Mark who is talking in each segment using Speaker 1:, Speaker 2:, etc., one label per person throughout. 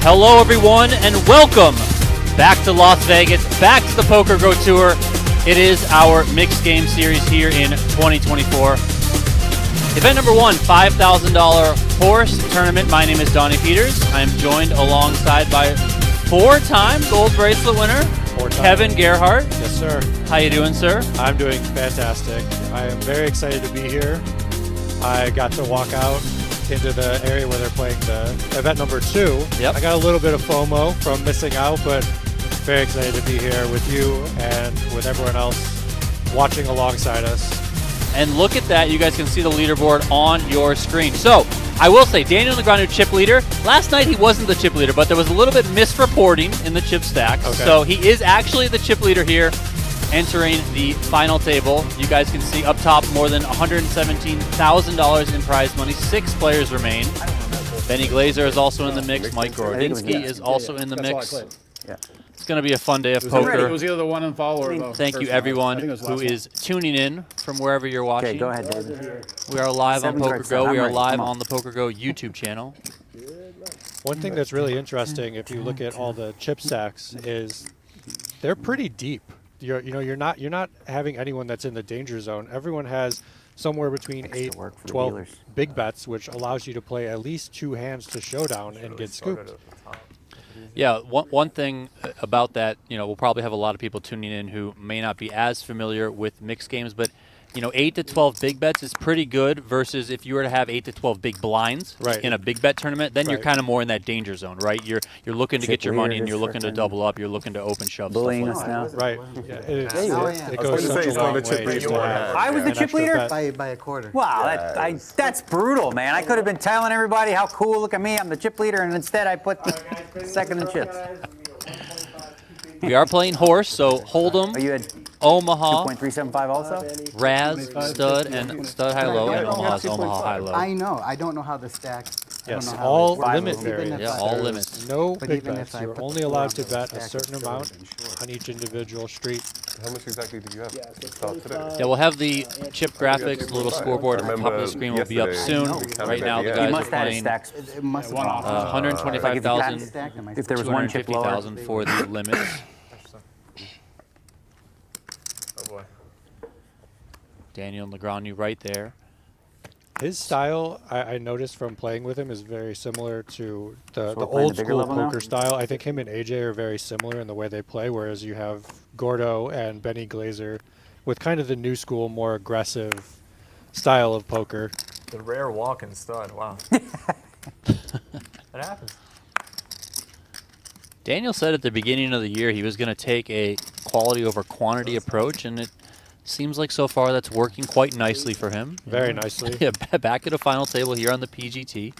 Speaker 1: Hello everyone and welcome back to Las Vegas, back to the PokerGO Tour. It is our Mixed Game Series here in 2024. Event number one, $5,000 H.O.R.S.E tournament. My name is Donnie Peters. I am joined alongside by four-time gold bracelet winner, Kevin Gerhardt.
Speaker 2: Yes, sir.
Speaker 1: How you doing, sir?
Speaker 2: I'm doing fantastic. I am very excited to be here. I got to walk out into the area where they're playing the event number two.
Speaker 1: Yep.
Speaker 2: I got a little bit of FOMO from missing out, but very excited to be here with you and with everyone else watching alongside us.
Speaker 1: And look at that. You guys can see the leaderboard on your screen. So, I will say, Daniel Negreanu, chip leader. Last night he wasn't the chip leader, but there was a little bit misreporting in the chip stacks.
Speaker 2: Okay.
Speaker 1: So he is actually the chip leader here, entering the final table. You guys can see up top more than $117,000 in prize money. 6 players remain. Benny Glaser is also in the mix. Mike Gorodinsky is also in the mix. It's going to be a fun day of poker.
Speaker 3: It was either the one and follow or the
Speaker 1: Thank you everyone who is tuning in from wherever you're watching.
Speaker 4: Okay, go ahead, David.
Speaker 1: We are live on
Speaker 4: 7 cards,
Speaker 1: PokerGO. We
Speaker 4: I'm
Speaker 1: are
Speaker 4: ready.
Speaker 1: live
Speaker 4: Come on.
Speaker 1: on the PokerGO YouTube channel.
Speaker 2: One thing that's really interesting, if you look at all the chip stacks, is they're pretty deep. You're not having anyone that's in the danger zone. Everyone has somewhere between 8,
Speaker 4: work for the
Speaker 2: 12
Speaker 4: dealers.
Speaker 2: big bets, which allows you to play at least 2 hands to showdown and get scooped.
Speaker 1: Yeah, one thing about that, we'll probably have a lot of people tuning in who may not be as familiar with mixed games, but 8 to 12 big bets is pretty good versus if you were to have 8 to 12 big blinds in a big bet tournament, then you're kind of more in that danger zone, right? You're looking to get your money and you're looking to double up, you're looking to open shove.
Speaker 4: Bullying us
Speaker 1: Stuff
Speaker 4: now.
Speaker 1: like
Speaker 2: Right. Yeah, it
Speaker 4: I
Speaker 2: goes such a long way just to have
Speaker 4: I was the
Speaker 2: an
Speaker 4: chip
Speaker 2: extra
Speaker 4: leader?
Speaker 2: bet.
Speaker 5: By a quarter.
Speaker 4: Wow, that's brutal, man. I could have been telling everybody how cool, look at me, I'm the chip leader, and instead I put second in chips.
Speaker 1: We are playing horse, so Hold'em,
Speaker 4: Are you at
Speaker 1: Omaha,
Speaker 4: 2.375 also?
Speaker 1: Raz, Stud, and Stud High Low, and Omaha's Omaha High Low.
Speaker 5: I know. I don't know how the stack.
Speaker 2: Yes,
Speaker 5: I don't know how
Speaker 2: all
Speaker 5: it works.
Speaker 2: limit
Speaker 5: Even
Speaker 2: variants.
Speaker 5: if
Speaker 1: Yeah,
Speaker 5: I-
Speaker 1: all
Speaker 2: There's
Speaker 1: limits.
Speaker 2: no
Speaker 5: But
Speaker 2: big
Speaker 5: even
Speaker 2: bets.
Speaker 5: if I
Speaker 2: You're
Speaker 5: put
Speaker 2: only
Speaker 5: the
Speaker 2: allowed
Speaker 5: four
Speaker 2: to
Speaker 5: on
Speaker 2: bet
Speaker 5: the
Speaker 2: a
Speaker 5: stack,
Speaker 2: certain
Speaker 5: it's
Speaker 2: amount
Speaker 5: still insured.
Speaker 2: on each individual street.
Speaker 6: How much exactly did you have? Today?
Speaker 1: Yeah, we'll have the chip graphics, the little scoreboard at the top of the screen will be up soon. Right now, the
Speaker 6: You
Speaker 1: guys
Speaker 4: You
Speaker 1: are
Speaker 4: must have had
Speaker 1: playing
Speaker 4: stacks.
Speaker 5: It must
Speaker 3: one
Speaker 5: have
Speaker 3: off.
Speaker 1: 125,000,
Speaker 5: stacked them.
Speaker 4: If there was one chip lower.
Speaker 1: 250,000 for the limits.
Speaker 6: Oh boy.
Speaker 1: Daniel Negreanu right there.
Speaker 2: His style, I noticed from playing with him, is very similar to the
Speaker 4: we're playing
Speaker 2: old
Speaker 4: the bigger
Speaker 2: school
Speaker 4: level now?
Speaker 2: poker style. I think him and AJ are very similar in the way they play, whereas you have Gordo and Benny Glaser with kind of the new school, more aggressive style of poker.
Speaker 7: The rare walk-in stud, wow. That happens.
Speaker 1: Daniel said at the beginning of the year he was going to take a quality over quantity approach, and it seems like so far that's working quite nicely for him.
Speaker 2: Very nicely.
Speaker 1: Yeah, back at a final table here on the PGT.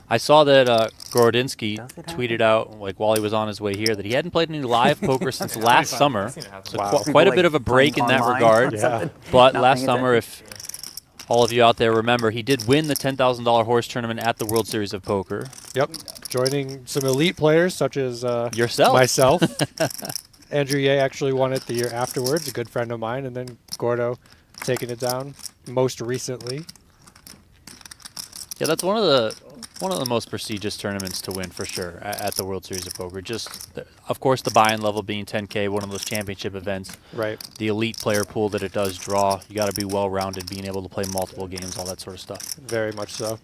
Speaker 1: I saw that Gorodinsky tweeted out, like while he was on his way here, that he hadn't played any live poker since last summer.
Speaker 7: I've seen it happen.
Speaker 1: So
Speaker 2: Wow.
Speaker 1: quite a
Speaker 4: People,
Speaker 1: bit of a break in that
Speaker 4: online
Speaker 1: regard.
Speaker 4: or
Speaker 2: Yeah.
Speaker 4: something.
Speaker 1: But
Speaker 4: Not
Speaker 1: last
Speaker 4: paying
Speaker 1: summer,
Speaker 4: attention.
Speaker 1: if all of you out there remember, he did win the $10,000 H.O.R.S.E tournament at the World Series of Poker.
Speaker 2: Yep. Joining some elite players such as
Speaker 1: Yourself.
Speaker 2: myself. Andrew Ye actually won it the year afterwards, a good friend of mine, and then Gordo taking it down most recently.
Speaker 1: Yeah, that's one of the most prestigious tournaments to win for sure at the World Series of Poker. Just, of course, the buy-in level being 10K, one of those championship events.
Speaker 2: Right.
Speaker 1: The elite player pool that it does draw. You got to be well-rounded, being able to play multiple games, all that sort of stuff.
Speaker 2: Very much so.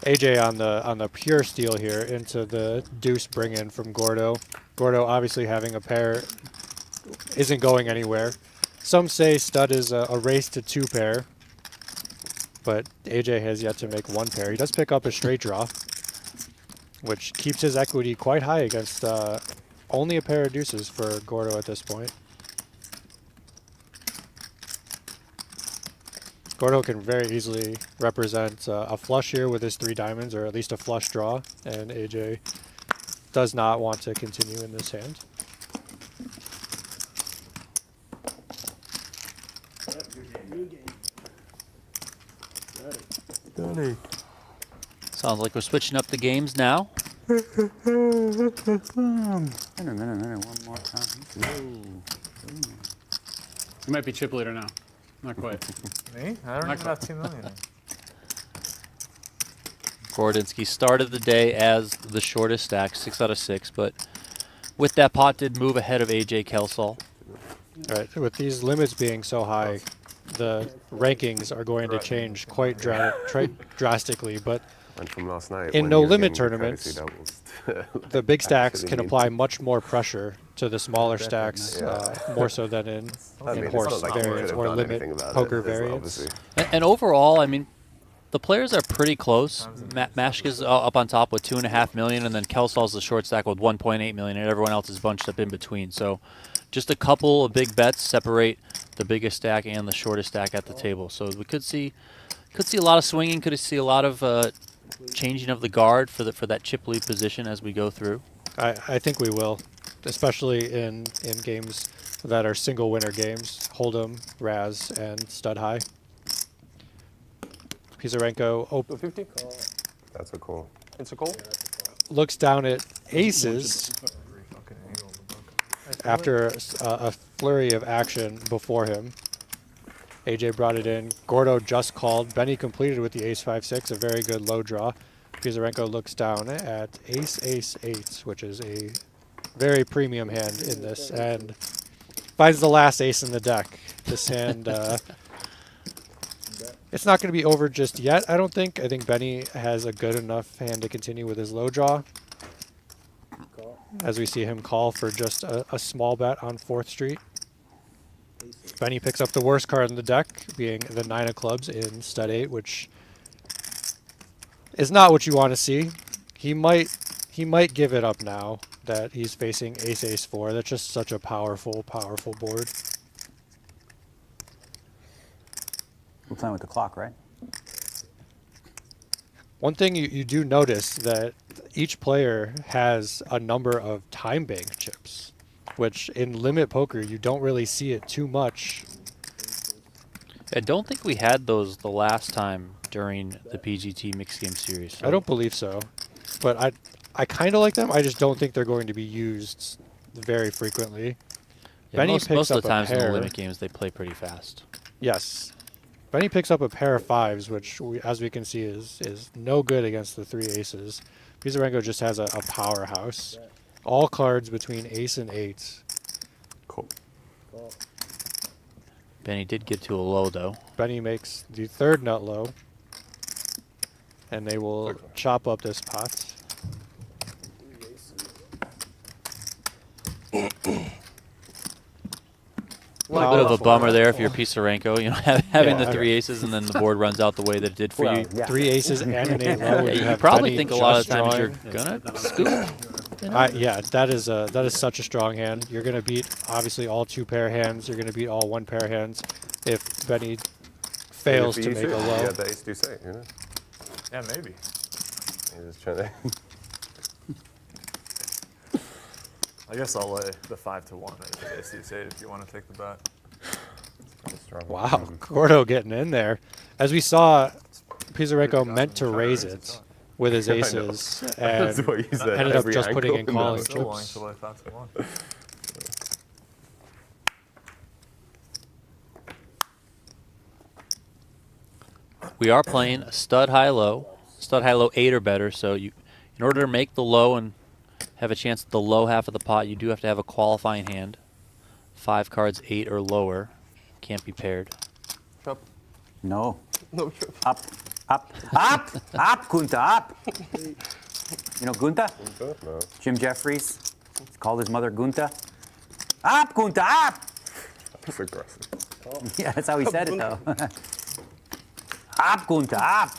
Speaker 2: AJ on the pure steal here into the deuce bring in from Gordo. Gordo obviously having a pair isn't going anywhere. Some say stud is a race to 2 pair, but AJ has yet to make 1 pair. He does pick up a straight draw, which keeps his equity quite high against only a pair of deuces for Gordo at this point. Gordo can very easily represent a flush here with his 3 diamonds, or at least a flush draw, and AJ does not want to continue in this hand.
Speaker 1: Sounds like we're switching up the games now.
Speaker 4: Minute, one more time.
Speaker 3: You might be chip leader now. Not quite.
Speaker 7: Me? I don't even have 2 million.
Speaker 1: Gorodinsky started the day as the shortest stack, 6 out of 6, but with that pot did move ahead of AJ Kelsall.
Speaker 2: Right. With these limits being so high, the rankings are going to change quite drastically. But
Speaker 6: Went from last night.
Speaker 2: in
Speaker 6: when
Speaker 2: no
Speaker 6: he was
Speaker 2: limit
Speaker 6: getting the courtesy
Speaker 2: tournaments,
Speaker 6: doubles.
Speaker 2: the big stacks
Speaker 6: Actually
Speaker 2: can
Speaker 6: mean-
Speaker 2: apply much more pressure to the smaller stacks, more so than in
Speaker 6: I mean, it's
Speaker 2: horse
Speaker 6: not like he
Speaker 2: variants
Speaker 6: could have
Speaker 2: or
Speaker 6: done
Speaker 2: limit
Speaker 6: anything about
Speaker 2: poker
Speaker 6: it. There's
Speaker 2: variants.
Speaker 6: obviously-
Speaker 1: And overall, I mean, the players are pretty close. Maschke's up on top with 2.5 million, and then Kelsall's the short stack with 1.8 million, and everyone else is bunched up in between. So just a couple of big bets separate the biggest stack and the shortest stack at the table. So we could see a lot of swinging, could see a lot of changing of the guard for that chip lead position as we go through.
Speaker 2: I think we will, especially in games that are single winner games, Hold'em, Raz, and Stud High. Pisarenko
Speaker 6: That's a call. It's a call?
Speaker 2: looks down at aces after a flurry of action before him. AJ brought it in. Gordo just called. Benny completed with the ace-5-6, a very good low draw. Pisarenko looks down at ace-ace-8, which is a very premium hand in this, and finds the last ace in the deck. This hand, it's not going to be over just yet, I don't think. I think Benny has a good enough hand to continue with his low draw. As we see him call for just a small bet on 4th Street. Benny picks up the worst card in the deck, being the 9 of clubs in stud 8, which is not what you want to see. He might give it up now that he's facing ace-ace-4. That's just such a powerful board.
Speaker 4: We're playing with the clock, right?
Speaker 2: One thing you do notice that each player has a number of time bank chips, which in limit poker you don't really see it too much.
Speaker 1: I don't think we had those the last time during the PGT Mixed Game series. So
Speaker 2: I don't believe so, but I kind of like them. I just don't think they're going to be used very frequently.
Speaker 1: yeah,
Speaker 2: Benny
Speaker 1: most
Speaker 2: picks
Speaker 1: of
Speaker 2: up
Speaker 1: the
Speaker 2: a
Speaker 1: times in the
Speaker 2: pair.
Speaker 1: limit games they play pretty fast.
Speaker 2: Yes. Benny picks up a pair of 5s, which, as we can see, is no good against the 3 aces. Pisarenko just has a powerhouse. All cards between ace and 8.
Speaker 6: Cool.
Speaker 1: Benny did get to a low though.
Speaker 2: Benny makes the 3rd nut low, and they will chop up this pot.
Speaker 1: A little bit of a
Speaker 2: Powerful.
Speaker 1: bummer there if you're Pisarenko, you know, having
Speaker 2: Yeah.
Speaker 1: the 3 aces and then the board runs out the way that it did for
Speaker 4: Well,
Speaker 1: you.
Speaker 4: yeah.
Speaker 2: 3 aces and an 8 low.
Speaker 1: Yeah, you
Speaker 2: have
Speaker 1: probably
Speaker 2: Benny
Speaker 1: think a lot of
Speaker 2: just
Speaker 1: times
Speaker 2: drawing.
Speaker 1: you're gonna scoop.
Speaker 2: Yeah, that is such a strong hand. You're gonna beat obviously all 2 pair hands. You're gonna beat all 1 pair hands if Benny fails to make a low.
Speaker 6: Yeah, the ace do say, you know?
Speaker 7: Yeah, maybe.
Speaker 6: He's just trying to.
Speaker 7: I guess I'll lay the 5-1 at the ace-8 if you want to take the bet.
Speaker 6: Pretty strong.
Speaker 2: Wow, Gordo getting in there. As we saw, Pisarenko meant to raise it with his
Speaker 6: I know.
Speaker 2: aces
Speaker 6: That's
Speaker 2: and
Speaker 6: what you said.
Speaker 2: ended up
Speaker 6: every
Speaker 2: just putting in
Speaker 6: angle.
Speaker 2: calling
Speaker 6: No.
Speaker 7: Still willing
Speaker 2: chips.
Speaker 7: to lay 5-1.
Speaker 1: We are playing a stud high low 8 or better. So in order to make the low and have a chance at the low half of the pot, you do have to have a qualifying hand. 5 cards 8 or lower, can't be paired.
Speaker 6: Chop.
Speaker 4: No.
Speaker 6: No,
Speaker 4: Up, Gunther, up. You know Gunther?
Speaker 6: no.
Speaker 4: Jim Jeffries. He's called his mother Gunther. Up, Gunther, up.
Speaker 6: That's aggressive.
Speaker 4: Yeah, that's how he said it, though. Up, Gunther, up.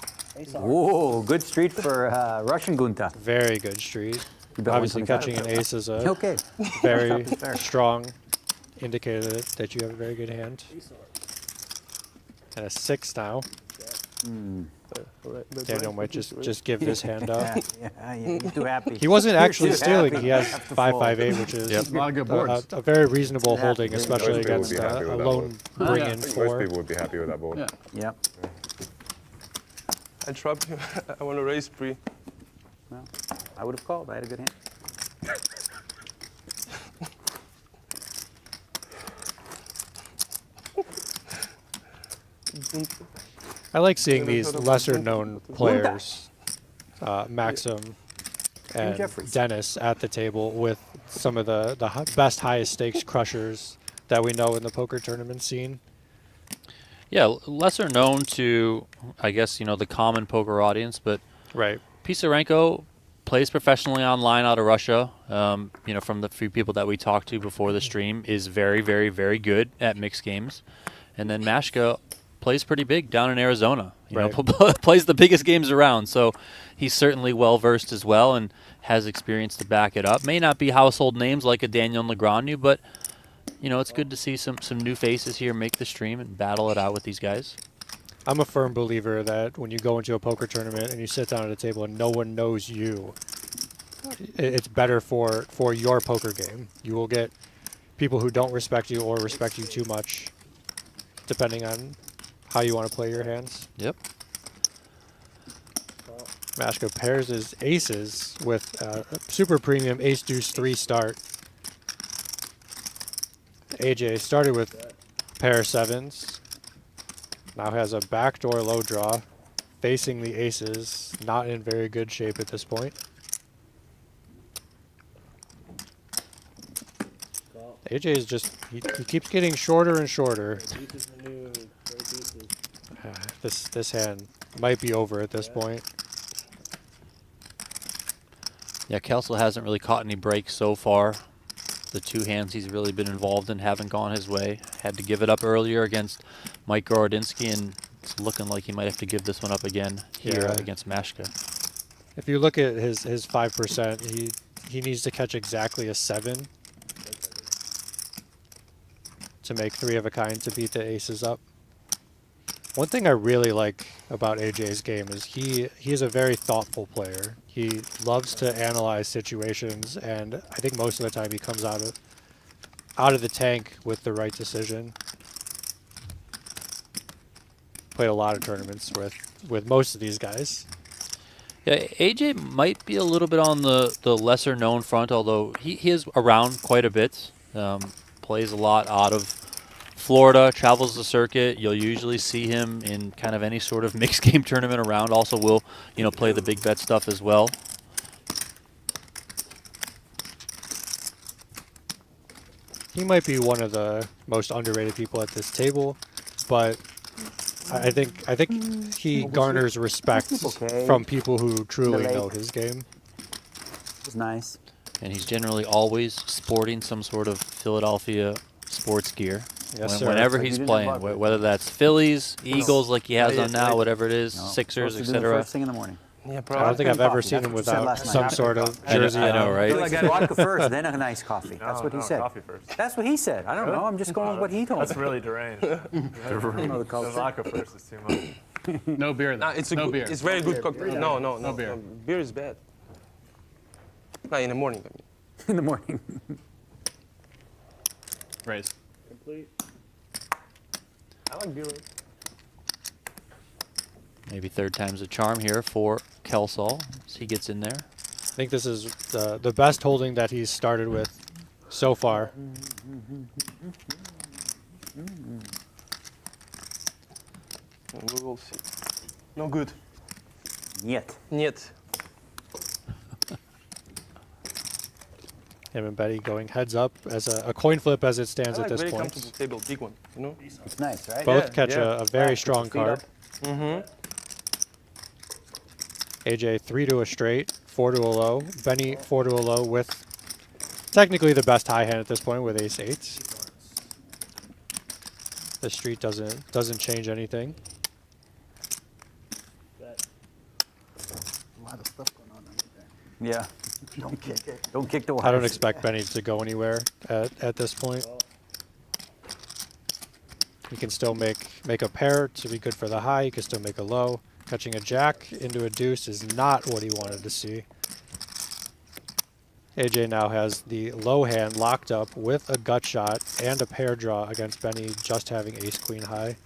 Speaker 4: Whoa, good street for Russian Gunther.
Speaker 2: Very good street.
Speaker 4: You bet
Speaker 2: Obviously,
Speaker 4: 125.
Speaker 2: catching an ace is a
Speaker 4: Okay.
Speaker 2: very strong indicator that you have a very good hand. And a 6 now. Daniel might just give this hand up.
Speaker 4: Yeah, you're too happy.
Speaker 2: He wasn't
Speaker 4: You're
Speaker 2: actually
Speaker 4: too
Speaker 2: stealing.
Speaker 4: happy.
Speaker 2: He has
Speaker 4: Have to
Speaker 2: 5-5-8, which is
Speaker 3: A lot of good boards.
Speaker 2: a very reasonable
Speaker 4: Yeah.
Speaker 2: holding, especially
Speaker 6: Most people would
Speaker 2: against
Speaker 6: be happy
Speaker 2: a
Speaker 6: with that
Speaker 2: lone
Speaker 6: board.
Speaker 2: bring
Speaker 3: Yeah.
Speaker 2: in
Speaker 6: I think
Speaker 2: 4.
Speaker 6: most people would be happy with that board.
Speaker 3: Yeah.
Speaker 4: Yep.
Speaker 6: I trap. I want to raise pre.
Speaker 4: Well, I would have called. I had a good hand.
Speaker 2: I like seeing these lesser known players Maxim and
Speaker 4: Jeffries.
Speaker 2: Dennis at the table with some of the best highest stakes crushers that we know in the poker tournament scene.
Speaker 1: Yeah, lesser known to, I guess, the common poker audience, but
Speaker 2: Right.
Speaker 1: Pisarenko plays professionally online out of Russia. From the few people that we talked to before the stream, is very, very, very good at mixed games. And then Maschke plays pretty big down in Arizona.
Speaker 2: Right.
Speaker 1: Plays the biggest games around. So he's certainly well versed as well and has experience to back it up. May not be household names like a Daniel Negreanu, but it's good to see some new faces here make the stream and battle it out with these guys.
Speaker 2: I'm a firm believer that when you go into a poker tournament and you sit down at a table and no one knows you, it's better for your poker game. You will get people who don't respect you or respect you too much, depending on how you want to play your hands.
Speaker 1: Yep.
Speaker 2: Maschke pairs his aces with a super premium ace deuce 3 start. AJ started with pair sevens. Now has a backdoor low draw, facing the aces, not in very good shape at this point. AJ is just, he keeps getting shorter and shorter. This hand might be over at this point.
Speaker 1: Yeah, Kelsall hasn't really caught any breaks so far. The two hands he's really been involved in haven't gone his way. Had to give it up earlier against Mike Gorodinsky, and it's looking like he might have to give this one up again here against Maschke.
Speaker 2: If you look at his 5%, he needs to catch exactly a 7 to make 3 of a kind to beat the aces up. One thing I really like about AJ's game is he is a very thoughtful player. He loves to analyze situations, and I think most of the time he comes out of the tank with the right decision. Played a lot of tournaments with most of these guys.
Speaker 1: Yeah, AJ might be a little bit on the lesser known front, although he is around quite a bit. Plays a lot out of Florida, travels the circuit. You'll usually see him in kind of any sort of mixed game tournament around. Also will, play the big bet stuff as well.
Speaker 2: He might be one of the most underrated people at this table, but I think he garners respect from people who truly know his game.
Speaker 4: It's nice.
Speaker 1: And he's generally always sporting some sort of Philadelphia sports gear.
Speaker 2: Yes, sir.
Speaker 1: Whenever
Speaker 4: So
Speaker 1: he's
Speaker 4: you didn't
Speaker 1: playing,
Speaker 4: have luck.
Speaker 1: whether that's Phillies, Eagles like he has
Speaker 6: Yeah,
Speaker 1: on now,
Speaker 6: right.
Speaker 1: whatever it is,
Speaker 4: No,
Speaker 1: Sixers,
Speaker 4: supposed to do the
Speaker 1: etc.
Speaker 4: First thing in the morning.
Speaker 6: Yeah,
Speaker 2: I don't
Speaker 6: probably.
Speaker 2: think I've ever
Speaker 4: Coffee.
Speaker 2: seen
Speaker 4: That's
Speaker 2: him
Speaker 4: what you said
Speaker 2: without
Speaker 4: last night.
Speaker 2: some sort of
Speaker 1: I know-
Speaker 2: jersey
Speaker 1: I know,
Speaker 2: on.
Speaker 1: right?
Speaker 4: Like vodka first, then a nice coffee. That's what he said.
Speaker 7: Coffee first.
Speaker 4: That's what he said. I don't know. I'm just going with what he told
Speaker 7: That's
Speaker 4: me.
Speaker 7: really deranged.
Speaker 4: I don't know the
Speaker 7: The
Speaker 4: culture.
Speaker 7: vodka first is too much.
Speaker 3: No beer, though.
Speaker 6: Nah, it's a
Speaker 3: no
Speaker 6: good,
Speaker 3: beer.
Speaker 6: it's very good cocktail. No, no, no.
Speaker 3: beer.
Speaker 6: Beer is bad. Nah, in the morning, I mean.
Speaker 4: In the morning.
Speaker 3: Raise.
Speaker 6: I like beer.
Speaker 1: Maybe third time's a charm here for Kelsall as he gets in there.
Speaker 2: I think this is the best holding that he's started with so far.
Speaker 6: We will see. No good.
Speaker 4: Yet.
Speaker 6: Niet.
Speaker 2: Him and Betty going heads up as a coin flip as it stands
Speaker 6: I
Speaker 2: at
Speaker 6: like
Speaker 2: this
Speaker 6: very
Speaker 2: point.
Speaker 6: comfortable table, big one. You know.
Speaker 4: It's nice, right?
Speaker 2: Both
Speaker 6: Yeah,
Speaker 2: catch
Speaker 6: yeah.
Speaker 2: a very
Speaker 4: Back,
Speaker 2: strong
Speaker 4: feet up.
Speaker 2: card. AJ 3 to a straight, 4 to a low. Benny 4 to a low with technically the best high hand at this point with ace 8. The street doesn't change anything.
Speaker 4: Yeah. Don't kick the wires.
Speaker 2: I don't expect Benny to go anywhere at this point. He can still make a pair to be good for the high. He can still make a low. Catching a jack into a deuce is not what he wanted to see. AJ now has the low hand locked up with a gut shot and a pair draw against Benny just having ace queen high.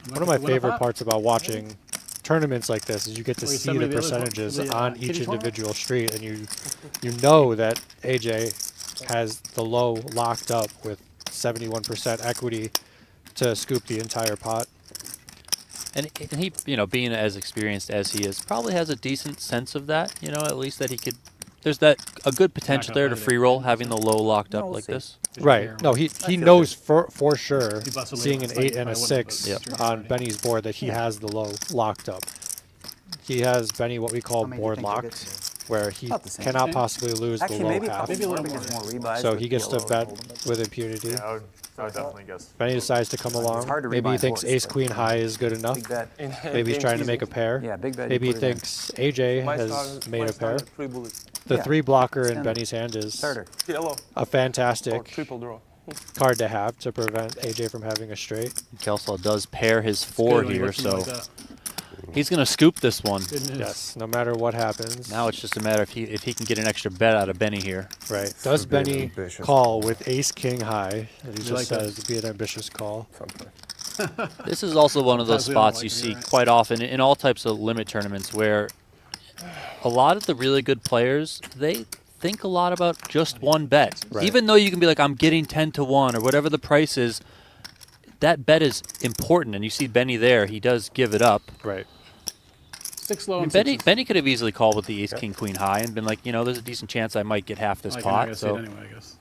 Speaker 2: One of my favorite parts about watching tournaments like this is you get to
Speaker 3: Well, you
Speaker 2: see
Speaker 3: send me
Speaker 2: the
Speaker 3: the other one,
Speaker 2: percentages
Speaker 3: the,
Speaker 2: on
Speaker 3: kitty
Speaker 2: each
Speaker 3: corner?
Speaker 2: individual street, and you know that AJ has the low locked up with 71% equity to scoop the entire pot.
Speaker 1: And he, being as experienced as he is, probably has a decent sense of that. At least that he could. There's a good potential there to free roll having the low locked up like this.
Speaker 2: Right. No, he knows for sure,
Speaker 3: He busted
Speaker 2: seeing
Speaker 3: late
Speaker 2: an
Speaker 3: last
Speaker 2: 8
Speaker 3: night,
Speaker 2: and a
Speaker 3: probably wouldn't,
Speaker 2: 6
Speaker 3: but-
Speaker 2: on Benny's board that he has the low locked up. He has Benny what we call
Speaker 4: How many do you
Speaker 2: board
Speaker 4: think you'll get
Speaker 2: locked, where he
Speaker 4: About the same.
Speaker 2: cannot
Speaker 3: Same.
Speaker 2: possibly lose
Speaker 4: Actually,
Speaker 2: the low
Speaker 4: maybe a
Speaker 2: half.
Speaker 4: couple
Speaker 3: Maybe a
Speaker 4: more
Speaker 3: little
Speaker 4: because
Speaker 3: more.
Speaker 4: more rebuys.
Speaker 2: So
Speaker 4: with
Speaker 2: he gets to
Speaker 4: yellow
Speaker 2: bet
Speaker 4: and hold'em.
Speaker 2: with impunity.
Speaker 7: Yeah, I would definitely guess.
Speaker 2: Benny decides to come along.
Speaker 4: hard to
Speaker 2: Maybe he
Speaker 4: rebuy
Speaker 2: thinks
Speaker 4: horse,
Speaker 2: ace
Speaker 4: but-
Speaker 2: queen high is good enough.
Speaker 4: Big bet.
Speaker 2: Maybe he's trying to make a pair.
Speaker 4: Yeah, big bet, you
Speaker 2: Maybe he
Speaker 4: put it in.
Speaker 2: thinks AJ has made a pair.
Speaker 6: 3 bullets.
Speaker 2: The
Speaker 4: Yeah.
Speaker 2: 3 blocker in
Speaker 4: Standard.
Speaker 2: Benny's hand is
Speaker 4: Starter.
Speaker 6: Yellow
Speaker 2: a
Speaker 6: or
Speaker 2: fantastic
Speaker 6: triple draw.
Speaker 2: card to have to prevent AJ from having a straight.
Speaker 1: Kelsall does pair his
Speaker 3: Good
Speaker 1: 4
Speaker 3: when he
Speaker 1: here,
Speaker 3: looks at me
Speaker 1: so
Speaker 3: like that.
Speaker 1: he's going to scoop this one.
Speaker 3: Good news.
Speaker 2: Yes, no matter what happens.
Speaker 1: Now it's just a matter if he can get an extra bet out of Benny here.
Speaker 2: Right. Does
Speaker 5: Could be an
Speaker 2: Benny
Speaker 5: ambitious
Speaker 2: call with ace king high? And he just
Speaker 3: like that.
Speaker 2: says it'd be an ambitious call.
Speaker 5: Something.
Speaker 1: This is also one of those
Speaker 3: Sometimes we don't
Speaker 1: spots
Speaker 3: like
Speaker 1: you
Speaker 3: it,
Speaker 1: see
Speaker 3: right?
Speaker 1: quite often in all types of limit tournaments where a lot of the really good players, they think a lot about just one bet.
Speaker 2: Right.
Speaker 1: Even though you can be like, I'm getting 10 to 1 or whatever the price is, that bet is important. And you see Benny there, he does give it up.
Speaker 2: Right.
Speaker 3: 6 low
Speaker 1: I mean,
Speaker 3: and
Speaker 1: Benny,
Speaker 3: 6s.
Speaker 1: Benny could have easily called with the ace, king, queen high and been like, there's a decent chance I might get half this
Speaker 3: Like, you're not
Speaker 1: pot.
Speaker 3: gonna see
Speaker 1: So
Speaker 3: it anyway, I guess.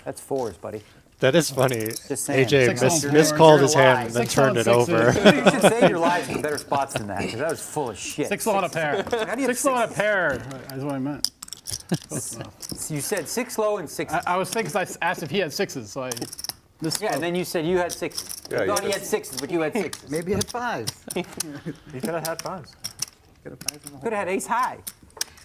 Speaker 4: That's 4s, buddy.
Speaker 2: That is funny.
Speaker 4: Just saying.
Speaker 2: AJ
Speaker 3: 6
Speaker 2: mis-
Speaker 3: on
Speaker 2: miscalled
Speaker 3: four,
Speaker 2: his
Speaker 4: you're gonna
Speaker 2: hand and then
Speaker 3: 6
Speaker 2: turned
Speaker 3: on
Speaker 2: it over.
Speaker 3: sixes.
Speaker 4: You should save your lives in better spots than that, because that was full of shit.
Speaker 3: 6 low on a pair.
Speaker 4: How do you have
Speaker 3: 6 low on a
Speaker 4: sixes?
Speaker 3: pair is what I meant.
Speaker 4: You said 6 low and 6.
Speaker 3: I was thinking, 'cause I asked if he had 6s, so I. This
Speaker 4: Yeah, and then you said you had 6s.
Speaker 5: Yeah,
Speaker 4: I
Speaker 5: you
Speaker 4: thought he
Speaker 5: had
Speaker 4: had 6s, but you had 6s.
Speaker 8: Maybe at 5.
Speaker 7: He could have had 5s.
Speaker 4: Could have had ace high.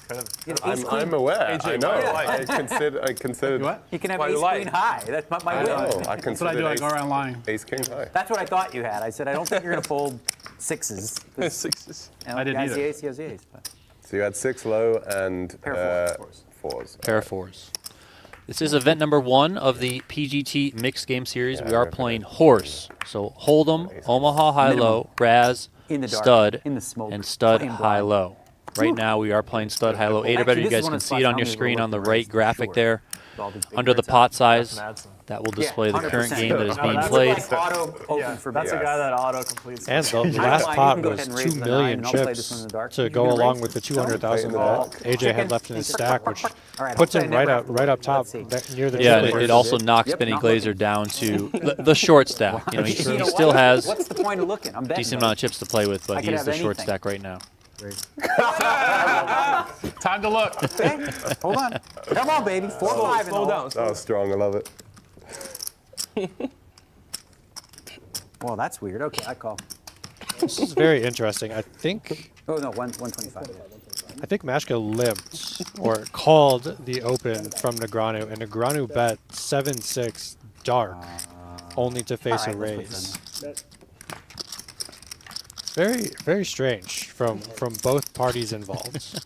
Speaker 7: Could have.
Speaker 4: You had ace queen.
Speaker 5: I'm aware.
Speaker 6: AJ,
Speaker 5: I know.
Speaker 6: why you
Speaker 5: I considered.
Speaker 3: You what?
Speaker 4: He can have
Speaker 6: Why you
Speaker 4: ace
Speaker 6: lie?
Speaker 4: queen high. That's not my
Speaker 5: I
Speaker 4: win.
Speaker 5: know. I
Speaker 3: That's what I
Speaker 5: considered
Speaker 3: do. I go around lying.
Speaker 5: ace king high.
Speaker 4: That's what I thought you had. I said, I don't think you're going to fold 6s.
Speaker 6: 6s.
Speaker 3: I didn't
Speaker 4: He has the
Speaker 3: either.
Speaker 4: ace, he has the ace. But
Speaker 5: So you had 6 low and
Speaker 4: Pair of fours, of course.
Speaker 5: 4s.
Speaker 1: pair of 4s. This is event number 1 of the PGT Mixed Game Series. We are playing H.O.R.S.E. So Hold'em, Omaha High-Low, Raz,
Speaker 4: in the dark,
Speaker 1: Stud,
Speaker 4: in the smoke,
Speaker 1: and Stud
Speaker 4: playing blind.
Speaker 1: High-Low. Right now we are playing Stud High-Low 8 or better.
Speaker 4: Actually,
Speaker 1: You
Speaker 4: this is
Speaker 1: guys
Speaker 4: one
Speaker 1: can
Speaker 4: of the
Speaker 1: see it
Speaker 4: spots
Speaker 1: on
Speaker 4: how
Speaker 1: your
Speaker 4: many
Speaker 1: screen
Speaker 4: will
Speaker 1: on the
Speaker 4: look
Speaker 1: right
Speaker 4: raised for
Speaker 1: graphic
Speaker 4: sure.
Speaker 1: there.
Speaker 4: With all these big
Speaker 1: Under the
Speaker 4: reds out.
Speaker 1: pot size,
Speaker 7: Madsen.
Speaker 1: that will
Speaker 4: Yeah,
Speaker 1: display the current
Speaker 4: 100%.
Speaker 1: game that is
Speaker 7: No,
Speaker 1: being
Speaker 7: that's
Speaker 1: played.
Speaker 4: Like auto open
Speaker 7: Yeah,
Speaker 4: for
Speaker 7: that's a
Speaker 4: bets.
Speaker 7: guy that auto completes.
Speaker 2: And the
Speaker 4: I
Speaker 2: last
Speaker 4: don't mind. You
Speaker 2: pot
Speaker 4: can go
Speaker 2: was
Speaker 4: ahead and
Speaker 2: 2
Speaker 4: raise the
Speaker 2: million
Speaker 4: nine, and I'll play this
Speaker 2: chips
Speaker 4: one in the dark.
Speaker 2: to
Speaker 4: You
Speaker 2: go
Speaker 4: can
Speaker 2: along
Speaker 4: raise.
Speaker 2: with the 200,000
Speaker 5: Don't.
Speaker 2: that AJ had left in his stack, which
Speaker 4: All right,
Speaker 2: puts
Speaker 4: hopefully I
Speaker 2: him
Speaker 4: never
Speaker 2: right
Speaker 4: have
Speaker 2: up
Speaker 4: to
Speaker 2: right
Speaker 4: look.
Speaker 2: up top
Speaker 4: Let's see.
Speaker 2: near the
Speaker 1: Yeah,
Speaker 2: triple
Speaker 1: it
Speaker 2: versus
Speaker 1: also
Speaker 2: it.
Speaker 1: knocks
Speaker 4: Yep,
Speaker 1: Benny
Speaker 4: not
Speaker 1: Glaser
Speaker 4: looking.
Speaker 1: down to the short stack. He
Speaker 4: You know
Speaker 1: still
Speaker 4: what?
Speaker 1: has
Speaker 4: What's the point of looking? I'm betting.
Speaker 1: decent amount of chips to play with, but
Speaker 4: I
Speaker 1: he
Speaker 4: could
Speaker 1: is
Speaker 4: have
Speaker 1: the short
Speaker 4: anything.
Speaker 1: stack right now.
Speaker 3: Time to look.
Speaker 4: Okay, hold on. Come on, baby. 4-5
Speaker 6: Slow down.
Speaker 5: That was strong. I love it.
Speaker 4: Well, that's weird. Okay, I call.
Speaker 2: This is very interesting. I think
Speaker 4: Oh no, 125.
Speaker 2: Maschke limped or called the open from Negreanu, and Negreanu bet 7-6 dark, only to face a
Speaker 4: All right, let's
Speaker 2: raise.
Speaker 4: put
Speaker 2: Very, very strange from both parties involved.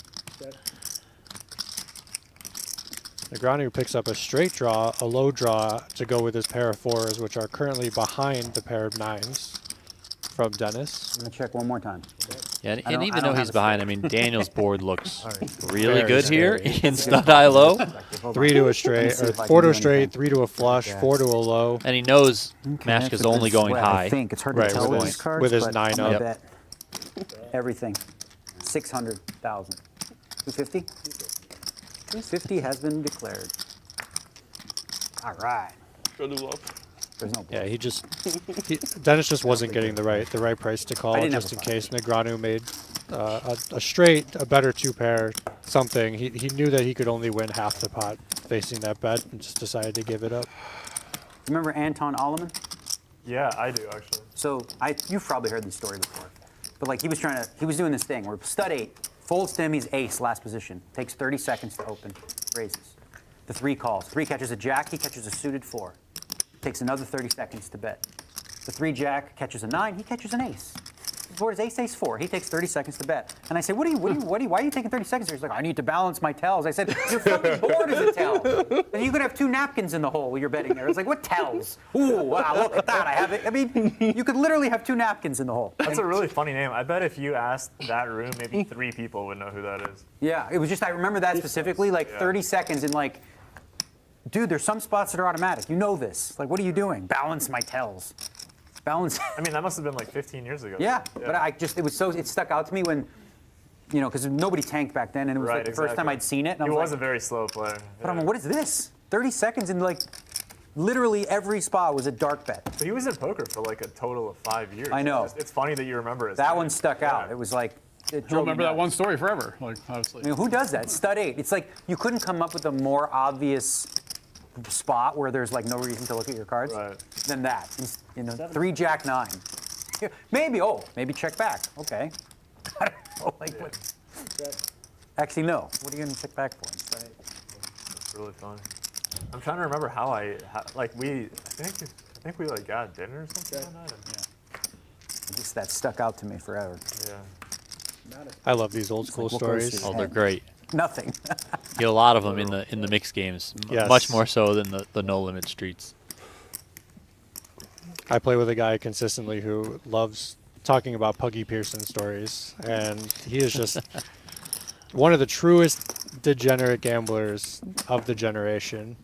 Speaker 2: Negreanu picks up a straight draw, a low draw to go with his pair of 4s, which are currently behind the pair of 9s from Dennis.
Speaker 4: I'm gonna check one more time.
Speaker 1: Yeah, and,
Speaker 4: I don't-
Speaker 1: even
Speaker 4: I
Speaker 1: though
Speaker 4: don't
Speaker 1: he's
Speaker 4: have a
Speaker 1: behind, I mean, Daniel's board looks really
Speaker 2: Very
Speaker 1: good here
Speaker 2: scary.
Speaker 1: in Stud High-Low.
Speaker 4: Hold
Speaker 2: 3
Speaker 4: on.
Speaker 2: to a
Speaker 4: Let me
Speaker 2: straight,
Speaker 4: see
Speaker 2: or
Speaker 4: if I
Speaker 2: 4
Speaker 4: can
Speaker 2: to a
Speaker 4: do
Speaker 2: straight,
Speaker 4: anything.
Speaker 2: 3 to a flush,
Speaker 4: Yeah.
Speaker 2: 4 to a low.
Speaker 1: And he knows
Speaker 4: Okay,
Speaker 1: Maschke's
Speaker 4: that's a
Speaker 1: only
Speaker 4: good
Speaker 1: going
Speaker 4: sweat,
Speaker 1: high.
Speaker 4: I think it's hard
Speaker 2: Right,
Speaker 4: to tell
Speaker 2: with
Speaker 4: with
Speaker 2: his-
Speaker 4: these cards,
Speaker 2: with his
Speaker 4: but
Speaker 2: 9
Speaker 4: I'm gonna
Speaker 2: up.
Speaker 4: bet everything. 600,000. 250. 250 has been declared. All right.
Speaker 6: Go to love.
Speaker 4: There's no.
Speaker 2: Yeah, Dennis just wasn't getting the right price to call,
Speaker 4: I didn't have
Speaker 2: just in
Speaker 4: a
Speaker 2: case Negreanu made a straight, a better 2 pair, something. He knew that he could only win half the pot facing that bet, and just decided to give it up.
Speaker 4: Remember Anton Alleman?
Speaker 7: Yeah, I do actually.
Speaker 4: So you've probably heard this story before, but like he was doing this thing where stud 8 folds to him, he's ace last position, takes 30 seconds to open, raises. The 3 calls. 3 catches a jack, he catches a suited 4. Takes another 30 seconds to bet. The 3 jack catches a 9, he catches an ace. His board is ace, ace 4. He takes 30 seconds to bet. And I say, why are you taking 30 seconds? He's like, I need to balance my tells. I said, your fucking board is a tell. And you could have 2 napkins in the hole while you're betting there. It's like, what tells? Ooh, wow, look at that. I have it. I mean, you could literally have 2 napkins in the hole.
Speaker 7: That's a really funny name. I bet if you asked that room, maybe 3 people would know who that is.
Speaker 4: Yeah, it was just, I remember that specifically, like 30 seconds and like, dude, there's some spots that are automatic. You know this. Like, what are you doing? Balance my tells. Balance.
Speaker 7: I mean, that must have been like 15 years ago.
Speaker 4: Yeah, but it stuck out to me when, because nobody tanked back then, and it was like the first time I'd seen it. And
Speaker 7: He
Speaker 4: I was
Speaker 7: was a
Speaker 4: like,
Speaker 7: very slow player.
Speaker 4: but I'm like, what is this? 30 seconds and like, literally every spot was a dark bet.
Speaker 7: But he was in poker for like a total of 5 years.
Speaker 4: I know.
Speaker 7: It's funny that you remember it.
Speaker 4: That one stuck out. It was like, it
Speaker 3: I'll
Speaker 4: drove me
Speaker 3: remember that
Speaker 4: nuts.
Speaker 3: one story forever. Like, obviously.
Speaker 4: I mean, who does that? Stud 8. It's like you couldn't come up with a more obvious spot where there's like no reason to look at your cards
Speaker 7: Right.
Speaker 4: than that. 3 Jack 9. Maybe check back. Okay. I don't know. Like, what? Actually, no. What are you going to check back for? Stud 8.
Speaker 7: It's really funny. I'm trying to remember how I think we like got dinner or something on that.
Speaker 4: Just that stuck out to me forever.
Speaker 7: Yeah.
Speaker 2: I love these old school
Speaker 4: what goes
Speaker 2: stories.
Speaker 4: through
Speaker 1: Oh, they're great.
Speaker 4: Nothing.
Speaker 1: You get a lot of them in the mixed games.
Speaker 2: Yes.
Speaker 1: Much more so than the no limit streets.
Speaker 2: I play with a guy consistently who loves talking about Puggy Pearson stories, and he is just one of the truest degenerate gamblers of the generation.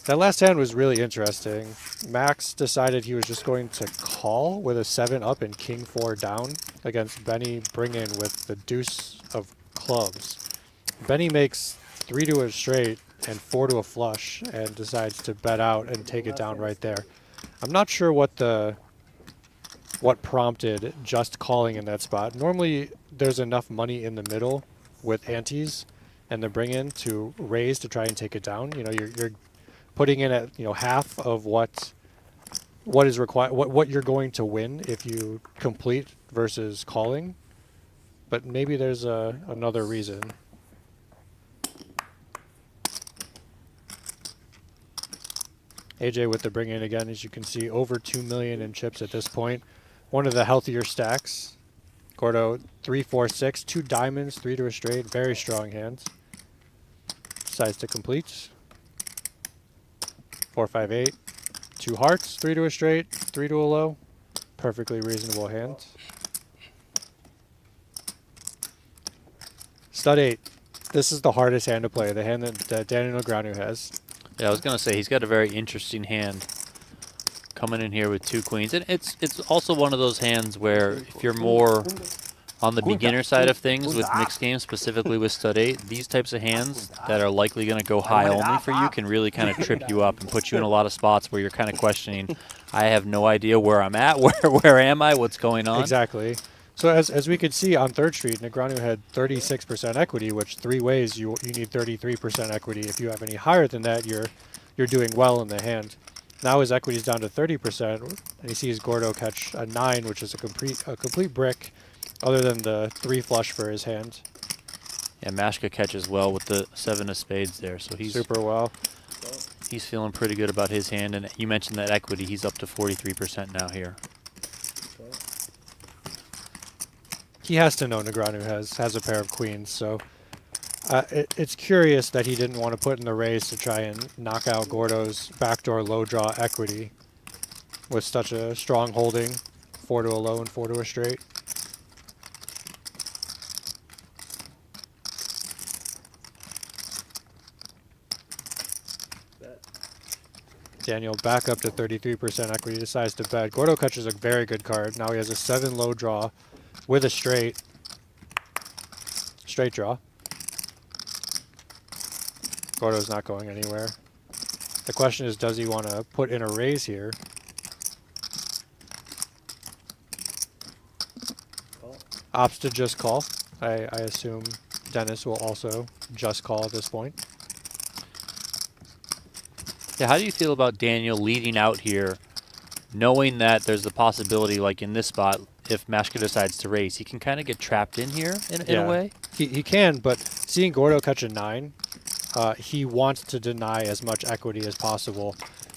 Speaker 2: That last hand was really interesting. Max decided he was just going to call with a 7 up and king 4 down against Benny bring in with the deuce of clubs. Benny makes 3 to a straight and 4 to a flush and decides to bet out and take it down right there. I'm not sure what prompted just calling in that spot. Normally there's enough money in the middle with antes and the bring in to raise to try and take it down. You're putting in at half of what is required, what you're going to win if you complete versus calling. But maybe there's another reason. AJ with the bring in again, as you can see, over 2 million in chips at this point. One of the healthier stacks. Gordo 3, 4, 6, 2 diamonds, 3 to a straight, very strong hands. Decides to complete. 4, 5, 8, 2 hearts, 3 to a straight, 3 to a low. Perfectly reasonable hand. Stud 8. This is the hardest hand to play, the hand that Daniel Negreanu has.
Speaker 1: Yeah, I was gonna say he's got a very interesting hand coming in here with 2 queens, and it's also one of those hands where if you're more on the beginner side of things with mixed games, specifically with stud 8, these types of hands that are likely going to go high only for you can really kind of trip you up and put you in a lot of spots where you're kind of questioning, I have no idea where I'm at, where am I, what's going on?
Speaker 2: Exactly. So as we could see on 3rd Street, Negreanu had 36% equity, which 3 ways you need 33% equity. If you have any higher than that, you're doing well in the hand. Now his equity is down to 30%, and he sees Gordo catch a 9, which is a complete brick, other than the 3 flush for his hand.
Speaker 1: Yeah, Maschke catches well with the 7 of spades there, so he's
Speaker 2: Super well.
Speaker 1: He's feeling pretty good about his hand, and you mentioned that equity. He's up to 43% now here.
Speaker 2: He has to know Negreanu has a pair of queens, so it's curious that he didn't want to put in the raise to try and knock out Gordo's backdoor low draw equity with such a strong holding, 4 to a low and 4 to a straight. Daniel back up to 33% equity, decides to bet. Gordo catches a very good card. Now he has a 7 low draw with a straight draw. Gordo's not going anywhere. The question is, does he want to put in a raise here? Opts to just call. I assume Dennis will also just call at this point.
Speaker 1: Yeah, how do you feel about Daniel leading out here, knowing that there's the possibility, like in this spot, if Maschke decides to raise, he can kind of get trapped in here in a way?
Speaker 2: He can, but seeing Gordo catch a 9, he wants to deny as much equity as possible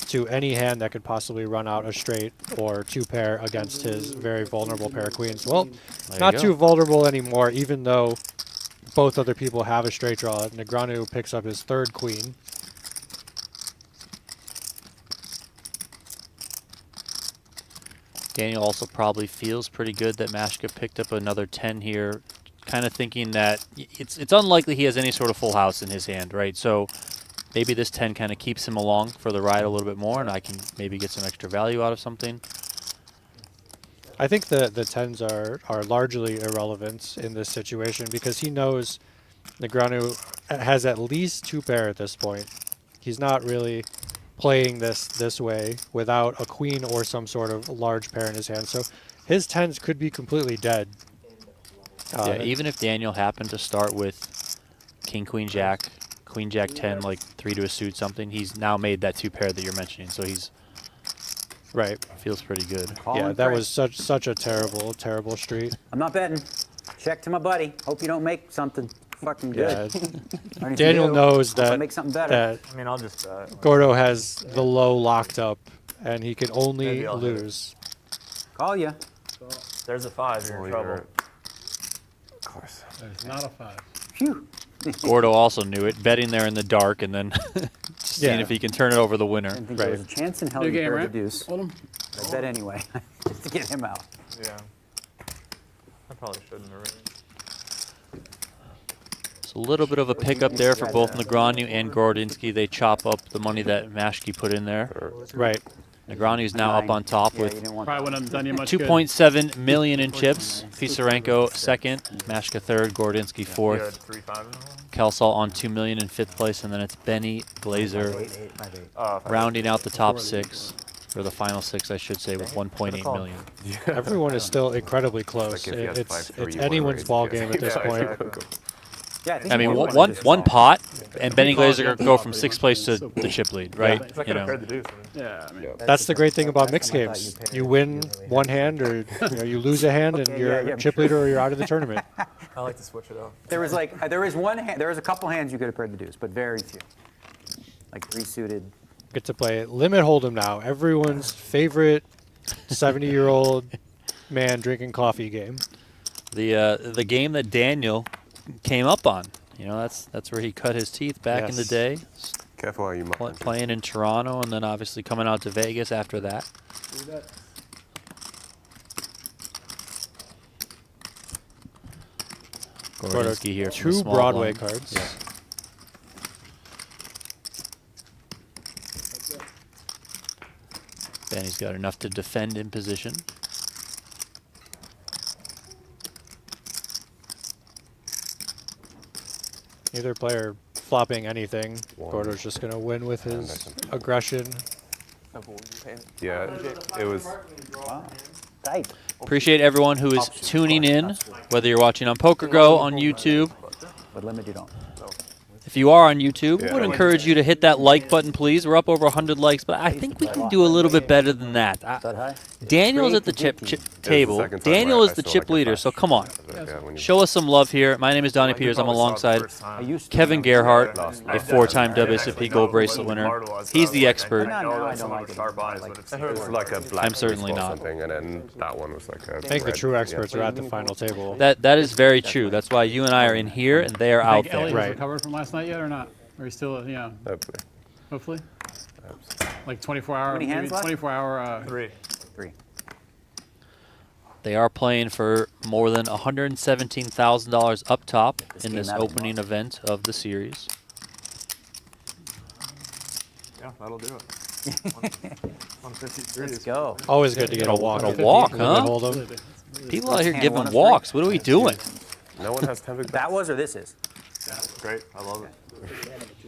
Speaker 2: to any hand that could possibly run out a straight or 2 pair against his very vulnerable pair of queens. Well, not too vulnerable anymore, even though both other people have a straight draw. Negreanu picks up his 3rd queen.
Speaker 1: Daniel also probably feels pretty good that Maschke picked up another 10 here, kind of thinking that it's unlikely he has any sort of full house in his hand, right? So maybe this 10 kind of keeps him along for the ride a little bit more, and I can maybe get some extra value out of something.
Speaker 2: I think the 10s are largely irrelevant in this situation because he knows Negreanu has at least 2 pair at this point. He's not really playing this way without a queen or some sort of large pair in his hand. So his 10s could be completely dead.
Speaker 1: Yeah, even if Daniel happened to start with King, Queen, Jack, Queen, Jack, 10, like 3 to a suit something, he's now made that 2 pair that you're mentioning. So he's
Speaker 2: right.
Speaker 1: Feels pretty good.
Speaker 2: Yeah, that was such a terrible street.
Speaker 4: I'm not betting. Check to my buddy. Hope you don't make something fucking good.
Speaker 2: Yeah. Daniel knows that,
Speaker 4: make something better.
Speaker 2: that
Speaker 7: I mean, I'll just bet.
Speaker 2: Gordo has the low locked up, and he can only
Speaker 7: Maybe I'll hit it.
Speaker 2: lose.
Speaker 4: Call you.
Speaker 7: There's a 5. You're in trouble.
Speaker 5: Of course.
Speaker 3: There's not a 5.
Speaker 4: Phew.
Speaker 1: Gordo also knew it, betting there in the dark and then seeing if he can turn it over the winner.
Speaker 4: I didn't think there was a chance in hell
Speaker 3: New
Speaker 4: you
Speaker 3: game,
Speaker 4: could
Speaker 3: right?
Speaker 4: reduce.
Speaker 3: Hold him.
Speaker 4: I bet anyway, just to get him out.
Speaker 7: Yeah. I probably shouldn't have really.
Speaker 1: So a little bit of a pickup there for both Negreanu and Gorodinsky. They chop up the money that Maschke put in there.
Speaker 2: Right.
Speaker 1: Negreanu's now up on top
Speaker 4: Yeah, you
Speaker 1: with
Speaker 4: didn't want
Speaker 3: Probably
Speaker 4: that.
Speaker 3: wouldn't have done you much good.
Speaker 1: 2.7 million in chips. Pisarenko second, Maschke third, Gorodinsky
Speaker 7: You had
Speaker 1: fourth.
Speaker 7: 3 5 in a row?
Speaker 1: Kelsall on 2 million in fifth place, and then it's Benny, Glaser,
Speaker 4: 8.
Speaker 1: rounding out the top 6, or the final 6, I should say, with 1.8 million.
Speaker 2: Everyone is still incredibly close.
Speaker 5: Like if he has
Speaker 2: It's
Speaker 5: 5-3, you wanna
Speaker 2: anyone's
Speaker 5: raise
Speaker 2: ball
Speaker 5: the
Speaker 2: game at this
Speaker 5: guess.
Speaker 2: point.
Speaker 4: Yeah,
Speaker 1: I mean,
Speaker 4: you won
Speaker 1: one
Speaker 4: just
Speaker 1: pot, and Benny Glaser go from 6th place to the chip lead, right?
Speaker 7: If I
Speaker 1: You
Speaker 7: could have
Speaker 1: know,
Speaker 7: heard the deuce. I mean,
Speaker 3: Yeah, I mean,
Speaker 2: That's the great thing about mixed games. You win one hand, or you lose a hand, and you're
Speaker 4: yeah,
Speaker 2: chip leader, or you're out of the tournament.
Speaker 7: I like to switch it up.
Speaker 4: There was there was a couple hands you could have paired the deuce, but very few. Like 3 suited.
Speaker 2: Get to play limit hold'em now. Everyone's favorite 70-year-old man drinking coffee game.
Speaker 1: the game that Daniel came up on. You know, that's where he cut his teeth back in the
Speaker 2: Yes.
Speaker 1: day,
Speaker 5: Careful how you muck.
Speaker 1: playing in Toronto, and then obviously coming out to Vegas after that. Gorodinsky here from the
Speaker 2: 2
Speaker 1: small
Speaker 2: Broadway
Speaker 1: blind.
Speaker 2: cards.
Speaker 1: Yeah. Benny's got enough to defend in position.
Speaker 2: Neither player flopping anything.
Speaker 5: One.
Speaker 2: Gordo's just going to win with his aggression.
Speaker 5: Yeah, it was.
Speaker 4: Tight.
Speaker 1: Appreciate everyone who is tuning in, whether you're watching on PokerGo, on YouTube.
Speaker 4: But limit you don't.
Speaker 1: If you are on YouTube,
Speaker 5: Yeah.
Speaker 1: would encourage you to hit that like button, please. We're up over 100 likes, but I think we can do a little bit better than that.
Speaker 4: Is that high?
Speaker 1: Daniel's at the chip table.
Speaker 5: second time
Speaker 1: Daniel
Speaker 5: where
Speaker 1: is
Speaker 5: I
Speaker 1: the
Speaker 5: saw
Speaker 1: chip
Speaker 5: like a
Speaker 1: leader,
Speaker 5: flash.
Speaker 1: so come on.
Speaker 5: Yeah, when you-
Speaker 1: Show us some love here. My name is Donnie
Speaker 7: You
Speaker 1: Peters. I'm
Speaker 7: probably saw it the
Speaker 1: alongside
Speaker 7: first time.
Speaker 4: I used to.
Speaker 1: Kevin Gerhardt,
Speaker 5: Last
Speaker 1: a
Speaker 5: night.
Speaker 1: 4-time
Speaker 7: I
Speaker 1: WSOP
Speaker 7: actually
Speaker 1: gold
Speaker 7: know
Speaker 1: bracelet
Speaker 7: what the
Speaker 1: winner.
Speaker 7: card was,
Speaker 1: He's
Speaker 7: so
Speaker 1: the
Speaker 7: I
Speaker 1: expert.
Speaker 7: know
Speaker 4: No, I
Speaker 7: that's
Speaker 4: don't
Speaker 7: some
Speaker 4: like it.
Speaker 7: sharp eyes,
Speaker 4: I
Speaker 7: but
Speaker 4: like
Speaker 7: it's
Speaker 4: it.
Speaker 5: It was like a black
Speaker 1: certainly
Speaker 5: baseball
Speaker 1: not.
Speaker 5: something, and then that one was like a.
Speaker 2: I think the
Speaker 5: red.
Speaker 2: true experts
Speaker 5: Yeah.
Speaker 2: are at the final table.
Speaker 1: That is very true. That's why you and I are in here, and they are out
Speaker 3: think Elliot
Speaker 1: there.
Speaker 3: was
Speaker 2: Right.
Speaker 3: recovered from last night yet or not? Or he's still,
Speaker 5: Hopefully.
Speaker 3: hopefully? Like 24-hour,
Speaker 4: many hands left?
Speaker 3: 24-hour.
Speaker 7: 3.
Speaker 4: 3.
Speaker 1: They are playing for more than $117,000 up top in
Speaker 4: game
Speaker 1: this
Speaker 4: out of
Speaker 1: opening event of the series.
Speaker 7: Yeah, that'll do it. 153
Speaker 4: Let's
Speaker 7: is
Speaker 4: go.
Speaker 2: Always good to get a walk.
Speaker 1: A walk, huh?
Speaker 2: Hold 'em.
Speaker 1: People out here
Speaker 4: Hand
Speaker 1: giving
Speaker 4: one of
Speaker 1: walks. What are we doing?
Speaker 5: No one has 10 big
Speaker 4: That was or this is?
Speaker 7: great. I love it.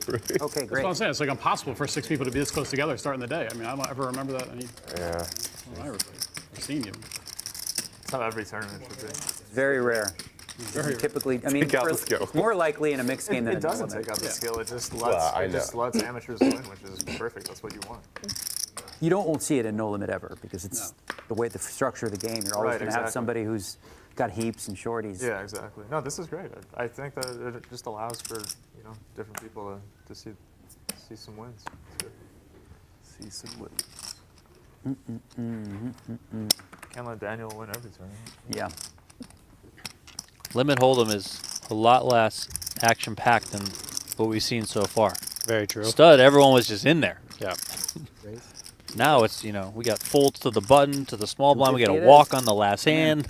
Speaker 4: Okay,
Speaker 3: That's what
Speaker 4: great.
Speaker 3: I'm saying. It's like impossible for 6 people to be this close together starting the day. I mean, I don't ever remember that
Speaker 5: Yeah.
Speaker 3: when I ever seen you.
Speaker 7: It's not every tournament should be.
Speaker 4: Very rare.
Speaker 3: Very
Speaker 4: Typically, I mean,
Speaker 5: Take out the skill.
Speaker 4: more likely in a mixed game than
Speaker 7: It
Speaker 4: a
Speaker 7: doesn't
Speaker 4: tournament.
Speaker 7: take out the skill. It just lets
Speaker 5: Well, I
Speaker 7: lets amateurs win, which is perfect. That's what you want.
Speaker 4: You won't see it in no limit ever because it's the way the structure of the game. You're always
Speaker 7: Right,
Speaker 4: going to have
Speaker 7: exactly.
Speaker 4: somebody who's got heaps and shorties.
Speaker 7: Yeah, exactly. No, this is great. I think that it just allows for different people to see some wins. It's good. See some wins. Can't let Daniel win every tournament.
Speaker 4: Yeah.
Speaker 1: Limit Hold'em is a lot less action-packed than what we've seen so far.
Speaker 2: Very true.
Speaker 1: Stud, everyone was just in there.
Speaker 2: Yeah.
Speaker 1: Now it's, we got folds to the button, to the small blind. We got
Speaker 4: 250
Speaker 1: a
Speaker 4: it
Speaker 1: walk
Speaker 4: is.
Speaker 1: on the last hand.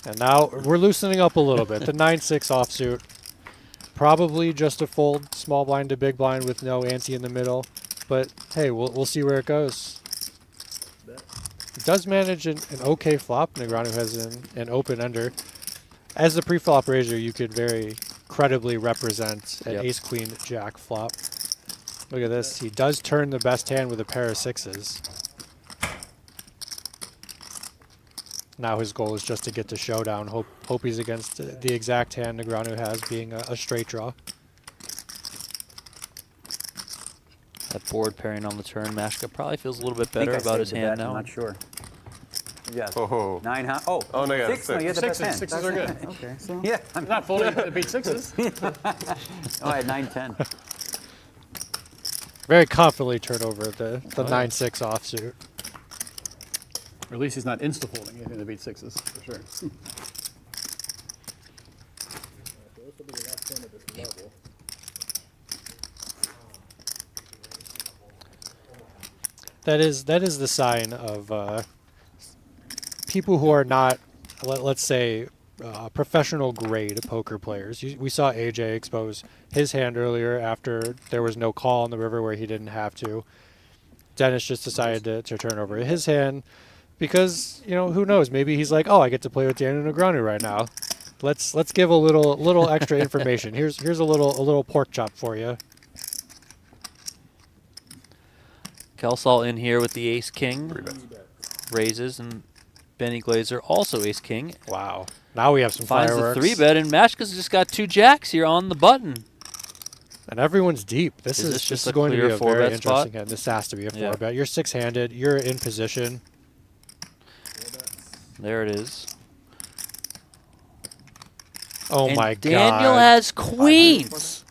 Speaker 2: And now we're loosening up a little bit. The 9-6 offsuit. probably just a fold small blind to big blind with no ante in the middle. But hey, we'll see where it goes. He does manage an okay flop. Negreanu has an open ender. As the pre-flop raiser, you could very credibly represent an ace-queen jack flop. Look at this. He does turn the best hand with a pair of sixes. Now his goal is just to get to showdown. Hope he's against the exact hand Negreanu has, being a straight draw.
Speaker 1: That board pairing on the turn, Maschke probably feels a little bit better
Speaker 4: I
Speaker 1: about his
Speaker 4: saved the
Speaker 1: hand
Speaker 4: bet,
Speaker 1: now.
Speaker 4: I'm not sure. Yeah.
Speaker 5: Oh.
Speaker 4: 9 high. Oh.
Speaker 5: Oh, no, yeah,
Speaker 4: six. No, you had the best hand.
Speaker 3: Sixes are good.
Speaker 4: Okay. So yeah. I'm
Speaker 3: Not folding to beat sixes.
Speaker 4: Oh, I had 9-10.
Speaker 2: Very confidently turn over the 9-6 offsuit.
Speaker 3: Or at least he's not insta-folding anything to beat sixes, for sure.
Speaker 2: That is the sign of people who are not, let's say, professional grade poker players. We saw AJ expose his hand earlier after there was no call on the river where he didn't have to. Dennis just decided to turn over his hand because, you know, who knows? Maybe he's like, oh, I get to play with Daniel Negreanu right now. Let's give a little extra information. Here's a little pork chop for you.
Speaker 1: Kelsall in here with the ace-king. Raises, and Benny Glaser also ace-king.
Speaker 2: Wow. Now we have some
Speaker 1: Finds
Speaker 2: fireworks.
Speaker 1: the 3-bet, and Maschke's just got 2 jacks here on the button.
Speaker 2: And everyone's deep. This
Speaker 1: Is
Speaker 2: is
Speaker 1: this just a
Speaker 2: going to be
Speaker 1: clear
Speaker 2: a very
Speaker 1: 4-bet
Speaker 2: interesting
Speaker 1: spot?
Speaker 2: hand. This has to be a
Speaker 1: Yeah.
Speaker 2: 4-bet. You're 6-handed. You're in position.
Speaker 1: There it is.
Speaker 2: Oh
Speaker 1: And
Speaker 2: my
Speaker 1: Daniel
Speaker 2: God.
Speaker 1: has queens.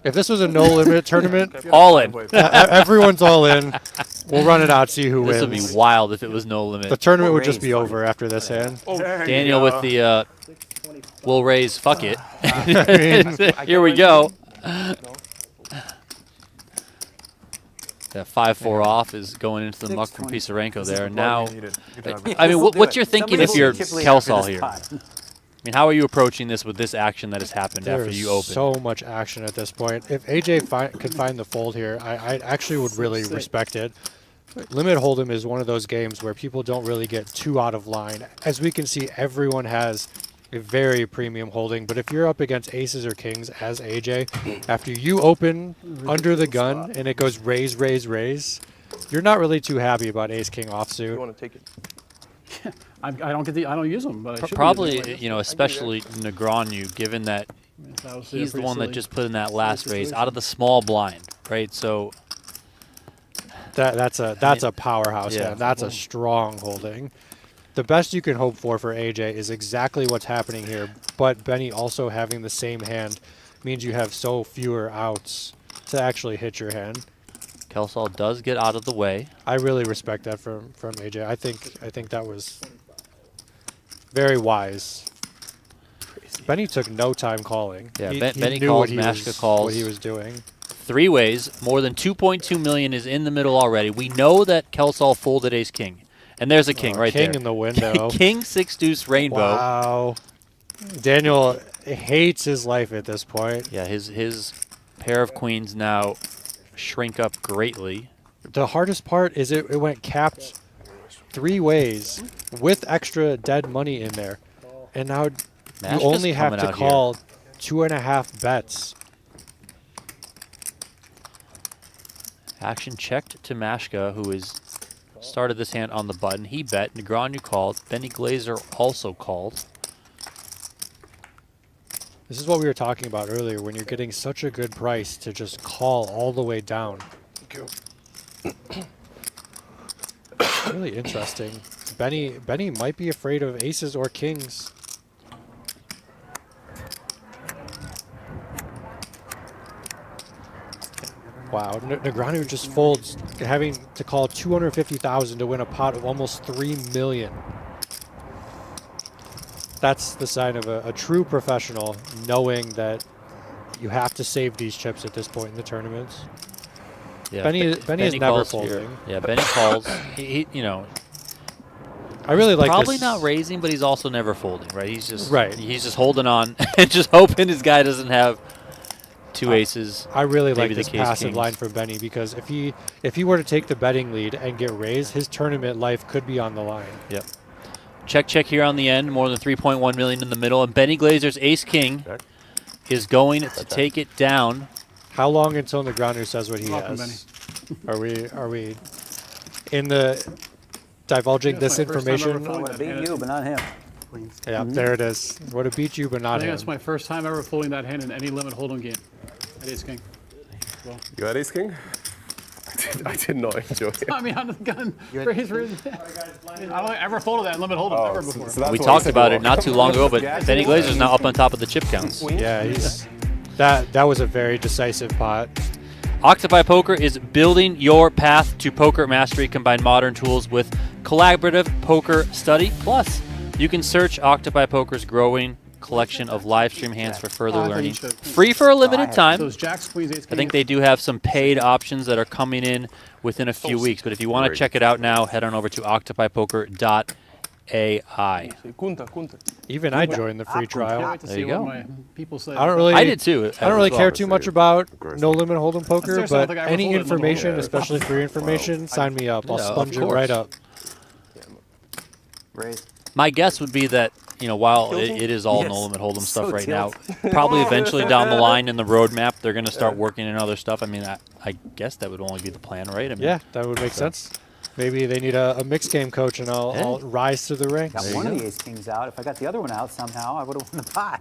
Speaker 2: If this was a no-limit tournament,
Speaker 1: All in.
Speaker 2: everyone's all in. We'll run it out, see who
Speaker 1: This
Speaker 2: wins.
Speaker 1: would be wild if it was no
Speaker 2: The
Speaker 1: limit.
Speaker 2: tournament
Speaker 4: We'll
Speaker 2: would just
Speaker 4: raise
Speaker 2: be
Speaker 4: funny.
Speaker 2: over after this hand.
Speaker 1: Daniel with the we'll raise, fuck it.
Speaker 2: I
Speaker 1: Here we go. That 5-4 off is going into the muck from
Speaker 4: 620.
Speaker 1: Pisarenko there. Now,
Speaker 7: Good job.
Speaker 1: I mean,
Speaker 4: We'll do
Speaker 1: what's
Speaker 4: it.
Speaker 1: your thinking
Speaker 4: Somebody
Speaker 1: if you're
Speaker 4: will chip lead after
Speaker 1: Kelsall
Speaker 4: this
Speaker 1: here?
Speaker 4: pot.
Speaker 1: I mean, how are you approaching this with this action that has happened after
Speaker 2: There's
Speaker 1: you open?
Speaker 2: so much action at this point. If AJ could find the fold here, I actually would really respect it. Limit Hold'em is one of those games where people don't really get too out of line. As we can see, everyone has a very premium holding, but if you're up against aces or kings as AJ, after you open under the gun and it goes raise, raise, raise, you're not really too happy about ace-king
Speaker 6: You
Speaker 2: offsuit.
Speaker 6: want to take it?
Speaker 3: I don't use them, but I should be
Speaker 1: Probably,
Speaker 3: using them.
Speaker 1: you know, especially Negreanu, given that
Speaker 3: It's obviously a
Speaker 1: he's the
Speaker 3: pretty
Speaker 1: one that
Speaker 3: silly-
Speaker 1: just put in that last
Speaker 3: silly
Speaker 1: raise
Speaker 3: situation.
Speaker 1: out of the small blind, right? So
Speaker 2: That's a powerhouse
Speaker 1: yeah.
Speaker 2: hand. That's a strong holding. The best you can hope for AJ is exactly what's happening here, but Benny also having the same hand means you have so fewer outs to actually hit your hand.
Speaker 1: Kelsall does get out of the way.
Speaker 2: I really respect that from AJ. I think that was very wise. Benny took no time calling.
Speaker 1: Yeah,
Speaker 2: he
Speaker 1: Benny
Speaker 2: knew
Speaker 1: calls,
Speaker 2: what he
Speaker 1: Maschke
Speaker 2: was,
Speaker 1: calls.
Speaker 2: what he was doing.
Speaker 1: 3 ways, more than 2.2 million is in the middle already. We know that Kelsall folded ace-king. And there's a king right
Speaker 2: King
Speaker 1: there.
Speaker 2: in the window.
Speaker 1: King 6-deuce rainbow.
Speaker 2: Wow. Daniel hates his life at this point.
Speaker 1: Yeah, his pair of queens now shrink up greatly.
Speaker 2: The hardest part is it went capped 3 ways with extra dead money in there. And now
Speaker 1: Maschke's
Speaker 2: you only have
Speaker 1: coming
Speaker 2: to
Speaker 1: out here.
Speaker 2: call 2.5 bets.
Speaker 1: Action checked to Maschke, who is started this hand on the button. He bet. Negreanu called. Benny Glaser also called.
Speaker 2: This is what we were talking about earlier when you're getting such a good price to just call all the way down. Really interesting. Benny might be afraid of aces or kings. Wow, Negreanu just folds, having to call 250,000 to win a pot of almost 3 million. That's the sign of a true professional, knowing that you have to save these chips at this point in the tournaments.
Speaker 1: Yeah,
Speaker 2: Benny is never
Speaker 1: calls here.
Speaker 2: folding.
Speaker 1: Yeah, Benny calls. He, you know,
Speaker 2: I really like
Speaker 1: probably
Speaker 2: this.
Speaker 1: not raising, but he's also never folding, right? He's just
Speaker 2: Right.
Speaker 1: He's just holding on and just hoping his guy doesn't have 2 aces.
Speaker 2: I really
Speaker 1: maybe
Speaker 2: like
Speaker 1: the
Speaker 2: this
Speaker 1: case
Speaker 2: passive
Speaker 1: kings.
Speaker 2: line from Benny because if he were to take the betting lead and get raised, his tournament life could be on the line.
Speaker 1: Yep. Check here on the end. More than 3.1 million in the middle, and Benny Glaser's ace king
Speaker 5: Check.
Speaker 1: is going to take it down.
Speaker 2: How long until Negreanu says what he
Speaker 3: Welcome,
Speaker 2: has? Are we in the divulging this
Speaker 3: That's my first time ever
Speaker 2: information?
Speaker 3: folding
Speaker 4: I would have beat you, but not him.
Speaker 2: Yeah, there it is. Would have beat you, but
Speaker 3: I
Speaker 2: not
Speaker 3: think
Speaker 2: him.
Speaker 3: that's my first time ever folding that hand in any limit hold'em game. At ace king. Well,
Speaker 5: You had ace king? I did not enjoy it.
Speaker 3: I mean, on the gun. Raise. I don't ever folded that in limit hold'em ever before.
Speaker 5: So that's
Speaker 1: We
Speaker 5: what
Speaker 1: talked
Speaker 5: said
Speaker 1: about
Speaker 5: you
Speaker 1: it not too long ago, but Benny Glaser's now up on top of the chip counts.
Speaker 2: Yeah, he's that was a very decisive pot.
Speaker 1: Octopi Poker is building your path to poker mastery. Combine modern tools with collaborative poker study. Plus, you can search Octopi Poker's growing collection of live stream hands for further
Speaker 3: I thought you
Speaker 1: learning.
Speaker 3: said-
Speaker 1: Free for a limited
Speaker 3: So
Speaker 1: time.
Speaker 3: it's jacks, queens, ace,
Speaker 1: I
Speaker 3: king.
Speaker 1: think they do have some paid options that are coming in within a few weeks. But if you want to check it out now, head on over to octopipoker.ai.
Speaker 6: Kunta.
Speaker 2: Even I joined the free
Speaker 3: Can't
Speaker 2: trial.
Speaker 3: wait to
Speaker 1: There
Speaker 3: see
Speaker 1: you
Speaker 3: what
Speaker 1: go.
Speaker 3: my people say.
Speaker 2: I don't really.
Speaker 1: I did too.
Speaker 2: I don't really
Speaker 1: as
Speaker 2: care
Speaker 1: well.
Speaker 2: too much about
Speaker 5: Aggressive.
Speaker 2: no limit hold'em poker,
Speaker 3: Seriously, I don't
Speaker 2: but
Speaker 3: think I ever
Speaker 2: any
Speaker 3: folded limit
Speaker 2: information,
Speaker 5: hold'em.
Speaker 2: especially free information, sign me up. I'll
Speaker 1: Yeah, of
Speaker 2: sponge it
Speaker 1: course.
Speaker 2: right up.
Speaker 4: Raise.
Speaker 1: My guess would be that, while it is all
Speaker 4: Yes.
Speaker 1: no limit hold'em
Speaker 4: So
Speaker 1: stuff right now,
Speaker 4: tilted.
Speaker 1: probably eventually down the line in the roadmap, they're going to start working in other stuff. I mean, I guess that would only be the plan, right? I mean,
Speaker 2: Yeah, that would make sense. Maybe they need a mixed game coach, and I'll rise to the ranks.
Speaker 4: Got one of the ace kings out. If I got the other one out somehow, I would have won the pot.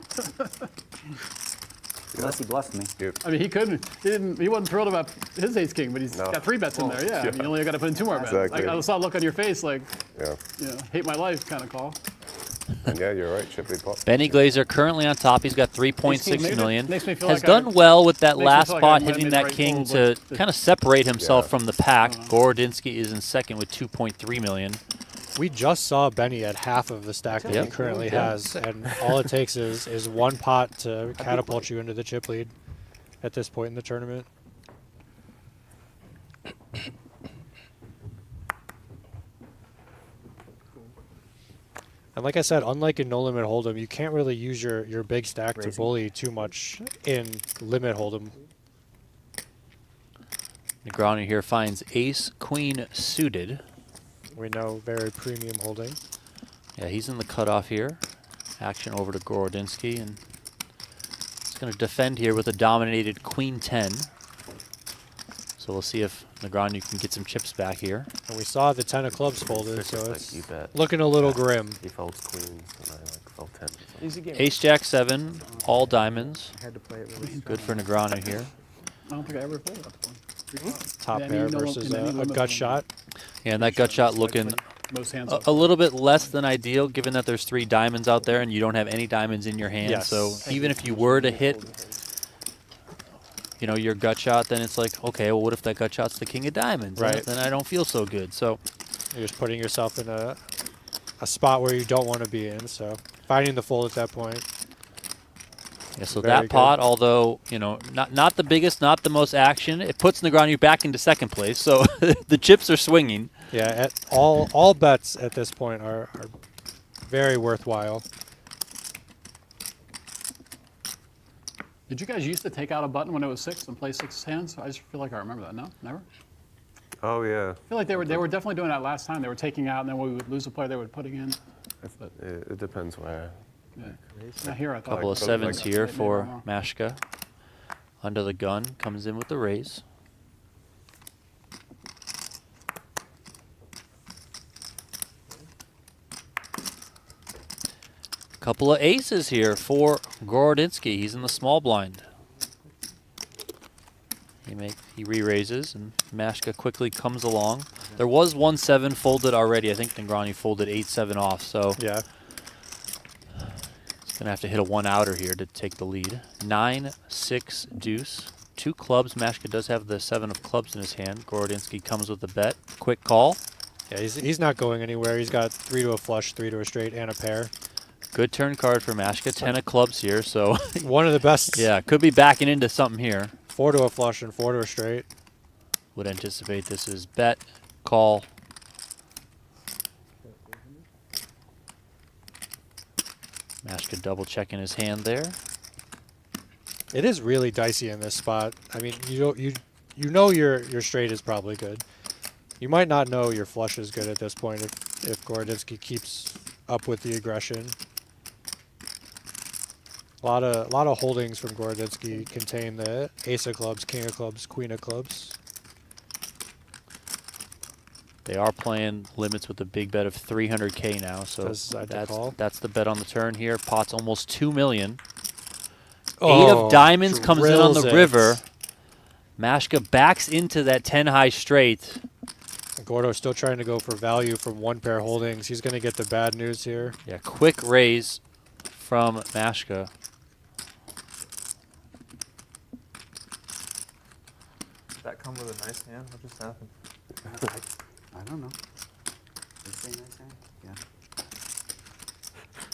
Speaker 4: Unless he bluffed me.
Speaker 3: I mean, he couldn't. He wasn't thrilled about his ace king, but he's
Speaker 5: No.
Speaker 3: got 3 bets in there. Yeah, I mean, you only got to put in 2 more bets.
Speaker 5: Exactly.
Speaker 3: I saw a look on your face like,
Speaker 5: Yeah.
Speaker 3: hate my life kind of call.
Speaker 5: And yeah, you're right. Chippy pot.
Speaker 1: Benny Glaser currently on top. He's got 3.6
Speaker 3: Makes me-
Speaker 1: million.
Speaker 3: makes me feel
Speaker 1: Has
Speaker 3: like I-
Speaker 1: done well with that
Speaker 3: makes me
Speaker 1: last
Speaker 3: feel like
Speaker 1: spot,
Speaker 3: I made
Speaker 1: hitting
Speaker 3: the
Speaker 1: that
Speaker 3: right
Speaker 1: king
Speaker 3: fold,
Speaker 1: to
Speaker 3: but-
Speaker 1: kind of separate himself
Speaker 5: Yeah.
Speaker 1: from the pack. Gorodinsky is in second with 2.3 million.
Speaker 2: We just saw Benny at half of the stack that he currently has, and all it takes is one pot to catapult you into the chip lead at this point in the tournament. And like I said, unlike in No Limit Hold'em, you can't really use your big stack to bully too much in Limit Hold'em.
Speaker 1: Negreanu here finds ace queen suited.
Speaker 2: We know very premium holding.
Speaker 1: Yeah, he's in the cutoff here. Action over to Gorodinsky, and he's going to defend here with a dominated queen 10. So we'll see if Negreanu can get some chips back here.
Speaker 2: And we saw the 10 of clubs folded, so
Speaker 5: like
Speaker 2: it's
Speaker 5: you bet.
Speaker 2: looking a little grim.
Speaker 5: He folds queens, and I fold 10.
Speaker 6: Easy game.
Speaker 1: Ace jack 7, all diamonds.
Speaker 6: Had to play it really
Speaker 1: Good for Negreanu here.
Speaker 3: I don't think I ever folded that before.
Speaker 2: Top
Speaker 3: In
Speaker 2: pair
Speaker 3: any no-
Speaker 2: versus
Speaker 3: in any
Speaker 2: a
Speaker 3: limit
Speaker 2: gut
Speaker 3: hold'em.
Speaker 2: shot.
Speaker 1: Yeah, and that gut shot looking
Speaker 3: Most hands
Speaker 1: a little bit less than ideal, given that there's 3 diamonds out there and you don't have any diamonds in your hand.
Speaker 2: Yes.
Speaker 1: So even if you were to hit, your gut shot, then it's like, okay, well, what if that gut shot's the king of diamonds?
Speaker 2: Right.
Speaker 1: Then I don't feel so good. So
Speaker 2: You're just putting yourself in a spot where you don't want to be in, so finding the fold at that point.
Speaker 1: yeah, so
Speaker 2: Very
Speaker 1: that
Speaker 2: good.
Speaker 1: pot, although not the biggest, not the most action, it puts Negreanu back into second place. So the chips are swinging.
Speaker 2: Yeah, all bets at this point are very worthwhile.
Speaker 3: Did you guys used to take out a button when it was 6 and play 6 hands? I just feel like I remember that. No, never.
Speaker 5: Oh, yeah.
Speaker 3: I feel like they were definitely doing that last time. They were taking out, and then when we would lose a player, they were putting in.
Speaker 5: It depends where.
Speaker 3: Yeah. Not here, I thought.
Speaker 1: Couple of
Speaker 5: Like-
Speaker 1: sevens
Speaker 5: like-
Speaker 1: here
Speaker 3: Maybe
Speaker 1: for
Speaker 3: wrong.
Speaker 1: Maschke. Under the gun, comes in with the raise. Couple of aces here for Gorodinsky. He's in the small blind. He re-raises, and Maschke quickly comes along. There was 1-7 folded already. I think Negreanu folded 8-7 off, so
Speaker 2: Yeah.
Speaker 1: he's going to have to hit a 1-outer here to take the lead. 9-6 deuce. 2 clubs. Maschke does have the 7 of clubs in his hand. Gorodinsky comes with a bet. Quick call.
Speaker 2: Yeah, he's not going anywhere. He's got 3 to a flush, 3 to a straight, and a pair.
Speaker 1: Good turn card for Maschke. 10 of clubs here, so
Speaker 2: One of the best.
Speaker 1: yeah, could be backing into something here.
Speaker 2: 4 to a flush and 4 to a straight.
Speaker 1: Would anticipate this is bet, call. Maschke double checking his hand there.
Speaker 2: It is really dicey in this spot. I mean, you know your straight is probably good. You might not know your flush is good at this point if Gorodinsky keeps up with the aggression. A lot of holdings from Gorodinsky contain the ace of clubs, king of clubs, queen of clubs.
Speaker 1: They are playing limits with a big bet of 300K now, so that's the bet on the turn here. Pot's almost 2 million. Eight of diamonds comes in on the river. Maschke backs into that 10 high straight.
Speaker 2: Gordo's still trying to go for value from one pair holdings. He's going to get the bad news here.
Speaker 1: Yeah, quick raise from Maschke.
Speaker 7: Did that come with a nice hand? What just happened?
Speaker 8: I don't know. Did you say nice hand? Yeah.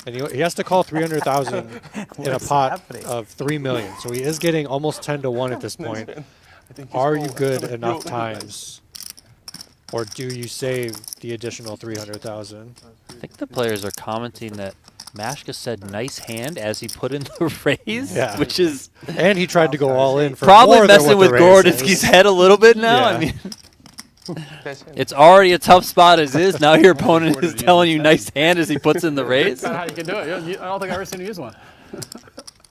Speaker 2: And he has to call 300,000 in a pot of 3 million. So he is getting almost 10 to 1 at this point. Are you good enough times? Or do you save the additional 300,000?
Speaker 1: I think the players are commenting that Maschke said nice hand as he put in the raise, which is...
Speaker 2: And he tried to go all in for
Speaker 1: probably
Speaker 2: more than
Speaker 1: messing
Speaker 2: what
Speaker 1: with
Speaker 2: the raise
Speaker 1: Gorodinsky's
Speaker 2: is.
Speaker 1: head a little bit now. I mean, it's already a tough spot as is. Now your opponent is telling you nice hand as he puts in the raise.
Speaker 3: That's not how you can do it. I don't think I've ever seen you use one.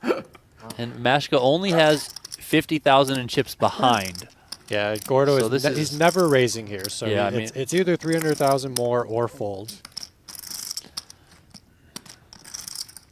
Speaker 1: And Maschke only has 50,000 in chips behind.
Speaker 2: Yeah, Gordo
Speaker 1: So
Speaker 2: he's never raising here. So
Speaker 1: Yeah,
Speaker 2: it's either 300,000 more or fold.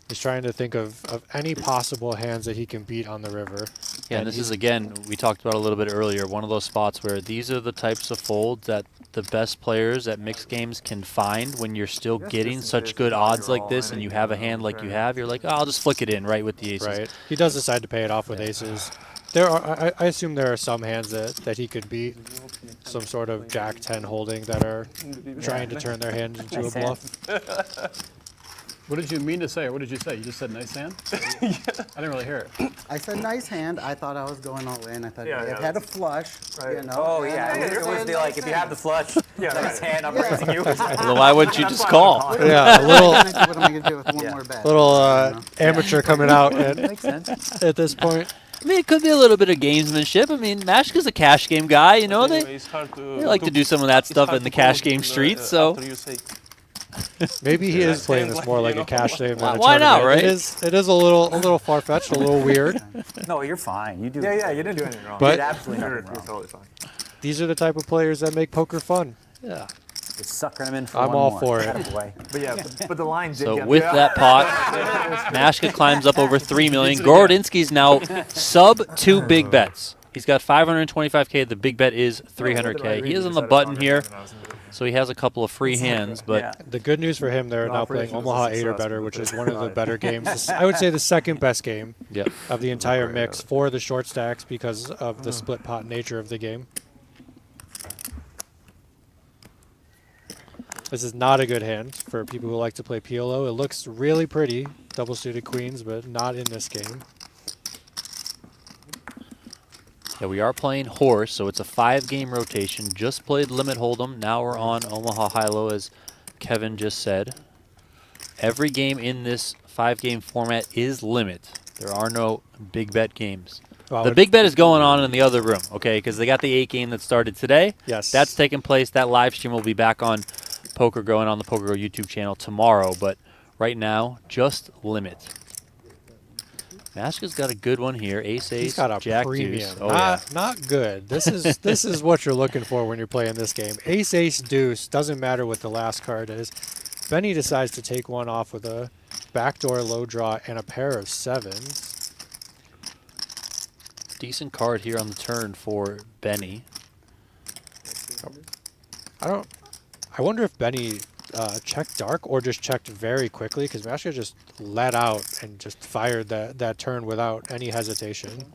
Speaker 2: He's trying to think of any possible hands that he can beat on the river.
Speaker 1: Yeah, and this is, again, we talked about a little bit earlier, one of those spots where these are the types of folds that the best players at mixed games can find when you're still getting such good odds like this and you have a hand like you have. You're like, oh, I'll just flick it in right with the aces.
Speaker 2: Right. He does decide to pay it off with aces. There are, I assume there are some hands that he could beat. Some sort of Jack 10 holding that are trying to turn their hand into a bluff.
Speaker 3: What did you mean to say, or what did you say? You just said nice hand? I didn't really hear it.
Speaker 8: I said nice hand. I thought I was going all in. I thought it had a flush.
Speaker 7: Right.
Speaker 8: You know,
Speaker 4: Oh, yeah. It was the, like, if you have the flush, nice hand, I'm raising you.
Speaker 1: Well, why wouldn't you just call?
Speaker 2: Yeah, a little
Speaker 8: what am I going to do with one more bet?
Speaker 2: amateur coming out
Speaker 4: Makes sense.
Speaker 2: at this point.
Speaker 1: I mean, it could be a little bit of gamesmanship. I mean, Maschke's a cash game guy, you know. They like to do some of that stuff in the cash game streets, so...
Speaker 2: Maybe he is playing this more like a cash game than a
Speaker 1: Why not,
Speaker 2: tournament.
Speaker 1: right?
Speaker 2: It is a little far-fetched, a little weird.
Speaker 4: No, you're fine. You do.
Speaker 7: Yeah, you didn't do anything wrong.
Speaker 2: But-
Speaker 4: You did absolutely
Speaker 7: You're
Speaker 4: nothing wrong.
Speaker 7: totally fine.
Speaker 2: These are the type of players that make poker fun.
Speaker 1: Yeah.
Speaker 4: Just suckering them in for
Speaker 2: I'm
Speaker 4: one
Speaker 2: all
Speaker 4: more.
Speaker 2: for it.
Speaker 4: Attaboy.
Speaker 7: But yeah, but the line did
Speaker 1: So
Speaker 7: get
Speaker 1: with that pot, Maschke climbs up over 3 million. Gorodinsky's now sub 2 big bets. He's got 525K. The big bet is 300K. He is on the button here, so he has a couple of free hands. But
Speaker 4: Yeah.
Speaker 2: The good news for him, they're now playing Omaha 8 or better, which is one of the better games. I would say the second best game
Speaker 1: yep.
Speaker 2: of the entire mix for the short stacks because of the split pot nature of the game. This is not a good hand for people who like to play PLO. It looks really pretty, double suited queens, but not in this game.
Speaker 1: Yeah, we are playing H.O.R.S.E, so it's a 5-game rotation. Just played Limit Hold'em. Now we're on Omaha High-Low, as Kevin just said. Every game in this 5-game format is limit. There are no big bet games.
Speaker 2: Well,
Speaker 1: The big bet is going on in the other room, okay? Because they got the 8 game that started today.
Speaker 2: Yes.
Speaker 1: That's taking place. That live stream will be back on PokerGO and on the PokerGO YouTube channel tomorrow. But right now, just limit. Maschke's got a good one here. Ace,
Speaker 2: He's
Speaker 1: ace,
Speaker 2: got a
Speaker 1: jack,
Speaker 2: premium.
Speaker 1: deuce. Oh, yeah.
Speaker 2: Not good. This is what you're looking for when you're playing this game. Ace, ace, deuce. Doesn't matter what the last card is. Benny decides to take one off with a backdoor low draw and a pair of sevens.
Speaker 1: Decent card here on the turn for Benny.
Speaker 2: I wonder if Benny checked dark or just checked very quickly because Maschke just let out and just fired that turn without any hesitation.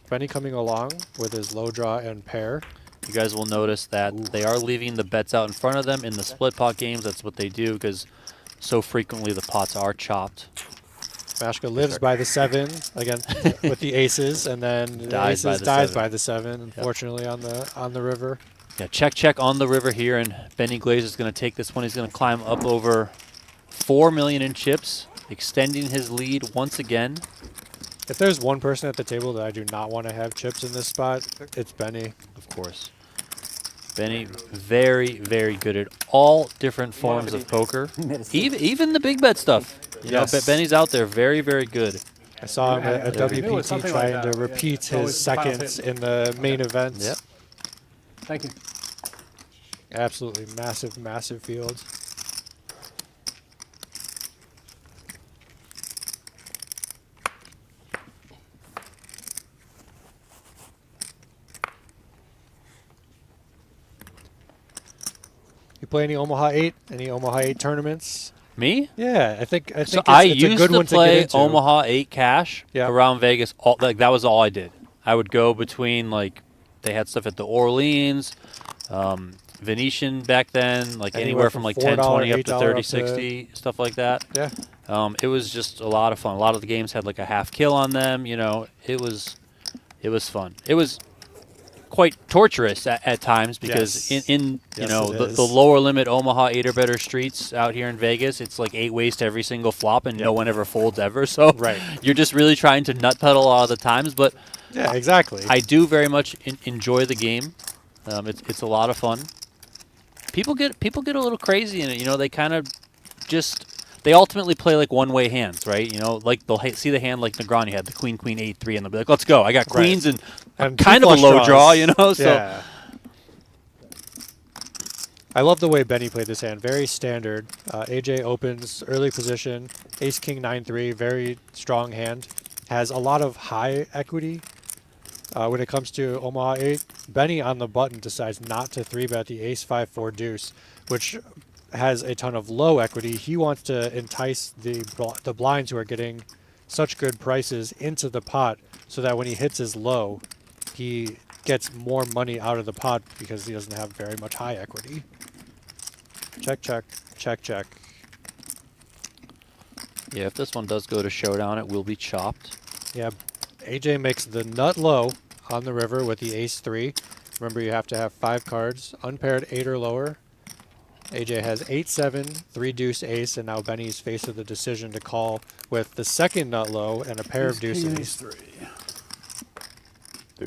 Speaker 2: Benny coming along with his low draw and pair.
Speaker 1: You guys will notice that they are leaving the bets out in front of them in the split pot games. That's what they do because so frequently the pots are chopped.
Speaker 2: Maschke lives by the 7 again with the aces, and then the
Speaker 1: Dies by
Speaker 2: aces
Speaker 1: the
Speaker 2: dies
Speaker 1: 7.
Speaker 2: by the 7. Unfortunately, on the river.
Speaker 1: Yeah, check on the river here, and Benny Glaser is going to take this one. He's going to climb up over 4 million in chips, extending his lead once again.
Speaker 2: If there's one person at the table that I do not want to have chips in this spot, it's Benny.
Speaker 1: Of course. Benny, very, very good at all different forms of poker. Even the big bet stuff. You know, Benny's out there very, very good.
Speaker 2: I saw him at
Speaker 3: I knew it was
Speaker 2: WPT
Speaker 3: something like
Speaker 2: trying
Speaker 3: that,
Speaker 2: to
Speaker 3: yeah.
Speaker 2: repeat
Speaker 3: It's always
Speaker 2: his
Speaker 3: the final
Speaker 2: seconds
Speaker 3: hit.
Speaker 2: in the main event.
Speaker 1: Yep.
Speaker 3: Thank you.
Speaker 2: Absolutely massive, massive fields. You play any Omaha 8? Any Omaha 8 tournaments?
Speaker 1: Me?
Speaker 2: Yeah, I think
Speaker 1: So
Speaker 2: it's,
Speaker 1: I
Speaker 2: it's a
Speaker 1: used
Speaker 2: good
Speaker 1: to
Speaker 2: one to
Speaker 1: play
Speaker 2: get into.
Speaker 1: Omaha 8 cash
Speaker 2: Yeah.
Speaker 1: around Vegas. Like that was all I did. I would go between like they had stuff at the Orleans, Venetian back then, like anywhere from like 10,
Speaker 2: $4,
Speaker 1: 20 up to
Speaker 2: $8
Speaker 1: 30,
Speaker 2: up to-
Speaker 1: 60, stuff like that.
Speaker 2: Yeah.
Speaker 1: It was just a lot of fun. A lot of the games had like a half kill on them. You know, it was fun. It was quite torturous at times because
Speaker 2: Yes.
Speaker 1: in you
Speaker 2: Yes,
Speaker 1: know
Speaker 2: it
Speaker 1: the
Speaker 2: is.
Speaker 1: lower limit Omaha 8 or better streets out here in Vegas, it's like 8 ways to every single flop and no one ever folds ever. So
Speaker 2: Right.
Speaker 1: you're just really trying to nut pedal a lot of the times. But
Speaker 2: Yeah, exactly.
Speaker 1: I do very much enjoy the game. It's a lot of fun. People get a little crazy in it. You know, they kind of they ultimately play like one-way hands, right? You know, like they'll see the hand like Negreanu had the queen, queen, 8, 3, and they'll be like, "Let's go! I got queens and
Speaker 2: And
Speaker 1: kind
Speaker 2: two
Speaker 1: of a
Speaker 2: flush
Speaker 1: low
Speaker 2: draws.
Speaker 1: draw," you know. So
Speaker 2: Yeah. I love the way Benny played this hand. Very standard. AJ opens early position. Ace King 9-3. Very strong hand. Has a lot of high equity when it comes to Omaha 8. Benny on the button decides not to 3-bet the Ace 5-4 deuce, which has a ton of low equity. He wants to entice the blinds who are getting such good prices into the pot so that when he hits his low, he gets more money out of the pot because he doesn't have very much high equity. Check, check, check, check.
Speaker 1: yeah, if this one does go to showdown, it will be chopped.
Speaker 2: Yeah, AJ makes the nut low on the river with the Ace 3. Remember, you have to have 5 cards, unpaired 8 or lower. AJ has 8-7, 3 deuce ace, and now Benny's faced with the decision to call with the second nut low and a pair of deuces.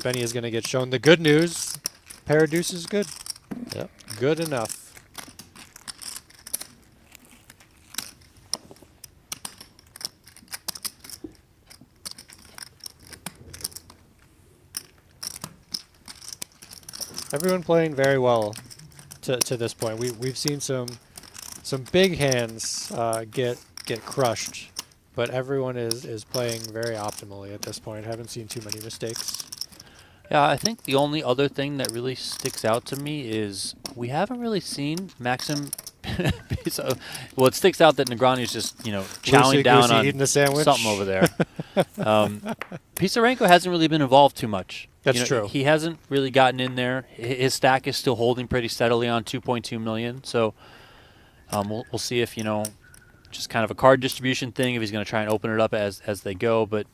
Speaker 2: Benny is going to get shown the good news. Pair of deuces good.
Speaker 1: Yep.
Speaker 2: Good enough. Everyone playing very well to this point. We've seen some big hands get crushed, but everyone is playing very optimally at this point. Haven't seen too many mistakes.
Speaker 1: Yeah, I think the only other thing that really sticks out to me is we haven't really seen Maksim. Well, it sticks out that Negreanu's just chowing down on
Speaker 2: eating the sandwich.
Speaker 1: something over there. Pisarenko hasn't really been involved too much.
Speaker 2: That's true.
Speaker 1: He hasn't really gotten in there. His stack is still holding pretty steadily on 2.2 million. So we'll see if just kind of a card distribution thing. If he's going to try and open it up as they go, but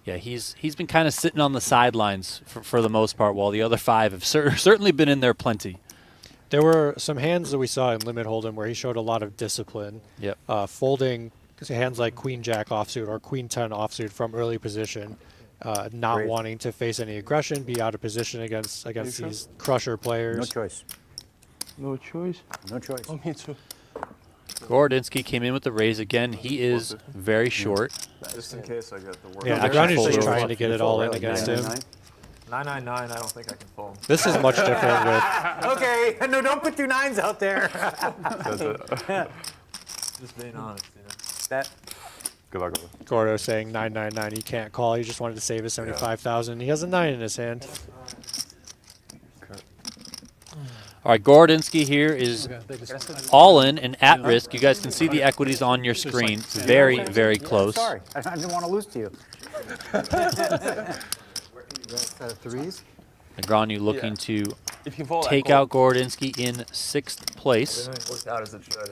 Speaker 1: yeah, he's been kind of sitting on the sidelines for the most part, while the other 5 have certainly been in there plenty.
Speaker 2: There were some hands that we saw in Limit Hold'em where he showed a lot of discipline.
Speaker 1: Yep.
Speaker 2: Folding hands like Queen Jack offsuit or Queen 10 offsuit from early position, not
Speaker 4: Great.
Speaker 2: wanting to face any aggression, be out of position against these crusher players.
Speaker 4: No choice.
Speaker 6: No choice.
Speaker 4: No choice.
Speaker 6: Oh, me too.
Speaker 1: Gorodinsky came in with the raise again. He is very short.
Speaker 7: Just in case I get the work.
Speaker 2: Yeah,
Speaker 1: actually
Speaker 2: Negreanu's
Speaker 1: fold
Speaker 2: just
Speaker 1: over.
Speaker 2: trying to get it all in against him.
Speaker 7: 999, I don't think I can fold.
Speaker 2: This is much different with
Speaker 4: Okay, no, don't put 2 9s out there.
Speaker 7: Just being honest,
Speaker 4: That
Speaker 5: Good luck.
Speaker 2: Gordo saying 999. He can't call. He just wanted to save his 75,000. He has a 9 in his hand.
Speaker 1: All right, Gorodinsky here is all in and at risk. You guys can see the equities on your screen. Very, very close.
Speaker 4: Sorry, I didn't want to lose to you.
Speaker 8: Threes?
Speaker 1: Negreanu looking to
Speaker 6: If you fold, I
Speaker 1: take
Speaker 6: call.
Speaker 1: out Gorodinsky in 6th place.
Speaker 7: Everything worked out as it should,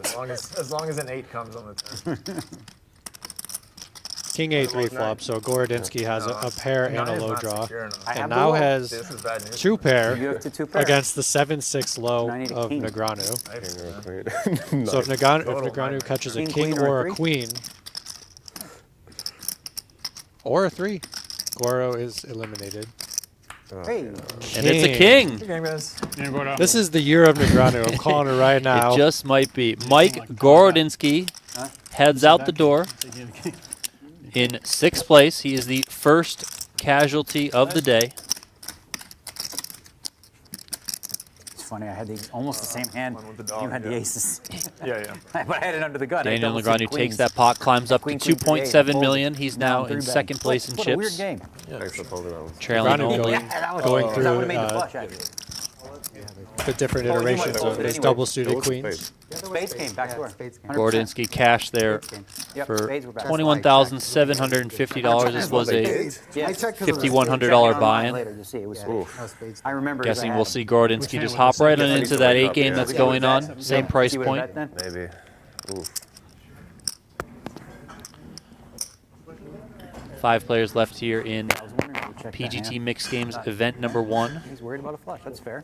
Speaker 7: as long as an 8 comes on the turn.
Speaker 2: King A3 flop, so Gorodinsky has a pair and a
Speaker 7: 9 is
Speaker 2: low
Speaker 7: not
Speaker 2: draw.
Speaker 7: secure enough.
Speaker 4: I have
Speaker 2: And
Speaker 4: the
Speaker 2: now
Speaker 4: low.
Speaker 2: has
Speaker 7: This is bad news.
Speaker 2: 2 pair
Speaker 4: You have to 2 pair.
Speaker 2: against the 7-6 low
Speaker 4: And I need a
Speaker 2: of
Speaker 4: king.
Speaker 2: Negreanu.
Speaker 5: Nice.
Speaker 2: So if Negreanu catches a
Speaker 4: King,
Speaker 2: king
Speaker 4: queen, or
Speaker 2: or
Speaker 4: a
Speaker 2: a queen, or a 3, Goro is eliminated.
Speaker 4: Hey.
Speaker 1: And it's a king.
Speaker 7: Good game, guys.
Speaker 2: This is the year of Negreanu. I'm calling it right now.
Speaker 1: It just might be. Mike Gorodinsky heads out the door in 6th place. He is the first casualty of the day.
Speaker 4: It's funny. I had almost the same hand.
Speaker 7: One with the
Speaker 4: You
Speaker 7: dog,
Speaker 4: had the
Speaker 7: yeah.
Speaker 4: aces.
Speaker 7: Yeah.
Speaker 4: But I had it under the gun. I
Speaker 1: Daniel
Speaker 4: double suited
Speaker 1: Negreanu takes
Speaker 4: queens.
Speaker 1: that pot, climbs up to
Speaker 4: Queen, queen, three, eight,
Speaker 1: 2.7
Speaker 4: folded.
Speaker 1: million. He's now in
Speaker 4: three-betting.
Speaker 1: 2nd place in
Speaker 4: What a weird
Speaker 1: chips,
Speaker 4: game.
Speaker 5: Thanks for folding that one.
Speaker 1: trailing
Speaker 2: Negreanu
Speaker 1: only.
Speaker 2: going-
Speaker 4: Yeah, that was
Speaker 2: going
Speaker 4: that
Speaker 2: through,
Speaker 4: would have made the
Speaker 2: uh,
Speaker 4: flush, actually.
Speaker 2: the different
Speaker 4: Oh, you might
Speaker 2: iterations
Speaker 4: have
Speaker 2: of
Speaker 4: folded
Speaker 2: his
Speaker 4: anyway.
Speaker 2: double-suited queens.
Speaker 4: Spades came back door.
Speaker 8: Spades came.
Speaker 4: 100%.
Speaker 1: Gorodinsky cashed there
Speaker 4: Spades came. Yep,
Speaker 1: for
Speaker 4: spades were back.
Speaker 1: $21,750. This was a
Speaker 4: Yeah.
Speaker 1: $5,100 buy-in.
Speaker 4: Later to see. It was
Speaker 8: No spades.
Speaker 4: I remember.
Speaker 1: Guessing we'll see Gorodinsky just hop right on into that 8 game that's going on. Same price point.
Speaker 5: Maybe. Ooh.
Speaker 1: 5 players left here in PGT Mixed Games event number 1.
Speaker 4: He's worried about a flush. That's fair.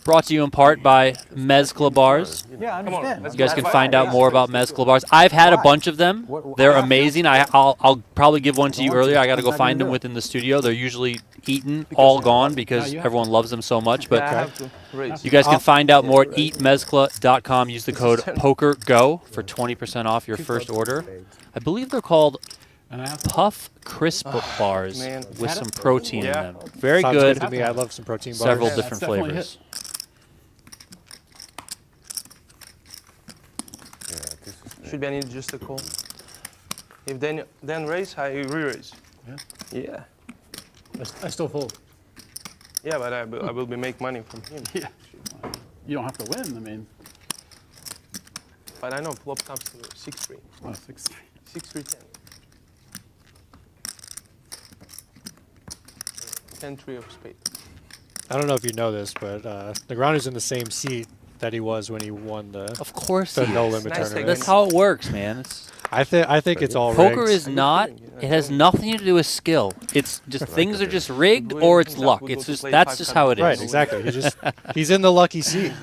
Speaker 1: Brought to you in part by Mezcla Bars.
Speaker 4: Yeah, I understand.
Speaker 1: You guys can find out more about Mezcla Bars. I've had a bunch of them. They're amazing. I'll probably give one to you earlier. I got to go find them within the studio. They're usually eaten, all gone because everyone loves them so much. But
Speaker 6: I have to raise.
Speaker 1: you guys can find out more at eatmezcla.com. Use the code PokerGO for 20% off your first order. I believe they're called
Speaker 3: And I have to
Speaker 1: Puff Crisp Bars
Speaker 6: man.
Speaker 1: with some protein in
Speaker 6: Yeah.
Speaker 1: them. Very
Speaker 2: Sounds
Speaker 1: good.
Speaker 2: to me. I love some protein bars.
Speaker 1: Several
Speaker 3: Yeah,
Speaker 1: different
Speaker 3: that's definitely
Speaker 1: flavors.
Speaker 6: Should be I need just a call. If then raise, I re-raise.
Speaker 3: Yeah.
Speaker 6: Yeah.
Speaker 3: I still fold.
Speaker 6: Yeah, but I will be make money from him.
Speaker 3: Yeah. You don't have to win. I mean,
Speaker 6: But I know flop comes to 6-3.
Speaker 3: 6-3.
Speaker 6: 6-3-10. 10-3 of spade.
Speaker 2: I don't know if you know this, but Negreanu's in the same seat that he was when he won the
Speaker 1: Of course
Speaker 2: the
Speaker 1: he
Speaker 2: no
Speaker 1: is.
Speaker 2: limit
Speaker 6: Nice
Speaker 2: tournament.
Speaker 1: That's how it works, man. It's,
Speaker 2: I think it's all
Speaker 1: poker
Speaker 2: rigged.
Speaker 1: is not. It has nothing to do with skill. It's just things are just rigged or it's luck. It's just that's just how it is.
Speaker 2: Right, exactly. He's in the lucky seat.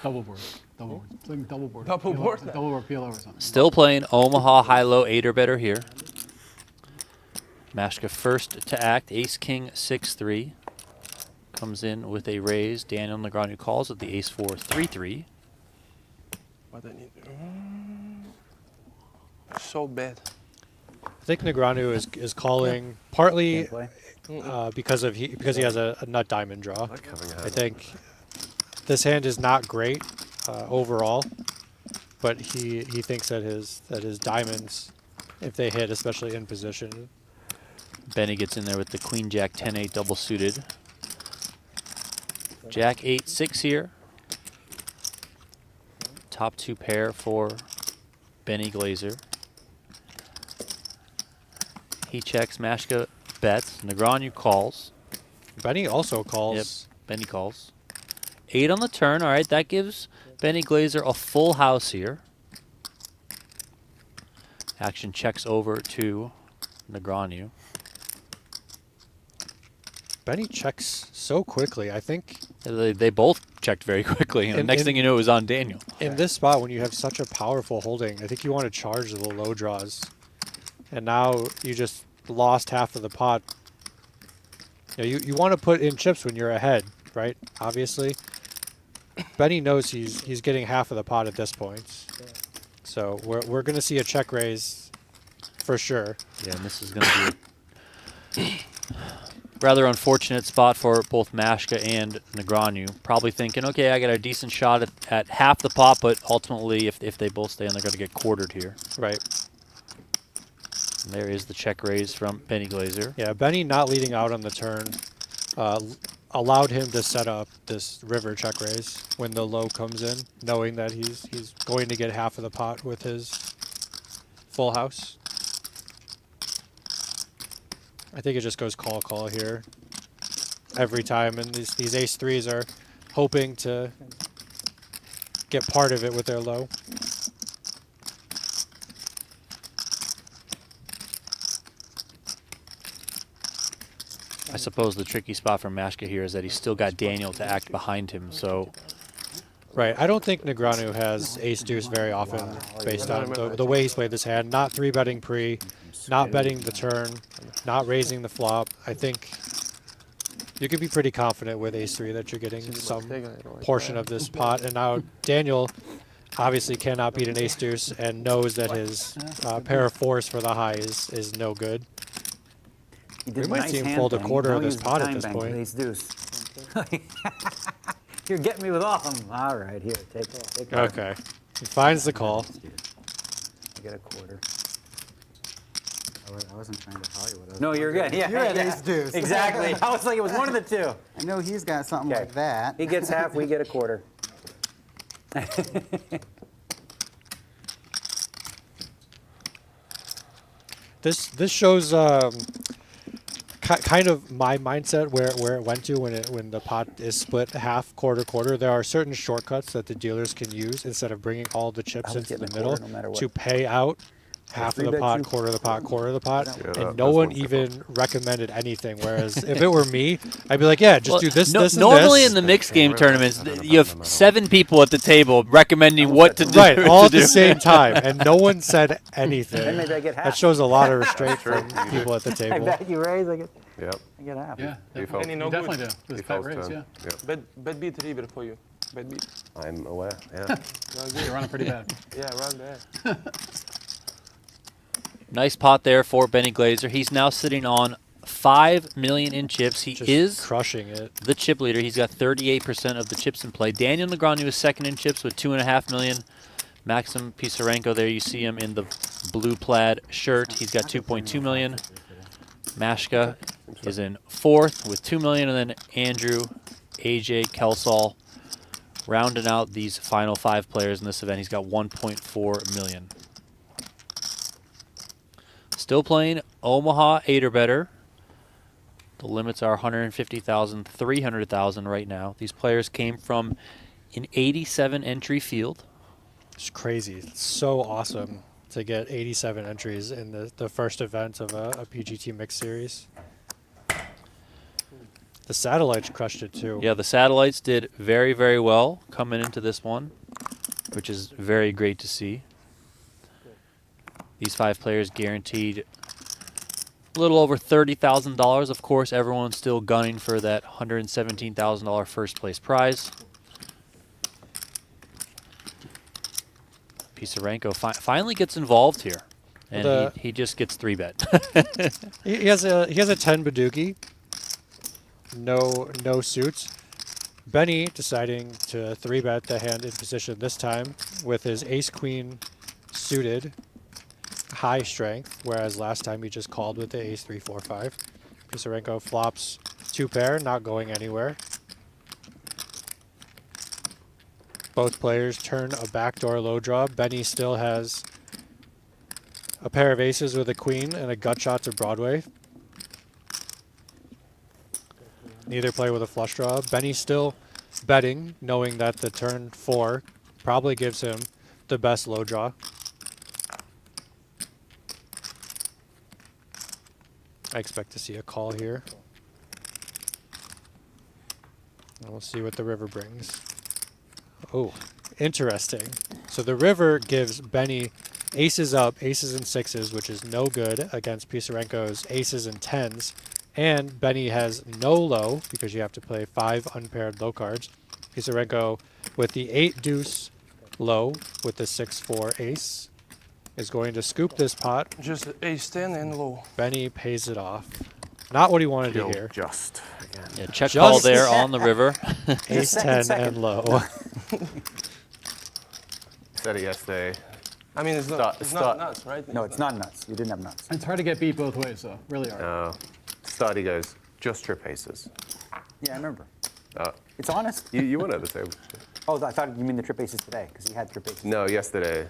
Speaker 3: Double board. Double board. It's like double board.
Speaker 6: Double board?
Speaker 3: Double board PLO or something.
Speaker 1: Still playing Omaha high-low 8 or better here. Maschke first to act. Ace King 6-3 comes in with a raise. Daniel Negreanu calls at the Ace 4 3-3.
Speaker 6: What I need. So bad.
Speaker 2: I think Negreanu is calling partly
Speaker 4: Gameplay.
Speaker 2: because he has a nut diamond draw.
Speaker 5: Like having a
Speaker 2: I
Speaker 5: hand.
Speaker 2: think this hand is not great overall, but he thinks that his diamonds, if they hit, especially in position.
Speaker 1: Benny gets in there with the Queen Jack 10-8 double suited. Jack 8-6 here. Top 2 pair for Benny Glaser. He checks. Maschke bets. Negreanu calls.
Speaker 2: Benny also calls.
Speaker 1: Yep. Benny calls. 8 on the turn. All right, that gives Benny Glaser a full house here. Action checks over to Negreanu.
Speaker 2: Benny checks so quickly. I think
Speaker 1: They both checked very quickly. And the next thing you know, it was on Daniel.
Speaker 2: in this spot, when you have such a powerful holding, I think you want to charge the low draws. And now you just lost half of the pot. You want to put in chips when you're ahead, right? Obviously. Benny knows he's getting half of the pot at this point. So we're going to see a check raise for sure.
Speaker 1: Yeah, and this is going to be a rather unfortunate spot for both Maschke and Negreanu. Probably thinking, okay, I got a decent shot at half the pot, but ultimately, if they both stay in, they're going to get quartered here.
Speaker 2: Right.
Speaker 1: And there is the check raise from Benny Glaser.
Speaker 2: Yeah, Benny not leading out on the turn allowed him to set up this river check raise when the low comes in, knowing that he's going to get half of the pot with his full house. I think it just goes call here every time, and these ace threes are hoping to get part of it with their low.
Speaker 1: I suppose the tricky spot for Maschke here is that he's still got Daniel to act behind him, so
Speaker 2: Right. I don't think Negreanu has ace deuce very often based on the way he's played this hand. Not 3-betting pre, not betting the turn, not raising the flop. I think you could be pretty confident with ace 3 that you're getting some portion of this pot. And now Daniel obviously cannot beat an ace deuce and knows that his pair of fours for the high is no good. We might see him fold a quarter of this pot at this point.
Speaker 4: Ace deuce. You're getting me with all of them. All right, here, take it.
Speaker 2: Okay. He finds the call.
Speaker 4: I get a quarter.
Speaker 8: I wasn't trying to tell you what I was.
Speaker 4: No, you're good. Yeah,
Speaker 8: You're at
Speaker 4: yeah.
Speaker 8: ace deuce.
Speaker 4: Exactly. I was like, it was one of the two.
Speaker 8: I know he's got something
Speaker 4: Okay.
Speaker 8: like that.
Speaker 4: He gets half, we get a quarter.
Speaker 2: This shows kind of my mindset where it went to when the pot is split half, quarter. There are certain shortcuts that the dealers can use instead of bringing all the chips
Speaker 4: was
Speaker 2: into the
Speaker 4: getting a
Speaker 2: middle
Speaker 4: quarter no matter what.
Speaker 2: to pay out half of the pot, quarter of the pot, quarter of the pot, and no one even recommended anything. Whereas if it were me, I'd be like, yeah, just do this, this, and
Speaker 1: normally
Speaker 2: this.
Speaker 1: in the mixed game tournaments, you have 7 people at the table recommending what to do.
Speaker 2: Right, all at
Speaker 1: to
Speaker 2: the
Speaker 1: do.
Speaker 2: same time, and no one said anything.
Speaker 4: Then maybe I get half.
Speaker 2: That shows a lot of restraint from people at the
Speaker 4: I
Speaker 2: table.
Speaker 4: bet you raise, I get
Speaker 5: Yep.
Speaker 4: half.
Speaker 3: Yeah,
Speaker 5: Default.
Speaker 6: Any
Speaker 3: you
Speaker 6: no
Speaker 3: definitely
Speaker 6: good.
Speaker 3: do. With fat
Speaker 5: Default
Speaker 3: raise, yeah.
Speaker 5: turn. Yep.
Speaker 6: Bet beat river for you. Bet beat.
Speaker 5: I'm aware. Yeah.
Speaker 3: You're running pretty bad.
Speaker 6: Yeah, around there.
Speaker 1: Nice pot there for Benny Glaser. He's now sitting on 5 million in chips. He
Speaker 2: Just
Speaker 1: is
Speaker 2: crushing it.
Speaker 1: the chip leader. He's got 38% of the chips in play. Daniel Negreanu is second in chips with 2.5 million. Maksim Pisarenko, there you see him in the blue plaid shirt. He's got 2.2 million. Maschke is in fourth with 2 million, and then Andrew, AJ, Kelsall rounding out these final 5 players in this event. He's got 1.4 million. Still playing Omaha 8 or better. The limits are 150,000, 300,000 right now. These players came from an 87 entry field.
Speaker 2: It's crazy. It's so awesome to get 87 entries in the first event of a PGT Mixed Series. The satellites crushed it too.
Speaker 1: Yeah, the satellites did very, very well coming into this one, which is very great to see. These 5 players guaranteed a little over $30,000. Of course, everyone's still gunning for that $117,000 first place prize. Pisarenko finally gets involved here, and he just gets 3-bet.
Speaker 2: He has a 10 Badugi. No suits. Benny deciding to 3-bet the hand in position this time with his ace queen suited, high strength, whereas last time he just called with the ace 3 4 5. Pisarenko flops 2 pair, not going anywhere. Both players turn a backdoor low draw. Benny still has a pair of aces with a queen and a gut shot to Broadway. Neither player with a flush draw. Benny still betting, knowing that the turn 4 probably gives him the best low draw. I expect to see a call here. And we'll see what the river brings. Oh, interesting. So the river gives Benny aces up, aces and 6s, which is no good against Pisarenko's aces and 10s. And Benny has no low because you have to play 5 unpaired low cards. Pisarenko with the 8 deuce low with the 6-4 ace is going to scoop this pot.
Speaker 6: Just ace 10 and low.
Speaker 2: Benny pays it off. Not what he wanted to
Speaker 5: Kill
Speaker 2: hear.
Speaker 5: just again.
Speaker 1: Yeah, check call
Speaker 2: Just-
Speaker 1: there on the river.
Speaker 2: Ace 10 and low.
Speaker 5: Said it yesterday.
Speaker 6: I mean, it's
Speaker 5: Start-
Speaker 6: not
Speaker 5: start.
Speaker 6: nuts, right?
Speaker 4: No, it's not nuts. You didn't have nuts.
Speaker 3: It's hard to get beat both ways, though. Really hard.
Speaker 5: Start, he goes, just trip aces.
Speaker 4: Yeah, I remember.
Speaker 5: Uh,
Speaker 4: It's honest.
Speaker 5: you weren't at the table.
Speaker 4: Oh, I thought you mean the trip aces today, because he had trip aces.
Speaker 5: No, yesterday.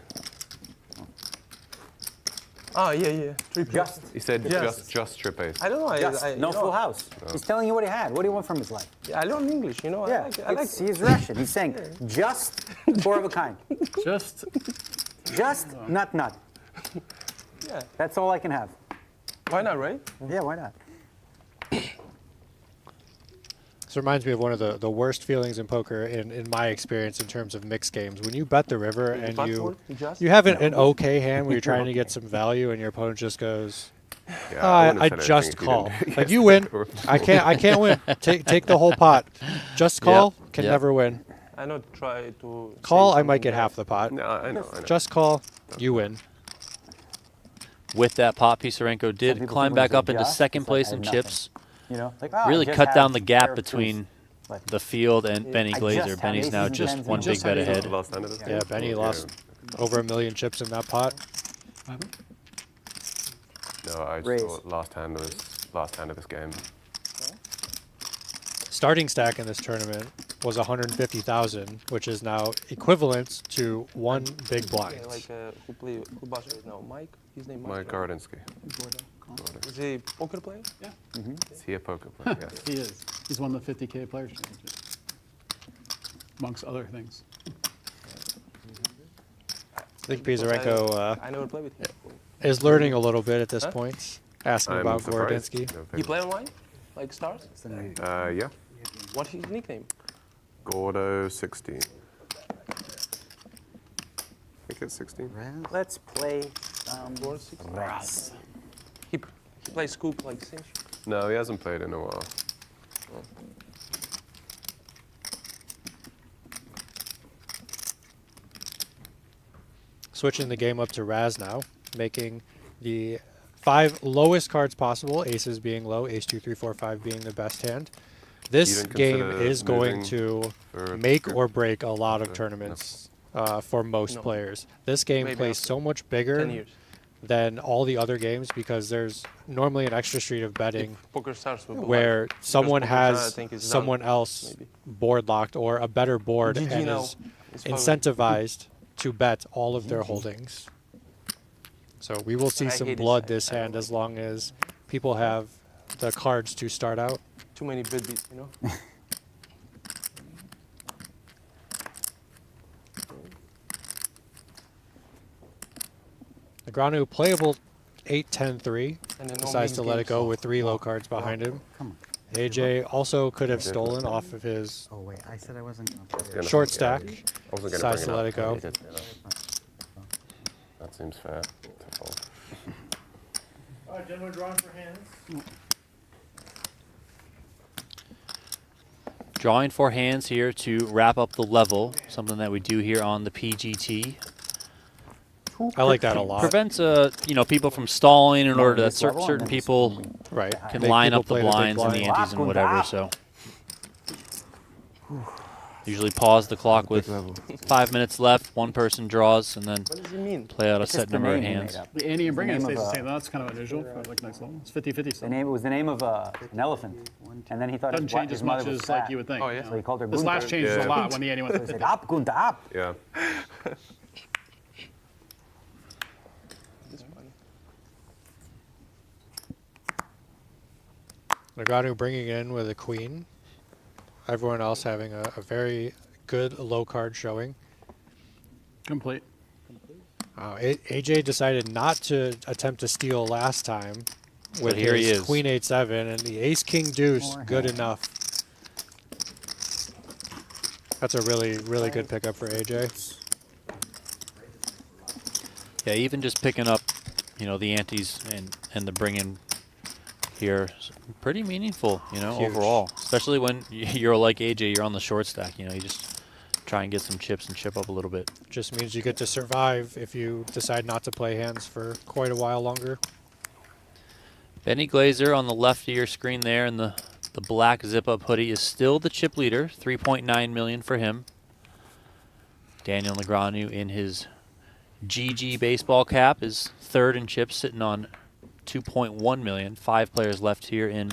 Speaker 6: Oh, yeah.
Speaker 4: Just.
Speaker 5: He said
Speaker 6: Yes.
Speaker 5: just trip ace.
Speaker 6: I don't know.
Speaker 4: Just.
Speaker 6: I
Speaker 4: No
Speaker 6: you
Speaker 4: full
Speaker 6: know,
Speaker 4: house. He's telling you what he had. What do you want from his life?
Speaker 6: Yeah, I learned English, you know.
Speaker 4: Yeah,
Speaker 6: I like
Speaker 4: he's Russian. He's saying just 4 of a kind.
Speaker 3: Just
Speaker 4: Just nut.
Speaker 6: Yeah.
Speaker 4: That's all I can have.
Speaker 6: Why not, right?
Speaker 4: Yeah, why not?
Speaker 2: This reminds me of one of the worst feelings in poker in my experience in terms of mixed games. When you bet the river and you have an okay hand where you're trying to get some value and your opponent just goes,
Speaker 5: Yeah, I wouldn't
Speaker 2: I
Speaker 5: have said
Speaker 2: just
Speaker 5: anything if you
Speaker 2: call.
Speaker 5: didn't.
Speaker 2: Like, you win. I can't win. Take the whole pot. Just call. Can
Speaker 1: Yep.
Speaker 2: never win.
Speaker 6: I not try to
Speaker 2: Call,
Speaker 6: say
Speaker 2: I might
Speaker 6: something
Speaker 2: get half the pot.
Speaker 5: No, I know.
Speaker 2: Just call, you win.
Speaker 1: With that pot, Pisarenko did
Speaker 4: people
Speaker 1: climb
Speaker 4: think
Speaker 1: back
Speaker 4: when
Speaker 1: up
Speaker 4: it's
Speaker 1: into
Speaker 4: just,
Speaker 1: second
Speaker 4: it's like,
Speaker 1: place
Speaker 4: I
Speaker 1: in
Speaker 4: have nothing.
Speaker 1: chips.
Speaker 4: You know, like, oh,
Speaker 1: Really
Speaker 4: I just
Speaker 1: cut
Speaker 4: have
Speaker 1: down the
Speaker 4: pair
Speaker 1: gap
Speaker 4: of
Speaker 1: between
Speaker 4: But
Speaker 1: the field and Benny
Speaker 4: I
Speaker 1: Glaser.
Speaker 4: just have
Speaker 1: Benny's now
Speaker 4: aces,
Speaker 1: just
Speaker 4: tens,
Speaker 1: one
Speaker 4: and
Speaker 1: big
Speaker 3: just
Speaker 1: bet
Speaker 3: have
Speaker 1: ahead.
Speaker 5: Last hand of this
Speaker 2: Yeah,
Speaker 5: game?
Speaker 2: Benny lost over 1 million chips in that pot.
Speaker 5: No, I
Speaker 4: Raise.
Speaker 5: just thought last hand of this game.
Speaker 2: Starting stack in this tournament was 150,000, which is now equivalent to 1 big blind.
Speaker 6: Yeah, like who boss right now? Mike? His name
Speaker 5: Mike
Speaker 6: right?
Speaker 5: Gorodinsky.
Speaker 6: Is he a poker player?
Speaker 3: Yeah,
Speaker 5: Is he a poker player? Yes.
Speaker 3: he is. He's won the 50K Players Championship, amongst other things.
Speaker 2: I think Pisarenko
Speaker 6: I never played with him.
Speaker 2: is learning a little bit at this
Speaker 6: Huh?
Speaker 2: point. Asking
Speaker 5: I'm
Speaker 2: about
Speaker 5: surprised.
Speaker 2: Gorodinsky.
Speaker 5: No
Speaker 6: You
Speaker 5: figure.
Speaker 6: play online? Like stars?
Speaker 5: Yeah.
Speaker 6: What's his nickname?
Speaker 5: Gordo 16. I think it's 16.
Speaker 4: let's play
Speaker 6: Or 16?
Speaker 4: Raz.
Speaker 6: He plays scoop like Cinch.
Speaker 5: No, he hasn't played in a while.
Speaker 2: Switching the game up to Raz now, making the 5 lowest cards possible, aces being low, ace 2, 3, 4, 5 being the best hand. This
Speaker 5: didn't
Speaker 2: game
Speaker 5: consider
Speaker 2: is going
Speaker 5: moving
Speaker 2: to
Speaker 5: for
Speaker 2: make
Speaker 5: group?
Speaker 2: or break a lot of
Speaker 5: Okay.
Speaker 2: tournaments for most
Speaker 6: No.
Speaker 2: players. This game
Speaker 6: Maybe
Speaker 2: plays
Speaker 6: after
Speaker 2: so much
Speaker 6: 10
Speaker 2: bigger
Speaker 6: years.
Speaker 2: than all the other games because there's normally an extra street of betting
Speaker 6: If poker stars will go
Speaker 2: where
Speaker 6: live. Because
Speaker 2: someone
Speaker 6: poker stars, I
Speaker 2: has
Speaker 6: think, is done,
Speaker 2: someone else
Speaker 6: maybe.
Speaker 2: board locked or a better board
Speaker 6: GG
Speaker 2: and
Speaker 6: now.
Speaker 2: is
Speaker 6: It's probably-
Speaker 2: incentivized to bet all of their holdings. So we will see
Speaker 6: I
Speaker 2: some
Speaker 6: hate this
Speaker 2: blood
Speaker 6: side.
Speaker 2: this
Speaker 6: I don't
Speaker 2: hand
Speaker 6: like
Speaker 2: as long as people have the cards to start out.
Speaker 6: Too many bid beats, you know?
Speaker 2: Negreanu playable 8-10-3.
Speaker 6: And then no
Speaker 2: Decides to
Speaker 6: mini
Speaker 2: let it
Speaker 6: games.
Speaker 2: go with 3 low cards behind him.
Speaker 8: Come on.
Speaker 2: AJ also could have stolen off of his
Speaker 8: Oh, wait. I said I wasn't going to play.
Speaker 5: Gonna-
Speaker 2: short
Speaker 5: yeah,
Speaker 2: stack.
Speaker 5: I wasn't gonna
Speaker 2: Decides
Speaker 5: bring
Speaker 2: to let it
Speaker 5: up.
Speaker 2: go.
Speaker 5: That seems fair. To fold.
Speaker 2: All right, gentlemen, drawing for hands.
Speaker 1: Drawing 4 hands here to wrap up the level, something that we do here on the PGT.
Speaker 2: I like that a lot.
Speaker 1: Prevents people from stalling in order that
Speaker 4: this level, and
Speaker 1: certain
Speaker 4: then
Speaker 1: people
Speaker 2: Right.
Speaker 1: can
Speaker 2: Make
Speaker 1: line
Speaker 2: people
Speaker 1: up the
Speaker 2: play big
Speaker 1: blinds and the
Speaker 2: blind.
Speaker 1: antes and whatever. So usually pause the clock with 5 minutes left. One person draws and then
Speaker 6: What does it mean?
Speaker 1: play out a
Speaker 4: It's
Speaker 1: set
Speaker 4: just the
Speaker 1: number of
Speaker 4: name he
Speaker 1: hands.
Speaker 4: made up.
Speaker 3: The ante and bring it
Speaker 4: Name
Speaker 3: stays
Speaker 4: of,
Speaker 3: the same. That's kind of unusual for like next level. It's 50-50
Speaker 4: The
Speaker 3: still.
Speaker 4: name, it was the name of an elephant, and then he thought
Speaker 3: Doesn't
Speaker 4: his,
Speaker 3: change
Speaker 4: his
Speaker 3: as
Speaker 4: mother
Speaker 3: much
Speaker 4: was
Speaker 3: as like
Speaker 4: fat.
Speaker 3: you would think.
Speaker 6: Oh, yeah?
Speaker 4: So he called her
Speaker 3: This
Speaker 4: Gunther.
Speaker 3: last changes
Speaker 5: Yeah.
Speaker 3: a lot when the ante went
Speaker 4: So
Speaker 3: to
Speaker 4: he said,
Speaker 3: 50.
Speaker 4: up, Gunther, up.
Speaker 5: Yeah.
Speaker 6: It's funny.
Speaker 2: Negreanu bringing in with a queen. Everyone else having a very good low card showing.
Speaker 3: Complete.
Speaker 2: AJ decided not to attempt to steal last time with
Speaker 1: here he
Speaker 2: his
Speaker 1: is.
Speaker 2: queen 8-7 and the ace king deuce.
Speaker 4: More
Speaker 2: Good
Speaker 4: hands.
Speaker 2: enough. That's a really good pickup for AJ.
Speaker 1: Yeah, even just picking up, the antes and the bring in here is pretty meaningful,
Speaker 2: Huge.
Speaker 1: overall. Especially when you're like AJ, you're on the short stack. You just try and get some chips and chip up a little bit.
Speaker 2: Just means you get to survive if you decide not to play hands for quite a while longer.
Speaker 1: Benny Glaser on the left of your screen there in the black zip-up hoodie is still the chip leader, 3.9 million for him. Daniel Negreanu in his GG baseball cap is third in chips, sitting on 2.1 million. 5 players left here in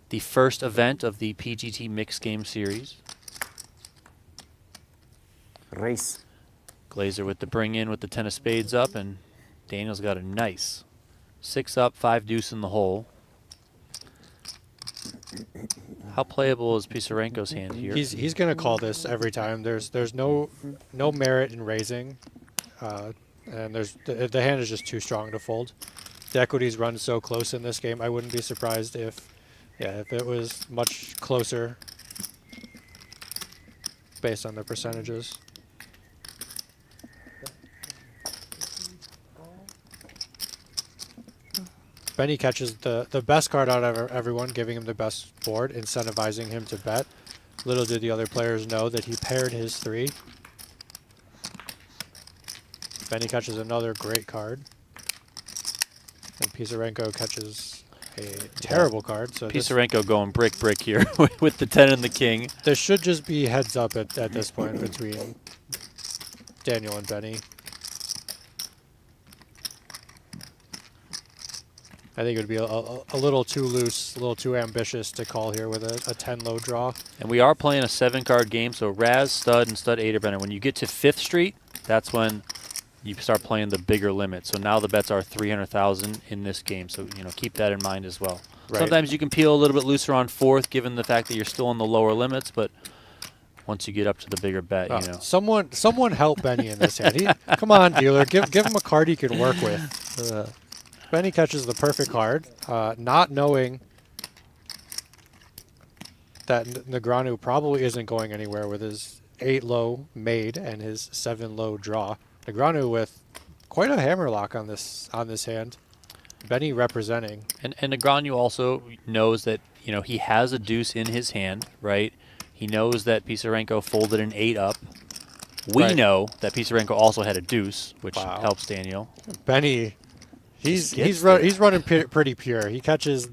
Speaker 1: the first event of the PGT Mixed Game Series.
Speaker 4: Race.
Speaker 1: Glaser with the bring in with the 10 of spades up, and Daniel's got a nice 6 up, 5 deuce in the hole. How playable is Pisarenko's hand here?
Speaker 2: He's going to call this every time. There's no merit in raising, and the hand is just too strong to fold. The equities run so close in this game. I wouldn't be surprised if it was much closer based on the percentages. Benny catches the best card out of everyone, giving him the best board, incentivizing him to bet. Little did the other players know that he paired his 3. Benny catches another great card. And Pisarenko catches a terrible card. So
Speaker 1: Pisarenko going brick here with the 10 and the king.
Speaker 2: this should just be heads up at this point between Daniel and Benny. I think it would be a little too loose, a little too ambitious to call here with a 10 low draw.
Speaker 1: And we are playing a 7-card game, so Raz, Stud, and Stud 8 are better. When you get to 5th Street, that's when you start playing the bigger limit. So now the bets are 300,000 in this game, so keep that in mind as well.
Speaker 2: Right.
Speaker 1: Sometimes you can peel a little bit looser on 4th, given the fact that you're still in the lower limits, but once you get up to the bigger bet,
Speaker 2: Someone help Benny in this hand. Come on, dealer, give him a card he can work with. Benny catches the perfect card, not knowing that Negreanu probably isn't going anywhere with his 8 low made and his 7 low draw. Negreanu with quite a hammerlock on this hand. Benny representing.
Speaker 1: And Negreanu also knows that he has a deuce in his hand, right? He knows that Pisarenko folded an 8 up. We know that Pisarenko also had a deuce, which helps Daniel.
Speaker 2: Benny, he's running pretty pure. He catches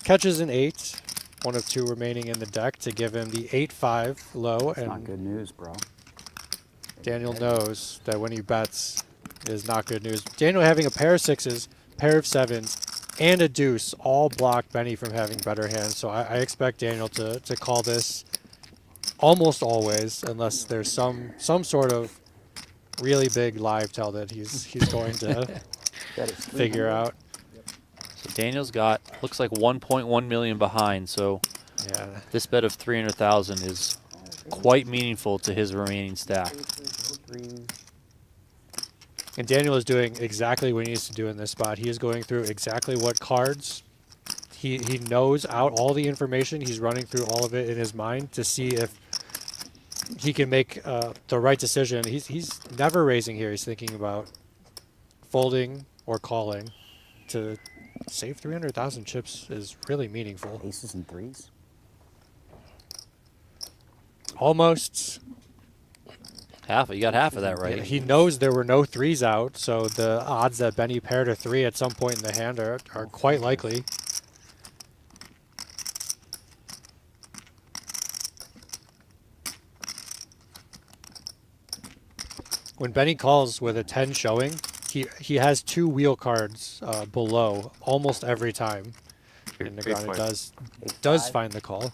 Speaker 2: an 8, one of 2 remaining in the deck to give him the 8-5 low.
Speaker 4: That's
Speaker 2: and
Speaker 4: not good news, bro.
Speaker 2: Daniel knows that when he bets is not good news. Daniel having a pair of 6s, pair of 7s, and a deuce all block Benny from having better hands. So I expect Daniel to call this almost always, unless there's some sort of really big live tell that he's going to figure out.
Speaker 1: So Daniel's got, looks like 1.1 million behind, so
Speaker 2: Yeah.
Speaker 1: this bet of 300,000 is quite meaningful to his remaining stack.
Speaker 2: And Daniel is doing exactly what he needs to do in this spot. He is going through exactly what cards. He knows out all the information. He's running through all of it in his mind to see if he can make the right decision. He's never raising here. He's thinking about folding or calling. To save 300,000 chips is really meaningful.
Speaker 4: Aces and 3s.
Speaker 2: Almost.
Speaker 1: You got half of that right.
Speaker 2: He knows there were no 3s out, so the odds that Benny paired a 3 at some point in the hand are quite likely. When Benny calls with a 10 showing, he has 2 wheel cards below almost every time. And Negreanu does find the call.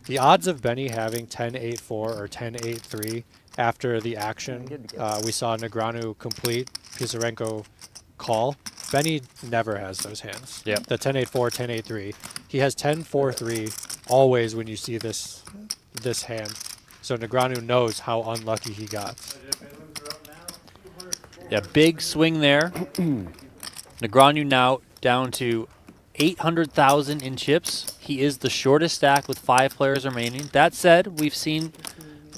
Speaker 2: The odds of Benny having 10-8-4 or 10-8-3 after the action, we saw Negreanu complete, Pisarenko call. Benny never has those hands.
Speaker 1: Yep.
Speaker 2: The 10-8-4, 10-8-3. He has 10-4-3 always when you see this hand. So Negreanu knows how unlucky he got.
Speaker 1: Yeah, big swing there. Negreanu now down to 800,000 in chips. He is the shortest stack with 5 players remaining. That said, we've seen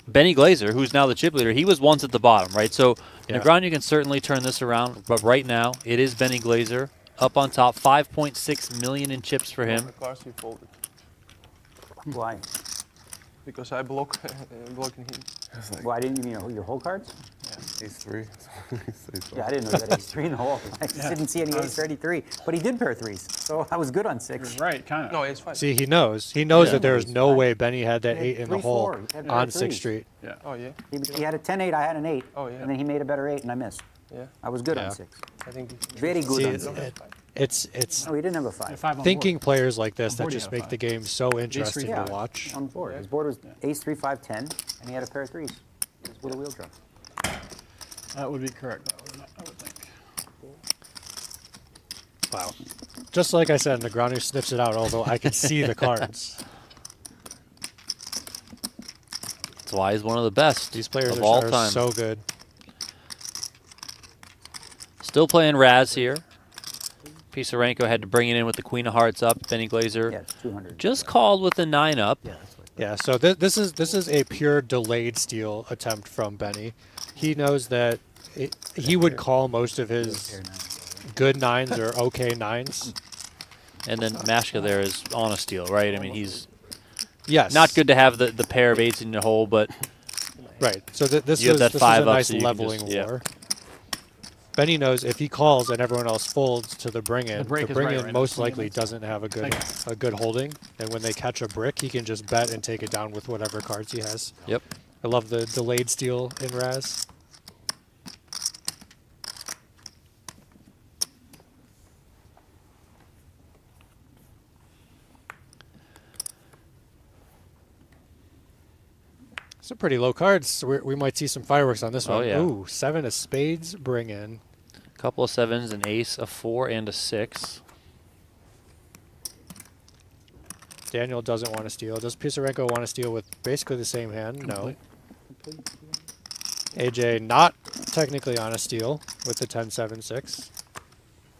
Speaker 1: Benny Glaser, who's now the chip leader. He was once at the bottom, right? So Negreanu can certainly turn this around, but right now it is Benny Glaser up on top. 5.6 million in chips for him.
Speaker 6: The cards he folded.
Speaker 4: Why?
Speaker 6: Because I blocking him.
Speaker 4: Why didn't you your whole cards?
Speaker 5: Ace 3.
Speaker 4: Yeah, I didn't know that ace 3 in the hole. I just didn't see any ace 33, but he did pair 3s, so I was good on 6.
Speaker 3: Right, kind of.
Speaker 6: No, ace 5.
Speaker 2: See, he knows. He knows that there is no way Benny had that 8 in the
Speaker 4: 3-4.
Speaker 2: hole
Speaker 4: He had
Speaker 2: on
Speaker 4: better
Speaker 2: 6th
Speaker 4: threes.
Speaker 2: Street.
Speaker 3: Yeah.
Speaker 6: Oh, yeah?
Speaker 4: He had a 10-8, I had an 8.
Speaker 6: Oh, yeah.
Speaker 4: And then he made a better 8, and I missed.
Speaker 6: Yeah.
Speaker 4: I was good
Speaker 2: Yeah.
Speaker 4: on 6.
Speaker 6: I think
Speaker 4: Very good
Speaker 2: See,
Speaker 4: on 6.
Speaker 2: it's
Speaker 4: No, he didn't have a 5.
Speaker 3: 5 on
Speaker 2: thinking
Speaker 3: board.
Speaker 2: players like this
Speaker 3: On
Speaker 2: that
Speaker 3: board he
Speaker 2: just
Speaker 3: had a
Speaker 2: make the
Speaker 3: 5.
Speaker 2: game so interesting
Speaker 3: Yeah.
Speaker 2: to watch.
Speaker 4: On the board. His board was ace 3, 5, 10, and he had a pair of 3s with a wheel draw.
Speaker 3: That would be correct, I would think.
Speaker 2: Wow. Just like I said, Negreanu sniffs it out, although I can see the cards.
Speaker 1: That's why he's one of the best
Speaker 2: These players
Speaker 1: of all
Speaker 2: are
Speaker 1: time.
Speaker 2: so good.
Speaker 1: Still playing Raz here. Pisarenko had to bring it in with the queen of hearts up. Benny Glaser
Speaker 4: Yeah, it's 200.
Speaker 1: just called with the 9 up.
Speaker 2: Yeah, so this is a pure delayed steal attempt from Benny. He knows that he would call most of his good 9s or okay 9s.
Speaker 1: And then Maschke there is on a steal, right? I mean, he's
Speaker 2: Yes.
Speaker 1: not good to have the pair of 8s in your hole, but
Speaker 2: Right. So this
Speaker 1: You have
Speaker 2: is
Speaker 1: that
Speaker 2: this
Speaker 1: 5
Speaker 2: is a
Speaker 1: up,
Speaker 2: nice
Speaker 1: so you can
Speaker 2: leveling
Speaker 1: just- yeah.
Speaker 2: war. Benny knows if he calls and everyone else folds to the bring-in,
Speaker 3: The break
Speaker 2: the
Speaker 3: is right,
Speaker 2: bring-in
Speaker 3: right?
Speaker 2: most
Speaker 3: That's
Speaker 2: likely
Speaker 3: nice.
Speaker 2: doesn't have a good holding, and when they catch a brick, he can just bet and take it down with whatever cards he has.
Speaker 1: yep.
Speaker 2: I love the delayed steal in Raz. Some pretty low cards. So we might see some fireworks on this
Speaker 1: Oh,
Speaker 2: one.
Speaker 1: yeah.
Speaker 2: Ooh, 7 of spades, bring in.
Speaker 1: Couple of 7s, an ace, a 4, and a 6.
Speaker 2: Daniel doesn't want to steal. Does Pisarenko want to steal with basically the same hand? No. AJ not technically on a steal with the 10-7-6.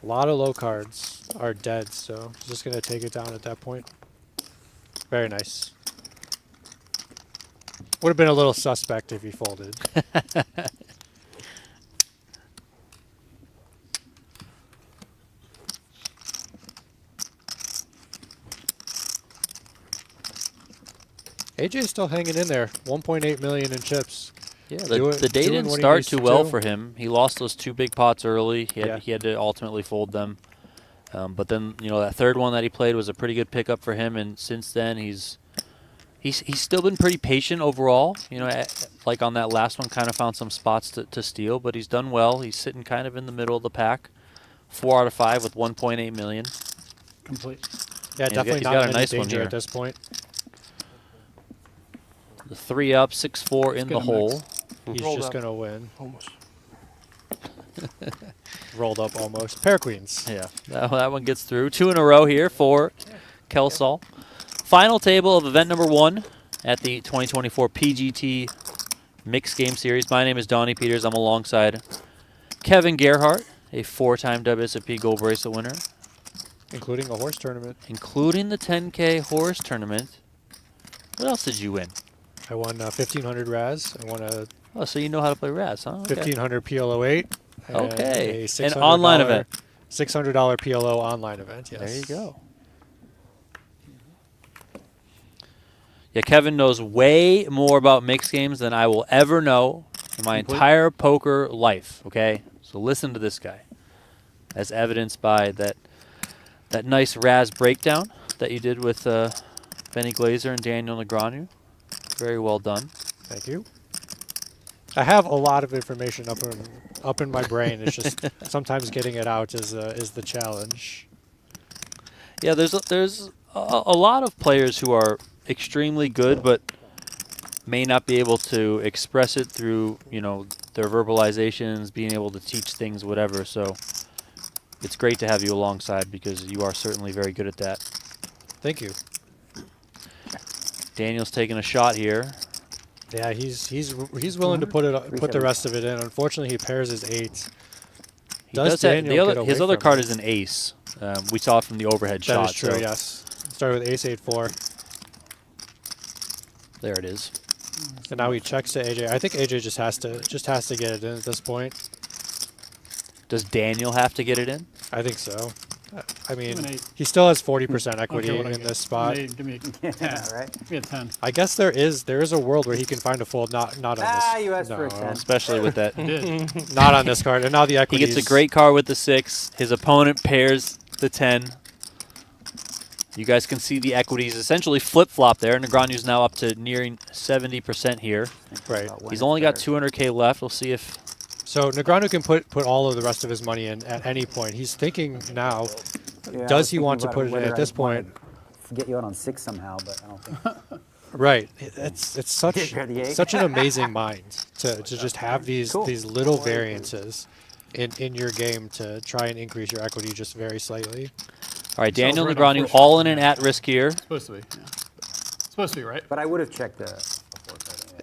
Speaker 2: A lot of low cards are dead, so he's just going to take it down at that point. Very nice. Would have been a little suspect if he folded. AJ's still hanging in there. 1.8 million in chips.
Speaker 1: Yeah,
Speaker 2: Doing-
Speaker 1: the day
Speaker 2: doing
Speaker 1: didn't
Speaker 2: what he
Speaker 1: start
Speaker 2: needs
Speaker 1: too
Speaker 2: to
Speaker 1: well
Speaker 2: do.
Speaker 1: for him. He lost those 2 big pots early.
Speaker 2: Yeah.
Speaker 1: He had to ultimately fold them. But then, that third one that he played was a pretty good pickup for him. And since then, he's still been pretty patient overall. Like on that last one, kind of found some spots to steal, but he's done well. He's sitting kind of in the middle of the pack. 4 out of 5 with 1.8 million.
Speaker 3: Complete.
Speaker 2: Yeah,
Speaker 1: he's
Speaker 2: definitely
Speaker 1: got
Speaker 2: not
Speaker 1: a
Speaker 2: in
Speaker 1: nice
Speaker 2: any
Speaker 1: one
Speaker 2: danger
Speaker 1: here.
Speaker 2: at this point.
Speaker 1: The 3 up, 6-4 in
Speaker 3: get
Speaker 1: the
Speaker 3: a
Speaker 1: hole.
Speaker 3: mix.
Speaker 2: He's
Speaker 6: Rolled
Speaker 2: just
Speaker 6: up.
Speaker 2: going to win.
Speaker 6: Almost.
Speaker 2: Rolled up almost. Pair queens.
Speaker 1: Yeah, that one gets through. 2 in a row here for Kelsall. Final table of event number 1 at the 2024 PGT Mixed Game Series. My name is Donnie Peters. I'm alongside Kevin Gerhardt, a 4-time WSOP Gold Bracelet winner,
Speaker 2: Including a horse tournament.
Speaker 1: including the 10K H.O.R.S.E tournament. What else did you win?
Speaker 2: I won 1,500 Raz. I won a
Speaker 1: Oh, so you know how to play Raz, huh? Okay.
Speaker 2: 1,500 PLO 8. And
Speaker 1: Okay.
Speaker 2: a
Speaker 1: An
Speaker 2: $600
Speaker 1: online event.
Speaker 2: $600 PLO online event, yes.
Speaker 1: There you go. Yeah, Kevin knows way more about mixed games than I will ever know in my entire poker life, okay? So listen to this guy. As evidenced by that nice Raz breakdown that you did with Benny Glaser and Daniel Negreanu. Very well done.
Speaker 2: Thank you. I have a lot of information up in my brain. It's just sometimes getting it out is the challenge.
Speaker 1: Yeah, there's a lot of players who are extremely good, but may not be able to express it through their verbalizations, being able to teach things, whatever. So it's great to have you alongside because you are certainly very good at that.
Speaker 2: Thank you.
Speaker 1: Daniel's taking a shot here.
Speaker 2: Yeah, he's willing to put the rest of it in. Unfortunately, he pairs his 8.
Speaker 1: He does have,
Speaker 2: Daniel get
Speaker 1: his
Speaker 2: away
Speaker 1: other
Speaker 2: from
Speaker 1: card
Speaker 2: it?
Speaker 1: is an ace. We saw it from the overhead shot.
Speaker 2: That is true,
Speaker 1: so
Speaker 2: yes. Started with ace 8-4.
Speaker 1: There it is.
Speaker 2: And now he checks to AJ. I think AJ just has to get it in at this point.
Speaker 1: Does Daniel have to get it in?
Speaker 2: I think so. I mean,
Speaker 3: Give me an 8.
Speaker 2: he still has 40%
Speaker 3: I don't
Speaker 2: equity
Speaker 3: care what I
Speaker 2: in
Speaker 3: get.
Speaker 2: this spot.
Speaker 3: Give me a 10.
Speaker 4: Yeah, right.
Speaker 3: Give me a 10.
Speaker 2: I guess there is a world where he can find a fold. Not on this.
Speaker 4: You asked for a 10.
Speaker 1: Especially with that.
Speaker 3: Did.
Speaker 2: Not on this card. And now the
Speaker 1: He
Speaker 2: equity.
Speaker 1: gets a great card with the 6. His opponent pairs the 10. You guys can see the equities essentially flip-flop there. Negreanu's now up to nearing 70% here.
Speaker 2: Right.
Speaker 1: He's only got 200K left. We'll see if...
Speaker 2: So Negreanu can put all of the rest of his money in at any point. He's thinking now.
Speaker 4: Yeah, I
Speaker 2: Does
Speaker 4: was
Speaker 2: he
Speaker 4: thinking
Speaker 2: want to
Speaker 4: about
Speaker 2: put it in
Speaker 4: whether
Speaker 2: at this
Speaker 4: I'd wanna
Speaker 2: point?
Speaker 4: Get you out on 6 somehow, but I don't think.
Speaker 2: Right. It's such
Speaker 4: You're the 8.
Speaker 2: such an amazing mind to just have these little variances in your game to try and increase your equity just very slightly.
Speaker 1: All right, Daniel
Speaker 3: right
Speaker 1: Negreanu
Speaker 3: off
Speaker 1: all in and at risk here.
Speaker 3: Supposed to be. Yeah. Supposed to be, right?
Speaker 4: But I would have checked the.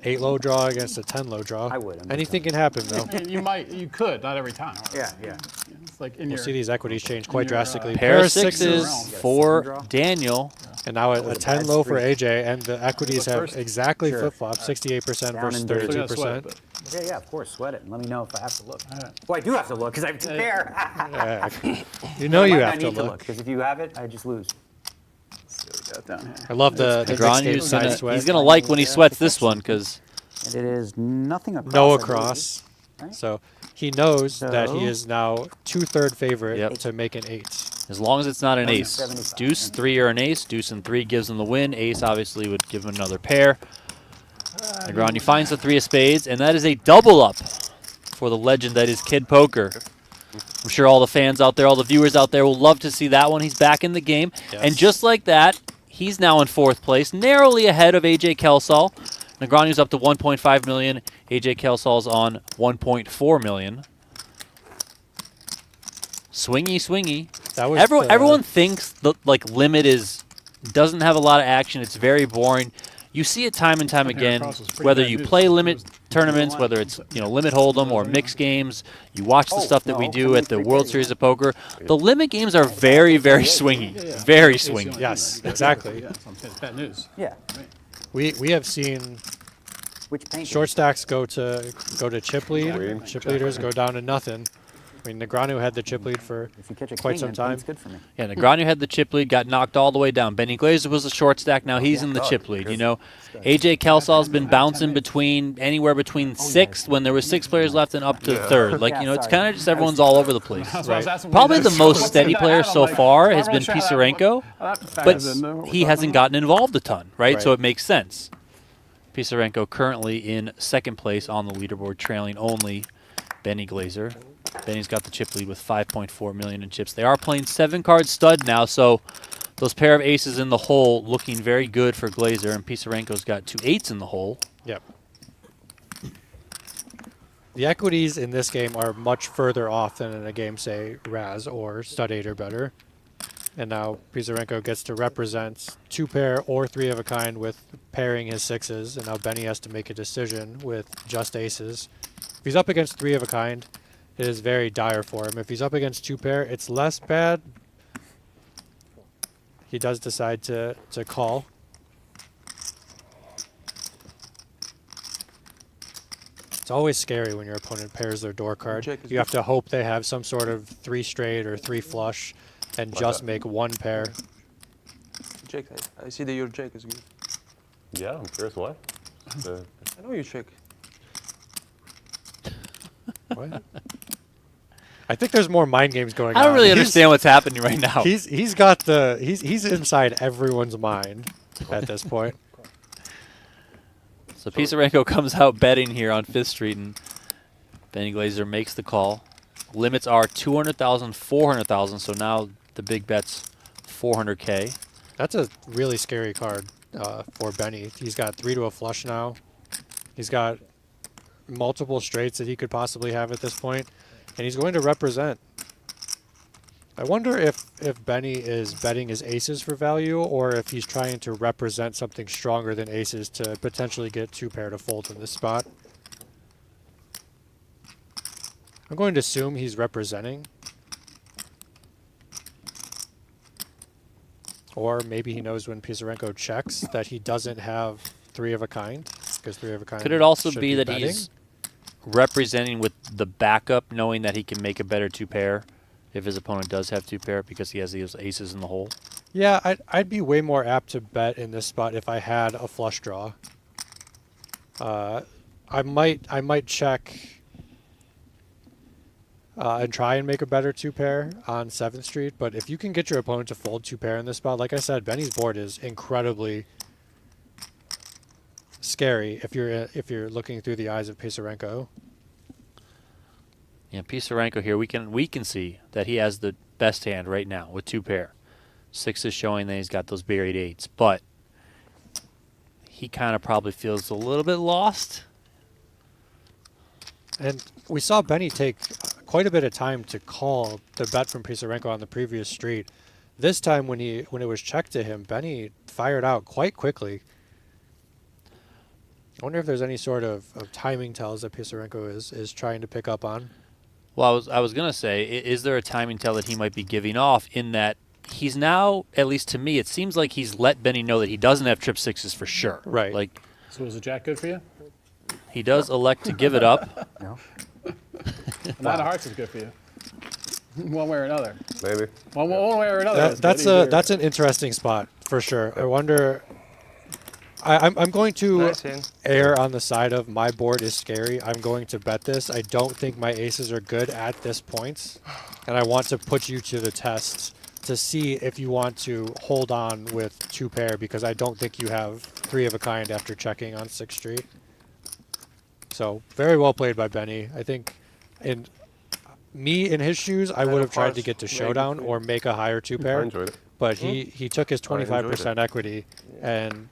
Speaker 2: 8 low draw against a 10 low draw.
Speaker 4: I would. I'm
Speaker 2: Anything can happen though.
Speaker 3: You could, not every time.
Speaker 4: Yeah, yeah.
Speaker 3: It's like in
Speaker 2: We'll
Speaker 3: your.
Speaker 2: see these equities change quite
Speaker 3: your,
Speaker 2: drastically.
Speaker 1: Pair of
Speaker 3: sixes.
Speaker 1: sixes
Speaker 4: Got a
Speaker 1: for
Speaker 4: seven draw.
Speaker 1: Daniel.
Speaker 2: And now a
Speaker 4: was a
Speaker 2: 10
Speaker 4: bad
Speaker 2: low for
Speaker 4: streak.
Speaker 2: AJ, and the equities have
Speaker 3: first?
Speaker 2: exactly
Speaker 4: Sure.
Speaker 2: flip-flopped, 68%
Speaker 4: Down
Speaker 2: versus
Speaker 4: and dirty.
Speaker 3: So you gotta sweat
Speaker 2: 32%.
Speaker 3: it, but-
Speaker 4: Yeah, of course. Sweat it and let me know if I have to look.
Speaker 3: All right.
Speaker 4: Well, I do have to look because I have 2 pair.
Speaker 2: Yeah. You know
Speaker 4: I
Speaker 2: you
Speaker 4: might
Speaker 2: have
Speaker 4: not
Speaker 2: to
Speaker 4: need
Speaker 2: look.
Speaker 4: because if you have it, I just lose.
Speaker 3: Down here.
Speaker 2: I love the
Speaker 1: Negreanu's
Speaker 2: side
Speaker 1: gonna,
Speaker 2: sweat.
Speaker 1: he's gonna like when he sweats this one because
Speaker 4: And it is nothing across.
Speaker 2: No
Speaker 4: I
Speaker 2: across.
Speaker 4: Right?
Speaker 2: So he knows that he
Speaker 4: So-
Speaker 2: is now 2/3 favorite
Speaker 1: Yep.
Speaker 2: to make an 8.
Speaker 1: as long as it's not an ace,
Speaker 4: 175.
Speaker 1: deuce 3 or an ace, deuce and 3 gives him the win. Ace obviously would give him another pair. Negreanu finds the 3 of spades, and that is a double up for the legend that is Kid Poker. I'm sure all the fans out there, all the viewers out there will love to see that one. He's back in the game.
Speaker 2: Yes.
Speaker 1: And just like that, he's now in 4th place, narrowly ahead of AJ Kelsall. Negreanu's up to 1.5 million. AJ Kelsall's on 1.4 million. Swingy, swingy.
Speaker 2: That was
Speaker 1: Everyone thinks the limit doesn't have a lot of action. It's very boring. You see it time and time
Speaker 3: Here
Speaker 1: again.
Speaker 3: across was pretty
Speaker 1: Whether
Speaker 3: bad
Speaker 1: you
Speaker 3: news.
Speaker 1: play
Speaker 3: It
Speaker 1: limit
Speaker 3: was
Speaker 1: tournaments,
Speaker 3: 2-1.
Speaker 1: whether it's limit hold'em or mixed games, you watch the
Speaker 4: Oh,
Speaker 1: stuff that we
Speaker 4: no,
Speaker 1: do
Speaker 4: somebody
Speaker 1: at the
Speaker 4: prepared
Speaker 1: World
Speaker 4: you.
Speaker 1: Series of Poker. The limit games are very, very swingy. Very swingy.
Speaker 2: Yes, exactly.
Speaker 3: Yeah, so it's bad news.
Speaker 4: Yeah.
Speaker 2: We have seen
Speaker 4: Which paint?
Speaker 2: short stacks go to chip lead.
Speaker 5: Queen.
Speaker 2: Chip leaders go down to nothing. I mean, Negreanu had the chip lead for
Speaker 4: If you catch a
Speaker 2: quite
Speaker 4: king,
Speaker 2: some
Speaker 4: then
Speaker 2: time.
Speaker 4: paint's good for me.
Speaker 1: Yeah, Negreanu had the chip lead, got knocked all the way down. Benny Glaser was the short stack. Now he's in the chip lead. You know, AJ Kelsall's been bouncing between anywhere between 6th when there was 6 players left and up to 3rd. Like,
Speaker 4: Yeah,
Speaker 1: you know, it's
Speaker 4: sorry.
Speaker 1: kind of just everyone's all over the place.
Speaker 3: That's why I was asking
Speaker 1: Probably
Speaker 3: what
Speaker 1: the
Speaker 3: you
Speaker 1: most
Speaker 3: guys-
Speaker 1: steady player so
Speaker 3: I'm like,
Speaker 1: far
Speaker 3: I'm
Speaker 1: has
Speaker 3: not
Speaker 1: been
Speaker 3: sure how that
Speaker 1: Pisarenko,
Speaker 3: works. That
Speaker 1: but
Speaker 3: factors in, what
Speaker 1: he
Speaker 3: that
Speaker 1: hasn't
Speaker 3: means.
Speaker 1: gotten involved a ton, right? So
Speaker 2: Right.
Speaker 1: it makes sense. Pisarenko currently in 2nd place on the leaderboard, trailing only Benny Glaser. Benny's got the chip lead with 5.4 million in chips. They are playing 7-card stud now, so those pair of aces in the hole looking very good for Glaser, and Pisarenko's got 2 8s in the hole.
Speaker 2: Yep. The equities in this game are much further off than in a game, say, Raz or Stud 8 or better. And now Pisarenko gets to represent 2 pair or 3 of a kind with pairing his 6s, and now Benny has to make a decision with just aces. If he's up against 3 of a kind, it is very dire for him. If he's up against 2 pair, it's less bad. He does decide to call. It's always scary when your opponent pairs their door card.
Speaker 6: Check is
Speaker 2: You have to hope they have some sort of 3 straight or 3 flush and
Speaker 5: Like
Speaker 2: just
Speaker 5: that.
Speaker 2: make 1 pair.
Speaker 6: Check. I see that your check is good.
Speaker 5: Yeah, I'm curious why.
Speaker 6: I know you check.
Speaker 2: What? I think there's more mind games going on.
Speaker 1: I don't really
Speaker 2: He's-
Speaker 1: understand what's happening right now.
Speaker 2: He's got the he's inside everyone's mind at this point.
Speaker 1: So Pisarenko comes out betting here on 5th Street, and Benny Glaser makes the call. Limits are 200,000, 400,000, so now the big bet's 400K.
Speaker 2: That's a really scary card for Benny. He's got 3 to a flush now. He's got multiple straights that he could possibly have at this point, and he's going to represent. I wonder if Benny is betting his aces for value, or if he's trying to represent something stronger than aces to potentially get 2 pair to fold in this spot. I'm going to assume he's representing. Or maybe he knows when Pisarenko checks that he doesn't have 3 of a kind, because 3 of a kind
Speaker 1: Could it also
Speaker 2: should
Speaker 1: be that
Speaker 2: betting.
Speaker 1: he's representing with the backup, knowing that he can make a better 2 pair if his opponent does have 2 pair because he has these aces in the hole?
Speaker 2: Yeah, I'd be way more apt to bet in this spot if I had a flush draw. I might check and try and make a better 2 pair on 7th Street, but if you can get your opponent to fold 2 pair in this spot, like I said, Benny's board is incredibly scary if you're looking through the eyes of Pisarenko.
Speaker 1: Yeah, Pisarenko here, we can see that he has the best hand right now with 2 pair. 6 is showing that he's got those buried 8s, but he kind of probably feels a little bit lost.
Speaker 2: And we saw Benny take quite a bit of time to call the bet from Pisarenko on the previous street. This time when it was checked to him, Benny fired out quite quickly. I wonder if there's any sort of timing tells that Pisarenko is trying to pick up on.
Speaker 1: Well, I was going to say, is there a timing tell that he might be giving off in that he's now, at least to me, it seems like he's let Benny know that he doesn't have trip sixes for sure.
Speaker 2: Right.
Speaker 1: Like,
Speaker 3: So is the jack good for you?
Speaker 1: he does elect to give it up.
Speaker 4: No.
Speaker 3: Nine of hearts is good for you. One way or another.
Speaker 5: Maybe.
Speaker 3: One way or another.
Speaker 2: That's an interesting spot for sure. I wonder. I'm going to
Speaker 6: Nice hand.
Speaker 2: err on the side of my board is scary. I'm going to bet this. I don't think my aces are good at this point, and I want to put you to the test to see if you want to hold on with 2 pair, because I don't think you have 3 of a kind after checking on 6th Street. So very well played by Benny. I think in his shoes, I would have tried to get to showdown or make a higher 2
Speaker 5: I
Speaker 2: pair,
Speaker 5: enjoyed it.
Speaker 2: but he took his
Speaker 5: I enjoyed
Speaker 2: 25% equity and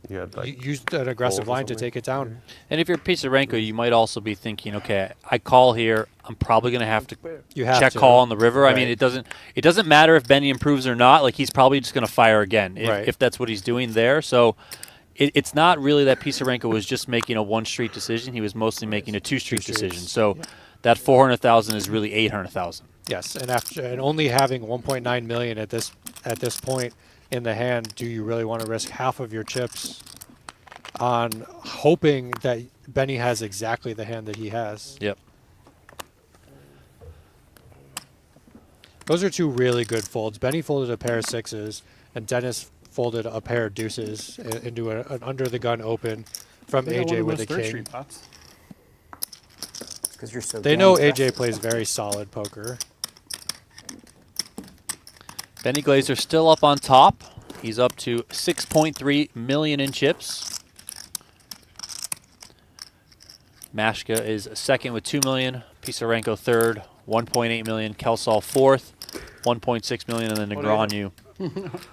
Speaker 5: You had like
Speaker 2: used an aggressive
Speaker 5: fold or
Speaker 2: line to
Speaker 5: something.
Speaker 2: take it down.
Speaker 1: And if you're Pisarenko, you might also be thinking, okay, I call here. I'm probably going to have to
Speaker 2: You have
Speaker 1: check
Speaker 2: to.
Speaker 1: call on the river. I mean,
Speaker 2: Right.
Speaker 1: it doesn't matter if Benny improves or not. Like, he's probably just going to fire again
Speaker 2: Right.
Speaker 1: if that's what he's doing there. So it's not really that Pisarenko was just making a 1-street decision. He was mostly making a 2-street
Speaker 2: streets.
Speaker 1: decision. So that 400,000 is really 800,000.
Speaker 2: Yes, and only having 1.9 million at this point in the hand, do you really want to risk half of your chips on hoping that Benny has exactly the hand that he has?
Speaker 1: Yep.
Speaker 2: Those are 2 really good folds. Benny folded a pair of 6s, and Dennis folded a pair of deuces into an under-the-gun open from AJ with a king.
Speaker 4: Because you're so.
Speaker 2: They
Speaker 4: damn
Speaker 2: know
Speaker 4: aggressive.
Speaker 2: AJ plays very solid poker.
Speaker 1: Benny Glaser still up on top. He's up to 6.3 million in chips. Maschke is second with 2 million. Pisarenko third, 1.8 million. Kelsall fourth, 1.6 million, and then Negreanu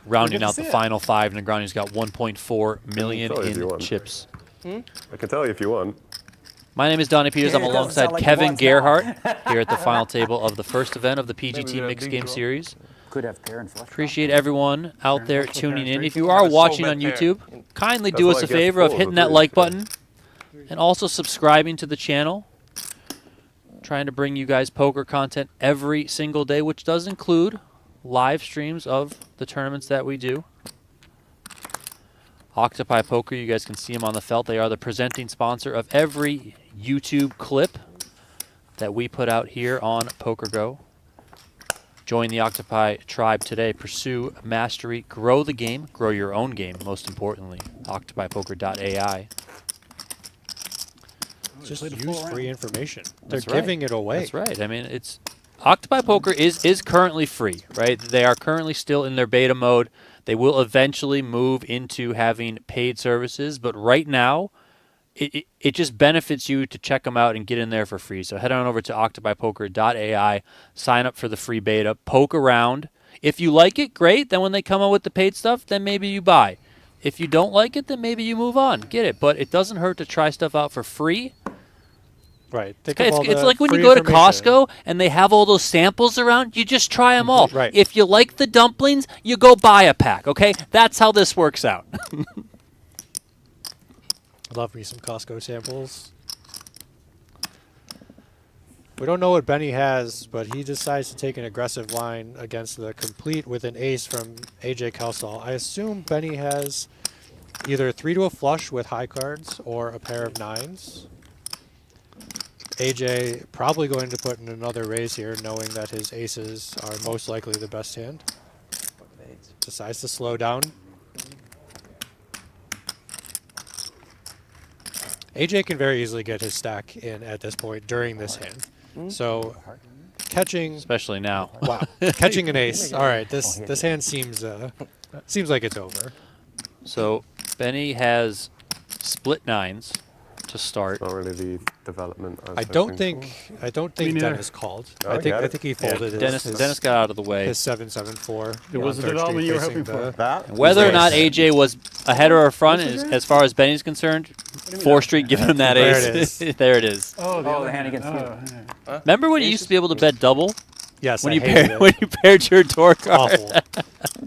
Speaker 1: rounding out the final 5. Negreanu's got 1.4 million
Speaker 5: tell you if you
Speaker 1: in
Speaker 5: won.
Speaker 1: chips.
Speaker 5: I can tell you if you won.
Speaker 1: My name is Donnie Peters. I'm
Speaker 4: Yeah, it doesn't
Speaker 1: alongside
Speaker 4: sound like
Speaker 1: Kevin
Speaker 4: he wants
Speaker 1: Gerhardt
Speaker 4: now.
Speaker 1: here at the final table of the first event of the PGT
Speaker 6: Maybe a
Speaker 1: Mixed
Speaker 6: big
Speaker 1: Game
Speaker 6: draw.
Speaker 1: Series.
Speaker 4: Could have pair and flush.
Speaker 1: Appreciate everyone out there
Speaker 3: flush,
Speaker 1: tuning
Speaker 3: pair,
Speaker 1: in.
Speaker 3: straight
Speaker 1: If you
Speaker 3: flush.
Speaker 1: are
Speaker 6: That's so
Speaker 1: watching
Speaker 6: bad
Speaker 1: on
Speaker 6: pair.
Speaker 1: YouTube, kindly
Speaker 5: That's
Speaker 1: do
Speaker 5: why
Speaker 1: us
Speaker 5: I
Speaker 1: a
Speaker 5: guess
Speaker 1: favor of
Speaker 5: fours
Speaker 1: hitting
Speaker 5: are
Speaker 1: that
Speaker 5: threes,
Speaker 1: like
Speaker 5: yeah.
Speaker 1: button and also subscribing to the channel. Trying to bring you guys poker content every single day, which does include live streams of the tournaments that we do. Octopi Poker, you guys can see them on the felt. They are the presenting sponsor of every YouTube clip that we put out here on PokerGo. Join the Octopi tribe today. Pursue mastery. Grow the game. Grow your own game, most importantly. OctopiPoker.ai.
Speaker 2: Just
Speaker 3: played a
Speaker 2: use
Speaker 3: full
Speaker 2: free
Speaker 3: round.
Speaker 2: information. They're
Speaker 1: That's right.
Speaker 2: giving it away.
Speaker 1: That's right. I mean, it's Octopi Poker is currently free, right? They are currently still in their beta mode. They will eventually move into having paid services, but right now, it just benefits you to check them out and get in there for free. So head on over to OctopiPoker.ai, sign up for the free beta, poke around. If you like it, great. Then when they come out with the paid stuff, then maybe you buy. If you don't like it, then maybe you move on. Get it. But it doesn't hurt to try stuff out for free.
Speaker 2: Right. Think of all
Speaker 1: It's
Speaker 2: the
Speaker 1: like when you
Speaker 2: free
Speaker 1: go to
Speaker 2: information.
Speaker 1: Costco and they have all those samples around, you just try them all.
Speaker 2: Right.
Speaker 1: If you like the dumplings, you go buy a pack, okay? That's how this works out.
Speaker 2: Love me some Costco samples. We don't know what Benny has, but he decides to take an aggressive line against the complete with an ace from AJ Kelsall. I assume Benny has either 3 to a flush with high cards or a pair of 9s. AJ probably going to put in another raise here, knowing that his aces are most likely the best hand. Decides to slow down. AJ can very easily get his stack in at this point during this hand. So catching,
Speaker 1: Especially now.
Speaker 2: wow, catching an ace. All right, this hand seems like it's over.
Speaker 1: So Benny has split 9s to start.
Speaker 5: Not really the development.
Speaker 2: I don't think
Speaker 3: Me neither.
Speaker 2: Dennis called.
Speaker 5: Oh,
Speaker 2: I
Speaker 5: got it.
Speaker 2: think he folded his,
Speaker 1: Dennis got out of the way.
Speaker 2: his 7-7-4.
Speaker 3: It was the development you were hoping for.
Speaker 5: that.
Speaker 1: Whether or not AJ was ahead or front, as far as Benny's concerned, 4th Street giving him that
Speaker 2: There
Speaker 1: ace.
Speaker 2: it is.
Speaker 1: There it is.
Speaker 3: Oh,
Speaker 4: the hand against you.
Speaker 3: you.
Speaker 1: Remember when you used to be able to bet double
Speaker 2: Yes,
Speaker 1: when
Speaker 2: I
Speaker 1: you
Speaker 2: hated
Speaker 1: paired
Speaker 2: it.
Speaker 1: when you paired your door card?
Speaker 2: Awful.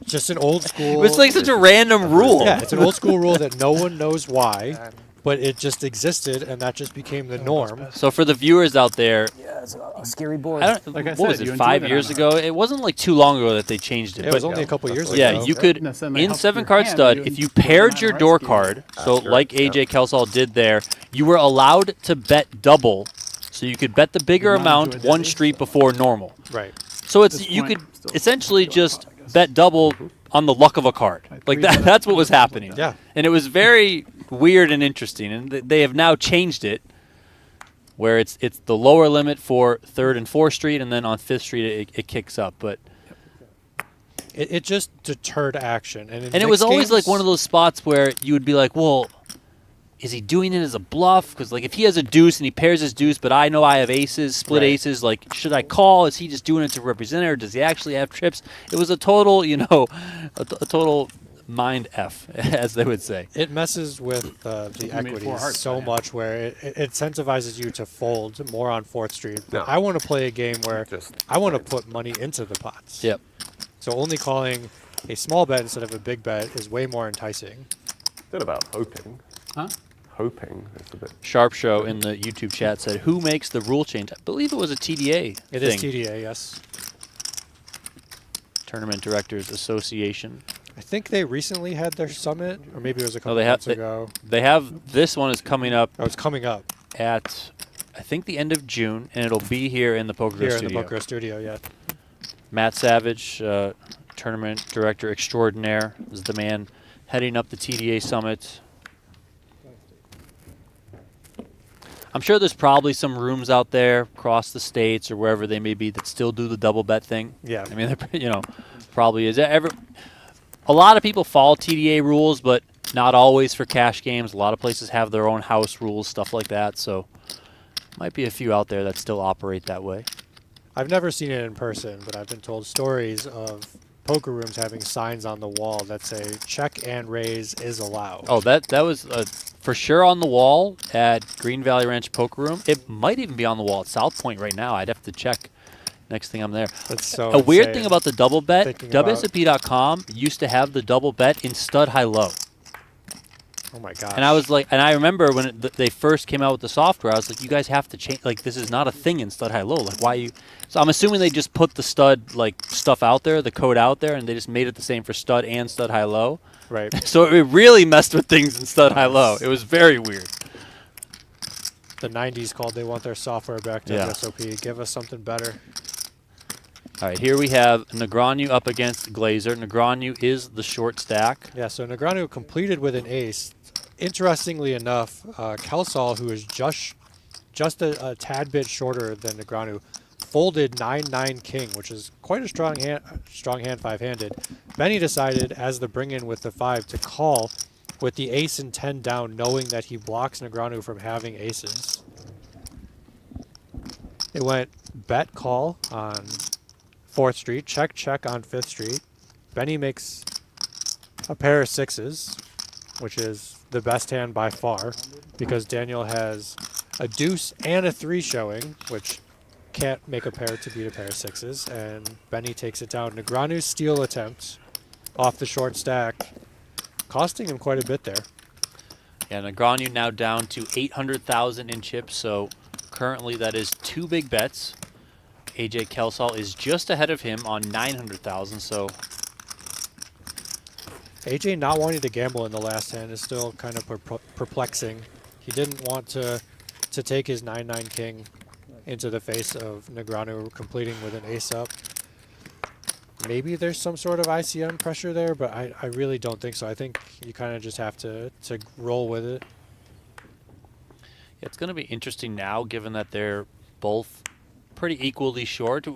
Speaker 2: Just an old school.
Speaker 1: It's like such a random rule.
Speaker 2: Yeah, it's an old school rule that no one knows why. but it just existed, and that just became the norm.
Speaker 1: So for the viewers out there,
Speaker 4: Yeah, it's a scary board.
Speaker 1: I don't,
Speaker 3: Like I
Speaker 1: what
Speaker 3: said,
Speaker 1: was
Speaker 3: you
Speaker 1: it,
Speaker 3: enjoyed
Speaker 1: 5
Speaker 3: it
Speaker 1: years
Speaker 3: on
Speaker 1: ago? It wasn't like too long ago that they changed it.
Speaker 2: It was only a couple years ago.
Speaker 1: Yeah, you could,
Speaker 3: No, so they
Speaker 1: in
Speaker 3: helped
Speaker 1: 7
Speaker 3: your
Speaker 1: card
Speaker 3: hand,
Speaker 1: stud,
Speaker 3: you
Speaker 1: if you
Speaker 3: enjoyed
Speaker 1: paired
Speaker 3: the
Speaker 1: your
Speaker 3: 9
Speaker 1: door
Speaker 3: game.
Speaker 1: card, so
Speaker 5: Sure,
Speaker 1: like
Speaker 5: yeah.
Speaker 1: AJ Kelsall did there, you were allowed to bet double, so you could bet the bigger
Speaker 3: Did not
Speaker 1: amount
Speaker 3: enjoy that
Speaker 1: one
Speaker 3: either.
Speaker 1: street before normal.
Speaker 2: Right.
Speaker 1: So it's
Speaker 3: This
Speaker 1: you
Speaker 3: point,
Speaker 1: could
Speaker 3: still
Speaker 1: essentially
Speaker 3: still
Speaker 1: just
Speaker 3: I guess.
Speaker 1: bet double on the luck of a card. Like
Speaker 3: three
Speaker 1: that,
Speaker 3: bet
Speaker 1: that's what
Speaker 3: two
Speaker 1: was
Speaker 3: or something
Speaker 1: happening.
Speaker 3: like
Speaker 2: that.
Speaker 1: And it was very weird and interesting. And they have now changed it, where it's the lower limit for 3rd and 4th Street, and then on 5th Street it kicks up. But
Speaker 2: It just deterred action. And
Speaker 1: it was always like one of those spots where you would be like, well, is he doing it as a bluff? Because like if he has a deuce and he pairs his deuce, but I know I have aces, split
Speaker 2: Right.
Speaker 1: aces, like should I call? Is he just doing it to represent it, or does he actually have trips? It was a total, a total mind F, as they would say.
Speaker 2: It messes with the
Speaker 3: made 4
Speaker 2: equities
Speaker 3: hearts
Speaker 2: so
Speaker 3: by hand.
Speaker 2: much where it incentivizes you to fold more on 4th Street.
Speaker 5: No.
Speaker 2: I want to play a game where
Speaker 5: Just
Speaker 2: I want to put money into the pots.
Speaker 1: Yep.
Speaker 2: So only calling a small bet instead of a big bet is way more enticing.
Speaker 5: Bit about hoping.
Speaker 3: Huh?
Speaker 5: Hoping is a bit.
Speaker 1: Sharp Show in the YouTube chat said, "Who makes the rule change?" I believe it was a TDA.
Speaker 2: It is
Speaker 1: thing.
Speaker 2: TDA, yes.
Speaker 1: Tournament Directors Association.
Speaker 2: I think they recently had their summit, or maybe it was a couple
Speaker 1: they have-
Speaker 2: months ago.
Speaker 1: They have this one is coming up
Speaker 2: Oh, it's coming up
Speaker 1: at I think the end of June, and it'll be here in the PokerGo
Speaker 2: here in
Speaker 1: studio.
Speaker 2: the PokerGo studio, yeah.
Speaker 1: Matt Savage, Tournament Director Extraordinaire, is the man heading up the TDA Summit. I'm sure there's probably some rooms out there across the states or wherever they may be that still do the double bet thing.
Speaker 2: Yeah.
Speaker 1: I mean, probably is. A lot of people follow TDA rules, but not always for cash games. A lot of places have their own house rules, stuff like that. So might be a few out there that still operate that way.
Speaker 2: I've never seen it in person, but I've been told stories of poker rooms having signs on the wall that say check and raise is allowed.
Speaker 1: Oh, that was for sure on the wall at Green Valley Ranch Poker Room. It might even be on the wall at South Point right now. I'd have to check next thing I'm there.
Speaker 2: That's so
Speaker 1: A weird
Speaker 2: insane.
Speaker 1: thing about the double bet,
Speaker 2: Thinking about-
Speaker 1: WSOP.com used to have the double bet in stud high-low.
Speaker 2: Oh my gosh.
Speaker 1: And I was like, and I remember when they first came out with the software, I was like, you guys have to change, like this is not a thing in stud high-low. Like why you, so I'm assuming they just put the stud like stuff out there, the code out there, and they just made it the same for stud and stud high-low.
Speaker 2: Right.
Speaker 1: So it really messed with things in stud high-low. It was very weird.
Speaker 2: The 90s called they want their software back to
Speaker 1: Yeah.
Speaker 2: WSOP. Give us something better.
Speaker 1: All right, here we have Negreanu up against Glaser. Negreanu is the short stack.
Speaker 2: Yeah, so Negreanu completed with an ace. Interestingly enough, Kelsall, who is just a tad bit shorter than Negreanu, folded 9-9 king, which is quite a strong hand five-handed. Benny decided, as the bring-in with the 5, to call with the ace and 10 down, knowing that he blocks Negreanu from having aces. It went bet call on 4th Street, check check on 5th Street. Benny makes a pair of 6s, which is the best hand by far, because Daniel has a deuce and a 3 showing, which can't make a pair to beat a pair of 6s, and Benny takes it down. Negreanu's steal attempt off the short stack, costing him quite a bit there.
Speaker 1: Yeah, Negreanu now down to 800,000 in chips, so currently that is 2 big bets. AJ Kelsall is just ahead of him on 900,000, so
Speaker 2: AJ not wanting to gamble in the last hand is still kind of perplexing. He didn't want to take his 9-9 king into the face of Negreanu completing with an ace up. Maybe there's some sort of ICM pressure there, but I really don't think so. I think you kind of just have to roll with it.
Speaker 1: yeah, it's going to be interesting now, given that they're both pretty equally short.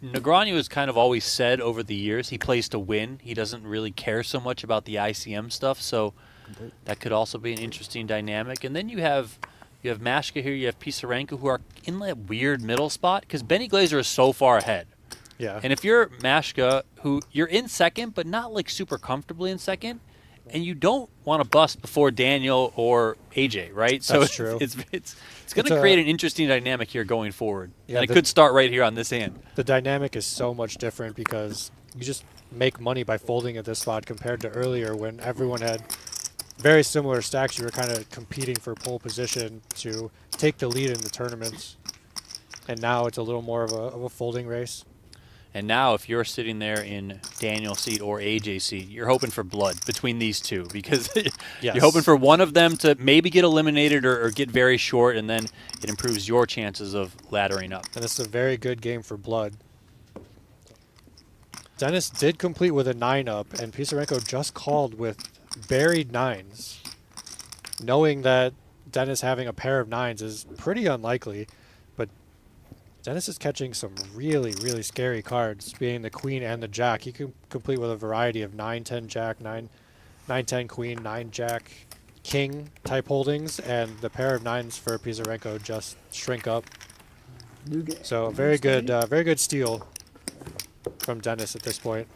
Speaker 1: Negreanu has kind of always said over the years he plays to win. He doesn't really care so much about the ICM stuff, so that could also be an interesting dynamic. And then you have Maschke here, you have Pisarenko, who are in that weird middle spot, because Benny Glaser is so far ahead.
Speaker 2: Yeah.
Speaker 1: And if you're Maschke, who you're in second, but not like super comfortably in second, and you don't want to bust before Daniel or AJ, right? So
Speaker 2: That's true.
Speaker 1: It's going to create an interesting dynamic here going forward.
Speaker 2: Yeah,
Speaker 1: And it could start right here on this hand.
Speaker 2: The dynamic is so much different because you just make money by folding at this spot compared to earlier when everyone had very similar stacks. You were kind of competing for pole position to take the lead in the tournaments. And now it's a little more of a folding race.
Speaker 1: And now, if you're sitting there in Daniel's seat or AJ's seat, you're hoping for blood between these two because you're hoping for one of them to maybe get eliminated or get very short, and then it improves your chances of laddering up.
Speaker 2: And it's a very good game for blood. Dennis did complete with a 9-up, and Pisarenko just called with buried 9s. Knowing that Dennis having a pair of 9s is pretty unlikely, but Dennis is catching some really, really scary cards, being the queen and the jack. He can complete with a variety of 9-10 jack, 9-10 queen, 9 jack, king type holdings, and the pair of 9s for Pisarenko just shrink up. So very good steal from Dennis at this point.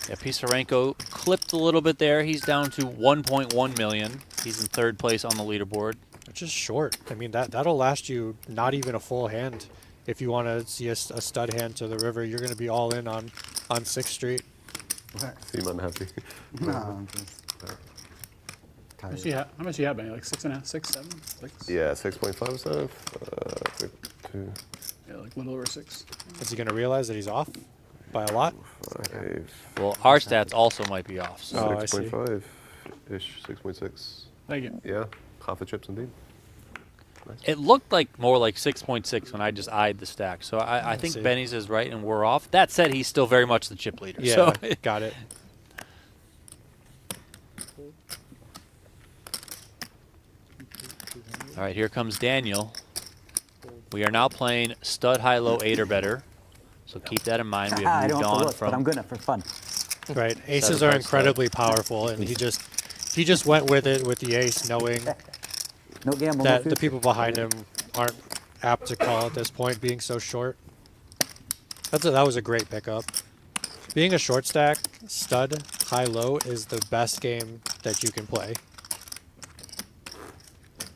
Speaker 1: Yeah, Pisarenko clipped a little bit there. He's down to 1.1 million. He's in 3rd place on the leaderboard.
Speaker 2: Which is short. I mean, that'll last you not even a full hand. If you want to see a stud hand to the river, you're going to be all in on 6th Street.
Speaker 5: Seem unhappy.
Speaker 8: No, I'm just tired.
Speaker 3: How much you have, Benny? Like 6.5, 6, 7, 6?
Speaker 5: Yeah, 6.5%. 2,
Speaker 3: Yeah, like a little over 6.
Speaker 2: Is he going to realize that he's off by a lot?
Speaker 5: 5,
Speaker 1: Well, our stats also might be off. So.
Speaker 2: Oh, I see.
Speaker 5: 6.5-ish, 6.6.
Speaker 3: Thank you.
Speaker 5: Yeah, half the chips indeed.
Speaker 1: It looked like more like 6.6 when I just eyed the stack. So I think
Speaker 2: see.
Speaker 1: Benny's is right and we're off. That said, he's still very much the chip leader.
Speaker 2: Yeah,
Speaker 1: So.
Speaker 2: got it.
Speaker 1: All right, here comes Daniel. We are now playing stud, high, low, 8 or better. So keep that in mind. We
Speaker 4: I
Speaker 1: have
Speaker 4: don't
Speaker 1: moved
Speaker 4: have to
Speaker 1: on
Speaker 4: look, but I'm
Speaker 1: from.
Speaker 4: good enough for fun.
Speaker 2: Right. Aces
Speaker 1: 7
Speaker 2: are
Speaker 1: card
Speaker 2: incredibly powerful, and he just went with it with the ace, knowing
Speaker 4: No gamble,
Speaker 2: that
Speaker 4: no
Speaker 2: the
Speaker 4: food.
Speaker 2: people behind him aren't apt to call at this point, being so short. That was a great pickup. Being a short stack, stud, high, low is the best game that you can play.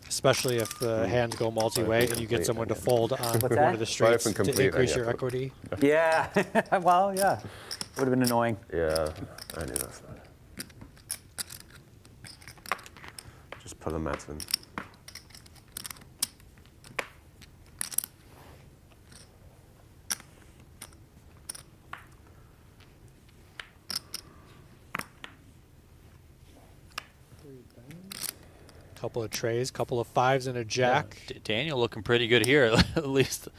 Speaker 2: Especially if the hands go multi-way and you get someone to fold on
Speaker 4: What's
Speaker 2: one
Speaker 4: that?
Speaker 2: of the streets
Speaker 5: and
Speaker 2: to
Speaker 5: complete,
Speaker 2: increase
Speaker 5: I
Speaker 2: your
Speaker 5: guess.
Speaker 2: equity.
Speaker 4: Yeah. Well, yeah. Would have been annoying.
Speaker 5: Yeah, I knew that. Just put the mats in.
Speaker 2: Couple of trays, couple of 5s and a jack.
Speaker 1: Daniel looking pretty good here, at least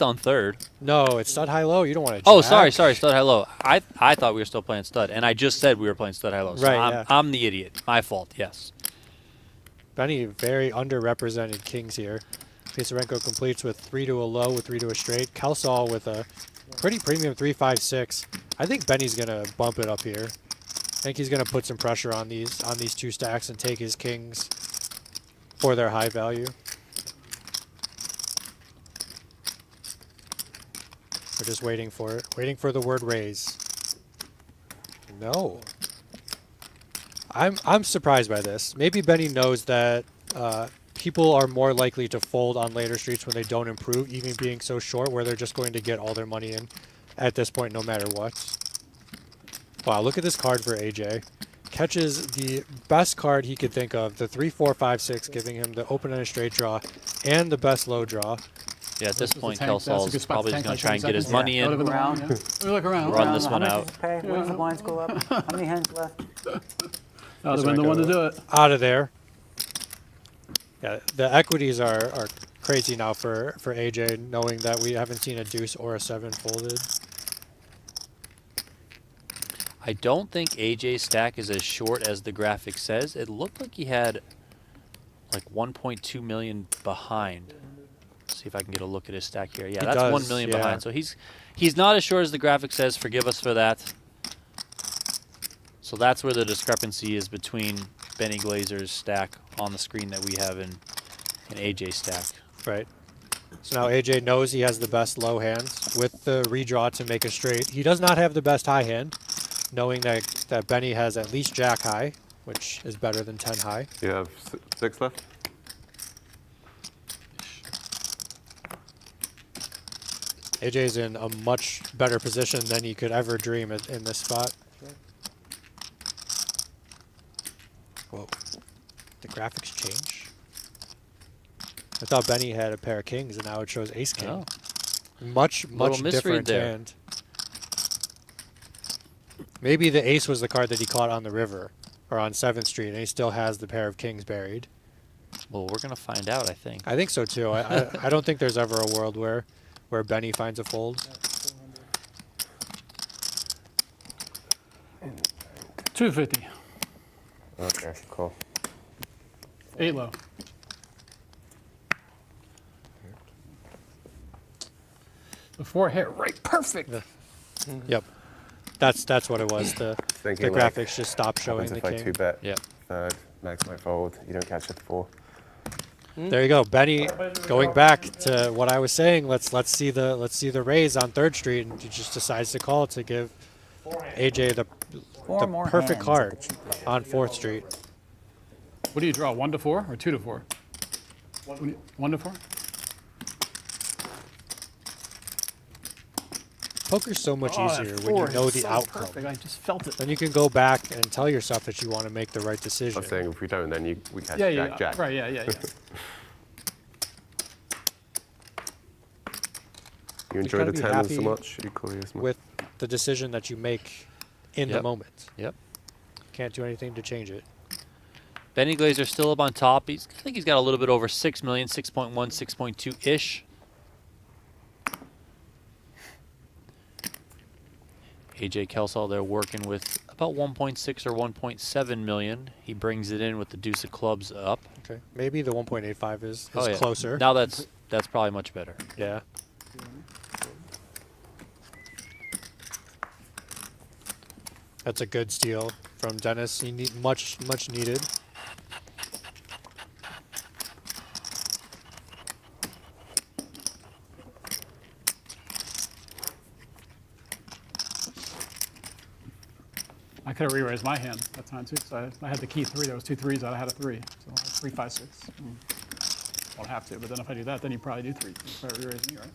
Speaker 1: on 3rd.
Speaker 2: No, it's stud, high, low. You don't want to.
Speaker 1: Oh, sorry, stud, high, low. I thought we were still playing stud, and I just said we were playing stud, high, low. So
Speaker 2: Right, yeah.
Speaker 1: I'm the idiot. My fault. Yes.
Speaker 2: Benny, very underrepresented kings here. Pisarenko completes with 3 to a low, with 3 to a straight. Kelsall with a pretty premium 3-5-6. I think Benny's gonna bump it up here. I think he's gonna put some pressure on these 2 stacks and take his kings for their high value. We're just waiting for it. Waiting for the word raise. No. I'm surprised by this. Maybe Benny knows that people are more likely to fold on later streets when they don't improve, even being so short, where they're just going to get all their money in at this point no matter what. Wow, look at this card for AJ. Catches the best card he could think of, the 3-4-5-6, giving him the open and a straight draw and the best low draw.
Speaker 1: Yeah, at this
Speaker 3: That's
Speaker 1: point,
Speaker 3: a tank. That's a
Speaker 1: Kelsall's
Speaker 3: good spot
Speaker 1: probably
Speaker 3: to
Speaker 1: just
Speaker 3: tank
Speaker 1: going to try and
Speaker 3: like
Speaker 1: get his
Speaker 3: 20
Speaker 1: money
Speaker 3: That would have
Speaker 1: in.
Speaker 3: been the
Speaker 4: Round.
Speaker 3: one, yeah. Let me look around.
Speaker 1: Run this one
Speaker 4: How
Speaker 1: out.
Speaker 4: much does it pay? When does the blinds go up? How many hands left?
Speaker 3: That would have been the one to do it.
Speaker 2: Out of there. Yeah, the equities are crazy now for AJ, knowing that we haven't seen a deuce or a 7 folded.
Speaker 1: I don't think AJ's stack is as short as the graphic says. It looked like he had like 1.2 million behind. Let's see if I can get a look at his stack here. Yeah,
Speaker 2: He
Speaker 1: that's
Speaker 2: does,
Speaker 1: 1 million
Speaker 2: yeah.
Speaker 1: behind. So he's not as short as the graphic says. Forgive us for that. So that's where the discrepancy is between Benny Glaser's stack on the screen that we have in AJ's stack.
Speaker 2: Right. So now AJ knows he has the best low hands with the redraw to make a straight. He does not have the best high hand, knowing that Benny has at least jack high, which is better than 10 high.
Speaker 5: You have 6 left?
Speaker 2: AJ's in a much better position than he could ever dream in this spot. graphics change? I thought Benny had a pair of kings, and now it shows ace king.
Speaker 1: Oh.
Speaker 2: Much
Speaker 1: Little misread
Speaker 2: different
Speaker 1: there.
Speaker 2: hand. Maybe the ace was the card that he caught on the river or on 7th Street, and he still has the pair of kings buried.
Speaker 1: Well, we're gonna find out, I think.
Speaker 2: I think so too. I don't think there's ever a world where Benny finds a fold.
Speaker 3: 250.
Speaker 5: Okay, cool.
Speaker 3: 8 low. The 4 hit right, perfect.
Speaker 2: Yep. That's what it was. The
Speaker 5: Thinking
Speaker 2: graphics
Speaker 5: like,
Speaker 2: just stopped showing
Speaker 5: happens
Speaker 2: the
Speaker 5: if I
Speaker 2: king.
Speaker 5: 2-bet
Speaker 1: Yep.
Speaker 5: third, Max might fold. You don't catch it 4.
Speaker 2: There you go, Benny. Going back to what I was saying, let's see the raise on 3rd Street, and he just decides to call to give AJ the
Speaker 4: more
Speaker 2: perfect
Speaker 4: hands
Speaker 2: card
Speaker 4: at the cheap level.
Speaker 2: on 4th Street.
Speaker 3: What do you draw? 1 to 4 or 2 to 4? 1 to 4.
Speaker 2: Poker's so much
Speaker 3: Oh, that
Speaker 2: easier when
Speaker 3: 4
Speaker 2: you know
Speaker 3: hit
Speaker 2: the
Speaker 3: so
Speaker 2: outcome.
Speaker 3: Perfect. I just felt it.
Speaker 2: Then you can go back and tell yourself that you want to make the right
Speaker 5: I
Speaker 2: decision.
Speaker 5: was saying if we don't, then we catch
Speaker 3: Yeah,
Speaker 5: Jack,
Speaker 3: yeah,
Speaker 5: Jack.
Speaker 3: right, yeah.
Speaker 5: You enjoy
Speaker 2: gotta
Speaker 5: the
Speaker 2: be
Speaker 5: 10
Speaker 2: happy
Speaker 5: so much, equally as much.
Speaker 2: with the decision that you make in the
Speaker 1: Yep.
Speaker 2: moment.
Speaker 1: Yep.
Speaker 2: Can't do anything to change it.
Speaker 1: Benny Glaser still up on top. I think he's got a little bit over 6 million, 6.1, 6.2-ish. AJ Kelsall there working with about 1.6 or 1.7 million. He brings it in with the deuce of clubs up.
Speaker 2: Okay. Maybe the 1.85 is
Speaker 1: Oh, yeah.
Speaker 2: closer.
Speaker 1: Now that's probably much better.
Speaker 2: Yeah. That's a good steal from Dennis. He need much needed.
Speaker 3: I could have re-raised my hand that time too, because I had the key 3. There was 2 3s. I had a 3, so 3, 5, 6. Won't have to, but then if I do that, then you probably do 3. You probably re-raise me, right?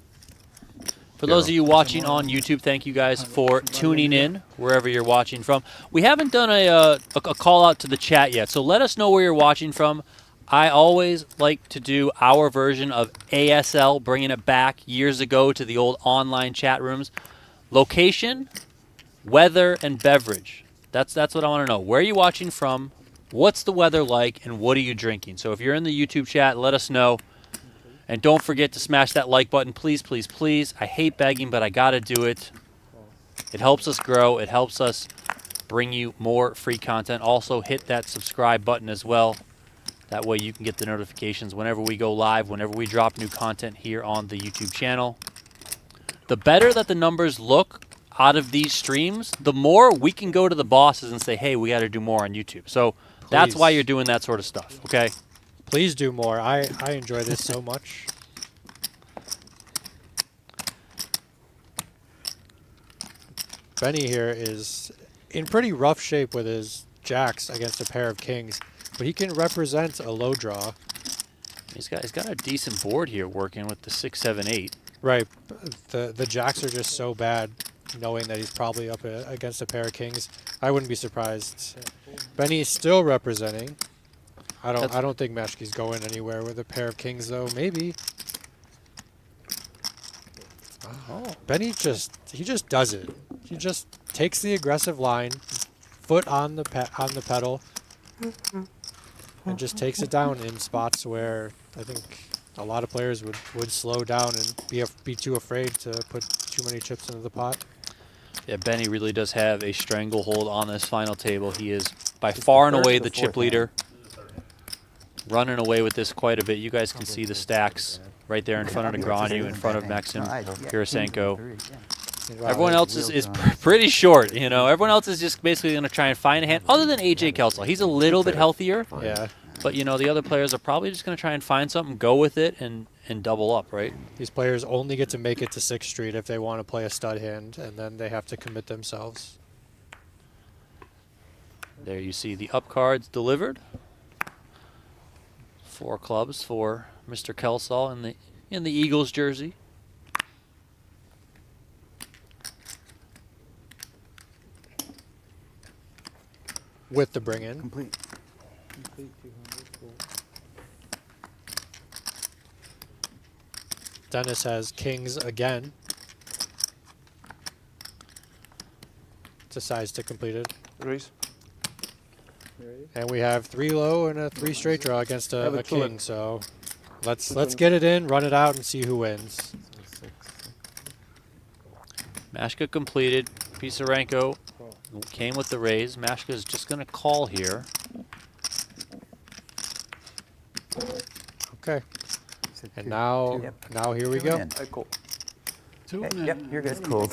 Speaker 1: For those of you watching on YouTube, thank you guys for tuning in wherever you're watching from. We haven't done a call out to the chat yet, so let us know where you're watching from. I always like to do our version of ASL, bringing it back years ago to the old online chat rooms. Location, weather, and beverage. That's what I want to know. Where are you watching from? What's the weather like? And what are you drinking? So if you're in the YouTube chat, let us know. And don't forget to smash that like button, please, please, please. I hate begging, but I got to do it. It helps us grow. It helps us bring you more free content. Also, hit that subscribe button as well. That way you can get the notifications whenever we go live, whenever we drop new content here on the YouTube channel. The better that the numbers look out of these streams, the more we can go to the bosses and say, hey, we got to do more on YouTube. So that's why you're doing that sort of stuff, okay?
Speaker 2: Please do more. I enjoy this so much. Benny here is in pretty rough shape with his jacks against a pair of kings, but he can represent a low draw.
Speaker 1: He's got a decent board here working with the 6, 7, 8.
Speaker 2: Right. The jacks are just so bad, knowing that he's probably up against a pair of kings. I wouldn't be surprised. Benny is still representing. I don't think Maschke's going anywhere with a pair of kings though. Maybe. Oh, Benny just does it. He just takes the aggressive line, foot on the pedal, and just takes it down in spots where I think a lot of players would slow down and be too afraid to put too many chips into the pot.
Speaker 1: Yeah, Benny really does have a stranglehold on this final table. He is by far and away the chip leader. Running away with this quite a bit. You guys can see the stacks right there in front of Negreanu, in front of Maksim Pisarenko. Everyone else is pretty short, you know. Everyone else is just basically going to try and find a hand, other than AJ Kelsall. He's a little bit healthier.
Speaker 2: Yeah.
Speaker 1: But, you know, the other players are probably just going to try and find something, go with it, and double up, right?
Speaker 2: These players only get to make it to 6th Street if they want to play a stud hand, and then they have to commit themselves.
Speaker 1: There you see the up cards delivered. 4 clubs for Mr. Kelsall in the Eagles jersey.
Speaker 2: With the bring in.
Speaker 8: Complete.
Speaker 2: Dennis has kings again. Decides to complete it.
Speaker 6: Raise.
Speaker 2: And we have 3 low and a 3 straight draw against
Speaker 6: have
Speaker 2: a
Speaker 6: a
Speaker 2: king.
Speaker 6: tulip.
Speaker 2: So let's get it in, run it out, and see who wins.
Speaker 1: Maschke completed. Pisarenko came with the raise. Maschke is just going to call here.
Speaker 2: Okay. And now here we go.
Speaker 4: in.
Speaker 6: I call.
Speaker 3: Two.
Speaker 4: Hey,
Speaker 3: and
Speaker 4: yep,
Speaker 3: then-
Speaker 4: you're good.
Speaker 8: Cold.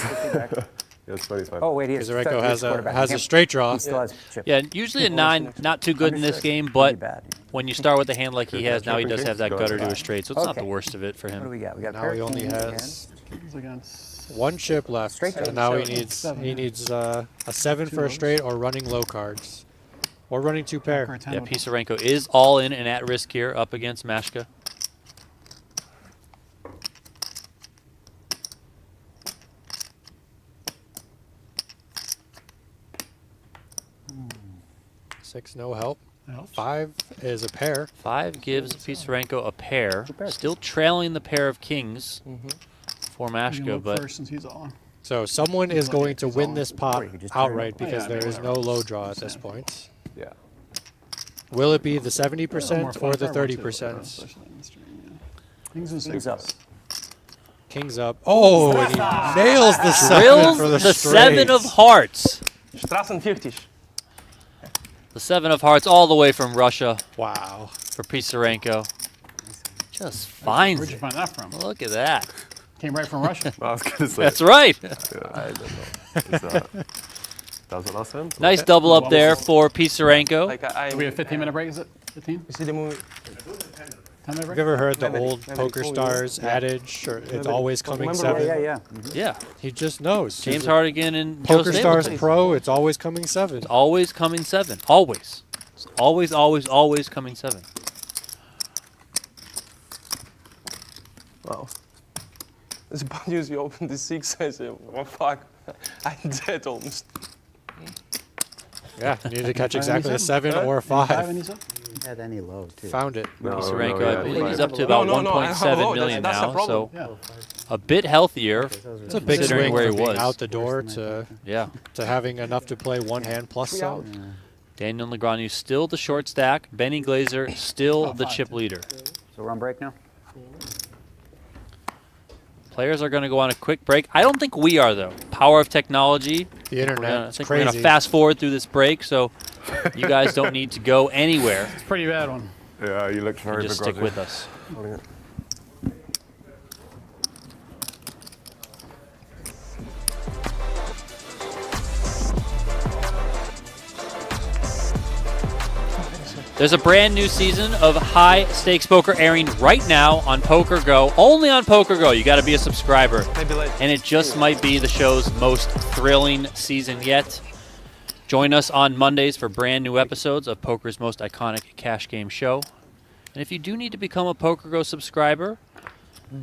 Speaker 5: Yeah, it's 25.
Speaker 4: Oh, wait, he has
Speaker 2: Pisarenko has
Speaker 4: quarterback.
Speaker 2: a straight draw.
Speaker 4: He still has chip.
Speaker 1: Yeah, usually a 9, not too good in this
Speaker 4: Understood.
Speaker 1: game,
Speaker 4: Pretty
Speaker 1: but
Speaker 4: bad.
Speaker 1: when you start with a hand like he
Speaker 5: Good
Speaker 1: has, now he
Speaker 5: matchup
Speaker 1: does
Speaker 5: against
Speaker 1: have that
Speaker 5: Go
Speaker 1: gutter to
Speaker 5: ahead.
Speaker 1: a straight, so it's not the
Speaker 4: Okay.
Speaker 1: worst of it for
Speaker 4: What do
Speaker 1: him.
Speaker 4: we got? We got
Speaker 2: Now he
Speaker 4: pair
Speaker 2: only
Speaker 4: kings
Speaker 2: has
Speaker 3: Kings against.
Speaker 2: 1 chip left.
Speaker 4: Straight
Speaker 2: And
Speaker 4: draw.
Speaker 2: now he
Speaker 3: Seven.
Speaker 2: needs a 7 for a
Speaker 3: lows.
Speaker 2: straight or running low cards. Or running 2
Speaker 3: Or
Speaker 2: pair.
Speaker 3: a 10
Speaker 1: Yeah,
Speaker 3: with-
Speaker 1: Pisarenko is all in and at risk here up against Maschke.
Speaker 2: Six, no help.
Speaker 3: Helps.
Speaker 2: 5 is a pair.
Speaker 1: 5 gives Pisarenko a pair. Still trailing the pair of kings for
Speaker 3: You can
Speaker 1: Maschke,
Speaker 3: look
Speaker 1: but
Speaker 3: first since he's on.
Speaker 2: So someone is
Speaker 3: Lucky
Speaker 2: going to
Speaker 3: he's
Speaker 2: win
Speaker 3: on.
Speaker 2: this pot
Speaker 4: Or you could just turn
Speaker 2: outright
Speaker 4: it.
Speaker 2: because
Speaker 3: Yeah,
Speaker 2: there is no
Speaker 3: whatever.
Speaker 2: low draw at this point.
Speaker 5: Yeah.
Speaker 2: Will it be the
Speaker 3: More
Speaker 2: 70%
Speaker 3: fun
Speaker 2: or
Speaker 3: for
Speaker 2: the
Speaker 3: everyone, too,
Speaker 2: 30%?
Speaker 3: especially in the stream, yeah. Kings and
Speaker 4: Kings up.
Speaker 3: sixes.
Speaker 2: Kings up. Oh, and he nails the 7
Speaker 1: drills
Speaker 2: for the,
Speaker 1: the 7 of
Speaker 2: straight.
Speaker 1: hearts.
Speaker 6: Straßen 50.
Speaker 1: The 7 of hearts all the way from Russia
Speaker 2: Wow.
Speaker 1: for Pisarenko. Just finds
Speaker 3: Where'd you
Speaker 1: it.
Speaker 3: find that from?
Speaker 1: Look at that.
Speaker 3: Came right from Russia.
Speaker 5: I was gonna say.
Speaker 1: That's right.
Speaker 5: Yeah, I don't know. That was the last one.
Speaker 1: Nice double up there for Pisarenko.
Speaker 6: Like I.
Speaker 3: Do we have 15-minute break? Is it 15?
Speaker 6: You see the movie?
Speaker 3: 10-minute
Speaker 2: Have
Speaker 3: break?
Speaker 2: you ever heard the
Speaker 6: Memory.
Speaker 2: old
Speaker 6: Memory.
Speaker 2: Poker
Speaker 6: Oh, yeah.
Speaker 2: Stars adage, or it's
Speaker 6: Memory.
Speaker 2: always coming
Speaker 6: Remember-
Speaker 2: 7?
Speaker 4: Yeah.
Speaker 1: Yeah.
Speaker 2: He just knows.
Speaker 1: James
Speaker 2: He's a
Speaker 1: Hardigan and Joe
Speaker 2: Poker Stars
Speaker 1: Stapleton.
Speaker 2: Pro, it's always coming 7.
Speaker 1: Always coming 7. Always. It's always, always, always coming 7.
Speaker 6: Wow. As bad news, you opened the 6. I said, oh fuck. I'm dead almost.
Speaker 2: Yeah, you need to catch
Speaker 3: Five
Speaker 2: exactly a
Speaker 3: any
Speaker 2: 7
Speaker 3: seven?
Speaker 2: or a
Speaker 3: 5
Speaker 2: 5.
Speaker 3: and he's up?
Speaker 8: He had any low, too.
Speaker 2: Found it.
Speaker 5: No,
Speaker 1: Pisarenko,
Speaker 5: no,
Speaker 1: I
Speaker 5: yeah,
Speaker 1: believe he's
Speaker 5: fine.
Speaker 1: up to about
Speaker 6: No, I have a
Speaker 1: 1.7
Speaker 6: low.
Speaker 1: million
Speaker 6: That's the
Speaker 1: now,
Speaker 6: problem.
Speaker 1: so
Speaker 3: Yeah.
Speaker 1: a bit healthier.
Speaker 2: It's a big
Speaker 1: Considering
Speaker 2: swing
Speaker 1: where he
Speaker 2: from being
Speaker 1: was.
Speaker 2: out the door to
Speaker 1: Yeah.
Speaker 2: having enough to play 1 hand plus some.
Speaker 1: Daniel Negreanu still the short stack. Benny Glaser still the
Speaker 3: 5,
Speaker 1: chip
Speaker 3: 10.
Speaker 1: leader.
Speaker 4: So we're on break now?
Speaker 1: Players are going to go on a quick break. I don't think we are, though. Power of technology.
Speaker 2: The
Speaker 1: I
Speaker 2: internet, it's
Speaker 1: think we're going to
Speaker 2: crazy.
Speaker 1: fast forward through this break, so you guys don't need to go anywhere.
Speaker 3: It's a pretty bad one.
Speaker 5: Yeah, you looked
Speaker 1: You
Speaker 5: very
Speaker 1: just stick
Speaker 5: begrudging.
Speaker 1: with us.
Speaker 5: Holding it.
Speaker 1: There's a brand new season of high stakes poker airing right now on PokerGo. Only on PokerGo. You got to be a subscriber.
Speaker 6: Maybe late.
Speaker 1: And it just might be the show's most thrilling season yet. Join us on Mondays for brand new episodes of poker's most iconic cash game show. And if you do need to become a PokerGo subscriber,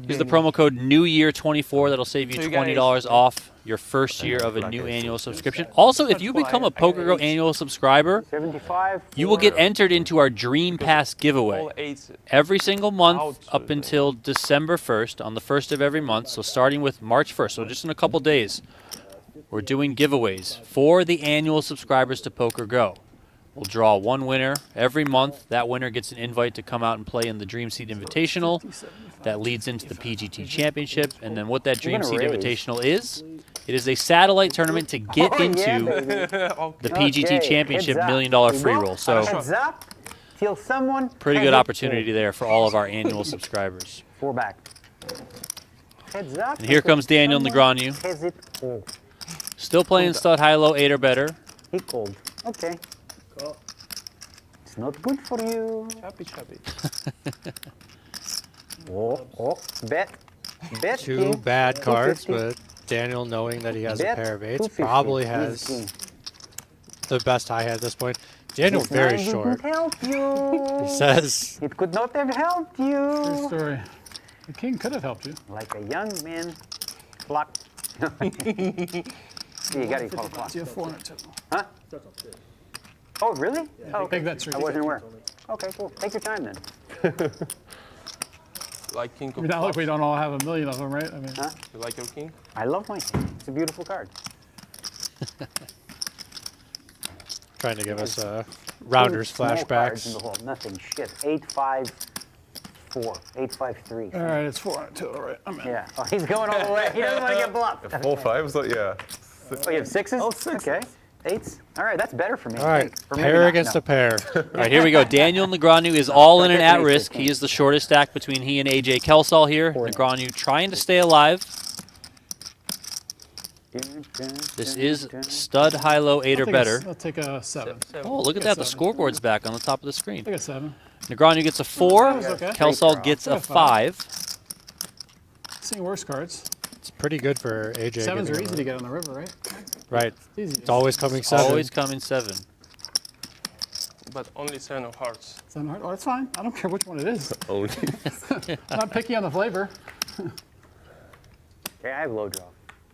Speaker 1: use the promo code NEWYEAR24. That'll save you
Speaker 6: So you guys-
Speaker 1: $20 off your first year of a new annual subscription. Also, if you become a PokerGo annual subscriber,
Speaker 4: 75.
Speaker 1: you will get entered into our Dream Pass giveaway.
Speaker 6: All 8.
Speaker 1: Every single month
Speaker 6: Ouch.
Speaker 1: up until December 1st, on the 1st of every month, so starting with March 1st, so just in a couple days, we're doing giveaways for the annual subscribers to PokerGo. We'll draw one winner every month. That winner gets an invite to come out and play in the Dream Seed Invitational. That leads into the PGT Championship. And then what that Dream
Speaker 4: gonna
Speaker 1: Seed
Speaker 4: raise.
Speaker 1: Invitational is, it is a satellite tournament to get
Speaker 4: Oh,
Speaker 1: into
Speaker 4: yeah, baby.
Speaker 1: the PGT
Speaker 4: Okay,
Speaker 1: Championship
Speaker 4: heads up.
Speaker 1: $1 million free
Speaker 4: Go.
Speaker 1: roll. So
Speaker 4: Heads up till someone
Speaker 1: pretty
Speaker 4: has
Speaker 1: good
Speaker 4: it.
Speaker 1: opportunity there for all of our annual subscribers.
Speaker 4: 4 back. Heads up.
Speaker 1: And here comes Daniel
Speaker 4: someone
Speaker 1: Negreanu.
Speaker 4: Has it. Oh,
Speaker 1: Still playing stud high-low 8 or better.
Speaker 4: he called. Okay. It's not good for you.
Speaker 6: Chappy, chappy.
Speaker 4: Oh, bet. Bet.
Speaker 2: 2
Speaker 4: king.
Speaker 2: bad cards,
Speaker 4: 250.
Speaker 2: but Daniel, knowing that he has a
Speaker 4: Bet
Speaker 2: pair of 8s,
Speaker 4: 250.
Speaker 2: probably
Speaker 4: Easy
Speaker 2: has
Speaker 4: king.
Speaker 2: the best high hat at this point. Daniel
Speaker 4: This
Speaker 2: very
Speaker 4: nine
Speaker 2: short.
Speaker 4: didn't help you.
Speaker 2: He says,
Speaker 4: It could not have helped
Speaker 3: True
Speaker 4: you.
Speaker 3: story. The king could have helped you.
Speaker 4: Like a young man. Clock. You got to call clock.
Speaker 3: You have 402.
Speaker 4: Huh? Oh, really? Oh,
Speaker 3: Big bet, sir.
Speaker 4: I wasn't aware. Okay, cool. Take your time then.
Speaker 6: Like king
Speaker 3: I
Speaker 6: of
Speaker 3: mean, not like
Speaker 6: clubs.
Speaker 3: we don't all have a million of them, right? I mean,
Speaker 4: Huh?
Speaker 6: You like your king?
Speaker 4: I love my king. It's a beautiful card.
Speaker 2: Trying to give us rounders
Speaker 4: Two small cards in
Speaker 2: flashbacks.
Speaker 4: the hole. Nothing. Shit. 8-5-4. 8-5-3.
Speaker 3: all right, it's 4 total, right? I'm in.
Speaker 4: Yeah. Oh, he's going all the way. He doesn't want to get bluffed.
Speaker 5: 4 5s, like, yeah.
Speaker 4: Oh, you have sixes?
Speaker 5: Oh, sixes.
Speaker 4: Okay. Eights? All right, that's better for me.
Speaker 2: All right,
Speaker 4: Or maybe
Speaker 2: pair
Speaker 4: not,
Speaker 2: against
Speaker 4: no.
Speaker 2: a pair.
Speaker 1: All right, here we go. Daniel Negreanu is all in and at
Speaker 4: Nice,
Speaker 1: risk. He is the shortest stack between he and AJ Kelsall here. Negreanu trying to stay alive. This is stud, high-low, 8 or better.
Speaker 3: I'll take a 7.
Speaker 1: Oh, look at that. The scoreboard's back on the top of the screen.
Speaker 3: I think a 7.
Speaker 1: Negreanu gets a 4.
Speaker 3: That's okay.
Speaker 1: Kelsall gets a 5.
Speaker 3: Seeing worse cards.
Speaker 2: It's pretty good for AJ.
Speaker 3: 7s
Speaker 2: giving
Speaker 3: are
Speaker 2: him
Speaker 3: easy
Speaker 2: a-
Speaker 3: to get on the river, right?
Speaker 2: Right.
Speaker 3: Easy.
Speaker 2: It's always coming 7.
Speaker 1: Always coming 7.
Speaker 6: But only 7 of hearts.
Speaker 3: 7 hard. Oh, that's fine. I don't care which one it is.
Speaker 5: Only.
Speaker 3: I'm not picky on the flavor.
Speaker 4: Okay, I have low draw.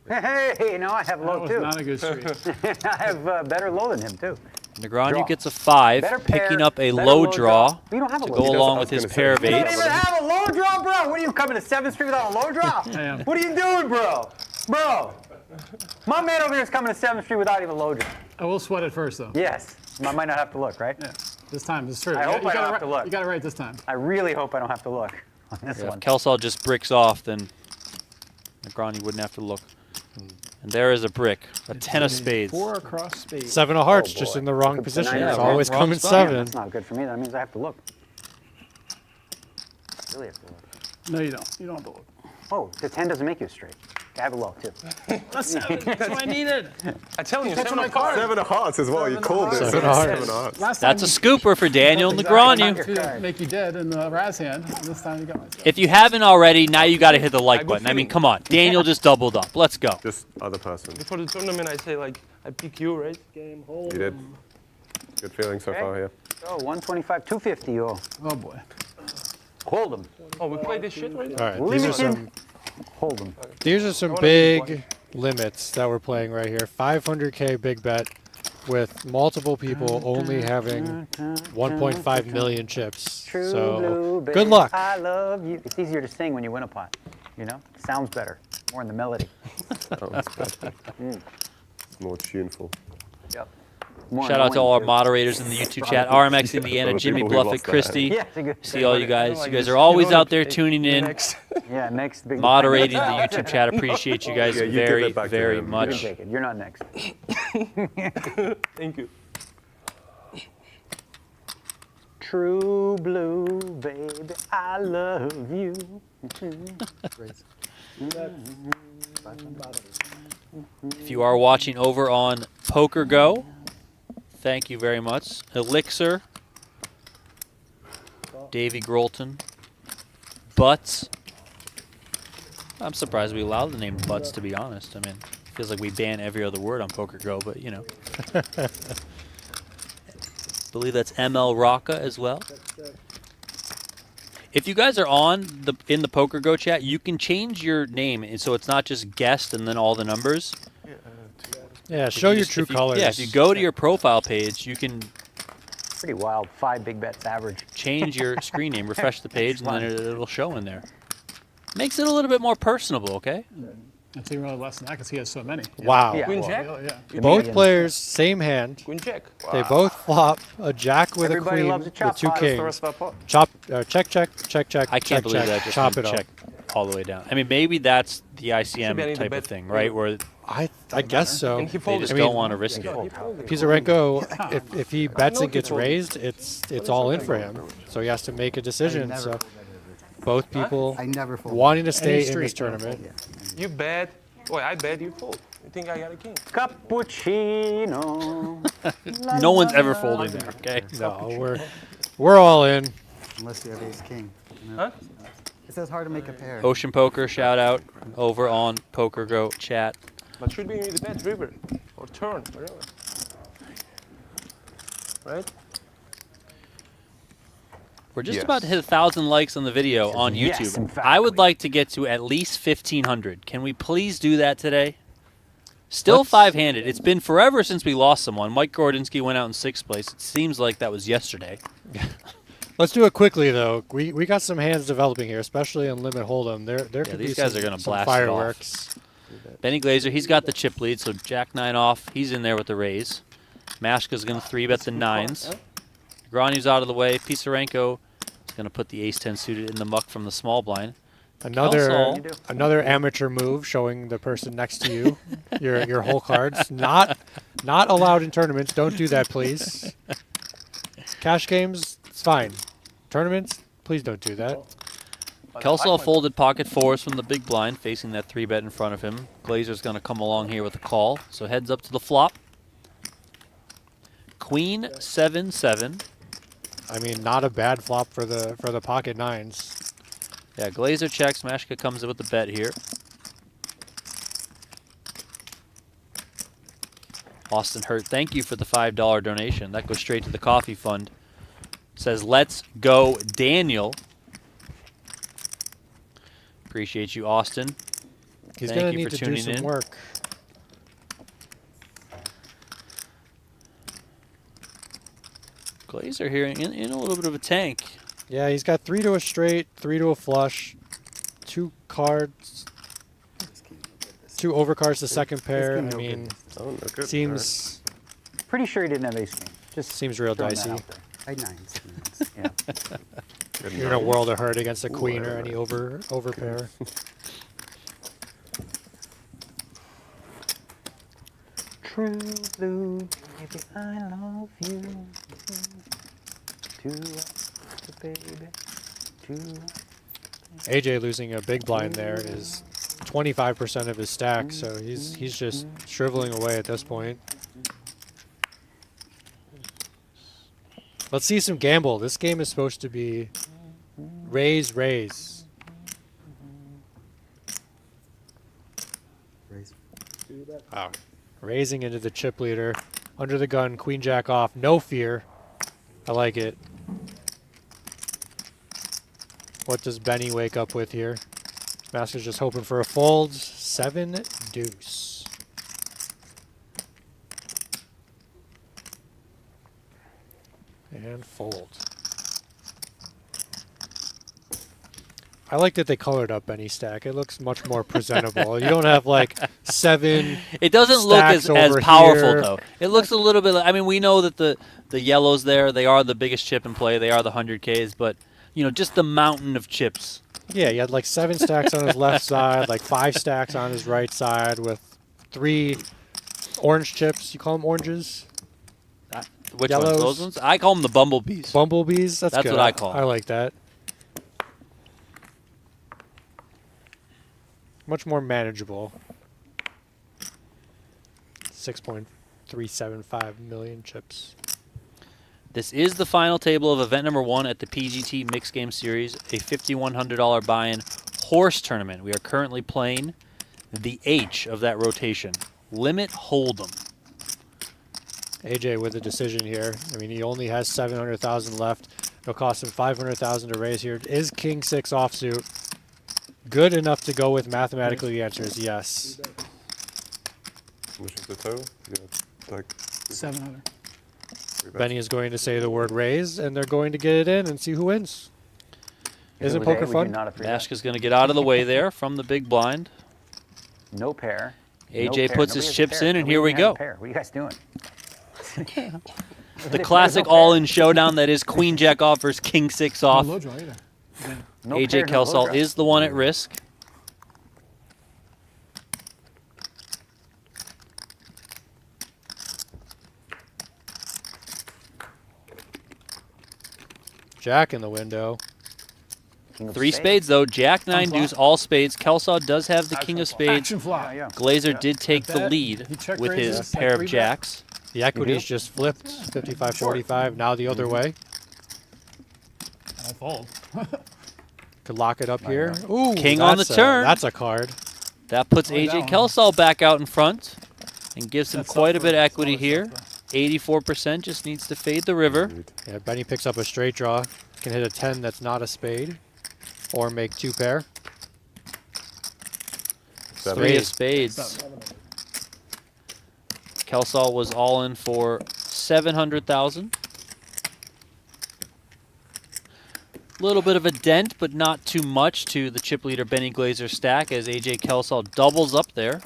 Speaker 4: Hey, no, I have
Speaker 3: That
Speaker 4: low
Speaker 3: was
Speaker 4: too.
Speaker 3: not a good streak.
Speaker 4: I have better low than him too.
Speaker 1: Negreanu
Speaker 4: Draw.
Speaker 1: gets a 5,
Speaker 4: Better pair,
Speaker 1: picking up a
Speaker 4: better
Speaker 1: low draw
Speaker 4: We don't have a
Speaker 1: to
Speaker 4: low
Speaker 1: go
Speaker 4: draw.
Speaker 1: along
Speaker 5: I
Speaker 1: with
Speaker 5: was
Speaker 1: his
Speaker 5: gonna
Speaker 1: pair of
Speaker 5: say,
Speaker 4: You don't
Speaker 1: 8s.
Speaker 4: even have a low draw, bro. What are you coming to 7th Street without a low draw?
Speaker 3: I am.
Speaker 4: What are you doing, bro? Bro, my man over here is coming to 7th Street without even a low draw.
Speaker 3: I will sweat it first, though.
Speaker 4: Yes, I might not have to look, right?
Speaker 3: Yeah. This time, it's true.
Speaker 4: I hope I don't have to look.
Speaker 3: You got it right this time.
Speaker 4: I really hope I don't have to look on this
Speaker 1: If
Speaker 4: one.
Speaker 1: Kelsall just bricks off, then Negreanu wouldn't have to look. And there is a brick, a 10 of spades.
Speaker 3: 4 across spades.
Speaker 2: 7 of hearts,
Speaker 4: Oh,
Speaker 2: just
Speaker 4: boy.
Speaker 2: in the wrong
Speaker 4: Could be
Speaker 2: position.
Speaker 4: nine.
Speaker 2: It's
Speaker 4: Yeah,
Speaker 2: always
Speaker 1: wrong
Speaker 2: coming
Speaker 1: spot.
Speaker 2: 7.
Speaker 4: That's not good for me. That means I have to look. I really have to look.
Speaker 3: No, you don't. You don't have to look.
Speaker 4: Oh, the 10 doesn't make you a straight. I have a low too.
Speaker 3: That's what I needed.
Speaker 6: I tell you,
Speaker 3: That's
Speaker 6: 7
Speaker 3: my
Speaker 6: of
Speaker 3: card.
Speaker 5: 7 of hearts as well. You called it.
Speaker 2: 7 of hearts.
Speaker 5: 7 of hearts.
Speaker 3: Last
Speaker 1: That's
Speaker 3: time
Speaker 1: a scooper for Daniel Negreanu.
Speaker 3: to make you dead in the Raz hand. And this time you got myself.
Speaker 1: If you haven't already, now you got to hit the like
Speaker 6: I go
Speaker 1: button. I mean,
Speaker 6: feeling.
Speaker 1: come on. Daniel just doubled up. Let's go.
Speaker 5: Just other person.
Speaker 6: Before the tournament, I say, like, I pick you, right?
Speaker 3: Game hold.
Speaker 5: You did. Good feeling so
Speaker 4: Okay.
Speaker 5: far here.
Speaker 4: Oh, 125, 250. Oh,
Speaker 3: Oh, boy.
Speaker 4: hold them.
Speaker 6: Oh, we played this shit right
Speaker 2: All right,
Speaker 4: Leave
Speaker 2: these
Speaker 4: me
Speaker 2: are some
Speaker 4: Hold them.
Speaker 2: These are some big limits that we're playing right here. 500K big bet with multiple people only having 1.5 million chips.
Speaker 4: True
Speaker 2: So
Speaker 4: blue, baby,
Speaker 2: good luck.
Speaker 4: I love you. It's easier to sing when you win a pot. You know, sounds better. More in the melody.
Speaker 5: It's more tuneful.
Speaker 4: Yep. More
Speaker 1: Shout out to all our
Speaker 4: annoying, too.
Speaker 1: moderators in the YouTube chat. RMX Indiana,
Speaker 5: the
Speaker 1: Jimmy
Speaker 5: people who
Speaker 1: Bluffett,
Speaker 5: lost that.
Speaker 1: Christy.
Speaker 4: Yeah, it's a good.
Speaker 1: See all you guys.
Speaker 6: Like
Speaker 1: You guys
Speaker 6: this,
Speaker 1: are always
Speaker 6: you know,
Speaker 1: out there
Speaker 6: like,
Speaker 1: tuning in,
Speaker 6: Next.
Speaker 4: Yeah, next big.
Speaker 1: moderating the YouTube chat. Appreciate you guys
Speaker 5: Yeah, you give
Speaker 1: very,
Speaker 5: it back to
Speaker 1: very
Speaker 5: him.
Speaker 4: You
Speaker 1: much.
Speaker 4: can take it. You're not next.
Speaker 6: Thank you.
Speaker 4: True blue, baby, I love you.
Speaker 1: If you are watching over on PokerGo, thank you very much. Elixir, Davey Grolton, Butts. I'm surprised we allowed the name Butts, to be honest. I mean, feels like we ban every other word on PokerGo, but you know. Believe that's ML Rocca as well. If you guys are in the PokerGo chat, you can change your name, and so it's not just guest and then all the numbers.
Speaker 2: Yeah,
Speaker 1: If
Speaker 2: show
Speaker 1: you
Speaker 2: your
Speaker 1: just-
Speaker 2: true
Speaker 1: if you-
Speaker 2: colors.
Speaker 1: Yeah, if you go to your profile page, you can
Speaker 4: Pretty wild. 5 big bets average.
Speaker 1: change your screen name, refresh the page, and then it'll show in there. Makes it a little bit more personable, okay?
Speaker 3: It's even really less than that because he has so many.
Speaker 2: Wow.
Speaker 4: Yeah.
Speaker 6: Queen
Speaker 4: well,
Speaker 6: Jack?
Speaker 3: Yeah.
Speaker 2: Both
Speaker 4: Canadian.
Speaker 2: players, same hand.
Speaker 6: Queen Jack.
Speaker 2: They both flop a jack with
Speaker 4: Everybody
Speaker 2: a queen
Speaker 4: loves a chop
Speaker 2: with 2
Speaker 4: pot.
Speaker 2: kings. Chop, check, check, check, check.
Speaker 1: I can't
Speaker 2: check,
Speaker 1: believe
Speaker 2: check,
Speaker 1: that just
Speaker 2: chop
Speaker 1: moved
Speaker 2: it up.
Speaker 1: check all the way down. I mean, maybe that's the
Speaker 6: Should be
Speaker 1: ICM
Speaker 6: any
Speaker 1: type of
Speaker 6: bet-
Speaker 1: thing, right? Where
Speaker 2: I guess so.
Speaker 6: And he
Speaker 1: they
Speaker 6: folded.
Speaker 1: just
Speaker 2: I mean,
Speaker 1: don't want to risk it.
Speaker 2: Pisarenko, if he bets
Speaker 6: know
Speaker 2: and gets
Speaker 6: he folded.
Speaker 2: raised, it's all in for him. So he has to make a decision. So both people
Speaker 8: I never fold.
Speaker 2: wanting to stay in
Speaker 3: street,
Speaker 2: this tournament.
Speaker 6: You bet. Boy, I bet you fold. You think I got a king?
Speaker 4: Cappuccino.
Speaker 1: No one's ever folding there, okay?
Speaker 2: No, we're all in.
Speaker 8: Unless you have ace king. You know?
Speaker 6: Huh?
Speaker 8: It says hard to make a pair.
Speaker 1: Ocean Poker, shout out over on PokerGo chat.
Speaker 6: But should be the bet river or turn, whatever. Right?
Speaker 1: We're just
Speaker 5: Yes.
Speaker 1: about to hit 1,000 likes on the video on
Speaker 4: yes,
Speaker 1: YouTube. I would
Speaker 4: emphatically.
Speaker 1: like to get to at least 1,500. Can we please do that today? Still five-handed. It's been forever since we lost someone. Mike Gorodinsky went out in 6th place. It seems like that was yesterday.
Speaker 2: Let's do it quickly, though. We got some hands developing here, especially on Limit Hold'em. There could
Speaker 1: these
Speaker 2: be
Speaker 1: guys
Speaker 2: some,
Speaker 1: are gonna
Speaker 2: some
Speaker 1: blast
Speaker 2: fireworks.
Speaker 1: Benny Glaser, he's got the chip lead, so Jack 9 off. He's in there with the raise. Maschke's going to 3-bet the 9s. Negreanu's out of the way. Pisarenko is going to put the ace-10 suited in the muck from the small blind.
Speaker 2: Another amateur move showing the person next to you your whole cards. Not allowed in tournaments. Don't do that, please. Cash games, it's fine. Tournaments, please don't do that.
Speaker 1: Kelsall folded pocket 4s from the big blind, facing that 3-bet in front of him. Glaser's going to come along here with a call, so heads up to the flop. Queen 7-7.
Speaker 2: I mean, not a bad flop for the pocket 9s.
Speaker 1: Yeah, Glaser checks. Maschke comes in with the bet here. Austin Hurt, thank you for the $5 donation. That goes straight to the coffee fund. Says, let's go, Daniel. Appreciate you, Austin.
Speaker 2: He's
Speaker 1: Thank
Speaker 2: going to
Speaker 1: you
Speaker 2: need
Speaker 1: for
Speaker 2: to do
Speaker 1: tuning
Speaker 2: some
Speaker 1: in.
Speaker 2: work.
Speaker 1: Glaser here in a little bit of a tank.
Speaker 2: Yeah, he's got 3 to a straight, 3 to a flush, 2 cards, 2 overcards to second pair. I mean,
Speaker 5: Oh, no good.
Speaker 2: seems
Speaker 4: Pretty sure he didn't have ace king. Just
Speaker 2: seems real
Speaker 4: throwing that
Speaker 2: dicey.
Speaker 4: out there.
Speaker 8: I 9s.
Speaker 4: Yeah.
Speaker 5: Good
Speaker 2: You're in a
Speaker 5: night.
Speaker 2: world of hurt against a queen or
Speaker 5: right,
Speaker 2: any over pair.
Speaker 4: True blue, baby, I love you. Baby,
Speaker 2: AJ losing a big blind there is 25% of his stack, so he's just shriveling away at this point. Let's see some gamble. This game is supposed to be raise.
Speaker 8: Raise.
Speaker 2: Wow. Raising into the chip leader. Under the gun, queen jack off. No fear. I like it. What does Benny wake up with here? Master's just hoping for a fold. 7 deuce. And fold. I like that they colored up Benny's stack. It looks much more presentable. You don't have like 7.
Speaker 1: It doesn't look as
Speaker 2: stacks over
Speaker 1: powerful,
Speaker 2: here.
Speaker 1: though. It looks a little bit like, I mean, we know that the yellows there, they are the biggest chip in play. They are the 100Ks, but, you know, just the mountain of chips.
Speaker 2: Yeah, you had like 7 stacks on his left side, like 5 stacks on his right side with 3 orange chips. You call them oranges?
Speaker 1: Which
Speaker 2: Yellows.
Speaker 1: ones? Those ones? I call them the bumblebees.
Speaker 2: Bumblebees? That's
Speaker 1: That's
Speaker 2: good.
Speaker 1: what I call 'em.
Speaker 2: I like that. Much more manageable. 6.375 million chips.
Speaker 1: This is the final table of event number 1 at the PGT Mixed Game Series, a $5,100 buy-in horse tournament. We are currently playing the H of that rotation, Limit Hold'em.
Speaker 2: AJ with a decision here. I mean, he only has 700,000 left. It'll cost him 500,000 to raise here. Is King 6 offsuit good enough to go with mathematically? The answer is yes.
Speaker 5: Which is the total? Yeah, like
Speaker 3: 700.
Speaker 5: 3 bets.
Speaker 2: Benny is going to say the word raise, and they're going to get it in and see who wins. Isn't poker fun?
Speaker 1: Maschke's going to get out of the way there from the big blind.
Speaker 4: No pair.
Speaker 1: AJ
Speaker 4: No pair.
Speaker 1: puts
Speaker 4: Nobody
Speaker 1: his
Speaker 4: has a
Speaker 1: chips
Speaker 4: pair.
Speaker 1: in, and
Speaker 4: Nobody
Speaker 1: here we
Speaker 4: even has a
Speaker 1: go.
Speaker 4: pair. What are you guys doing?
Speaker 1: The classic all-in showdown that is Queen Jack off versus King 6 off.
Speaker 3: No low draw either.
Speaker 4: No
Speaker 1: AJ
Speaker 4: pair, no low
Speaker 1: Kelsall
Speaker 4: draw.
Speaker 1: is the one at risk.
Speaker 2: Jack in the window.
Speaker 4: King of
Speaker 1: 3 spades, though. Jack 9 deuce, all spades. Kelsall does have the King of spades.
Speaker 3: Action flop.
Speaker 4: Yeah.
Speaker 1: Glaser did take the
Speaker 3: Bet.
Speaker 1: lead
Speaker 3: He check
Speaker 1: with his
Speaker 3: raises,
Speaker 1: pair
Speaker 3: like
Speaker 1: of
Speaker 3: 3-bet.
Speaker 1: jacks.
Speaker 2: The equities just flipped. 55-45. Now the other way.
Speaker 3: I fold.
Speaker 2: Could lock it up here. Ooh,
Speaker 1: King on the
Speaker 2: that's
Speaker 1: turn.
Speaker 2: That's a card.
Speaker 1: That puts
Speaker 3: Only
Speaker 1: AJ
Speaker 3: that one.
Speaker 1: Kelsall back out in front and gives him
Speaker 3: That's
Speaker 1: quite a
Speaker 3: tough
Speaker 1: bit of
Speaker 3: for-
Speaker 1: equity
Speaker 3: that's
Speaker 1: here.
Speaker 3: always tough
Speaker 1: 84% just needs to fade the river.
Speaker 2: Yeah, Benny picks up a straight draw. Can hit a 10 that's not a spade. Or make 2 pair.
Speaker 5: 7.
Speaker 1: 3 of spades. Kelsall was all in for 700,000. Little bit of a dent, but not too much to the chip leader Benny Glaser stack as AJ Kelsall doubles up there.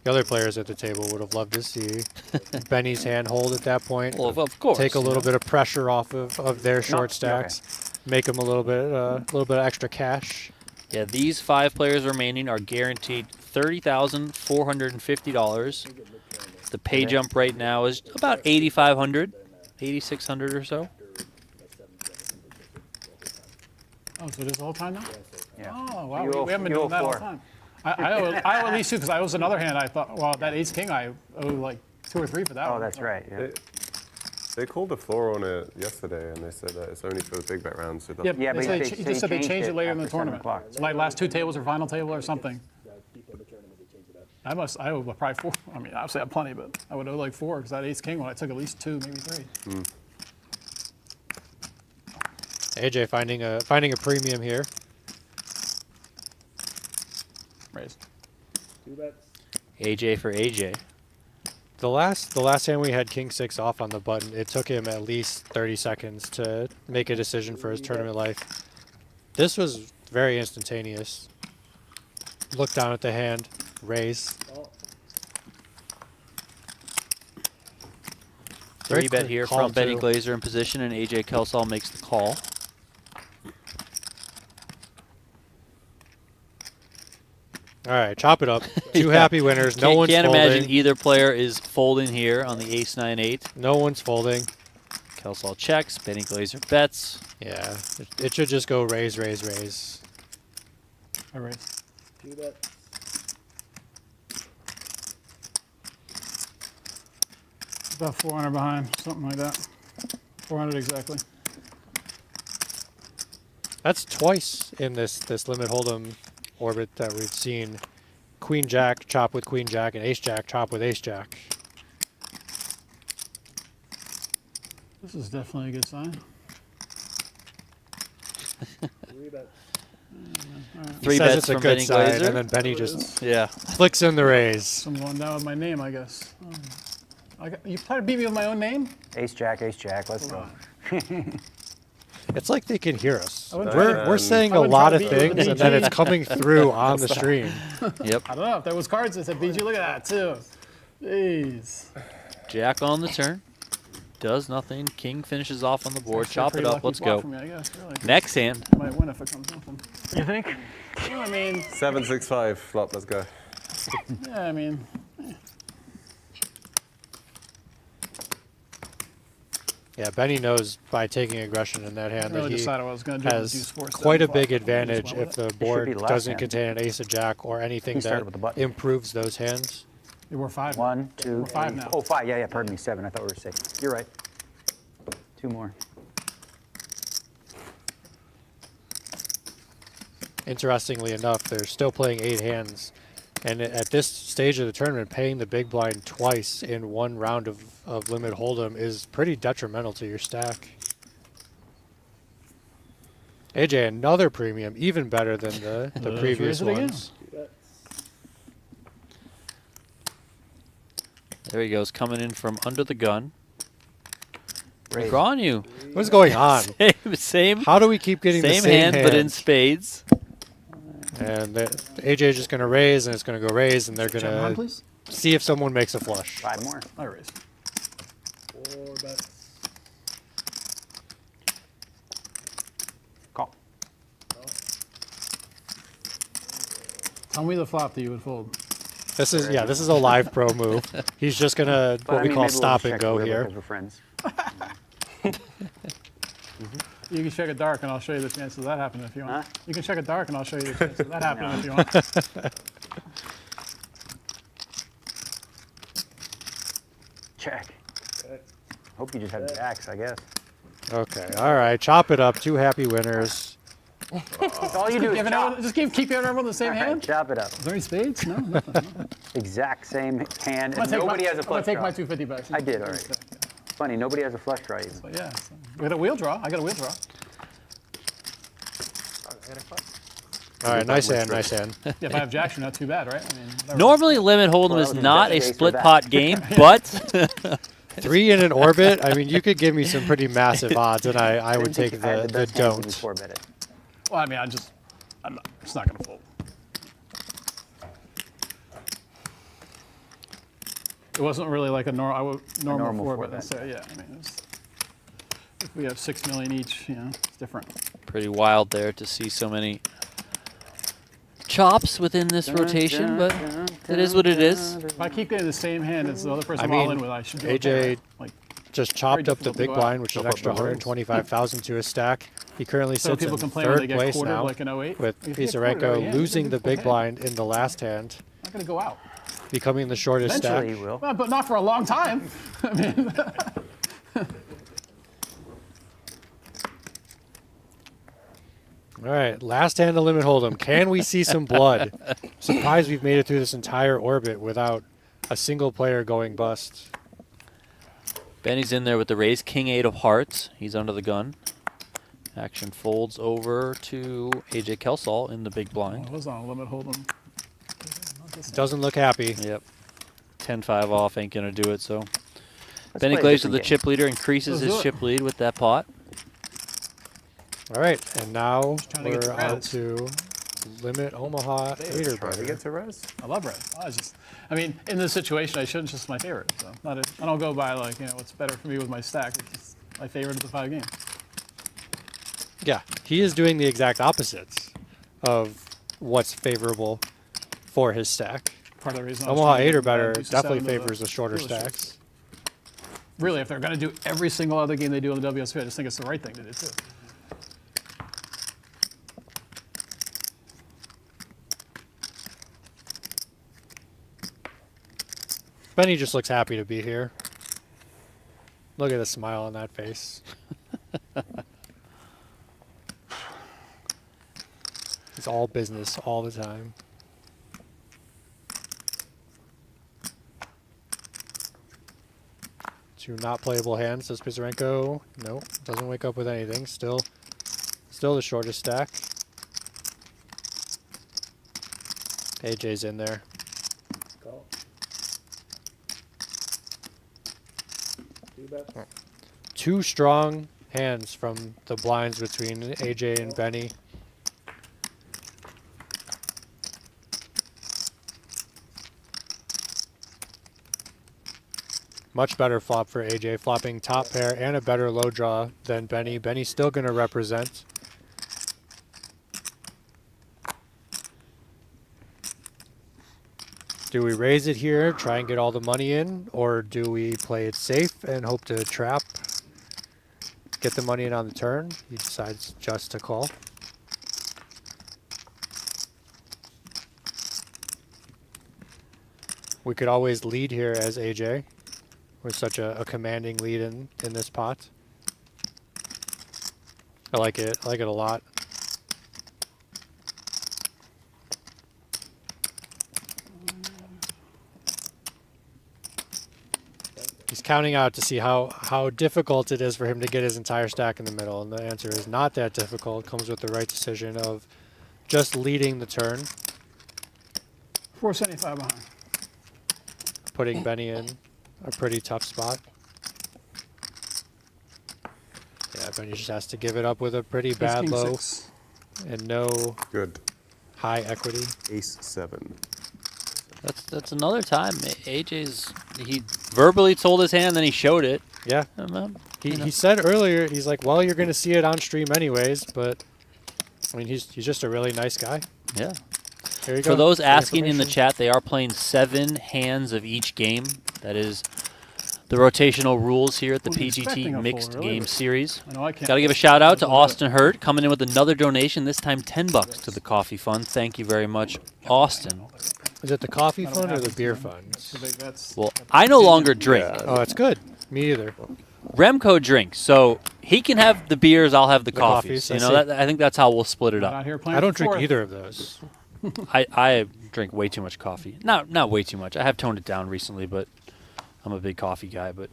Speaker 2: The other players at the table would have loved to see Benny's hand hold at that point.
Speaker 1: Well, of course.
Speaker 2: Take a little bit of pressure off of their short
Speaker 4: okay.
Speaker 2: stacks. Make them a little bit of extra cash.
Speaker 1: Yeah, these 5 players remaining are guaranteed $30,450. The pay jump right now is about 8,500, 8,600 or so.
Speaker 3: Oh, so it is the whole time now?
Speaker 4: Yeah.
Speaker 3: Oh, wow.
Speaker 4: You owe-
Speaker 3: We haven't been
Speaker 4: you owe
Speaker 3: doing that all the
Speaker 4: 4.
Speaker 3: time. I owe at least 2 because I was another hand. I thought, well, that ace king, I owe like 2 or 3 for that
Speaker 4: Oh,
Speaker 3: one.
Speaker 4: that's right. Yeah.
Speaker 5: They called the floor on it yesterday, and they said that it's only for the big bet rounds. So it
Speaker 3: Yeah,
Speaker 5: doesn't-
Speaker 4: Yeah,
Speaker 3: they
Speaker 4: but
Speaker 3: said
Speaker 4: they-
Speaker 3: he
Speaker 4: they
Speaker 3: just said they
Speaker 4: changed
Speaker 3: changed
Speaker 4: it
Speaker 3: it later in the
Speaker 4: after 7
Speaker 3: tournament.
Speaker 4: o'clock.
Speaker 3: So like last 2 tables or final table or something. I owe probably 4. I mean, obviously I have plenty, but I would owe like 4 because that ace king one, I took at least 2, maybe 3.
Speaker 2: AJ finding a premium here.
Speaker 3: Raise.
Speaker 1: AJ for AJ.
Speaker 2: The last hand we had King 6 off on the button, it took him at least 30 seconds to make a decision for his tournament life. This was very instantaneous. Look down at the hand, raise. Very
Speaker 1: 3-bet
Speaker 2: quick
Speaker 1: here
Speaker 2: call,
Speaker 1: from Benny
Speaker 2: too.
Speaker 1: Glaser in position, and AJ Kelsall makes the call.
Speaker 2: All right, chop it up. 2
Speaker 1: Yeah.
Speaker 2: happy winners. No one's
Speaker 1: Can't
Speaker 2: folding.
Speaker 1: imagine either player is folding here on the ace 9-8.
Speaker 2: No one's folding.
Speaker 1: Kelsall checks, Benny Glaser bets.
Speaker 2: Yeah, it should just go raise, raise, raise.
Speaker 3: I raise. About 400 behind, something like that. 400 exactly.
Speaker 2: That's twice in this limit hold'em orbit that we've seen. Queen Jack chop with Queen Jack and Ace Jack chop with Ace Jack.
Speaker 3: This is definitely a good sign.
Speaker 1: 3
Speaker 2: Says
Speaker 1: bets
Speaker 2: it's a
Speaker 1: from
Speaker 2: good
Speaker 1: Benny
Speaker 2: sign,
Speaker 1: Glaser.
Speaker 2: and then Benny just
Speaker 1: Yeah.
Speaker 2: flicks in the raise.
Speaker 3: So I'm going down with my name, I guess. You try to beat me with my own name?
Speaker 4: Ace Jack, let's go.
Speaker 2: It's like they can hear us.
Speaker 3: I wouldn't
Speaker 2: We're saying
Speaker 3: I
Speaker 2: a
Speaker 3: wouldn't
Speaker 2: lot
Speaker 3: try
Speaker 2: of
Speaker 3: to beat you with
Speaker 2: things,
Speaker 3: a
Speaker 2: and then
Speaker 3: BG.
Speaker 2: it's coming through on the stream.
Speaker 1: Yep.
Speaker 3: I don't know. If there was cards that said BG, look at that too. Jeez.
Speaker 1: Jack on the turn. Does nothing. King finishes off on the board.
Speaker 3: Actually a
Speaker 1: Chop it
Speaker 3: pretty
Speaker 1: up.
Speaker 3: lucky
Speaker 1: Let's
Speaker 3: flop
Speaker 1: go.
Speaker 3: for me, I guess, really.
Speaker 1: Next hand.
Speaker 3: I might win if it comes nothing.
Speaker 4: You think?
Speaker 3: Well, I mean,
Speaker 5: 7-6-5 flop. Let's go.
Speaker 3: yeah, I mean,
Speaker 2: Yeah, Benny knows by taking aggression in that
Speaker 3: I
Speaker 2: hand
Speaker 3: really
Speaker 2: that he
Speaker 3: decided what I was going to do. with the
Speaker 2: has
Speaker 3: deuce four,
Speaker 2: quite a
Speaker 3: seven,
Speaker 2: big
Speaker 3: flop.
Speaker 2: advantage
Speaker 3: Just went
Speaker 2: if
Speaker 3: with
Speaker 2: the
Speaker 3: it.
Speaker 2: board
Speaker 4: be the last
Speaker 2: doesn't
Speaker 4: hand.
Speaker 2: contain an Ace of Jack or anything
Speaker 4: He started
Speaker 2: that
Speaker 4: with the button.
Speaker 2: improves those hands.
Speaker 3: Yeah, we're 5.
Speaker 4: 1, 2,
Speaker 3: We're 5
Speaker 4: 3.
Speaker 3: now.
Speaker 4: Oh, 5. Yeah, pardon me. 7. I thought we were 6. You're right. 2 more.
Speaker 2: Interestingly enough, they're still playing 8 hands. And at this stage of the tournament, paying the big blind twice in one round of limit hold'em is pretty detrimental to your stack. AJ, another premium, even better than the previous
Speaker 3: raise it again.
Speaker 2: ones.
Speaker 1: There he goes, coming in from under the gun.
Speaker 4: Raise.
Speaker 1: Negreanu.
Speaker 2: What's going on?
Speaker 1: Same
Speaker 2: How do we keep getting the
Speaker 1: same
Speaker 2: same
Speaker 1: hand, but in
Speaker 2: hands?
Speaker 1: spades.
Speaker 2: And AJ is just going to raise, and it's going to go raise, and they're
Speaker 3: Check mine,
Speaker 2: going to
Speaker 3: please.
Speaker 2: see if someone makes a flush.
Speaker 4: 5 more.
Speaker 3: I raise.
Speaker 4: Call.
Speaker 3: Tell me the flop that you would fold.
Speaker 2: This is a live pro move. He's just going to
Speaker 4: But,
Speaker 2: what
Speaker 4: I
Speaker 2: we
Speaker 4: mean,
Speaker 2: call
Speaker 4: maybe we'll
Speaker 2: stop
Speaker 4: just
Speaker 2: and
Speaker 4: check
Speaker 2: go
Speaker 4: the river
Speaker 2: here.
Speaker 4: 'cause we're friends.
Speaker 3: You can check it dark, and I'll show you the chances of that happening if you want.
Speaker 4: Huh?
Speaker 3: You can check it dark, and I'll show you the chances of that happening
Speaker 4: No.
Speaker 3: if you want.
Speaker 4: Check. Hope you just have jacks, I guess.
Speaker 2: Okay, all right, chop it up. 2 happy winners.
Speaker 4: All you do is chop.
Speaker 3: Just keep giving everyone the same
Speaker 4: All right,
Speaker 3: hand?
Speaker 4: chop it up.
Speaker 3: Is there any spades? No, nothing.
Speaker 4: Exact same hand.
Speaker 3: I'm
Speaker 4: And
Speaker 3: gonna
Speaker 4: nobody has a
Speaker 3: I'm gonna
Speaker 4: flush
Speaker 3: take
Speaker 4: draw.
Speaker 3: my 250 back.
Speaker 4: I did, all right. Funny, nobody has a flush draw even.
Speaker 3: But yeah, so we got a wheel draw. I got a wheel draw.
Speaker 2: All right, nice hand, nice hand.
Speaker 3: Yeah, if I have jacks, you're not too bad, right? I mean, whatever.
Speaker 1: Normally, limit hold'em
Speaker 4: Well,
Speaker 1: is
Speaker 4: that was
Speaker 1: not
Speaker 4: the
Speaker 1: a
Speaker 4: best case
Speaker 1: split
Speaker 4: for
Speaker 1: pot
Speaker 4: that.
Speaker 1: game, but
Speaker 2: 3 in an orbit. I mean, you could give me some pretty massive odds, and I would take
Speaker 4: I had
Speaker 2: the
Speaker 4: best hands when you
Speaker 2: don't.
Speaker 4: 4-bet it.
Speaker 3: Well, I mean, I'm not, it's not going to fold. It wasn't really like a normal
Speaker 4: normal
Speaker 3: 4
Speaker 4: four
Speaker 3: bet.
Speaker 4: bet.
Speaker 3: So, yeah, I mean, if we have 6 million each, you know, it's different.
Speaker 1: pretty wild there to see so many chops within this rotation, but it is what it is.
Speaker 3: If I keep getting the same hand as the other person
Speaker 2: I
Speaker 3: I'm all
Speaker 2: mean,
Speaker 3: in with, I should do
Speaker 2: AJ
Speaker 3: okay, right? Like,
Speaker 2: Just chopped up the
Speaker 3: difficult to
Speaker 2: big
Speaker 3: go out.
Speaker 2: blind, which is
Speaker 5: Chop
Speaker 2: an
Speaker 5: up
Speaker 2: extra
Speaker 5: the blinds.
Speaker 2: 125,000 to his stack. He currently
Speaker 3: so
Speaker 2: sits
Speaker 3: people
Speaker 2: in
Speaker 3: complain when they
Speaker 2: third
Speaker 3: get
Speaker 2: place
Speaker 3: quartered
Speaker 2: now,
Speaker 3: like an 08.
Speaker 2: with
Speaker 3: If you get quartered,
Speaker 2: Pisarenko
Speaker 3: yeah,
Speaker 2: losing
Speaker 3: you
Speaker 2: the
Speaker 3: can
Speaker 2: big
Speaker 3: fold
Speaker 2: blind in the last hand,
Speaker 3: I'm not going to go out.
Speaker 2: becoming the shortest
Speaker 4: Eventually
Speaker 2: stack.
Speaker 4: you will.
Speaker 3: Well, but not for a long time. I mean,
Speaker 2: All right, last hand to limit hold'em. Can we see some blood? Surprised we've made it through this entire orbit without a single player going bust.
Speaker 1: Benny's in there with the raise, King 8 of hearts. He's under the gun. Action folds over to AJ Kelsall in the big
Speaker 3: I
Speaker 1: blind.
Speaker 3: was on a limit hold'em.
Speaker 2: Doesn't look happy.
Speaker 1: Yep. 10-5 off ain't gonna do it, so. Benny
Speaker 4: play a
Speaker 1: Glaser,
Speaker 4: different
Speaker 1: the
Speaker 4: game.
Speaker 1: chip leader, increases
Speaker 3: Let's
Speaker 1: his
Speaker 3: do it.
Speaker 1: chip lead with that pot.
Speaker 2: All right, and now
Speaker 3: trying to get
Speaker 2: we're
Speaker 3: to
Speaker 2: on
Speaker 3: res.
Speaker 2: to limit Omaha Hater
Speaker 5: Trying to
Speaker 2: Butter.
Speaker 5: get to res.
Speaker 3: I love red. I mean, in this situation, I shouldn't. It's just my favorite. So I don't go by like, you know, what's better for me with my stack. It's just my favorite of the 5 games.
Speaker 2: Yeah, he is doing the exact opposites of what's favorable for his stack.
Speaker 3: Part of the reason I was
Speaker 2: Omaha
Speaker 3: trying to
Speaker 2: Hater
Speaker 3: get
Speaker 2: Butter
Speaker 3: boost to
Speaker 2: definitely
Speaker 3: 7 to
Speaker 2: favors the shorter
Speaker 3: dealership.
Speaker 2: stacks.
Speaker 3: Really, if they're going to do every single other game they do on the WSP, I just think it's the right thing to do too.
Speaker 2: Benny just looks happy to be here. Look at the smile on that face. It's all business all the time. Two not playable hands, says Pisarenko. No, doesn't wake up with anything. Still the shortest stack. AJ's in there. Two strong hands from the blinds between AJ and Benny. Much better flop for AJ, flopping top pair and a better low draw than Benny. Benny's still going to represent. Do we raise it here, try and get all the money in, or do we play it safe and hope to trap, get the money in on the turn? He decides just to call. We could always lead here as AJ, with such a commanding lead in this pot. I like it a lot. He's counting out to see how difficult it is for him to get his entire stack in the middle, and the answer is not that difficult. It comes with the right decision of just leading the turn,
Speaker 3: 475 behind.
Speaker 2: putting Benny in a pretty tough spot. Yeah, Benny just has to give it up with a pretty
Speaker 3: Ace,
Speaker 2: bad
Speaker 3: king,
Speaker 2: low
Speaker 3: 6.
Speaker 2: and no
Speaker 5: Good.
Speaker 2: high equity.
Speaker 5: Ace 7.
Speaker 1: That's another time. He verbally told his hand, then he showed it.
Speaker 2: Yeah.
Speaker 1: You know.
Speaker 2: He said earlier, he's like, well, you're going to see it on stream anyways, but I mean, he's just a really nice guy.
Speaker 1: Yeah.
Speaker 2: There you go.
Speaker 1: For those
Speaker 2: Good
Speaker 1: asking in the
Speaker 2: information.
Speaker 1: chat, they are playing 7 hands of each game. That is the rotational rules here at the
Speaker 3: Wasn't expecting
Speaker 1: PGT
Speaker 3: a
Speaker 1: Mixed
Speaker 3: full, really.
Speaker 1: Game Series.
Speaker 3: I know I can't.
Speaker 1: Got to give a shout out to Austin Hurt coming in with another donation, this time $10 to the coffee fund. Thank you very much, Austin.
Speaker 2: Is it the coffee
Speaker 3: I don't
Speaker 2: fund or
Speaker 3: have
Speaker 2: the
Speaker 3: it,
Speaker 2: beer
Speaker 3: so
Speaker 2: fund?
Speaker 3: the big bets.
Speaker 1: Well, I no longer drink.
Speaker 2: Oh, that's good. Me either.
Speaker 1: Remco drinks, so he can have the beers, I'll have the coffees.
Speaker 2: coffees,
Speaker 1: You
Speaker 2: I
Speaker 1: know,
Speaker 2: see.
Speaker 1: I think that's how we'll split it
Speaker 3: Not
Speaker 1: up.
Speaker 3: out here playing
Speaker 2: I don't
Speaker 3: for
Speaker 2: drink
Speaker 3: fourth.
Speaker 2: either of those.
Speaker 1: I drink way too much coffee. Not way too much. I have toned it down recently, but I'm a big coffee guy. But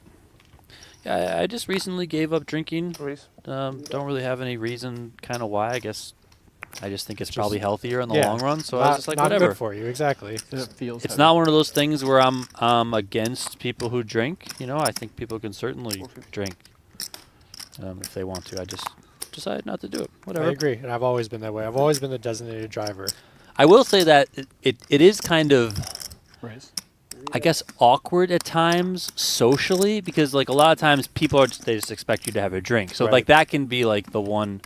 Speaker 1: yeah, I just recently gave up drinking.
Speaker 6: Raise.
Speaker 1: Don't really have any reason kind of why. I guess I just think it's probably healthier in the
Speaker 2: Yeah,
Speaker 1: long run. So I was just like,
Speaker 2: not
Speaker 1: whatever.
Speaker 2: good for you, exactly.
Speaker 3: It feels
Speaker 1: It's
Speaker 3: heavy.
Speaker 1: not one of those things where I'm against people who drink. You know, I think people can certainly drink if they want to. I just decided not to do it. Whatever.
Speaker 2: I agree, and I've always been that way. I've always been the designated driver.
Speaker 1: I will say that it is kind of,
Speaker 3: Raise.
Speaker 1: I guess, awkward at times socially because like a lot of times people are they just expect you to have a drink. So
Speaker 2: Right.
Speaker 1: like that can be like the one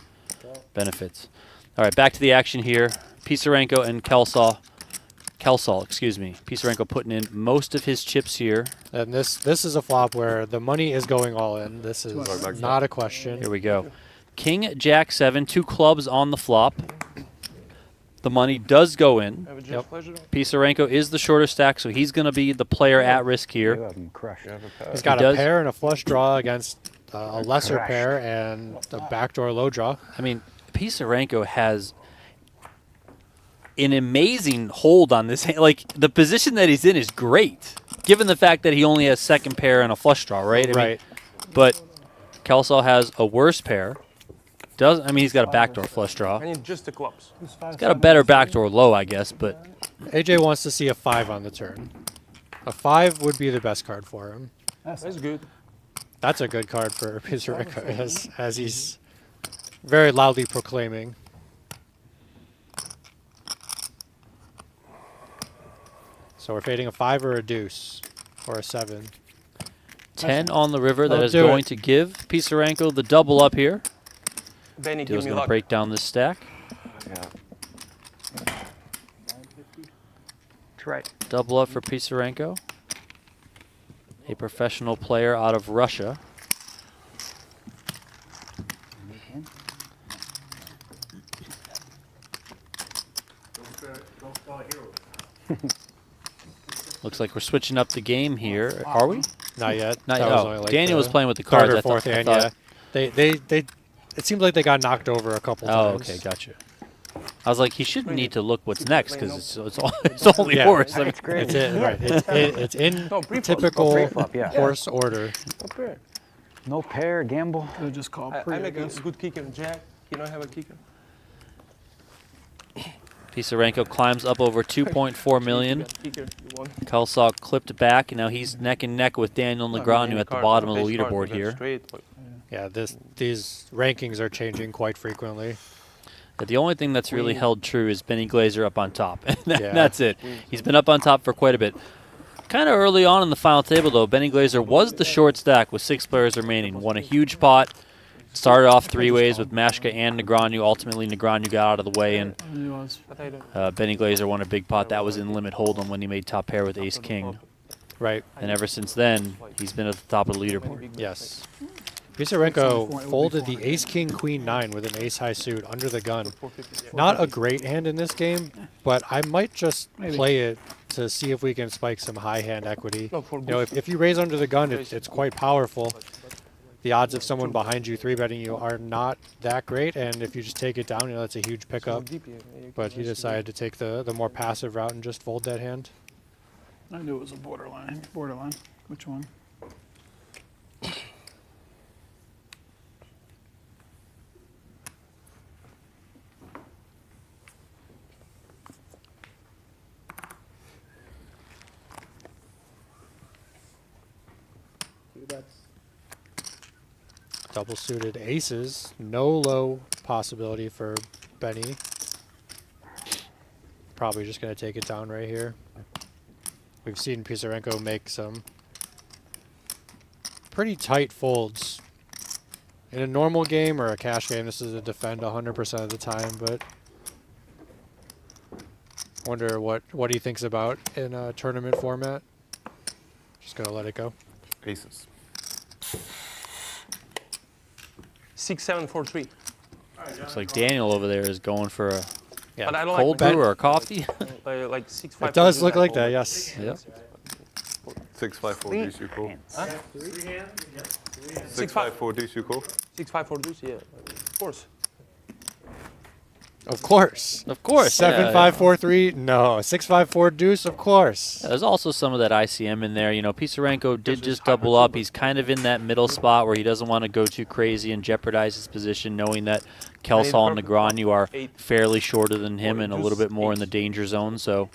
Speaker 1: benefits. All right, back to the action here. Pisarenko and Kelsall, excuse me. Pisarenko putting in most of his chips here.
Speaker 2: And this is a flop where the money is going all in. This is not a question.
Speaker 1: Here we go. King, Jack, 7, 2 clubs on the flop. The money does go in.
Speaker 6: Have a
Speaker 2: Yep.
Speaker 6: pleasure.
Speaker 1: Pisarenko is the shorter stack, so he's going to be the player at risk
Speaker 4: You
Speaker 1: here.
Speaker 4: have him crushed.
Speaker 2: He's got
Speaker 1: He
Speaker 2: a
Speaker 1: does.
Speaker 2: pair and a flush draw against a lesser
Speaker 4: Crash.
Speaker 2: pair and a backdoor low draw.
Speaker 1: I mean, Pisarenko has an amazing hold on this hand. Like, the position that he's in is great, given the fact that he only has second pair and a flush draw, right? I mean,
Speaker 2: Right.
Speaker 1: but Kelsall has a worse pair. He's got a backdoor flush draw.
Speaker 6: I need just the clubs.
Speaker 3: Who's 5,
Speaker 1: He's got a better backdoor low, I guess, but
Speaker 2: AJ wants to see a 5 on the turn. A 5 would be the best card for him.
Speaker 6: That's good.
Speaker 2: That's a good card for Pisarenko, as he's very loudly proclaiming. So we're fading a 5 or a deuce, or a 7.
Speaker 1: 10 on the river. That
Speaker 2: I'll
Speaker 1: is
Speaker 2: do
Speaker 1: going
Speaker 2: it.
Speaker 1: to give Pisarenko the double up here.
Speaker 6: Benny, give
Speaker 1: Deal's
Speaker 6: me
Speaker 1: going to
Speaker 6: luck.
Speaker 1: break down this stack.
Speaker 4: That's right.
Speaker 1: Double up for Pisarenko, a professional player out of Russia. Looks like we're switching up the game here. Are we?
Speaker 2: Not yet.
Speaker 1: Not
Speaker 2: That
Speaker 1: yet.
Speaker 2: was
Speaker 1: Oh,
Speaker 2: only like
Speaker 1: Daniel was
Speaker 2: the
Speaker 1: playing with the
Speaker 2: third
Speaker 1: cards.
Speaker 2: or
Speaker 1: I
Speaker 2: fourth
Speaker 1: thought,
Speaker 2: hand,
Speaker 1: I
Speaker 2: yeah.
Speaker 1: thought-
Speaker 2: It seemed like they got knocked over a couple
Speaker 1: Oh,
Speaker 2: times.
Speaker 1: okay, gotcha. I was like, he shouldn't need to look what's next because it's only
Speaker 2: Yeah.
Speaker 1: horse. I mean,
Speaker 4: It's great.
Speaker 2: It's in, right. It's in
Speaker 6: No, pre-flop.
Speaker 2: typical
Speaker 4: Pre-flop, yeah.
Speaker 2: horse order.
Speaker 6: Okay.
Speaker 4: No pair, gamble.
Speaker 3: They just call
Speaker 6: I
Speaker 3: pre, I
Speaker 6: make a
Speaker 3: guess.
Speaker 6: good kicker. Jack, you don't have a kicker?
Speaker 1: Pisarenko climbs up over 2.4 million.
Speaker 6: You got kicker, you won.
Speaker 1: Kelsall clipped back, and now he's neck and neck with Daniel Negreanu at the bottom of the
Speaker 6: Base card,
Speaker 1: leaderboard
Speaker 6: you got
Speaker 1: here.
Speaker 6: straight, but
Speaker 2: Yeah, these rankings are changing quite frequently.
Speaker 1: But the only thing that's really held true is Benny Glaser up on top. And
Speaker 2: Yeah.
Speaker 1: that's it. He's been up on top for quite a bit. Kind of early on in the final table, though, Benny Glaser was the short stack with 6 players remaining. Won a huge pot. Started off 3 ways with Maschke and Negreanu. Ultimately, Negreanu got out of the way, and
Speaker 3: He was.
Speaker 6: but I don't.
Speaker 1: Benny Glaser won a big pot. That was in limit hold'em when he made top pair with Ace King.
Speaker 2: Right.
Speaker 1: And ever since then, he's been at the top of the leaderboard.
Speaker 2: Yes. Pisarenko folded the ace king queen 9 with an ace high suit under the gun. Not a great hand in this game, but I might just play it to see if we can spike some high hand equity.
Speaker 6: No, for
Speaker 2: You know, if you raise under the gun, it's quite powerful. The odds of someone behind you 3-betting you are not that great, and if you just take it down, you know, that's a huge pickup. But he decided to take the more passive route and just fold that hand.
Speaker 3: I knew it was a borderline. Borderline. Which one?
Speaker 2: Double suited aces, no low possibility for Benny. Probably just going to take it down right here. We've seen Pisarenko make some pretty tight folds. In a normal game or a cash game, this is a defend 100% of the time, but wonder what he thinks about in a tournament format. Just going to let it go.
Speaker 5: Aces.
Speaker 6: 6, 7, 4, 3.
Speaker 1: Looks like Daniel over there is going for a
Speaker 2: Yeah.
Speaker 6: But I don't
Speaker 1: cold
Speaker 6: like
Speaker 1: brew or a coffee.
Speaker 6: like 6, 5.
Speaker 2: It does look like that, yes.
Speaker 1: Yep.
Speaker 5: 6, 5, 4 deuce, you call. 6,
Speaker 6: 6,
Speaker 5: 5, 4 deuce, you call.
Speaker 6: 6, 5, 4 deuce, yeah. Of course.
Speaker 2: Of course.
Speaker 1: Of course.
Speaker 2: 7-5-4-3. No. 6-5-4 deuce. Of course.
Speaker 1: There's also some of that ICM in there. You know, Pisarenko did just double up. He's kind of in that middle spot where he doesn't want to go too crazy and jeopardize his position, knowing that Kelsall and Negreanu are fairly shorter than him and a little bit more in the danger zone. So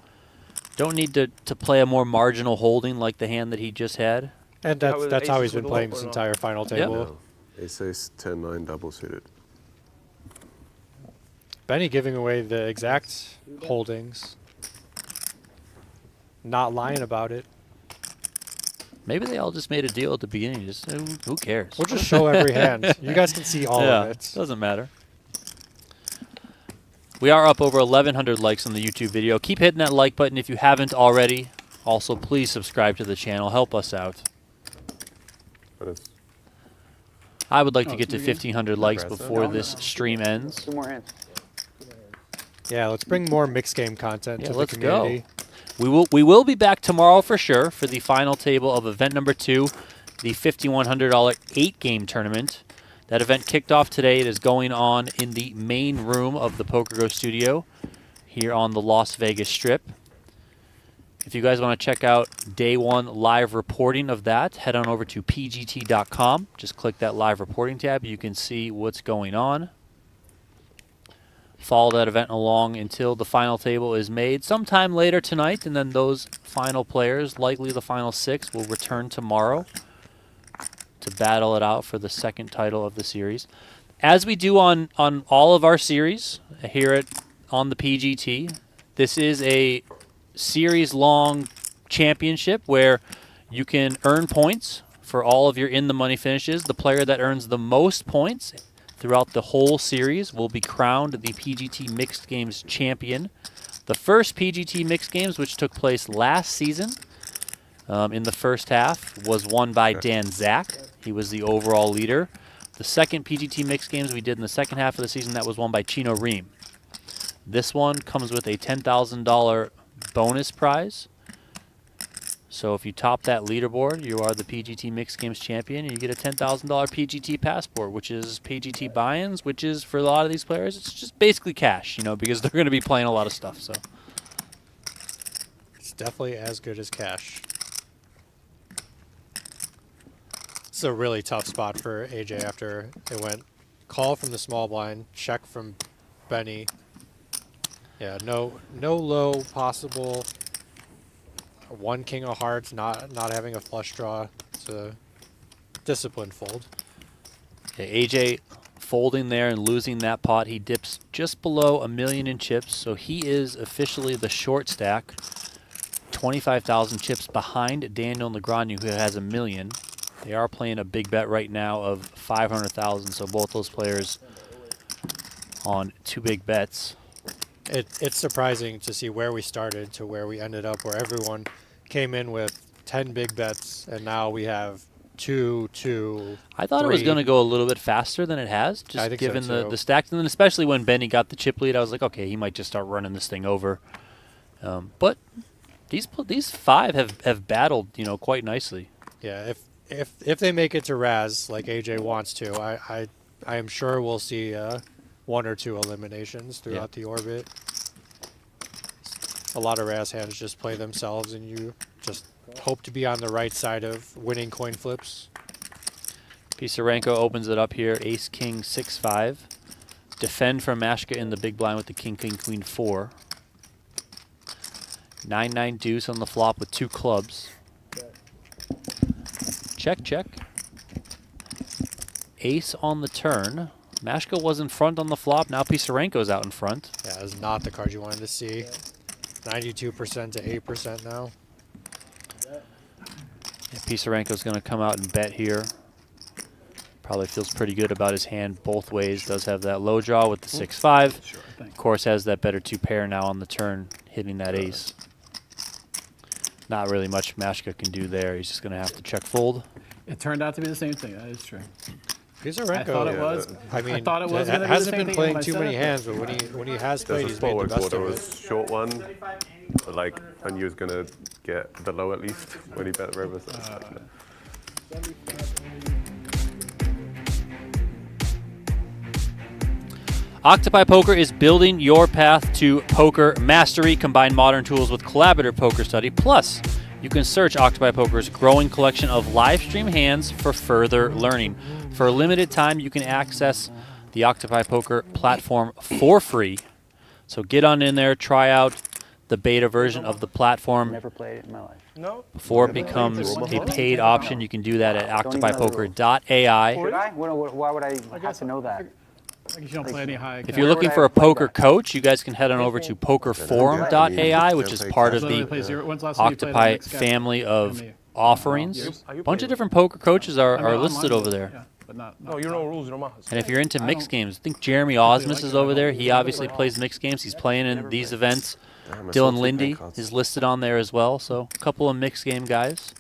Speaker 1: don't need to play a more marginal holding like the hand that he just had.
Speaker 2: And that's how he's been playing this entire final table.
Speaker 5: Yeah. Ace 10-9 double suited.
Speaker 2: Benny giving away the exact holdings. Not lying about it.
Speaker 1: Maybe they all just made a deal at the beginning. Just who cares?
Speaker 2: We'll just show every hand. You guys can see all of it.
Speaker 1: Doesn't matter. We are up over 1,100 likes on the YouTube video. Keep hitting that like button if you haven't already. Also, please subscribe to the channel. Help us out. I would like to get to 1,500 likes before this stream ends.
Speaker 4: 2 more hands.
Speaker 2: Yeah, let's bring more mixed game content to the
Speaker 1: let's
Speaker 2: community.
Speaker 1: Go. We will be back tomorrow for sure for the final table of event number 2, the $5,100 8-game tournament. That event kicked off today. It is going on in the main room of the PokerGo studio here on the Las Vegas Strip. If you guys want to check out day 1 live reporting of that, head on over to pgt.com. Just click that live reporting tab. You can see what's going on. Follow that event along until the final table is made sometime later tonight, and then those final players, likely the final 6, will return tomorrow to battle it out for the second title of the series. As we do on all of our series here on the PGT, this is a series-long championship where you can earn points for all of your in-the-money finishes. The player that earns the most points throughout the whole series will be crowned the PGT Mixed Games champion. The first PGT Mixed Games, which took place last season in the first half, was won by Dan Zach. He was the overall leader. The second PGT Mixed Games we did in the second half of the season, that was won by Chino Ream. This one comes with a $10,000 bonus prize. So if you top that leaderboard, you are the PGT Mixed Games champion, and you get a $10,000 PGT passport, which is PGT buy-ins, which is, for a lot of these players, it's just basically cash, you know, because they're going to be playing a lot of stuff. So
Speaker 2: It's definitely as good as cash. It's a really tough spot for AJ after it went call from the small blind, check from Benny. Yeah, no low possible. 1 king of hearts, not having a flush draw. It's a disciplined fold.
Speaker 1: okay, AJ folding there and losing that pot. He dips just below 1 million in chips, so he is officially the short stack. 25,000 chips behind Daniel Negreanu, who has 1 million. They are playing a big bet right now of 500,000, so both those players on 2 big bets.
Speaker 2: It's surprising to see where we started to where we ended up, where everyone came in with 10 big bets, and now we have 2, 2.
Speaker 1: I thought
Speaker 2: 3.
Speaker 1: it was going to go a little bit faster than it has, just
Speaker 2: think
Speaker 1: given
Speaker 2: so, too.
Speaker 1: the stacks. And then especially when Benny got the chip lead, I was like, okay, he might just start running this thing over. But these 5 have battled, you know, quite nicely.
Speaker 2: Yeah, if they make it to Raz like AJ wants to, I am sure we'll see 1 or 2 eliminations throughout the orbit. A lot of Raz hands just play themselves, and you just hope to be on the right side of winning coin flips.
Speaker 1: Pisarenko opens it up here, ace, king, 6-5. Defend from Maschke in the big blind with the king, king, queen, 4. 9-9 deuce on the flop with 2 clubs. Check, check. Ace on the turn. Maschke was in front on the flop. Now Pisarenko's out in front.
Speaker 2: Yeah, that's not the card you wanted to see. 92% to 8% now.
Speaker 1: Yeah, Pisarenko's going to come out and bet here. Probably feels pretty good about his hand both ways. Does have that low draw with the 6-5.
Speaker 3: Sure,
Speaker 1: Of course, has that better 2 pair now on the turn, hitting that ace. Not really much Maschke can do there. He's just going to have to check fold.
Speaker 3: It turned out to be the same thing. That is true.
Speaker 2: Pisarenko,
Speaker 3: I thought it was.
Speaker 2: I mean,
Speaker 3: I thought it was gonna be the
Speaker 2: hasn't
Speaker 3: same
Speaker 2: been
Speaker 3: thing
Speaker 2: playing
Speaker 3: when I
Speaker 2: too
Speaker 3: said
Speaker 2: many
Speaker 3: it.
Speaker 2: hands, but when he has played,
Speaker 5: There's
Speaker 2: he's
Speaker 5: a
Speaker 2: made the
Speaker 5: forward
Speaker 2: best
Speaker 5: quarter
Speaker 2: of
Speaker 5: was
Speaker 2: it.
Speaker 5: short one, but like I knew he was gonna get the low at least when he bet the river. So
Speaker 1: Octopi Poker is building your path to poker mastery. Combine modern tools with collaborative poker study. Plus, you can search Octopi Poker's growing collection of live stream hands for further learning. For a limited time, you can access the Octopi Poker platform for free. So get on in there, try out the beta version of the platform.
Speaker 4: Never played it in my life.
Speaker 6: No?
Speaker 1: Before it becomes a paid option, you can do that at octopipoker.ai.
Speaker 4: Should I? Why would I have to know that?
Speaker 3: I guess you don't play any high.
Speaker 1: If you're looking for a poker coach, you guys can head on over to pokerforum.ai, which is part of the Octopi family of offerings. A bunch of different poker coaches are listed over there.
Speaker 3: Yeah, but not.
Speaker 6: No, you know rules, you know mahas.
Speaker 1: And if you're into mixed games, I think Jeremy Osmus is over there. He obviously plays mixed games. He's playing in these events. Dylan Lindy is listed on there as well. So a couple of mixed game guys.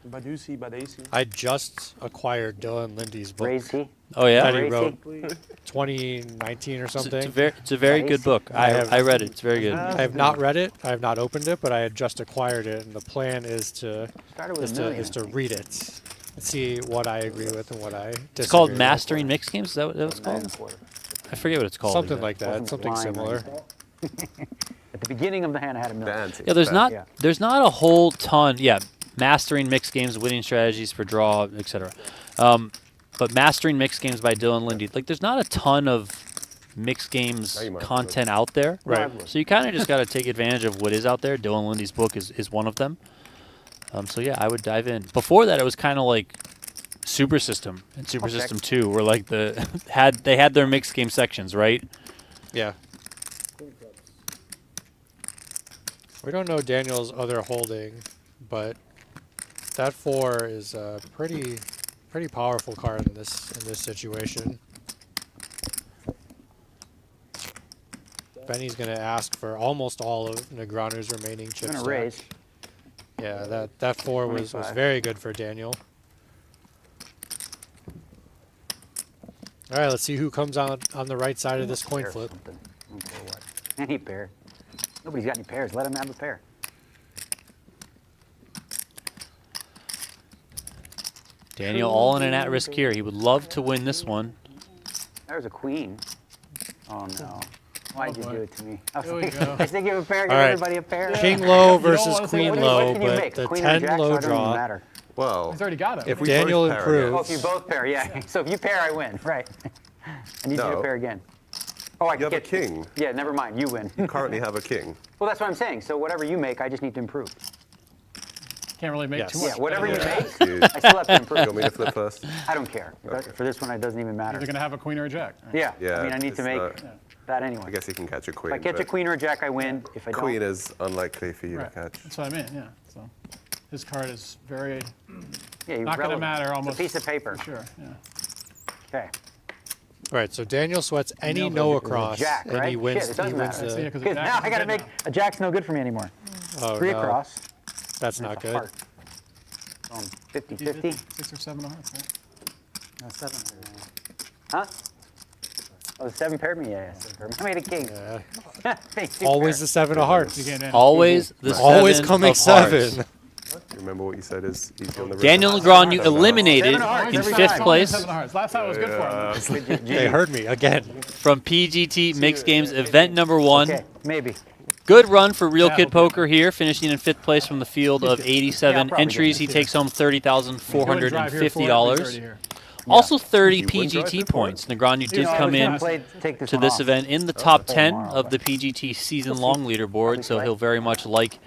Speaker 6: Badusi, Badesi.
Speaker 2: I just acquired Dylan Lindy's book
Speaker 4: Raise he?
Speaker 1: Oh yeah,
Speaker 2: that he
Speaker 4: Racy.
Speaker 2: wrote 2019 or something.
Speaker 1: it's a very good book. I read it. It's very good.
Speaker 2: I have not read it. I have not opened it, but I had just acquired it, and the plan is to
Speaker 4: Started with a million.
Speaker 2: is to read it and see what I agree with and what I disagree
Speaker 1: It's called
Speaker 2: with.
Speaker 1: Mastering Mixed Games. Is that what it's called? I forget what it's called.
Speaker 2: Something
Speaker 1: exactly.
Speaker 2: like that. Something
Speaker 4: Wasn't
Speaker 2: similar.
Speaker 4: At the beginning of the hand, I had a million.
Speaker 5: Fancy.
Speaker 1: Yeah, there's not
Speaker 4: Yeah.
Speaker 1: there's not a whole ton. Yeah, Mastering Mixed Games, Winning Strategies for Draw, etc. But Mastering Mixed Games by Dylan Lindy. Like, there's not a ton of mixed games
Speaker 5: Now you might
Speaker 1: content out there.
Speaker 2: Right.
Speaker 1: So you kind of just got to take advantage of what is out there. Dylan Lindy's book is one of them. So yeah, I would dive in. Before that, it was kind of like Super System and Super
Speaker 4: Okay.
Speaker 1: System 2 were like they had their mixed game sections, right?
Speaker 2: Yeah. We don't know Daniel's other holding, but that 4 is a pretty powerful card in this situation. Benny's gonna ask for almost all of Negreanu's remaining
Speaker 4: I'm
Speaker 2: chip
Speaker 4: gonna
Speaker 2: stack.
Speaker 4: raise.
Speaker 2: Yeah, that 4 was
Speaker 4: 25.
Speaker 2: very good for Daniel. All right, let's see who comes on the right side of this coin
Speaker 4: Pair or
Speaker 2: flip.
Speaker 4: something. I don't care what. Any pair. Nobody's got any pairs. Let him have a pair.
Speaker 1: Daniel all in and at risk here. He would love to win this one.
Speaker 4: There's a queen. Oh no. Why'd you
Speaker 3: boy.
Speaker 4: do it to me? I was
Speaker 3: Here we
Speaker 4: like,
Speaker 3: go.
Speaker 4: I said give a pair, give
Speaker 2: All right.
Speaker 4: everybody a pair.
Speaker 2: King low
Speaker 3: don't
Speaker 2: versus
Speaker 3: wanna say
Speaker 2: queen
Speaker 3: what
Speaker 2: low,
Speaker 4: can you
Speaker 2: but
Speaker 4: make?
Speaker 2: the
Speaker 4: Queen or
Speaker 2: 10
Speaker 4: jack, so
Speaker 2: low
Speaker 4: it doesn't even
Speaker 2: draw.
Speaker 4: matter.
Speaker 5: Well,
Speaker 3: He's already got it.
Speaker 5: if we
Speaker 2: Daniel
Speaker 5: both pair
Speaker 2: improves.
Speaker 4: Oh, if you both pair, yeah. So if you pair, I win. Right. I need you to
Speaker 5: No.
Speaker 4: pair again. Oh, I
Speaker 5: You have a
Speaker 4: get
Speaker 5: king.
Speaker 4: Yeah, never mind. You win.
Speaker 5: You currently have a king.
Speaker 4: Well, that's what I'm saying. So whatever you make, I just need to improve.
Speaker 3: Can't really make
Speaker 2: Yes.
Speaker 3: too
Speaker 4: Yeah,
Speaker 3: much.
Speaker 4: whatever you
Speaker 3: better.
Speaker 4: make,
Speaker 5: You,
Speaker 4: I still have to
Speaker 5: you
Speaker 4: improve.
Speaker 5: want me to flip first?
Speaker 4: I don't care. For this one, it doesn't even matter.
Speaker 3: They're going to have a queen or a jack. Right?
Speaker 4: Yeah.
Speaker 5: Yeah,
Speaker 4: I mean, I need to
Speaker 5: it's
Speaker 4: make
Speaker 5: not-
Speaker 4: that anyway.
Speaker 5: I guess he can catch a
Speaker 4: If
Speaker 5: queen.
Speaker 4: I catch a
Speaker 5: but
Speaker 4: queen or a jack, I win. If I don't,
Speaker 5: Queen is unlikely for you
Speaker 3: Right.
Speaker 5: to catch.
Speaker 3: That's what I mean, yeah. So his card is very,
Speaker 4: yeah,
Speaker 3: not going to matter
Speaker 4: It's
Speaker 3: almost.
Speaker 4: a piece of paper.
Speaker 3: for sure, yeah.
Speaker 4: Okay.
Speaker 2: Right, so Daniel sweats any
Speaker 3: Nailed it.
Speaker 2: no
Speaker 3: It
Speaker 4: was a
Speaker 2: across,
Speaker 4: jack,
Speaker 2: and he
Speaker 4: right?
Speaker 2: wins.
Speaker 4: Shit, it doesn't matter.
Speaker 3: Yeah,
Speaker 2: the.
Speaker 3: 'cause
Speaker 4: Because
Speaker 3: jack
Speaker 4: now
Speaker 3: is
Speaker 4: I got to
Speaker 3: dead
Speaker 4: make
Speaker 3: now.
Speaker 4: a jack's no good for me anymore.
Speaker 2: Oh,
Speaker 4: 3
Speaker 2: no,
Speaker 4: across.
Speaker 2: that's
Speaker 4: and
Speaker 2: not
Speaker 4: it's a
Speaker 2: good.
Speaker 4: heart. 50-50.
Speaker 3: 6 or 7 of hearts, right?
Speaker 8: No, 7.
Speaker 4: Huh? Oh, the 7 paired me? Yeah, 7 paired me. I made a king.
Speaker 2: Yeah.
Speaker 4: Made 2
Speaker 2: Always
Speaker 4: pairs.
Speaker 2: the 7 of hearts.
Speaker 3: You get in.
Speaker 1: Always the
Speaker 2: Always
Speaker 1: seven
Speaker 2: coming
Speaker 1: of hearts.
Speaker 2: 7.
Speaker 5: Remember what you said is he's on the
Speaker 1: Daniel
Speaker 5: river.
Speaker 1: Negreanu eliminated
Speaker 4: Seven of hearts
Speaker 1: in
Speaker 4: every
Speaker 1: 5th
Speaker 4: time.
Speaker 1: place
Speaker 3: 7 of hearts. Last time it was good for him.
Speaker 2: They heard me again.
Speaker 1: from PGT Mixed Games event number 1.
Speaker 4: Okay, maybe.
Speaker 1: Good run for Real
Speaker 3: Yeah,
Speaker 1: Kid
Speaker 3: okay.
Speaker 1: Poker here, finishing in 5th place from the field of
Speaker 4: Yeah,
Speaker 1: 87
Speaker 4: I'll probably
Speaker 1: entries.
Speaker 4: get
Speaker 1: He
Speaker 4: this,
Speaker 1: takes home $30,450.
Speaker 3: $450.
Speaker 1: Also 30
Speaker 5: You wouldn't drive
Speaker 1: PGT
Speaker 5: through for it?
Speaker 1: points. Negreanu did
Speaker 3: know,
Speaker 1: come
Speaker 3: I
Speaker 1: in
Speaker 3: was
Speaker 4: Take this
Speaker 1: to
Speaker 4: one
Speaker 1: this
Speaker 4: off.
Speaker 1: event in the top
Speaker 4: play
Speaker 1: 10
Speaker 4: tomorrow,
Speaker 1: of the PGT season-long leaderboard, so he'll very much like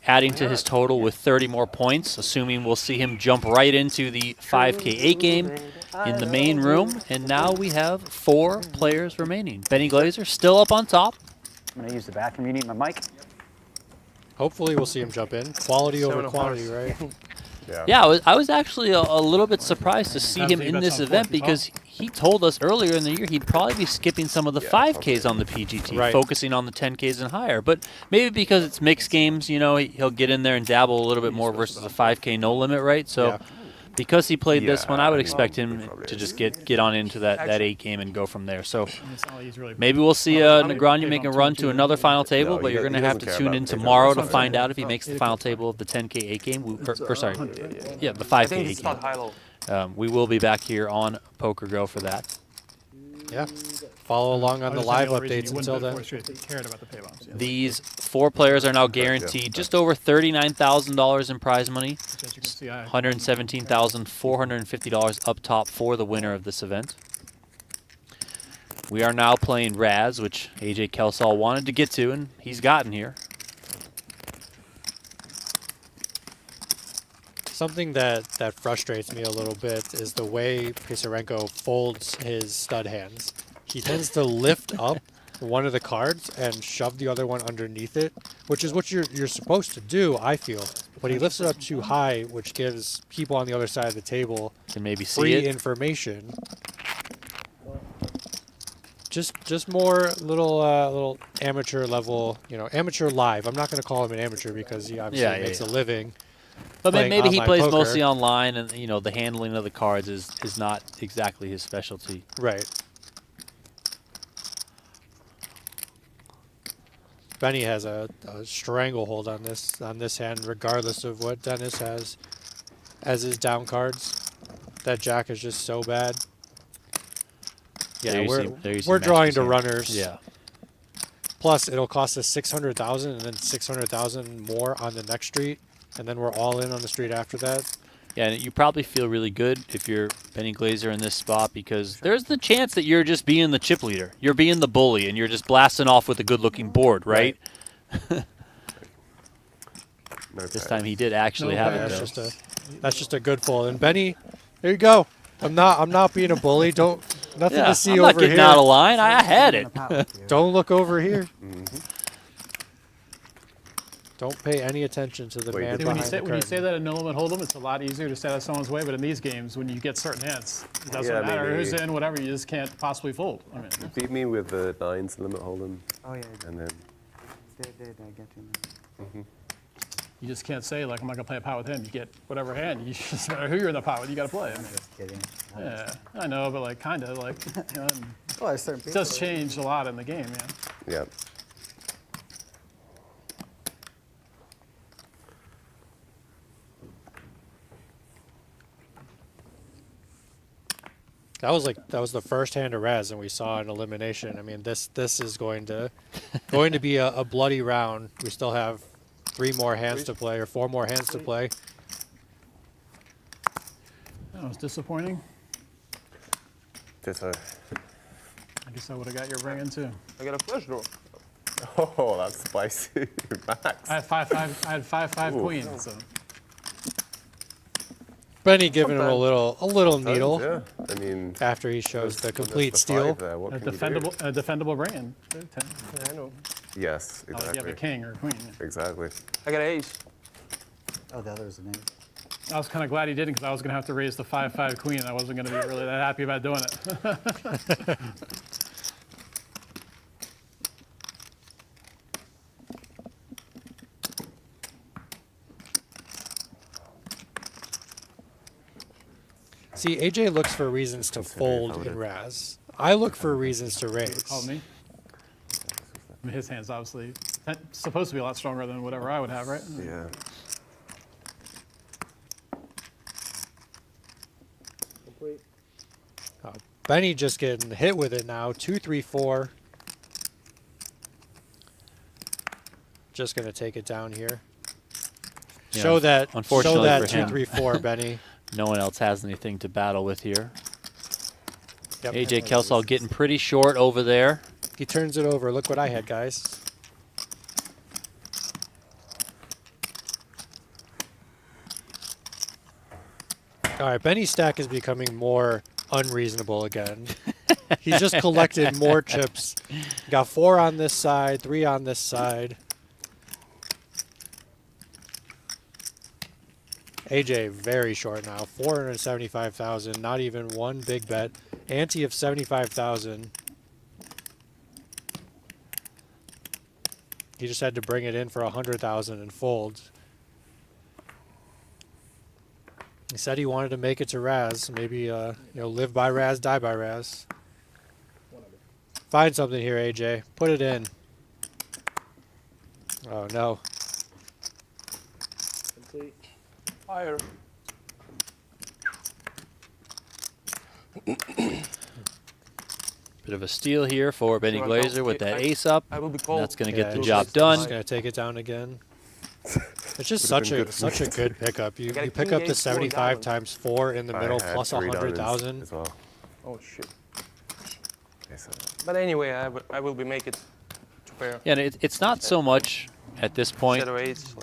Speaker 1: adding to his total with 30 more points, assuming we'll see him jump right into the 5K 8 game in the main room. And now we have 4 players remaining. Benny Glaser still up on top.
Speaker 4: I'm going to use the bathroom. You need my mic?
Speaker 2: Hopefully, we'll see him jump in. Quality over
Speaker 6: 7 of
Speaker 2: quantity,
Speaker 6: hearts.
Speaker 2: right?
Speaker 1: Yeah, I was actually a little bit surprised to see him in this event because he told us earlier in the year he'd probably be skipping some of the 5Ks on the PGT,
Speaker 2: Right.
Speaker 1: focusing on the 10Ks and higher. But maybe because it's mixed games, you know, he'll get in there and dabble a little bit more versus a 5K no limit, right? So
Speaker 2: Yeah.
Speaker 1: because he played this
Speaker 5: Yeah,
Speaker 1: one, I would
Speaker 5: I mean,
Speaker 1: expect
Speaker 5: he
Speaker 1: him
Speaker 5: probably
Speaker 1: to
Speaker 5: is.
Speaker 1: just get on into that 8 game and go from there. So
Speaker 3: It's all he's really
Speaker 1: maybe we'll see Negreanu make a run to another final table,
Speaker 5: No,
Speaker 1: but
Speaker 5: he
Speaker 1: you're
Speaker 5: doesn't-
Speaker 1: going to
Speaker 5: he
Speaker 1: have
Speaker 5: doesn't
Speaker 1: to
Speaker 5: care
Speaker 1: tune
Speaker 5: about
Speaker 1: in
Speaker 5: taking
Speaker 1: tomorrow
Speaker 5: over.
Speaker 1: to find out if he makes the final table of the 10K 8 game. Or sorry, yeah, the 5K
Speaker 6: I think
Speaker 1: 8
Speaker 6: it's
Speaker 1: game.
Speaker 6: not high-low.
Speaker 1: We will be back here on PokerGo for that.
Speaker 2: Yeah. follow along on the live
Speaker 3: only reason
Speaker 2: updates
Speaker 3: you wouldn't
Speaker 2: until
Speaker 3: bet
Speaker 2: then.
Speaker 3: 4 straight if you cared about the pay bumps. Yeah.
Speaker 1: These 4 players are now guaranteed just over $39,000 in prize money.
Speaker 3: As you can see, I
Speaker 1: $117,450 up top for the winner of this event. We are now playing Raz, which AJ Kelsall wanted to get to, and he's gotten here.
Speaker 2: Something that frustrates me a little bit is the way Pisarenko folds his stud hands. He tends to lift up one of the cards and shove the other one underneath it, which is what you're supposed to do, I feel. But he lifts it up too high, which gives people on the other side of the table
Speaker 1: Can maybe see
Speaker 2: free
Speaker 1: it.
Speaker 2: information. Just more little amateur level, amateur live. I'm not going to call him an amateur because he obviously makes a living.
Speaker 1: But
Speaker 2: playing
Speaker 1: maybe he
Speaker 2: online
Speaker 1: plays
Speaker 2: poker.
Speaker 1: mostly online, and the handling of the cards is not exactly his specialty.
Speaker 2: Right. Benny has a stranglehold on this hand, regardless of what Dennis has as his down cards. That jack is just so bad.
Speaker 1: There
Speaker 2: Yeah,
Speaker 1: you
Speaker 2: we're
Speaker 1: see- there you see
Speaker 2: we're drawing
Speaker 1: Maschke's
Speaker 2: to
Speaker 1: hand.
Speaker 2: runners.
Speaker 1: Yeah.
Speaker 2: Plus, it'll cost us 600,000 and then 600,000 more on the next street, and then we're all in on the street after that.
Speaker 1: Yeah, and you probably feel really good if you're Benny Glaser in this spot because there's the chance that you're just being the chip leader. You're being the bully, and you're just blasting off with a good-looking board, right?
Speaker 5: No
Speaker 1: This
Speaker 5: bet.
Speaker 1: time he did actually
Speaker 3: No
Speaker 1: have
Speaker 3: bet.
Speaker 1: it, though.
Speaker 2: That's just a good fold. And Benny, there you go. I'm not being a bully. Nothing
Speaker 1: Yeah,
Speaker 2: to see
Speaker 1: I'm
Speaker 2: over
Speaker 1: not getting
Speaker 2: here.
Speaker 1: out of line. I had it.
Speaker 2: Don't look over here.
Speaker 5: Mm-hmm.
Speaker 2: Don't pay any attention to the
Speaker 5: Wait,
Speaker 2: man
Speaker 5: did
Speaker 3: See,
Speaker 2: behind the
Speaker 3: when you
Speaker 2: curtain.
Speaker 3: say that in no limit hold'em, it's a lot easier to set out someone's way. But in these games, when you get certain hands, it doesn't
Speaker 5: Yeah,
Speaker 3: matter
Speaker 5: maybe-
Speaker 3: who's in, whatever. You just can't possibly fold. I mean,
Speaker 5: Beat me with the 9s limit hold'em,
Speaker 8: Oh, yeah.
Speaker 5: and then
Speaker 8: I get you.
Speaker 3: you just can't say like I'm not gonna play a pot with him. You get whatever hand. You just no matter who you're in the pot with, you gotta play. I mean,
Speaker 8: Just kidding.
Speaker 3: yeah, I know, but like kind of like
Speaker 8: Oh, there's certain
Speaker 3: it
Speaker 8: people.
Speaker 3: does change a lot in the game, man.
Speaker 5: yeah.
Speaker 2: That was the first hand of Raz, and we saw an elimination. I mean, this is going to be a bloody round. We still have 3 more hands to play, or 4 more hands to play.
Speaker 3: That was disappointing.
Speaker 5: Ditto.
Speaker 3: I guess I would have got your bring in too.
Speaker 6: I got a flush draw.
Speaker 5: Oh, that's spicy, Max.
Speaker 3: I had 5-5. I had 5-5
Speaker 5: Ooh.
Speaker 3: queen. So
Speaker 2: Benny giving him
Speaker 6: bad.
Speaker 2: a little needle
Speaker 5: Yeah, I mean,
Speaker 2: after he shows the
Speaker 5: there's
Speaker 2: complete
Speaker 5: the
Speaker 2: steal.
Speaker 5: 5 there. What
Speaker 3: a
Speaker 5: can you do?
Speaker 3: defendable bring in.
Speaker 6: Yeah, I know.
Speaker 5: Yes,
Speaker 3: Not like you have a
Speaker 5: exactly.
Speaker 3: king or a queen.
Speaker 5: Exactly.
Speaker 6: I got an ace.
Speaker 8: Oh, the other was an ace.
Speaker 3: I was kind of glad he didn't because I was going to have to raise the 5-5 queen. I wasn't going to be really that happy about doing it.
Speaker 2: See, AJ looks for reasons to fold in Raz. I look for reasons to raise.
Speaker 3: Called me. I mean, his hand's obviously supposed to be a lot stronger than whatever I would have, right?
Speaker 5: Yeah.
Speaker 2: Benny just getting hit with it now. 2, 3, 4. Just gonna take it down here.
Speaker 1: Yeah,
Speaker 2: Show that
Speaker 1: unfortunately for
Speaker 2: 2,
Speaker 1: him.
Speaker 2: 3, 4, Benny.
Speaker 1: No one else has anything to battle with here.
Speaker 2: Yep.
Speaker 1: AJ Kelsall getting pretty short over there.
Speaker 2: He turns it over. Look what I had, guys. All right, Benny's stack is becoming more unreasonable again. He's just collected more chips. Got 4 on this side, 3 on this side. AJ very short now, 475,000. Not even one big bet. Ante of 75,000. He just had to bring it in for 100,000 and fold. He said he wanted to make it to Raz. Maybe live by Raz, die by Raz. Find something here, AJ. Put it in. Oh no.
Speaker 6: Higher.
Speaker 1: Bit of a steal here for Benny
Speaker 6: So I
Speaker 1: Glaser with
Speaker 6: don't-
Speaker 1: that ace up.
Speaker 6: I will be
Speaker 1: And
Speaker 6: called.
Speaker 1: that's going to
Speaker 2: Yeah,
Speaker 1: get the
Speaker 2: it's
Speaker 1: job
Speaker 2: just-
Speaker 1: done.
Speaker 2: Just gonna take it down again. It's just
Speaker 5: Would've
Speaker 2: such
Speaker 5: been
Speaker 2: a
Speaker 5: good.
Speaker 2: such a good pickup. You
Speaker 6: got a
Speaker 2: you pick
Speaker 6: king
Speaker 2: up the
Speaker 6: eight,
Speaker 2: 75
Speaker 6: 4
Speaker 2: times 4 in the
Speaker 5: I
Speaker 2: middle
Speaker 5: had
Speaker 2: plus
Speaker 5: 3 diamonds
Speaker 2: 100,000.
Speaker 5: as well.
Speaker 6: Oh shit.
Speaker 5: Ace up.
Speaker 6: But anyway, I will be make it to pair.
Speaker 1: Yeah, and it's not so much at this point
Speaker 6: Shadow eights.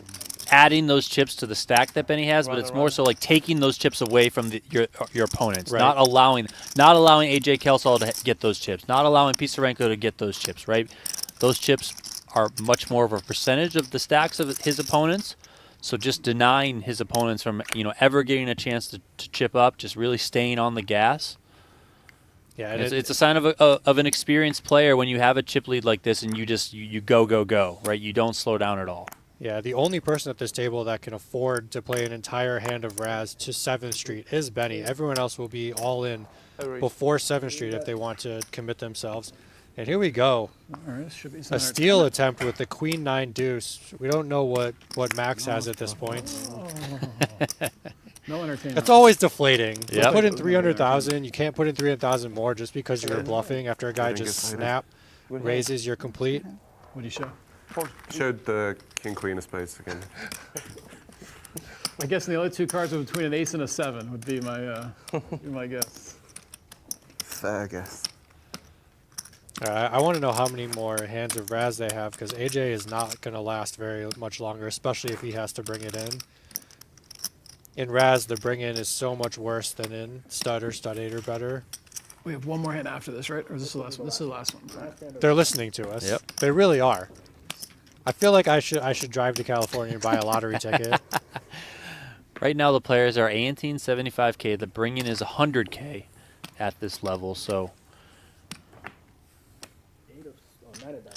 Speaker 1: adding those chips to the stack that Benny has, but
Speaker 6: Run
Speaker 1: it's
Speaker 6: and
Speaker 1: more
Speaker 6: run.
Speaker 1: so like taking those chips away from your opponents,
Speaker 2: Right.
Speaker 1: not allowing AJ Kelsall to get those chips, not allowing Pisarenko to get those chips, right? Those chips are much more of a percentage of the stacks of his opponents, so just denying his opponents from ever getting a chance to chip up, just really staying on the gas.
Speaker 2: Yeah,
Speaker 1: And
Speaker 2: and
Speaker 1: it's a sign of an experienced player when you have a chip lead like this and you go, right? You don't slow down at all.
Speaker 2: yeah, the only person at this table that can afford to play an entire hand of Raz to 7th Street is Benny. Everyone else will be all in before 7th Street if they want to commit themselves. And here we go.
Speaker 3: All right, this should be
Speaker 2: A
Speaker 3: center.
Speaker 2: steal attempt with the Queen 9 deuce. We don't know what Max has at this point.
Speaker 3: No entertainment.
Speaker 2: It's always deflating. You
Speaker 1: Yep.
Speaker 2: put in 300,000. You can't put in 300,000 more just because you're bluffing after a guy
Speaker 5: Didn't
Speaker 2: just
Speaker 5: get
Speaker 2: snap raises you're complete.
Speaker 3: What do you show?
Speaker 5: Showed the king queen of spades again.
Speaker 3: I guess the other two cards are between an ace and a 7 would be my guess.
Speaker 5: Fair guess.
Speaker 2: I want to know how many more hands of Raz they have because AJ is not going to last very much longer, especially if he has to bring it in. In Raz, the bring in is so much worse than in Stud or Stud 8 or better.
Speaker 3: We have one more hand after this, right? Or is this the last one? This is the last one.
Speaker 2: They're listening to us.
Speaker 1: Yep.
Speaker 2: They really are. I feel like I should drive to California and buy a lottery ticket.
Speaker 1: Right now, the players are anteing 75K. The bring-in is 100K at this level. So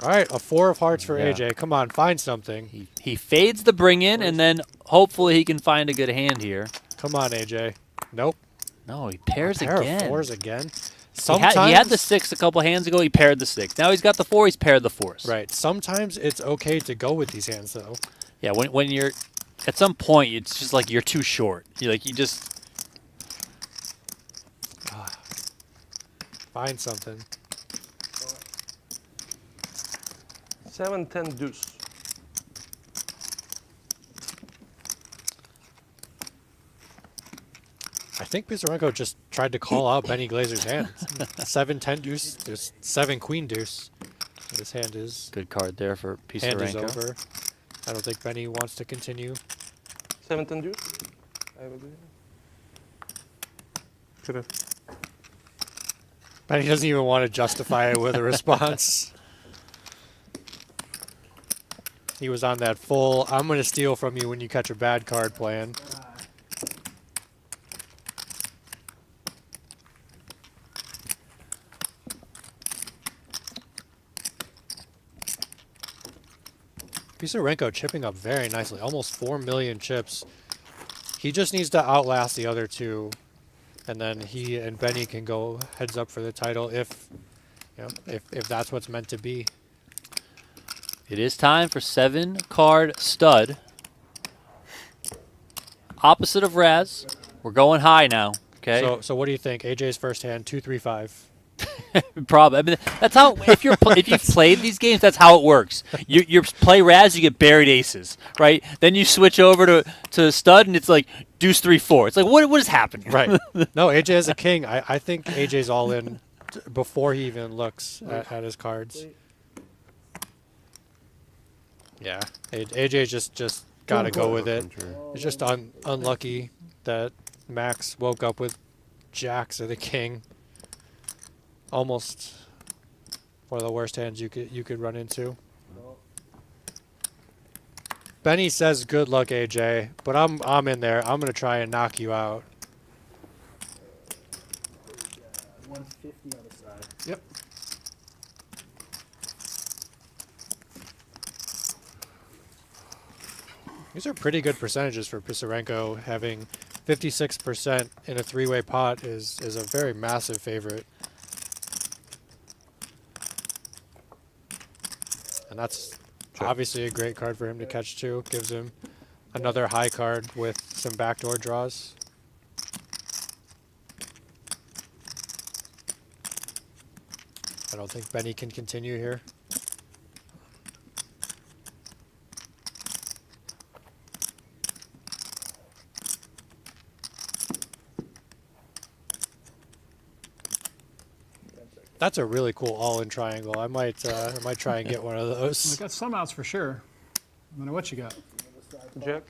Speaker 2: All right, a 4 of hearts for
Speaker 1: Yeah.
Speaker 2: AJ. Come on, find something.
Speaker 1: he fades the bring-in, and then hopefully he can find a good hand here.
Speaker 2: Come on, AJ. Nope.
Speaker 1: No, he pairs
Speaker 2: Pair
Speaker 1: again.
Speaker 2: of 4s again.
Speaker 1: He had the 6 a couple hands ago. He paired the 6. Now he's got the 4. He's paired the 4s.
Speaker 2: Right. Sometimes it's okay to go with these hands, though.
Speaker 1: Yeah. When you're at some point, it's just like you're too short. You just.
Speaker 2: Find something.
Speaker 6: 7, 10 deuce.
Speaker 2: I think Pisarenko just tried to call out Benny Glaser's hand. 7, 10 deuce. There's 7 queen deuce. This hand is
Speaker 1: Good card there for
Speaker 2: hand is
Speaker 1: Pisarenko.
Speaker 2: over. I don't think Benny wants to continue.
Speaker 6: 7, 10 deuce. I will do it.
Speaker 5: Could have.
Speaker 2: Benny doesn't even want to justify it with a response. He was on that full, I'm going to steal from you when you catch a bad card plan. Pisarenko chipping up very nicely, almost 4 million chips. He just needs to outlast the other two, and then he and Benny can go heads up for the title if that's what's meant to be.
Speaker 1: It is time for 7-card stud. Opposite of Raz. We're going high now. Okay.
Speaker 2: So what do you think? AJ's first hand, 2-3-5.
Speaker 1: Probably. I mean, that's how. If you've played these games, that's how it works. You play Raz, you get buried aces, right? Then you switch over to stud, and it's like deuce 3-4. It's like what is happening?
Speaker 2: Right. No, AJ is a king. I think AJ's all in before he even looks at his cards. Yeah, AJ just gotta go with it. It's just unlucky that Max woke up with jacks of the king. Almost one of the worst hands you could run into. Benny says, "Good luck, AJ," but I'm in there. I'm gonna try and knock you out.
Speaker 3: 150 on the side.
Speaker 2: Yep. These are pretty good percentages for Pisarenko. Having 56% in a 3-way pot is a very massive favorite. And that's obviously a great card for him to catch too. Gives him another high card with some backdoor draws. don't think Benny can continue here. That's a really cool all-in triangle. I might try and get one of
Speaker 3: We
Speaker 2: those.
Speaker 3: got some outs for sure. No matter what you got.
Speaker 6: Jack.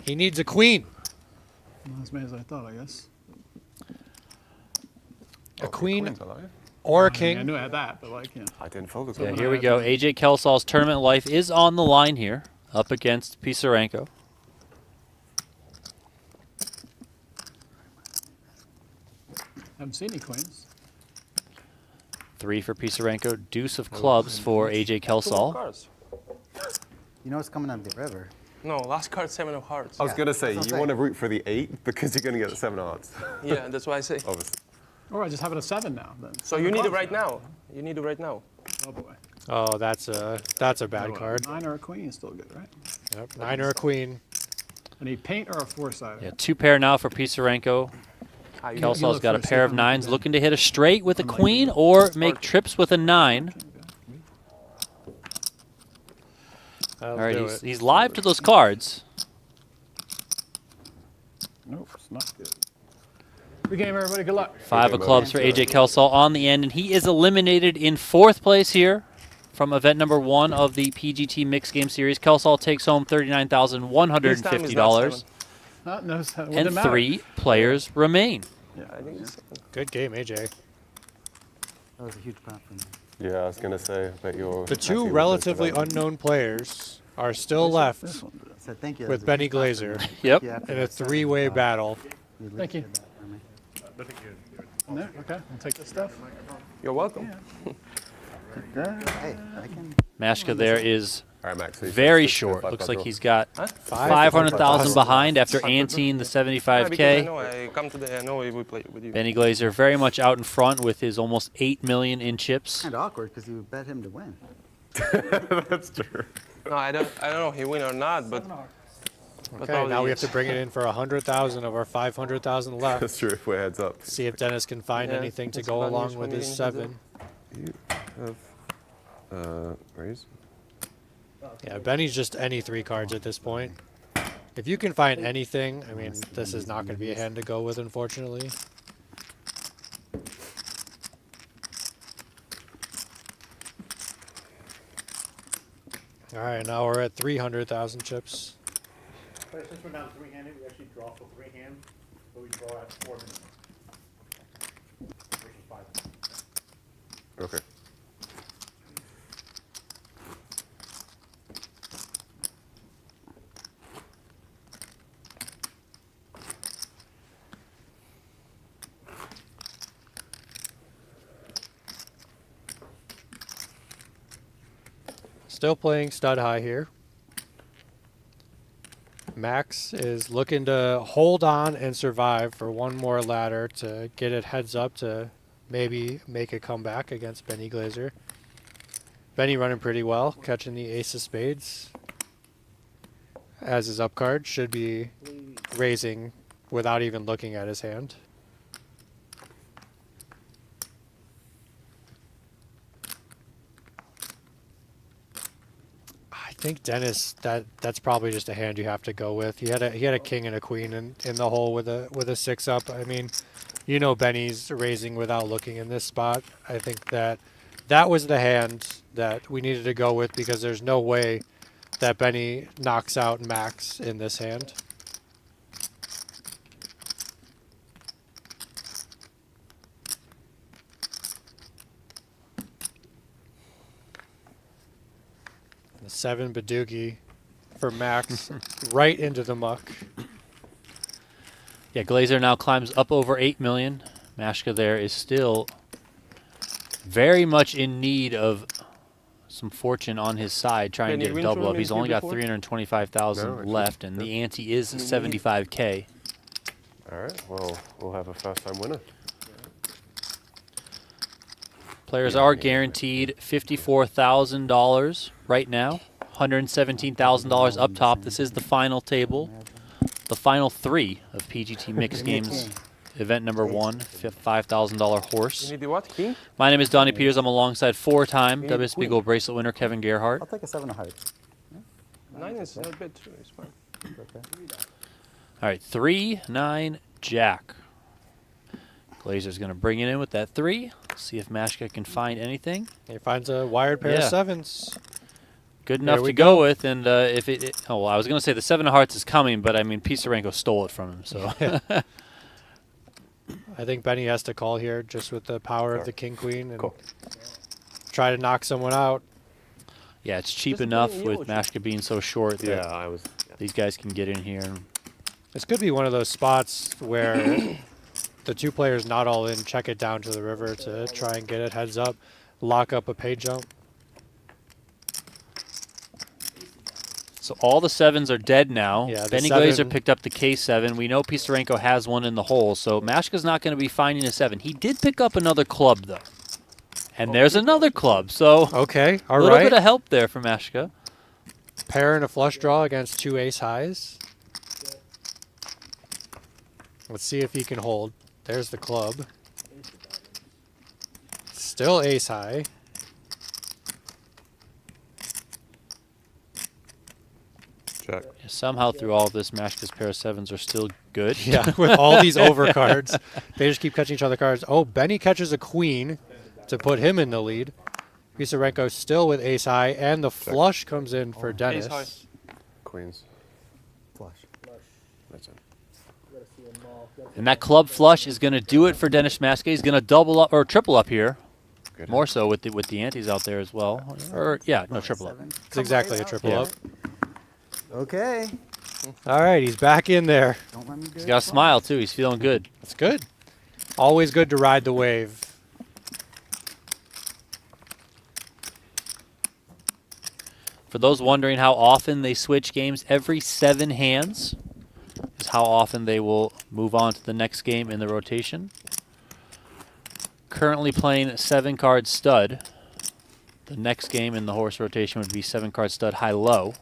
Speaker 2: He needs a queen.
Speaker 3: Not as many as I thought, I guess.
Speaker 2: A queen
Speaker 5: Queen's alive.
Speaker 2: or a
Speaker 3: I mean, I
Speaker 2: king.
Speaker 3: knew I had that, but like, yeah.
Speaker 5: I didn't focus
Speaker 1: Yeah,
Speaker 5: on
Speaker 1: here we go. AJ Kelsall's tournament life is on the line here, up against Pisarenko.
Speaker 3: Haven't seen any queens.
Speaker 1: 3 for Pisarenko, deuce of clubs for AJ Kelsall.
Speaker 6: Cards.
Speaker 8: You know what's coming out of the river.
Speaker 6: No, last card 7 of hearts.
Speaker 5: I was going to say,
Speaker 8: that's what
Speaker 5: you
Speaker 8: I'm
Speaker 5: want to root for the 8 because you're going to get the 7 odds.
Speaker 6: Yeah, that's why I say.
Speaker 5: Obviously.
Speaker 3: Or I just have it at 7 now. Then.
Speaker 6: So you need it right now. You need it right now.
Speaker 3: Oh boy.
Speaker 2: Oh, that's a bad card.
Speaker 3: 9 or a queen is still good, right?
Speaker 2: Yep, 9 or a queen.
Speaker 3: I need paint or a 4-sider.
Speaker 1: Yeah, 2 pair now for Pisarenko.
Speaker 6: Ah, you-
Speaker 1: Kelsall's
Speaker 3: look
Speaker 1: got a
Speaker 3: for a
Speaker 1: pair of
Speaker 3: safe
Speaker 1: 9s,
Speaker 3: one.
Speaker 1: looking to hit a straight with a queen or make trips with a 9.
Speaker 2: That'll
Speaker 1: All right,
Speaker 2: do
Speaker 1: he's,
Speaker 2: it.
Speaker 1: he's live to those cards.
Speaker 3: Nope, it's not good. Good game, everybody. Good luck.
Speaker 1: 5 of clubs for AJ Kelsall on the end, and he is eliminated in 4th place here from event number 1 of the PGT Mixed Game Series. Kelsall takes home
Speaker 6: This time is
Speaker 1: $39,150,
Speaker 6: not
Speaker 3: No, it
Speaker 1: and
Speaker 3: wouldn't matter.
Speaker 1: 3 players remain.
Speaker 6: I think it's 7.
Speaker 2: Good game, AJ.
Speaker 8: That was a huge pot for me.
Speaker 5: Yeah, I was going to say, I bet you're...
Speaker 2: The
Speaker 5: happy
Speaker 2: two
Speaker 5: with
Speaker 2: relatively
Speaker 5: this event.
Speaker 2: unknown players are still left
Speaker 3: This one.
Speaker 8: So thank you.
Speaker 2: with
Speaker 8: That was a
Speaker 2: Benny
Speaker 8: huge pot for
Speaker 2: Glaser
Speaker 8: me.
Speaker 1: Yep.
Speaker 8: Yeah,
Speaker 2: in a 3-way battle.
Speaker 8: you really
Speaker 3: Thank you.
Speaker 8: did that for me.
Speaker 3: No, okay, I'll take this stuff.
Speaker 6: You're welcome.
Speaker 8: Hey, I can.
Speaker 1: Maschke there is
Speaker 5: All right, Max. so you
Speaker 1: very
Speaker 5: said
Speaker 1: short.
Speaker 5: 5
Speaker 1: Looks
Speaker 5: cards
Speaker 1: like
Speaker 5: roll.
Speaker 1: he's got
Speaker 6: Huh?
Speaker 1: 500,000 behind after
Speaker 6: 500.
Speaker 1: anteing the
Speaker 6: Yeah, because I
Speaker 1: 75K.
Speaker 6: know I come today. I know we will play with you.
Speaker 1: Benny Glaser very much out in front with his almost 8 million in chips.
Speaker 8: Kind of awkward because you bet him to win.
Speaker 5: That's true.
Speaker 6: No, I don't know if he win or not, but
Speaker 2: Okay,
Speaker 6: probably
Speaker 2: now we have
Speaker 6: yes.
Speaker 2: to bring it in for 100,000 of our 500,000 left.
Speaker 5: That's true if we're heads up.
Speaker 2: See if Dennis can find
Speaker 6: Yeah,
Speaker 2: anything to
Speaker 6: it's
Speaker 2: go
Speaker 6: about
Speaker 2: along
Speaker 6: news
Speaker 2: with
Speaker 6: for
Speaker 2: his
Speaker 6: me,
Speaker 2: 7.
Speaker 5: You have... raise?
Speaker 2: Yeah, Benny's just any 3 cards at this point. If you can find anything, I mean, this is not going to be a hand to go with, unfortunately. All right, now we're at 300,000 chips.
Speaker 9: But since we're down 3-handed, we actually draw for 3 hands, but we draw at 4 minutes. Versus 5 minutes.
Speaker 5: Okay.
Speaker 2: Still playing stud high here. Max is looking to hold on and survive for one more ladder to get it heads up to maybe make a comeback against Benny Glaser. Benny running pretty well, catching the ace of spades. As his up card, should be raising without even looking at his hand. I think Dennis, that's probably just a hand you have to go with. He had a king and a queen in the hole with a 6 up. I mean, you know Benny's raising without looking in this spot. I think that was the hand that we needed to go with because there's no way that Benny knocks out Max in this hand. The 7 Badoogie for Max right into the muck.
Speaker 1: Yeah, Glaser now climbs up over 8 million. Maschke there is still very much in need of some fortune on his side, trying
Speaker 6: Can
Speaker 1: to
Speaker 6: you
Speaker 1: get a
Speaker 6: win
Speaker 1: double up.
Speaker 6: tournament
Speaker 1: He's only
Speaker 6: here
Speaker 1: got
Speaker 6: before?
Speaker 1: 325,000
Speaker 5: No, actually,
Speaker 1: left, and the ante is 75K.
Speaker 5: All right, well, we'll have a first-time winner.
Speaker 1: Players are guaranteed $54,000 right now. $117,000 up top. This is the final table. The final 3 of PGT Mixed Games event number 1, $5,000 horse.
Speaker 6: You need the what? King?
Speaker 1: My name is Donnie Peters. I'm alongside four-time
Speaker 6: You need
Speaker 1: WSB
Speaker 6: queen.
Speaker 1: Gold Bracelet winner Kevin Gerhardt.
Speaker 8: I'll take a 7 of hearts.
Speaker 6: 9 is not bad too. It's fine.
Speaker 8: Okay.
Speaker 1: All right, 3, 9, Jack. Glaser's going to bring it in with that 3. See if Maschke can find anything.
Speaker 2: He finds a wired pair
Speaker 1: Yeah.
Speaker 2: of 7s.
Speaker 1: Good enough
Speaker 2: we
Speaker 1: to go with, and if oh, well, I was going to say the 7 of hearts is coming, but I mean, Pisarenko stole it from him, so.
Speaker 2: I think Benny has to call here just with the power of the king queen and
Speaker 5: Cool.
Speaker 2: try to knock someone out.
Speaker 1: Yeah, it's cheap
Speaker 6: Just
Speaker 1: enough
Speaker 6: playing
Speaker 1: with
Speaker 6: Yoshi.
Speaker 1: Maschke being so short that
Speaker 5: Yeah, I was. Yeah.
Speaker 1: these guys can get in here. And
Speaker 2: This could be one of those spots where the 2 players not all in, check it down to the river to try and get it heads up, lock up a pay jump.
Speaker 1: so all the 7s are dead now.
Speaker 2: Yeah, the
Speaker 1: Benny Glaser
Speaker 2: 7
Speaker 1: picked up the K7. We know Pisarenko has one in the hole, so Maschke's not going to be finding a 7. He did pick up another club, though. And there's another club, so
Speaker 2: Okay,
Speaker 1: a
Speaker 2: all
Speaker 1: little
Speaker 2: right.
Speaker 1: bit of help there for Maschke.
Speaker 2: Pair and a flush draw against 2 ace highs. Let's see if he can hold. There's the club. Still ace high.
Speaker 5: Check.
Speaker 1: Somehow through all of this, Maschke's pair of 7s are still good.
Speaker 2: Yeah, with all these overcards. They just keep catching each other cards. Oh, Benny catches a queen to put him in the lead. Pisarenko still with ace high, and the flush comes in for Dennis.
Speaker 6: high.
Speaker 5: Queens.
Speaker 8: Flush.
Speaker 5: That's it.
Speaker 1: And that club flush is going to do it for Dennis Maschke. He's going to double up or triple up here.
Speaker 5: Good.
Speaker 1: More so with the antes out there as well. Or yeah, no, triple up.
Speaker 8: 7.
Speaker 2: It's exactly a triple
Speaker 1: Yeah.
Speaker 2: up.
Speaker 8: Okay.
Speaker 2: All right, he's back in there.
Speaker 8: Don't let me do
Speaker 1: He's
Speaker 8: it
Speaker 1: got a
Speaker 8: twice.
Speaker 1: smile too. He's feeling good.
Speaker 2: That's good. Always good to ride the wave.
Speaker 1: For those wondering how often they switch games, every 7 hands is how often they will move on to the next game in the rotation. Currently playing 7-card stud. The next game in the horse rotation would be 7-card stud high-low.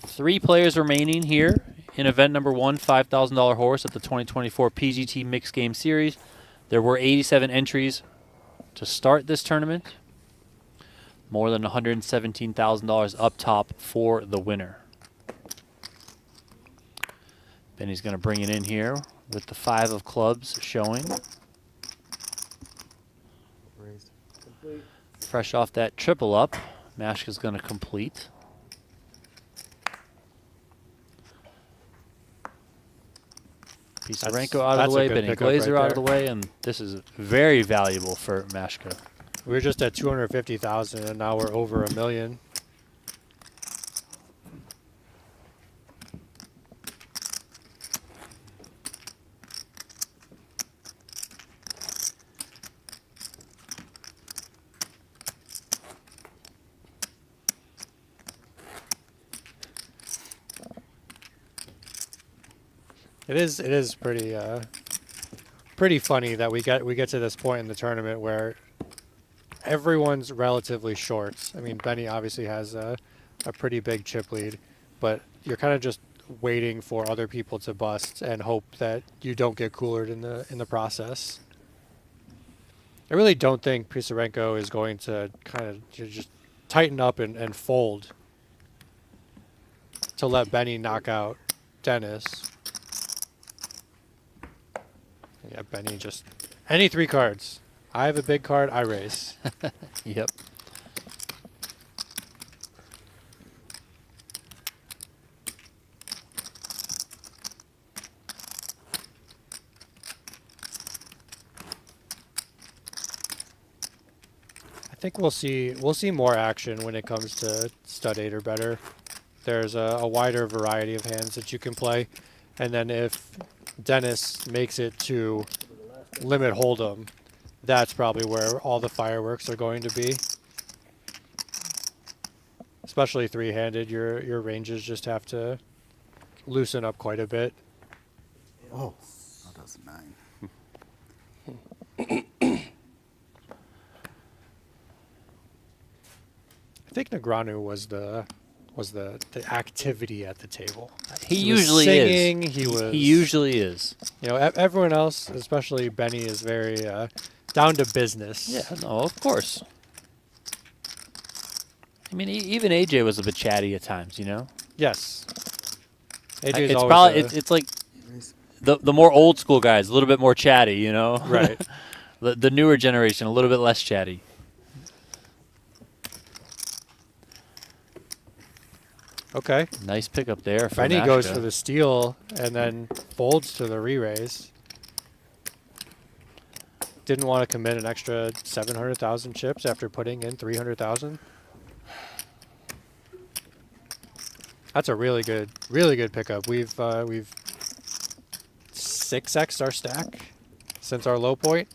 Speaker 1: 3 players remaining here in event number 1, $5,000 horse at the 2024 PGT Mixed Game Series. There were 87 entries to start this tournament. More than $117,000 up top for the winner. Benny's going to bring it in here with the 5 of clubs showing.
Speaker 8: Raised.
Speaker 1: Fresh off that triple up, Maschke's going to complete. Pisarenko out of
Speaker 2: that's
Speaker 1: the
Speaker 2: a
Speaker 1: way,
Speaker 2: good
Speaker 1: Benny
Speaker 2: pickup
Speaker 1: Glaser
Speaker 2: right
Speaker 1: out of the way, and this is very valuable for Maschke.
Speaker 2: We were just at 250,000, and now we're over $1 million. It is pretty funny that we get to this point in the tournament where everyone's relatively short. I mean, Benny obviously has a pretty big chip lead, but you're kind of just waiting for other people to bust and hope that you don't get coolered in the process. I really don't think Pisarenko is going to kind of just tighten up and fold to let Benny knock out Dennis. Yeah, Benny just any 3 cards. I have a big card, I raise.
Speaker 1: Yep.
Speaker 2: I think we'll see more action when it comes to stud 8 or better. There's a wider variety of hands that you can play, and then if Dennis makes it to limit hold'em, that's probably where all the fireworks are going to be. Especially 3-handed, your ranges just have to loosen up quite a bit.
Speaker 8: Oh, that was 9.
Speaker 2: I think Negreanu was was the activity at the table.
Speaker 1: He
Speaker 2: was
Speaker 1: usually
Speaker 2: singing,
Speaker 1: is.
Speaker 2: He was.
Speaker 1: He usually is.
Speaker 2: You know, everyone else, especially Benny, is very down to business.
Speaker 1: Yeah, no, of course. I mean, even AJ was a bit chatty at times, you know?
Speaker 2: Yes. AJ is
Speaker 1: It's
Speaker 2: always
Speaker 1: probably it's like the more old school guys, a little bit more chatty, you know?
Speaker 2: right.
Speaker 1: The newer generation, a little bit less chatty.
Speaker 2: Okay.
Speaker 1: Nice pickup there. For
Speaker 2: Benny goes
Speaker 1: Maschke.
Speaker 2: for the steal and then folds to the re-raise. Didn't want to commit an extra 700,000 chips after putting in 300,000. That's a really good pickup. We've 6x'd our stack since our low point.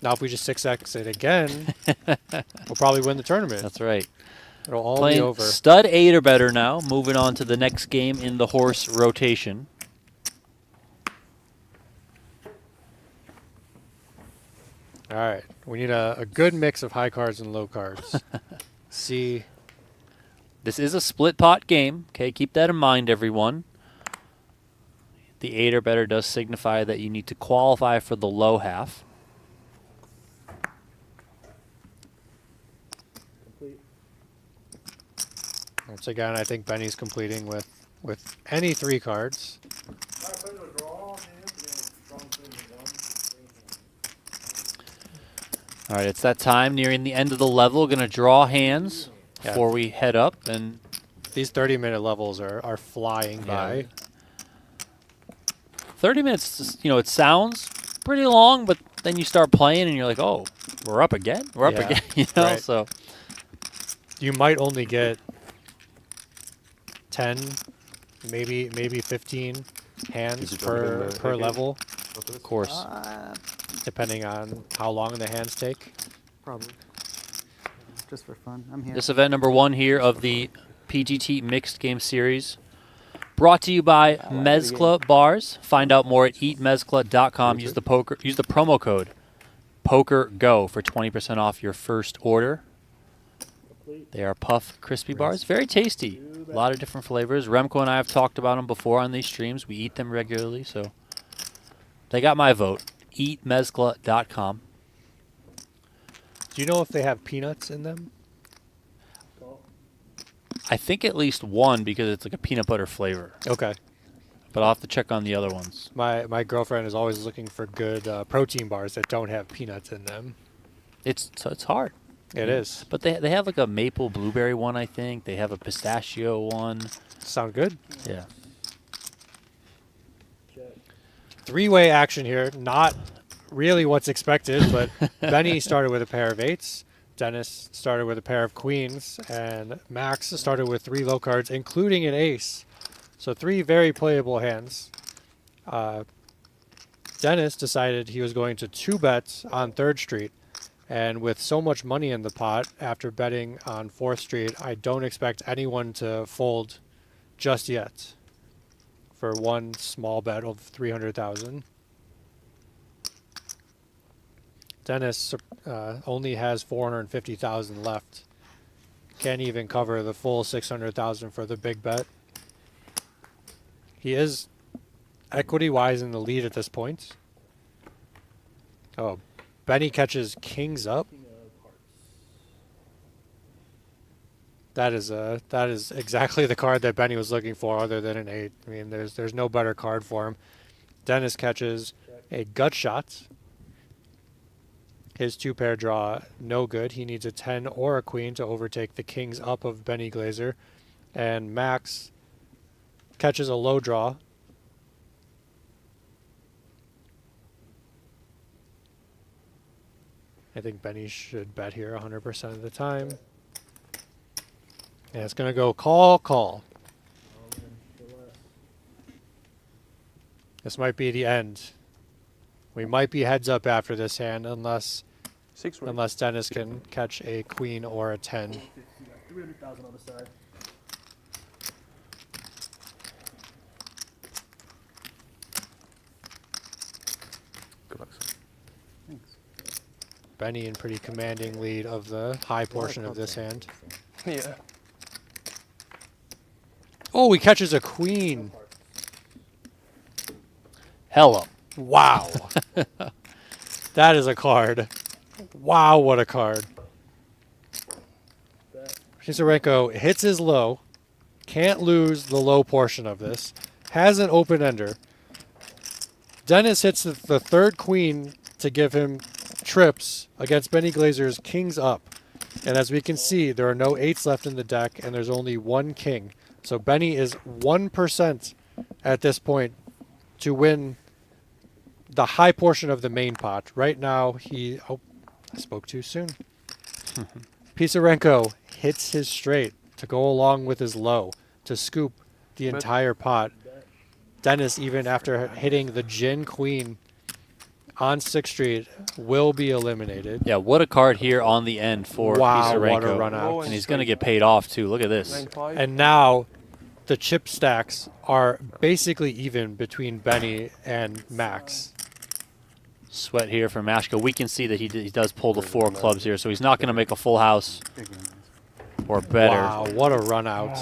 Speaker 2: Now, if we just 6x it again, we'll probably win the tournament.
Speaker 1: That's right.
Speaker 2: It'll all be
Speaker 1: Playing
Speaker 2: over.
Speaker 1: stud 8 or better now. Moving on to the next game in the horse rotation.
Speaker 2: All right. We need a good mix of high cards and low cards. See.
Speaker 1: This is a split pot game. Okay, keep that in mind, everyone. The 8 or better does signify that you need to qualify for the low half.
Speaker 2: Once again, I think Benny's completing with any 3 cards.
Speaker 1: All right, it's that time nearing the end of the level. Going to draw hands
Speaker 2: Yeah.
Speaker 1: before we head up. And
Speaker 2: These 30-minute levels are flying by.
Speaker 1: 30 minutes, you know, it sounds pretty long, but then you start playing and you're like, oh, we're up again? We're up
Speaker 2: Yeah,
Speaker 1: again, you know?
Speaker 2: right.
Speaker 1: So
Speaker 2: You might only get 10, maybe 15 hands
Speaker 5: Did you jump in the
Speaker 2: per
Speaker 5: game?
Speaker 2: level,
Speaker 1: of course.
Speaker 2: depending on how long the hands take.
Speaker 8: Probably. Just for fun. I'm here.
Speaker 1: This event number 1 here of the PGT Mixed Game Series. Brought to you by Mezcla Bars. Find out more at eatmezcla.com. Use the promo code PokerGO for 20% off your first order. They are puff crispy bars. Very tasty. A lot of different flavors. Remco and I have talked about them before on these streams. We eat them regularly, so they got my vote. Eatmezcla.com.
Speaker 2: Do you know if they have peanuts in them?
Speaker 1: I think at least one because it's like a peanut butter flavor.
Speaker 2: Okay.
Speaker 1: But I'll have to check on the other ones.
Speaker 2: My girlfriend is always looking for good protein bars that don't have peanuts in them.
Speaker 1: It's hard.
Speaker 2: It is.
Speaker 1: But they have like a maple blueberry one, I think. They have a pistachio one.
Speaker 2: Sound good?
Speaker 1: Yeah.
Speaker 2: 3-way action here. Not really what's expected, but Benny started with a pair of 8s. Dennis started with a pair of queens, and Max started with 3 low cards, including an ace. So 3 very playable hands. Dennis decided he was going to 2-bet on 3rd Street, and with so much money in the pot after betting on 4th Street, I don't expect anyone to fold just yet for one small bet of 300,000. Dennis only has 450,000 left. Can't even cover the full 600,000 for the big bet. He is equity-wise in the lead at this point. Oh, Benny catches kings up. That is exactly the card that Benny was looking for, other than an 8. I mean, there's no better card for him. Dennis catches a gut shot. His 2-pair draw, no good. He needs a 10 or a queen to overtake the kings up of Benny Glaser. And Max catches a low draw. I think Benny should bet here 100% of the time. And it's going to go call. This might be the end. We might be heads up after this hand unless Dennis can catch a queen or a 10.
Speaker 9: 300,000 on the side.
Speaker 5: Good luck, sir.
Speaker 8: Thanks.
Speaker 2: Benny in pretty commanding lead of the high portion of this hand.
Speaker 6: Yeah.
Speaker 2: Oh, he catches a queen.
Speaker 1: Hello.
Speaker 2: Wow. That is a card. Wow, what a card. Pisarenko hits his low. Can't lose the low portion of this. Has an open ender. Dennis hits the third queen to give him trips against Benny Glaser's kings up. And as we can see, there are no 8s left in the deck, and there's only one king. So Benny is 1% at this point to win the high portion of the main pot. Right now, oh, I spoke too soon. Pisarenko hits his straight to go along with his low to scoop the entire pot. Dennis, even after hitting the gin queen on 6th Street, will be eliminated.
Speaker 1: Yeah, what a card here on the end for
Speaker 2: Wow,
Speaker 1: Pisarenko.
Speaker 2: what a run out.
Speaker 1: And he's going to get paid off, too. Look at this.
Speaker 6: 9-5.
Speaker 2: And now the chip stacks are basically even between Benny and Max.
Speaker 1: Sweat here for Maschke. We can see that he does pull the 4 clubs here, so he's not going to make a full house or better.
Speaker 2: Wow, what a run out.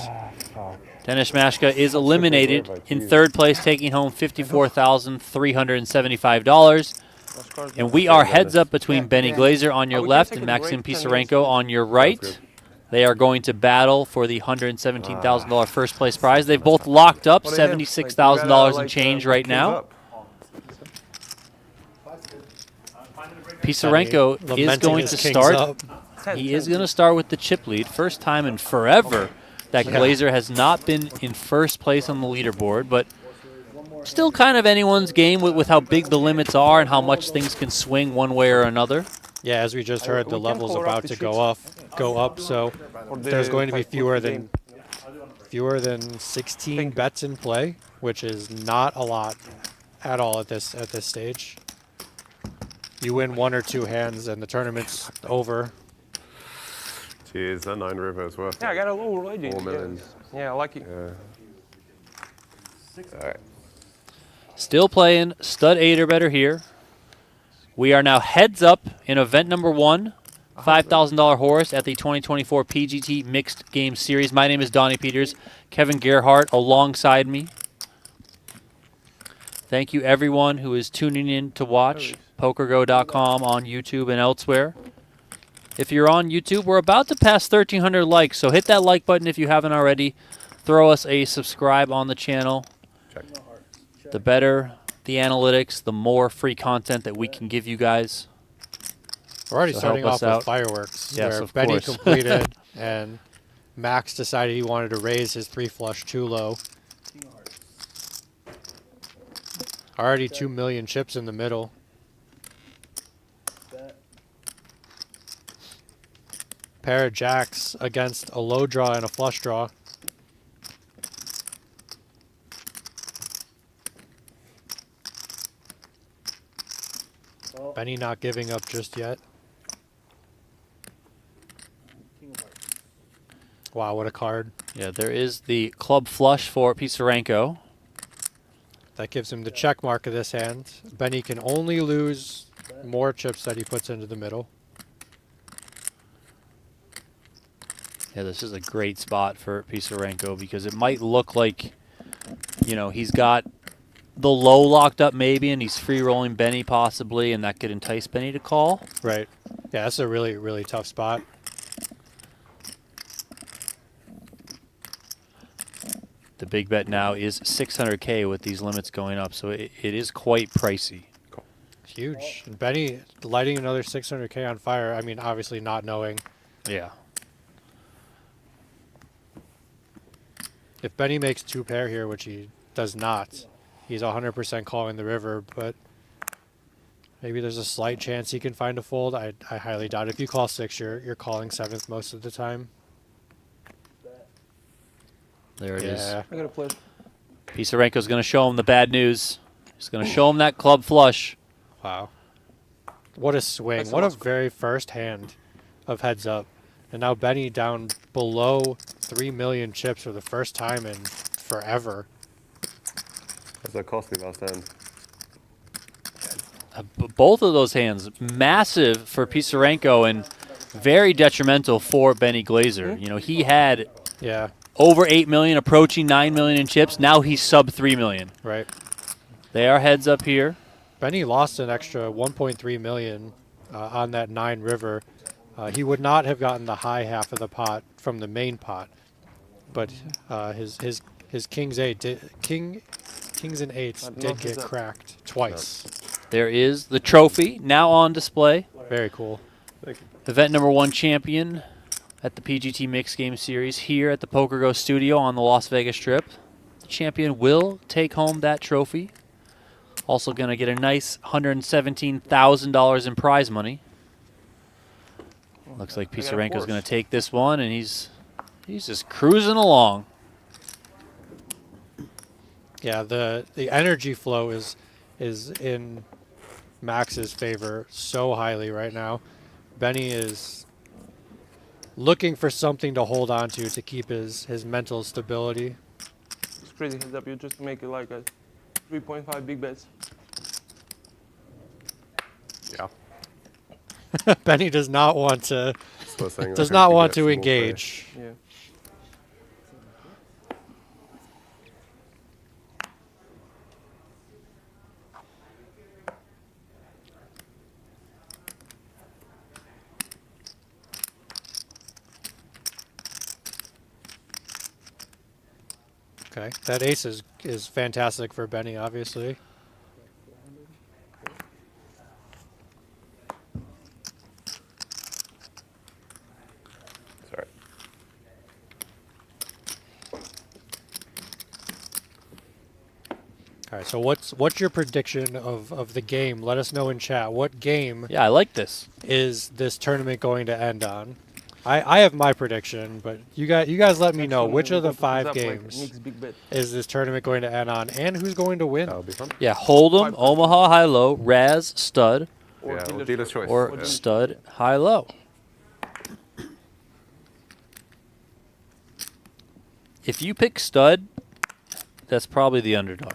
Speaker 1: Dennis Maschke is eliminated in 3rd place, taking home $54,375. And we are heads up between Benny Glaser on your left and Maksim Pisarenko on your right. They are going to battle for the $117,000 first place prize. They've both locked up $76,000 and change right now. Pisarenko is going to start. He is going to start with the chip lead. First time in forever that Glaser has not been in first place on the leaderboard, but still kind of anyone's game with how big the limits are and how much things can swing one way or another.
Speaker 2: Yeah, as we just heard, the level's about to go up, so there's going to be fewer than 16 bets in play, which is not a lot at all at this stage. You win 1 or 2 hands and the tournament's over.
Speaker 5: Jeez, that 9 river as well.
Speaker 6: Yeah, I got a low rating.
Speaker 5: 4 million.
Speaker 6: Yeah, I like it.
Speaker 5: Yeah. All right.
Speaker 1: Still playing stud 8 or better here. We are now heads up in event number 1, $5,000 H.O.R.S.E at the 2024 PGT Mixed Games Series. My name is Donnie Peters. Kevin Gerhardt alongside me. Thank you everyone who is tuning in to watch PokerGo.com on YouTube and elsewhere. If you're on YouTube, we're about to pass 1,300 likes, so hit that like button if you haven't already. Throw us a subscribe on the channel. The better the analytics, the more free content that we can give you guys.
Speaker 2: We're already
Speaker 1: So
Speaker 2: starting
Speaker 1: help
Speaker 2: off
Speaker 1: us out.
Speaker 2: with fireworks.
Speaker 1: Yes,
Speaker 2: where
Speaker 1: of
Speaker 2: Benny
Speaker 1: course.
Speaker 2: completed and Max decided he wanted to raise his 3 flush too low. Already 2 million chips in the middle. Pair of jacks against a low draw and a flush draw. Benny not giving up just yet. Wow, what a card.
Speaker 1: Yeah, there is the club flush for Pisarenko.
Speaker 2: That gives him the check mark of this hand. Benny can only lose more chips that he puts into the middle.
Speaker 1: Yeah, this is a great spot for Pisarenko because it might look like, you know, he's got the low locked up maybe and he's free rolling Benny possibly, and that could entice Benny to call.
Speaker 2: Right. Yeah, that's a really, really tough spot.
Speaker 1: The big bet now is 600K with these limits going up, so it is quite pricey.
Speaker 2: Huge. And Benny lighting another 600K on fire. I mean, obviously not knowing.
Speaker 1: Yeah.
Speaker 2: If Benny makes 2 pair here, which he does not, he's 100% calling the river, but maybe there's a slight chance he can find a fold. I highly doubt it. If you call 6, you're calling 7th most of the time.
Speaker 1: There it is.
Speaker 2: Yeah.
Speaker 6: I got a play.
Speaker 1: Pisarenko's going to show him the bad news. He's going to show him that club flush.
Speaker 2: Wow. What a swing.
Speaker 6: That's
Speaker 2: What a
Speaker 6: almost-
Speaker 2: very first hand of heads up. And now Benny down below 3 million chips for the first time in forever.
Speaker 5: That's so costly last hand.
Speaker 1: Both of those hands, massive for Pisarenko and very detrimental for Benny Glaser. You know, he had
Speaker 2: Yeah,
Speaker 1: over 8 million, approaching 9 million in chips. Now he's sub 3 million.
Speaker 2: right.
Speaker 1: They are heads up here.
Speaker 2: Benny lost an extra 1.3 million on that 9 river. He would not have gotten the high half of the pot from the main pot, but his kings and eights
Speaker 6: But
Speaker 2: did
Speaker 6: not
Speaker 2: get
Speaker 6: that.
Speaker 2: cracked twice.
Speaker 1: There is the trophy now on display.
Speaker 2: Very cool.
Speaker 5: Thank you.
Speaker 1: Event number 1 champion at the PGT Mixed Games Series here at the PokerGo studio on the Las Vegas Strip. The champion will take home that trophy. Also going to get a nice $117,000 in prize money. Looks like
Speaker 6: I got a
Speaker 1: Pisarenko's
Speaker 6: horse.
Speaker 1: going to take this one, and he's just cruising along.
Speaker 2: Yeah, the energy flow is in Max's favor so highly right now. Benny is looking for something to hold on to keep his mental stability.
Speaker 6: It's crazy heads up. You just make it like a 3.5 big bets.
Speaker 5: Yeah.
Speaker 2: Benny does not want to
Speaker 5: So saying
Speaker 2: does
Speaker 5: I
Speaker 2: not
Speaker 5: hope he
Speaker 2: want
Speaker 5: gets
Speaker 2: to
Speaker 5: some more
Speaker 2: engage.
Speaker 6: Yeah.
Speaker 2: Okay, that ace is fantastic for Benny, obviously.
Speaker 5: Sorry.
Speaker 2: All right, so what's your prediction of the game? Let us know in chat. What game
Speaker 1: Yeah, I like this.
Speaker 2: is this tournament going to end on? I have my prediction, but you guys let me
Speaker 6: Next
Speaker 2: know
Speaker 6: one,
Speaker 2: which
Speaker 6: we'll
Speaker 2: of the
Speaker 6: put this
Speaker 2: 5
Speaker 6: up like
Speaker 2: games
Speaker 6: Nick's big bet.
Speaker 2: is this tournament going to end on, and who's going to win?
Speaker 5: That'll be fun.
Speaker 1: Yeah, Hold'em, Omaha, high-low, Raz, stud,
Speaker 6: Or
Speaker 5: Yeah, well,
Speaker 6: dealer's
Speaker 5: dealer's choice.
Speaker 1: or
Speaker 5: Yeah.
Speaker 1: stud, high-low. If you pick stud, that's probably the underdog.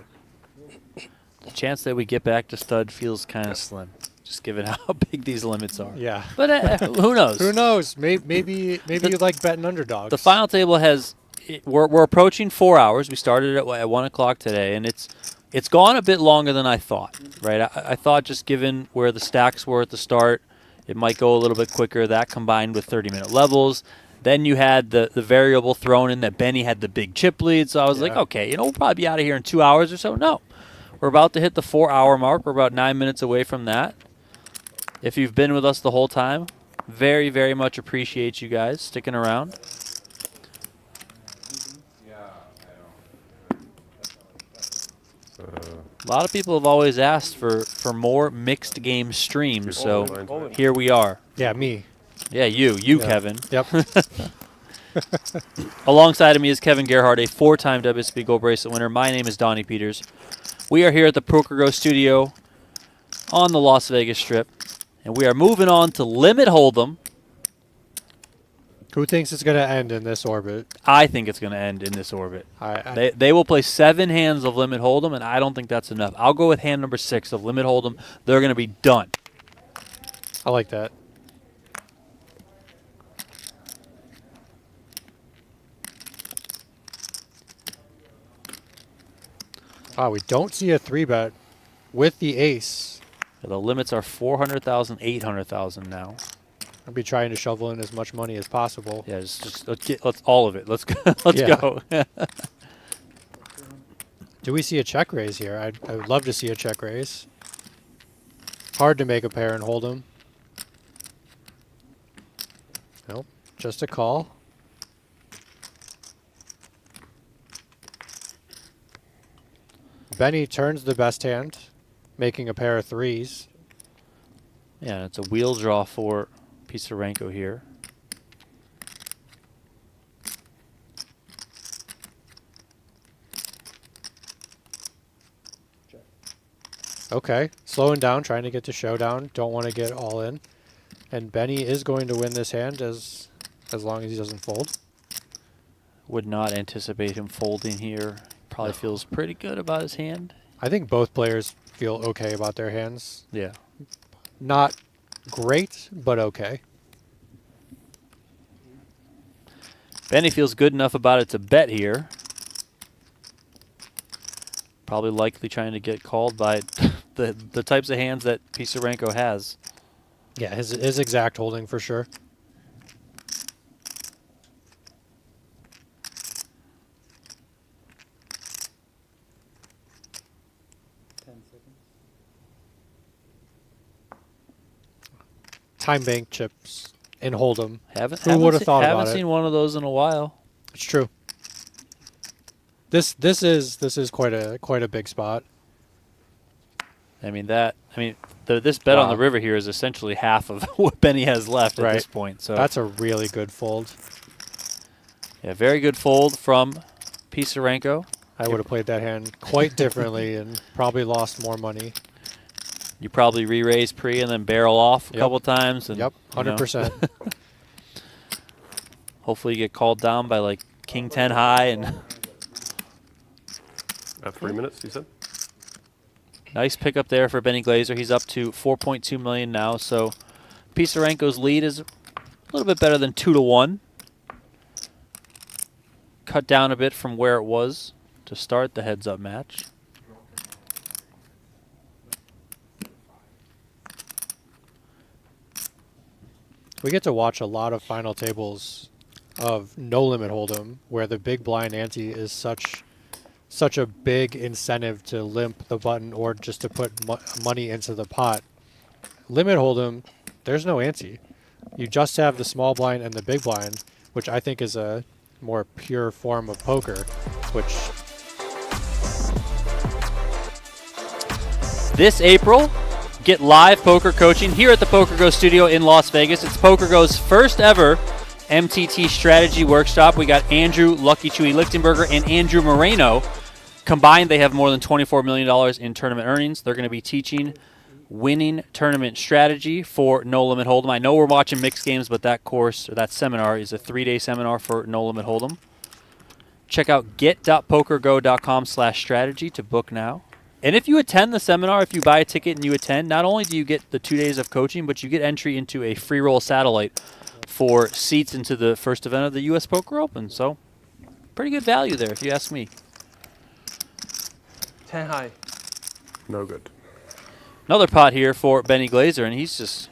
Speaker 1: The chance that we get back to stud feels kind of slim, just given how big these limits are.
Speaker 2: Yeah.
Speaker 1: But who knows?
Speaker 2: Who knows? Maybe you like betting underdogs.
Speaker 1: The final table has we're approaching 4 hours. We started at 1 o'clock today, and it's gone a bit longer than I thought. Right, I thought just given where the stacks were at the start, it might go a little bit quicker. That combined with 30-minute levels. Then you had the variable thrown in that Benny had the big chip lead. So I was like,
Speaker 2: Yeah.
Speaker 1: okay, we'll probably be out of here in 2 hours or so. No, we're about to hit the 4-hour mark. We're about 9 minutes away from that. If you've been with us the whole time, very, very much appreciate you guys sticking around. A lot of people have always asked for more mixed game streams, so
Speaker 5: Hold it.
Speaker 1: here we are.
Speaker 2: Yeah, me.
Speaker 1: Yeah, you,
Speaker 2: Yeah.
Speaker 1: Kevin.
Speaker 2: Yep.
Speaker 1: Alongside of me is Kevin Gerhardt, a 4-time WSB Gold Bracelet winner. My name is Donnie Peters. We are here at the PokerGo studio on the Las Vegas Strip, and we are moving on to Limit Hold'em.
Speaker 2: Who thinks it's going to end in this orbit?
Speaker 1: I think it's going to end in this orbit.
Speaker 2: I
Speaker 1: They will play 7 hands of Limit Hold'em, and I don't think that's enough. I'll go with hand number 6 of Limit Hold'em. They're going to be done.
Speaker 2: like that. We don't see a 3-bet with the ace.
Speaker 1: The limits are 400,000, 800,000 now.
Speaker 2: I'll be trying to shovel in as much money as possible.
Speaker 1: Yeah, let's all of it. Let's go. Let's
Speaker 2: Yeah.
Speaker 1: go.
Speaker 2: Do we see a check raise here? I would love to see a check raise. Hard to make a pair and hold them. Nope, just a call. Benny turns the best hand, making a pair of 3s.
Speaker 1: Yeah, and it's a wheel draw for Pisarenko here.
Speaker 2: Okay, slowing down, trying to get to showdown. Don't want to get all in. And Benny is going to win this hand as long as he doesn't fold.
Speaker 1: Would not anticipate him folding here. Probably feels pretty good about his hand.
Speaker 2: I think both players feel okay about their hands.
Speaker 1: Yeah.
Speaker 2: Not great, but okay.
Speaker 1: Benny feels good enough about it to bet here. Probably likely trying to get called by the types of hands that Pisarenko has.
Speaker 2: Yeah, his exact holding for sure. Time bank chips in Hold'em. Who would have thought about it?
Speaker 1: Haven't seen one of those in a while.
Speaker 2: It's true. This is quite a big spot.
Speaker 1: This bet on the river here is essentially half of what Benny has left at this point. So
Speaker 2: that's a really good fold.
Speaker 1: Yeah, very good fold from Pisarenko.
Speaker 2: I would have played that hand quite differently and probably lost more money.
Speaker 1: You probably re-raise pre and then barrel off a couple times. And,
Speaker 2: yep, 100%.
Speaker 1: Hopefully you get called down by like King 10 high. And
Speaker 5: 3 minutes, you said?
Speaker 1: nice pickup there for Benny Glaser. He's up to 4.2 million now. So Pisarenko's lead is a little bit better than 2-1. Cut down a bit from where it was to start the heads-up match.
Speaker 2: We get to watch a lot of final tables of no limit hold'em where the big blind ante is such a big incentive to limp the button or just to put money into the pot. Limit hold'em, there's no ante. You just have the small blind and the big blind, which I think is a more pure form of poker, which
Speaker 1: this April, get live poker coaching here at the PokerGO studio in Las Vegas. It's PokerGo's first ever MTT strategy workshop. We got Andrew Lucky Chewy Lichtenberger and Andrew Moreno. Combined, they have more than $24 million in tournament earnings. They're going to be teaching winning tournament strategy for No Limit Hold'em. I know we're watching mixed games, but that course or that seminar is a 3-day seminar for No Limit Hold'em. Check out get.pokergo.com/strategy to book now. And if you attend the seminar, if you buy a ticket and you attend, not only do you get the 2 days of coaching, but you get entry into a free roll satellite for seats into the first event of the U.S. Poker Open. So pretty good value there, if you ask me.
Speaker 6: 10 high.
Speaker 5: No good.
Speaker 1: Another pot here for Benny Glaser, and he's just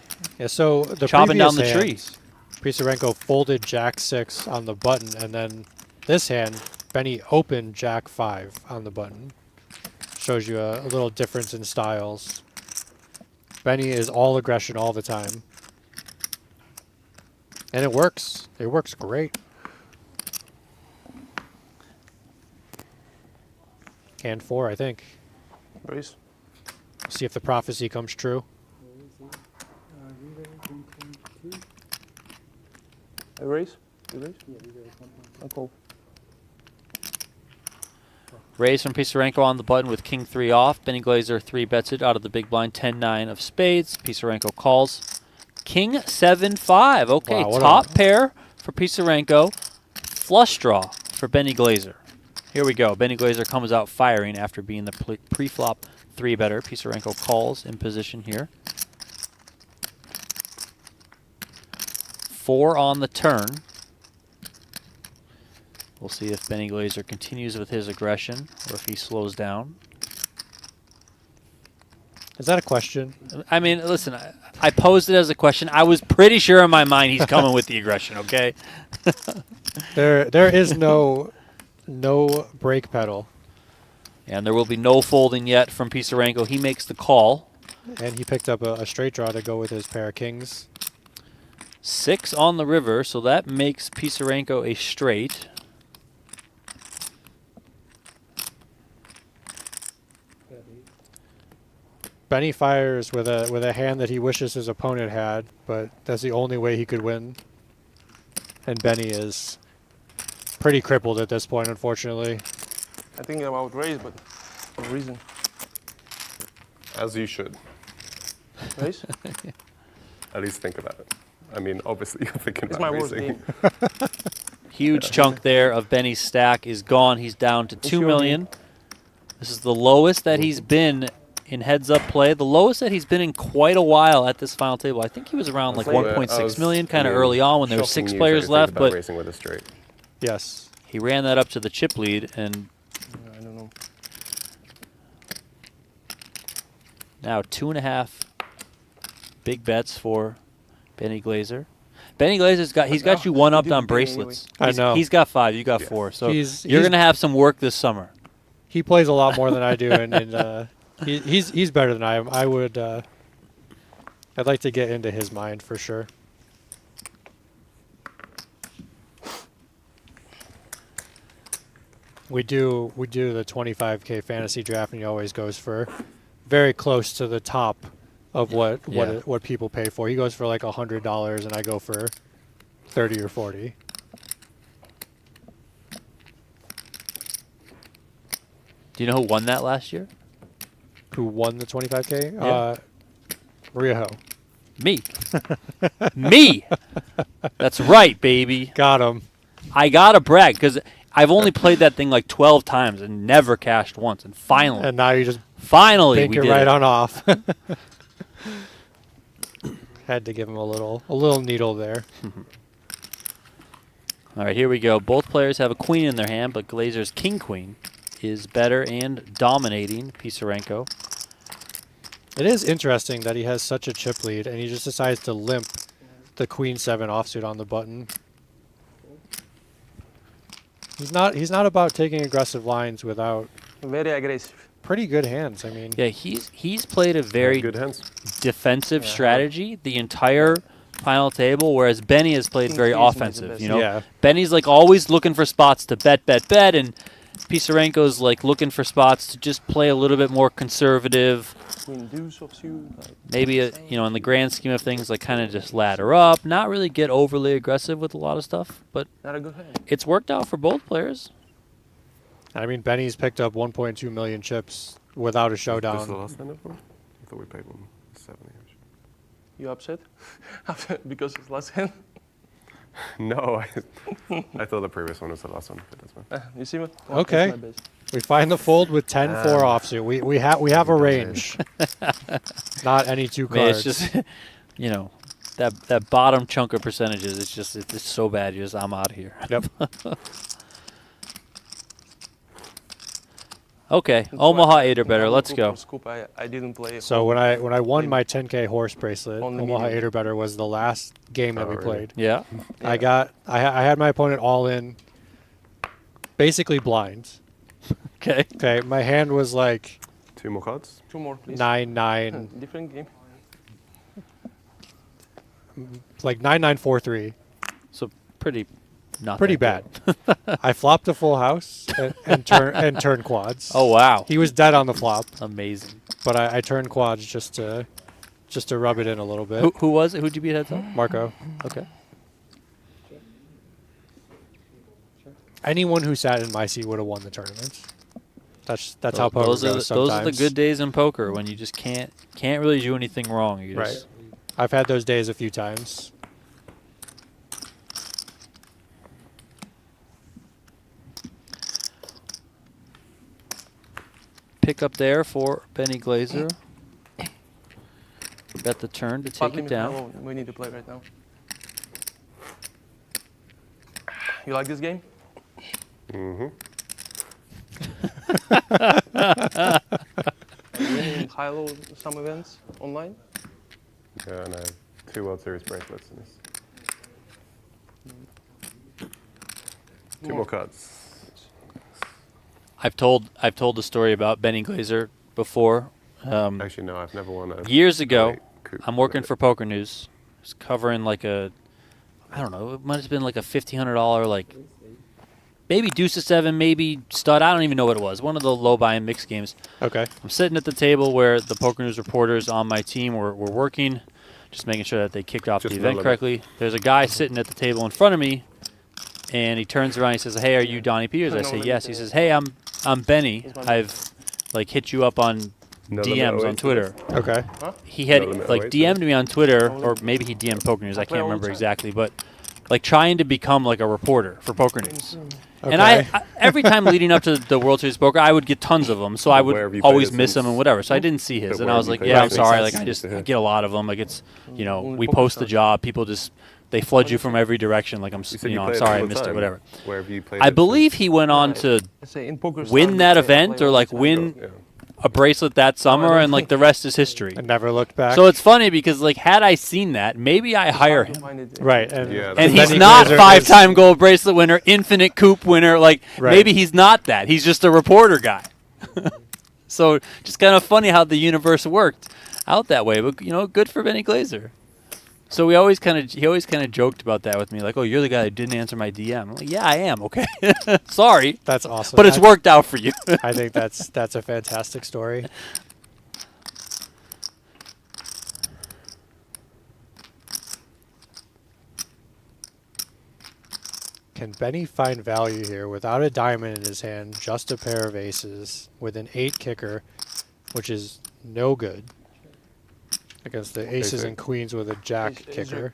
Speaker 2: so the
Speaker 1: chopping down the
Speaker 2: hand,
Speaker 1: trees.
Speaker 2: Pisarenko folded Jack-6 on the button, and then this hand, Benny opened Jack-5 on the button. Shows you a little difference in styles. Benny is all aggression all the time. And it works. It works great. Hand 4, I think.
Speaker 6: Raise.
Speaker 2: See if the prophecy comes true.
Speaker 6: I raise? You raise? I call.
Speaker 1: Raise from Pisarenko on the button with King 3 off. Benny Glaser 3-bets it out of the big blind 10-9 of spades. Pisarenko calls. King 7-5. Okay,
Speaker 2: wow,
Speaker 1: top pair for Pisarenko. Flush draw for Benny Glaser. Here we go. Benny Glaser comes out firing after being the pre-flop 3-better. Pisarenko calls in position here. 4 on the turn. We'll see if Benny Glaser continues with his aggression or if he slows down.
Speaker 2: Is that a question?
Speaker 1: I mean, listen, I posed it as a question. I was pretty sure in my mind he's coming with the aggression, okay?
Speaker 2: There is no brake pedal.
Speaker 1: And there will be no folding yet from Pisarenko. He makes the call.
Speaker 2: And he picked up a straight draw to go with his pair of kings.
Speaker 1: 6 on the river, so that makes Pisarenko a straight.
Speaker 2: Benny fires with a hand that he wishes his opponent had, but that's the only way he could win. And Benny is pretty crippled at this point, unfortunately.
Speaker 6: I think about raise, but no reason.
Speaker 5: As you should.
Speaker 6: Raise?
Speaker 5: At least think about it. I mean, obviously you're thinking
Speaker 6: It's
Speaker 5: about
Speaker 6: my worst
Speaker 5: raising.
Speaker 6: game.
Speaker 1: Huge chunk there of Benny's stack is gone. He's down to 2 million. This is the lowest that he's been in heads-up play. The lowest that he's been in quite a while at this final table. I think he was around like
Speaker 6: Yeah,
Speaker 1: 1.6 million, kind of early on when there were 6 players left. But
Speaker 5: racing with a straight.
Speaker 2: Yes.
Speaker 1: he ran that up to the chip lead, and
Speaker 6: I don't know.
Speaker 1: now 2.5 big bets for Benny Glaser. Benny Glaser's got you one up on bracelets.
Speaker 2: I know.
Speaker 1: He's got 5, you got 4. So
Speaker 2: He's
Speaker 1: you're gonna have some work this summer.
Speaker 2: He plays a lot more than I do, and he's better than I am. I'd like to get into his mind for sure. We do the 25K fantasy draft, and he always goes for very close to the top of what people pay for. He goes for like $100, and I go for 30 or 40.
Speaker 1: Do you know who won that last year?
Speaker 2: Who won the 25K?
Speaker 1: Yeah.
Speaker 2: Maria Ho.
Speaker 1: Me. Me. That's right, baby.
Speaker 2: Got him.
Speaker 1: I gotta brag because I've only played that thing like 12 times and never cashed once. And finally,
Speaker 2: And now you just
Speaker 1: finally,
Speaker 2: bank
Speaker 1: we
Speaker 2: it
Speaker 1: did
Speaker 2: right
Speaker 1: it.
Speaker 2: on off. Had to give him a little needle there.
Speaker 1: All right, here we go. Both players have a queen in their hand, but Glaser's king-queen is better and dominating Pisarenko.
Speaker 2: It is interesting that he has such a chip lead, and he just decides to limp the queen 7 offsuit on the button. He's not about taking aggressive lines without
Speaker 6: Very aggressive.
Speaker 2: pretty good hands. I mean,
Speaker 1: Yeah, he's played a very
Speaker 5: Good hands.
Speaker 1: defensive strategy the entire final table, whereas Benny has played
Speaker 6: King
Speaker 1: very
Speaker 6: three isn't the
Speaker 1: offensive.
Speaker 6: best.
Speaker 1: You know,
Speaker 2: Yeah.
Speaker 1: Benny's like always looking for spots to bet, and Pisarenko's like looking for spots to just play a little bit more conservative.
Speaker 6: Queen deuce of suit. Like,
Speaker 1: Maybe in the grand scheme of things, like kind of just ladder up, not really get overly aggressive with a lot of stuff. But
Speaker 6: not a good hand.
Speaker 1: it's worked out for both players.
Speaker 2: I mean, Benny's picked up 1.2 million chips without a
Speaker 5: This is the
Speaker 2: showdown.
Speaker 5: last hand of one? I thought we played one 7 years.
Speaker 6: You upset? Because it's last hand?
Speaker 5: No, I thought the previous one was the last one, but that's fine.
Speaker 6: You see what?
Speaker 2: Okay.
Speaker 6: That's my best.
Speaker 2: We find the fold with 10-4 offsuit. We have a range, not any two
Speaker 1: Man,
Speaker 2: cards.
Speaker 1: it's just that bottom chunk of percentages. It's so bad. I'm out of here.
Speaker 2: Yep.
Speaker 1: Okay,
Speaker 6: That's
Speaker 1: Omaha
Speaker 6: why
Speaker 1: 8 or better.
Speaker 6: in
Speaker 1: Let's
Speaker 6: Scoop
Speaker 1: go.
Speaker 6: or Scoop, I didn't play.
Speaker 2: So when I won my 10K horse bracelet,
Speaker 6: On the
Speaker 2: Omaha
Speaker 6: medium.
Speaker 2: 8 or better was the last game that we
Speaker 5: really?
Speaker 2: played.
Speaker 1: Yeah.
Speaker 2: I had my opponent all in, basically blind.
Speaker 1: Okay.
Speaker 2: Okay, my hand was like
Speaker 5: 2 more cards?
Speaker 6: 2 more, please.
Speaker 2: 9-9,
Speaker 6: Different game.
Speaker 2: like 9-9-4-3.
Speaker 1: So pretty not
Speaker 2: Pretty
Speaker 1: that
Speaker 2: bad.
Speaker 1: good.
Speaker 2: I flopped a full house and turned quads.
Speaker 1: Oh wow.
Speaker 2: He was dead on the flop,
Speaker 1: Amazing.
Speaker 2: but I turned quads just to rub it in a little bit.
Speaker 1: Who was it? Who'd you beat heads up?
Speaker 2: Marco.
Speaker 1: Okay.
Speaker 2: Anyone who sat in my seat would have won the tournament. That's how poker
Speaker 1: those
Speaker 2: goes
Speaker 1: are the
Speaker 2: sometimes.
Speaker 1: good days in poker when you just can't really do anything wrong. You
Speaker 2: Right.
Speaker 1: just,
Speaker 2: I've had those days a few times.
Speaker 1: Pick up there for Benny Glaser. Bet the turn to
Speaker 6: Pot
Speaker 1: take it
Speaker 6: limit
Speaker 1: down.
Speaker 6: now, we need to play right now. You like this game?
Speaker 5: Mm-hmm.
Speaker 6: Winning high-low some events online?
Speaker 5: Yeah, and I have 2 World Series bracelets in this. 2 more cards.
Speaker 1: I've told the story about Benny Glaser before.
Speaker 5: Actually, no, I've never won a
Speaker 1: Years ago,
Speaker 5: coup
Speaker 1: I'm working
Speaker 5: with
Speaker 1: for
Speaker 5: it.
Speaker 1: Poker News. I was covering like I don't know, it might have been like a $1,500 like maybe deuce to 7, maybe stud. I don't even know what it was. One of the low buy-in mixed games.
Speaker 2: Okay.
Speaker 1: I'm sitting at the table where the Poker News reporters on my team were working, just making sure that they kicked off
Speaker 5: Just
Speaker 1: the
Speaker 5: no
Speaker 1: event
Speaker 5: limit.
Speaker 1: correctly. There's a guy sitting at the table in front of me, and he turns around. He says, "Hey, are you Donnie Peters?" I
Speaker 6: No
Speaker 1: say,
Speaker 6: limit,
Speaker 1: "Yes." He
Speaker 6: yeah.
Speaker 1: says, "Hey, I'm Benny.
Speaker 6: Here's my
Speaker 1: I've like hit you up on
Speaker 5: No limit
Speaker 1: DMs on
Speaker 5: always.
Speaker 1: Twitter."
Speaker 2: Okay.
Speaker 1: He had
Speaker 5: No limit
Speaker 1: like
Speaker 5: always.
Speaker 1: DM'd me on Twitter,
Speaker 6: No
Speaker 1: or
Speaker 6: limit.
Speaker 1: maybe he DM'd Poker News. I
Speaker 6: play
Speaker 1: can't
Speaker 6: all the
Speaker 1: remember
Speaker 6: time.
Speaker 1: exactly, but like trying to become like a reporter for Poker News.
Speaker 2: Okay.
Speaker 1: And I every time leading up to the World Series of Poker, I would get tons of them, so I
Speaker 5: Where have
Speaker 1: would
Speaker 5: you played
Speaker 1: always
Speaker 5: it
Speaker 1: miss them
Speaker 5: since?
Speaker 1: and whatever. So I didn't see his,
Speaker 5: But
Speaker 1: and
Speaker 5: where
Speaker 1: I
Speaker 5: have
Speaker 1: was
Speaker 5: you
Speaker 1: like,
Speaker 5: played
Speaker 1: yeah,
Speaker 5: it
Speaker 1: I'm
Speaker 5: since?
Speaker 1: sorry,
Speaker 2: Makes
Speaker 1: like
Speaker 2: sense.
Speaker 1: I get a lot of them. Like it's
Speaker 6: Only
Speaker 1: we
Speaker 6: poker
Speaker 1: post the
Speaker 6: stars.
Speaker 1: job, people just they flood you from every direction. Like I'm
Speaker 5: You said
Speaker 1: I'm
Speaker 5: play it
Speaker 1: sorry
Speaker 5: all
Speaker 1: I
Speaker 5: the
Speaker 1: missed it,
Speaker 5: time.
Speaker 1: whatever.
Speaker 5: Where have you played
Speaker 1: I
Speaker 5: it
Speaker 1: believe
Speaker 5: since?
Speaker 1: he went on to
Speaker 6: Let's say in poker
Speaker 1: win
Speaker 6: stars,
Speaker 1: that
Speaker 6: they play
Speaker 1: event
Speaker 6: all
Speaker 1: or
Speaker 6: the
Speaker 1: like
Speaker 6: time.
Speaker 1: win
Speaker 5: Yeah.
Speaker 1: a bracelet that summer, and like the rest is history.
Speaker 2: I never looked back.
Speaker 1: So it's funny because like had I seen that, maybe I hire
Speaker 6: Hard to
Speaker 1: him.
Speaker 6: find it.
Speaker 2: right, and,
Speaker 5: Yeah,
Speaker 1: And
Speaker 5: Benny
Speaker 1: he's not
Speaker 2: Glaser is-
Speaker 1: 5-time gold bracelet winner, infinite coupe winner. Like
Speaker 2: Right.
Speaker 1: maybe he's not that. He's just a reporter guy. So just kind of funny how the universe worked out that way. But good for Benny Glaser. So he always kind of joked about that with me, like, "Oh, you're the guy that didn't answer my DM." I'm like, "Yeah, I am. Okay, sorry,
Speaker 2: That's awesome.
Speaker 1: but it's worked out for you."
Speaker 2: I think that's a fantastic story. Can Benny find value here without a diamond in his hand, just a pair of aces, with an 8 kicker, which is no good, against the aces and queens with a jack
Speaker 6: Ace-
Speaker 2: kicker?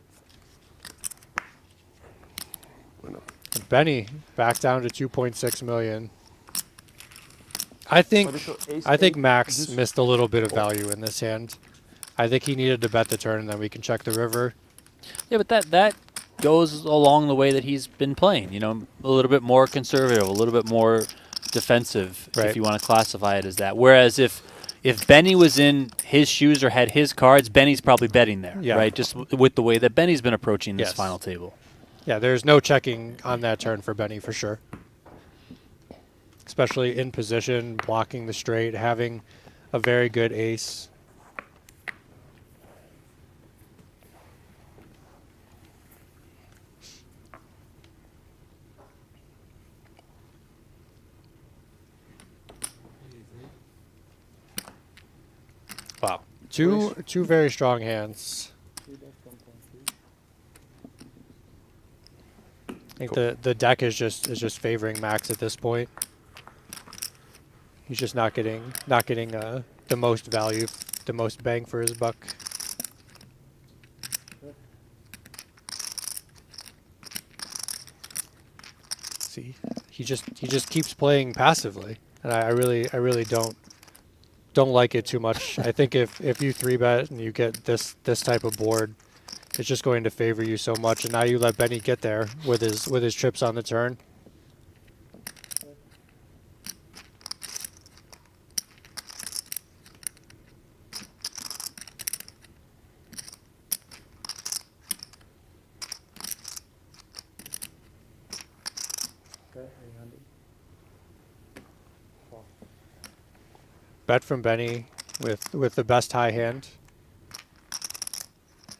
Speaker 5: Why not?
Speaker 2: And Benny back down to 2.6 million. I think Max missed a little bit of value in this hand. I think he needed to bet the turn, and then we can check the river.
Speaker 1: Yeah, but that goes along the way that he's been playing. A little bit more conservative, a little bit more defensive,
Speaker 2: Right.
Speaker 1: if you want to classify it as that. Whereas if Benny was in his shoes or had his cards, Benny's probably betting there,
Speaker 2: Yeah.
Speaker 1: right? Just with the way that Benny's been approaching this
Speaker 2: Yes.
Speaker 1: final table.
Speaker 2: Yeah, there's no checking on that turn for Benny for sure. Especially in position, blocking the straight, having a very good ace. Wow. Two very strong hands. I think the deck is just favoring Max at this point. He's just not getting the most value, the most bang for his buck. See, he just keeps playing passively, and I really don't like it too much. I think if you 3-bet and you get this type of board, it's just going to favor you so much, and now you let Benny get there with his trips on the turn. Bet from Benny with the best high hand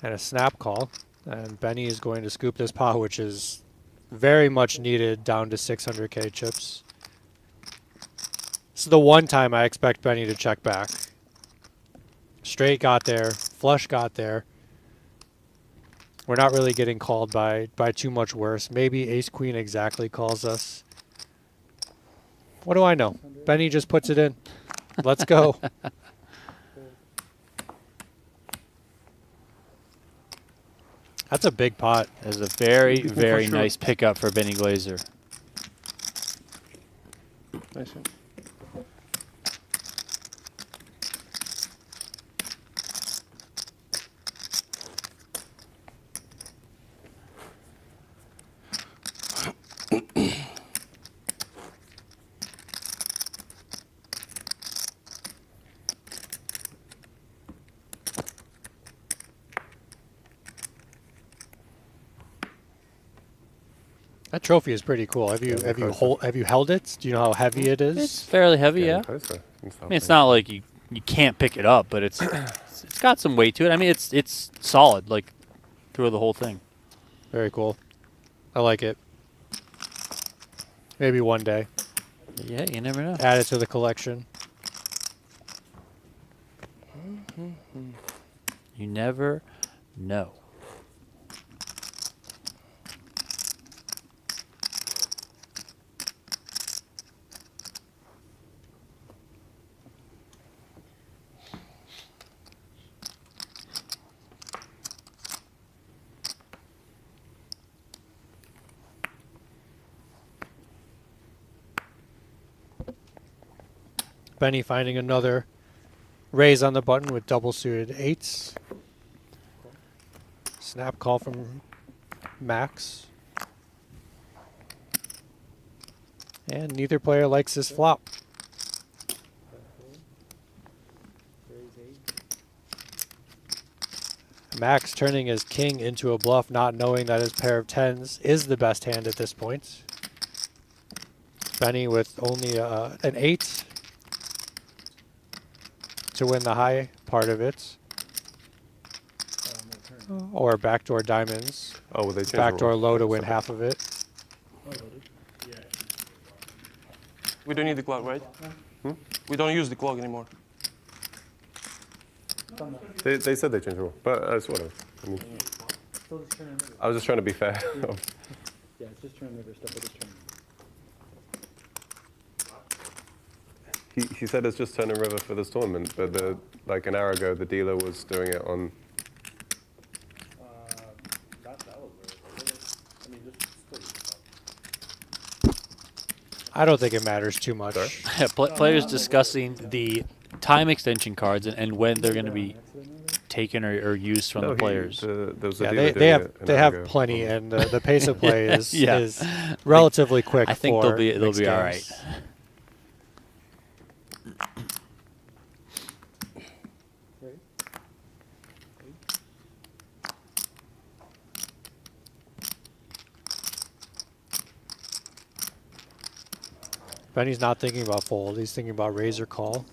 Speaker 2: and a snap call, and Benny is going to scoop this pot, which is very much needed down to 600k chips. This is the one time I expect Benny to check back. Straight got there, flush got there. We're not really getting called by too much worse. Maybe ace queen exactly calls us. What do I know? Benny just puts it in. Let's go. That's a big pot.
Speaker 1: That is a very, very nice pickup for Benny Glaser.
Speaker 6: Nice one.
Speaker 2: That trophy is pretty cool. Have you held it? Do you know how heavy it is?
Speaker 1: It's fairly heavy, yeah.
Speaker 5: Closer and stuff.
Speaker 1: I mean, it's not like you can't pick it up, but it's got some weight to it. I mean, it's solid, like through the whole thing.
Speaker 2: Very cool. I like it. Maybe one day.
Speaker 1: Yeah, you never know.
Speaker 2: Add it to the collection.
Speaker 1: You never know.
Speaker 2: Benny finding another raise on the button with double suited 8s. Snap call from Max. And neither player likes this flop. Max turning his king into a bluff, not knowing that his pair of 10s is the best hand at this point. Benny with only an 8 to win the high part of it. Or backdoor diamonds.
Speaker 5: Oh, well, they changed the
Speaker 2: Backdoor
Speaker 5: rule.
Speaker 2: low to win half of it.
Speaker 6: We don't need the clock, right? We don't use the clock anymore.
Speaker 5: They said they changed the rule, but it's whatever. I mean, I was just trying to be fair.
Speaker 9: Yeah, it's just turn river stuff, but it's turn.
Speaker 5: He said it's just turn and river for this tournament, but like an hour ago, the dealer was doing it on.
Speaker 9: That was very, I mean, just still.
Speaker 2: I don't think it matters too much.
Speaker 5: Sorry?
Speaker 1: Yeah, players discussing the time extension cards and when they're going to be taken or used from the players.
Speaker 5: There was a
Speaker 2: Yeah,
Speaker 5: dealer
Speaker 2: they
Speaker 5: doing
Speaker 2: have
Speaker 5: it an
Speaker 2: they
Speaker 5: hour
Speaker 2: have
Speaker 5: ago.
Speaker 2: plenty, and the pace of play is
Speaker 1: Yeah.
Speaker 2: is relatively quick.
Speaker 1: I think
Speaker 2: for
Speaker 1: they'll be
Speaker 2: mixed
Speaker 1: all
Speaker 2: games.
Speaker 1: right.
Speaker 2: Benny's not thinking about fold. He's thinking about raise or call.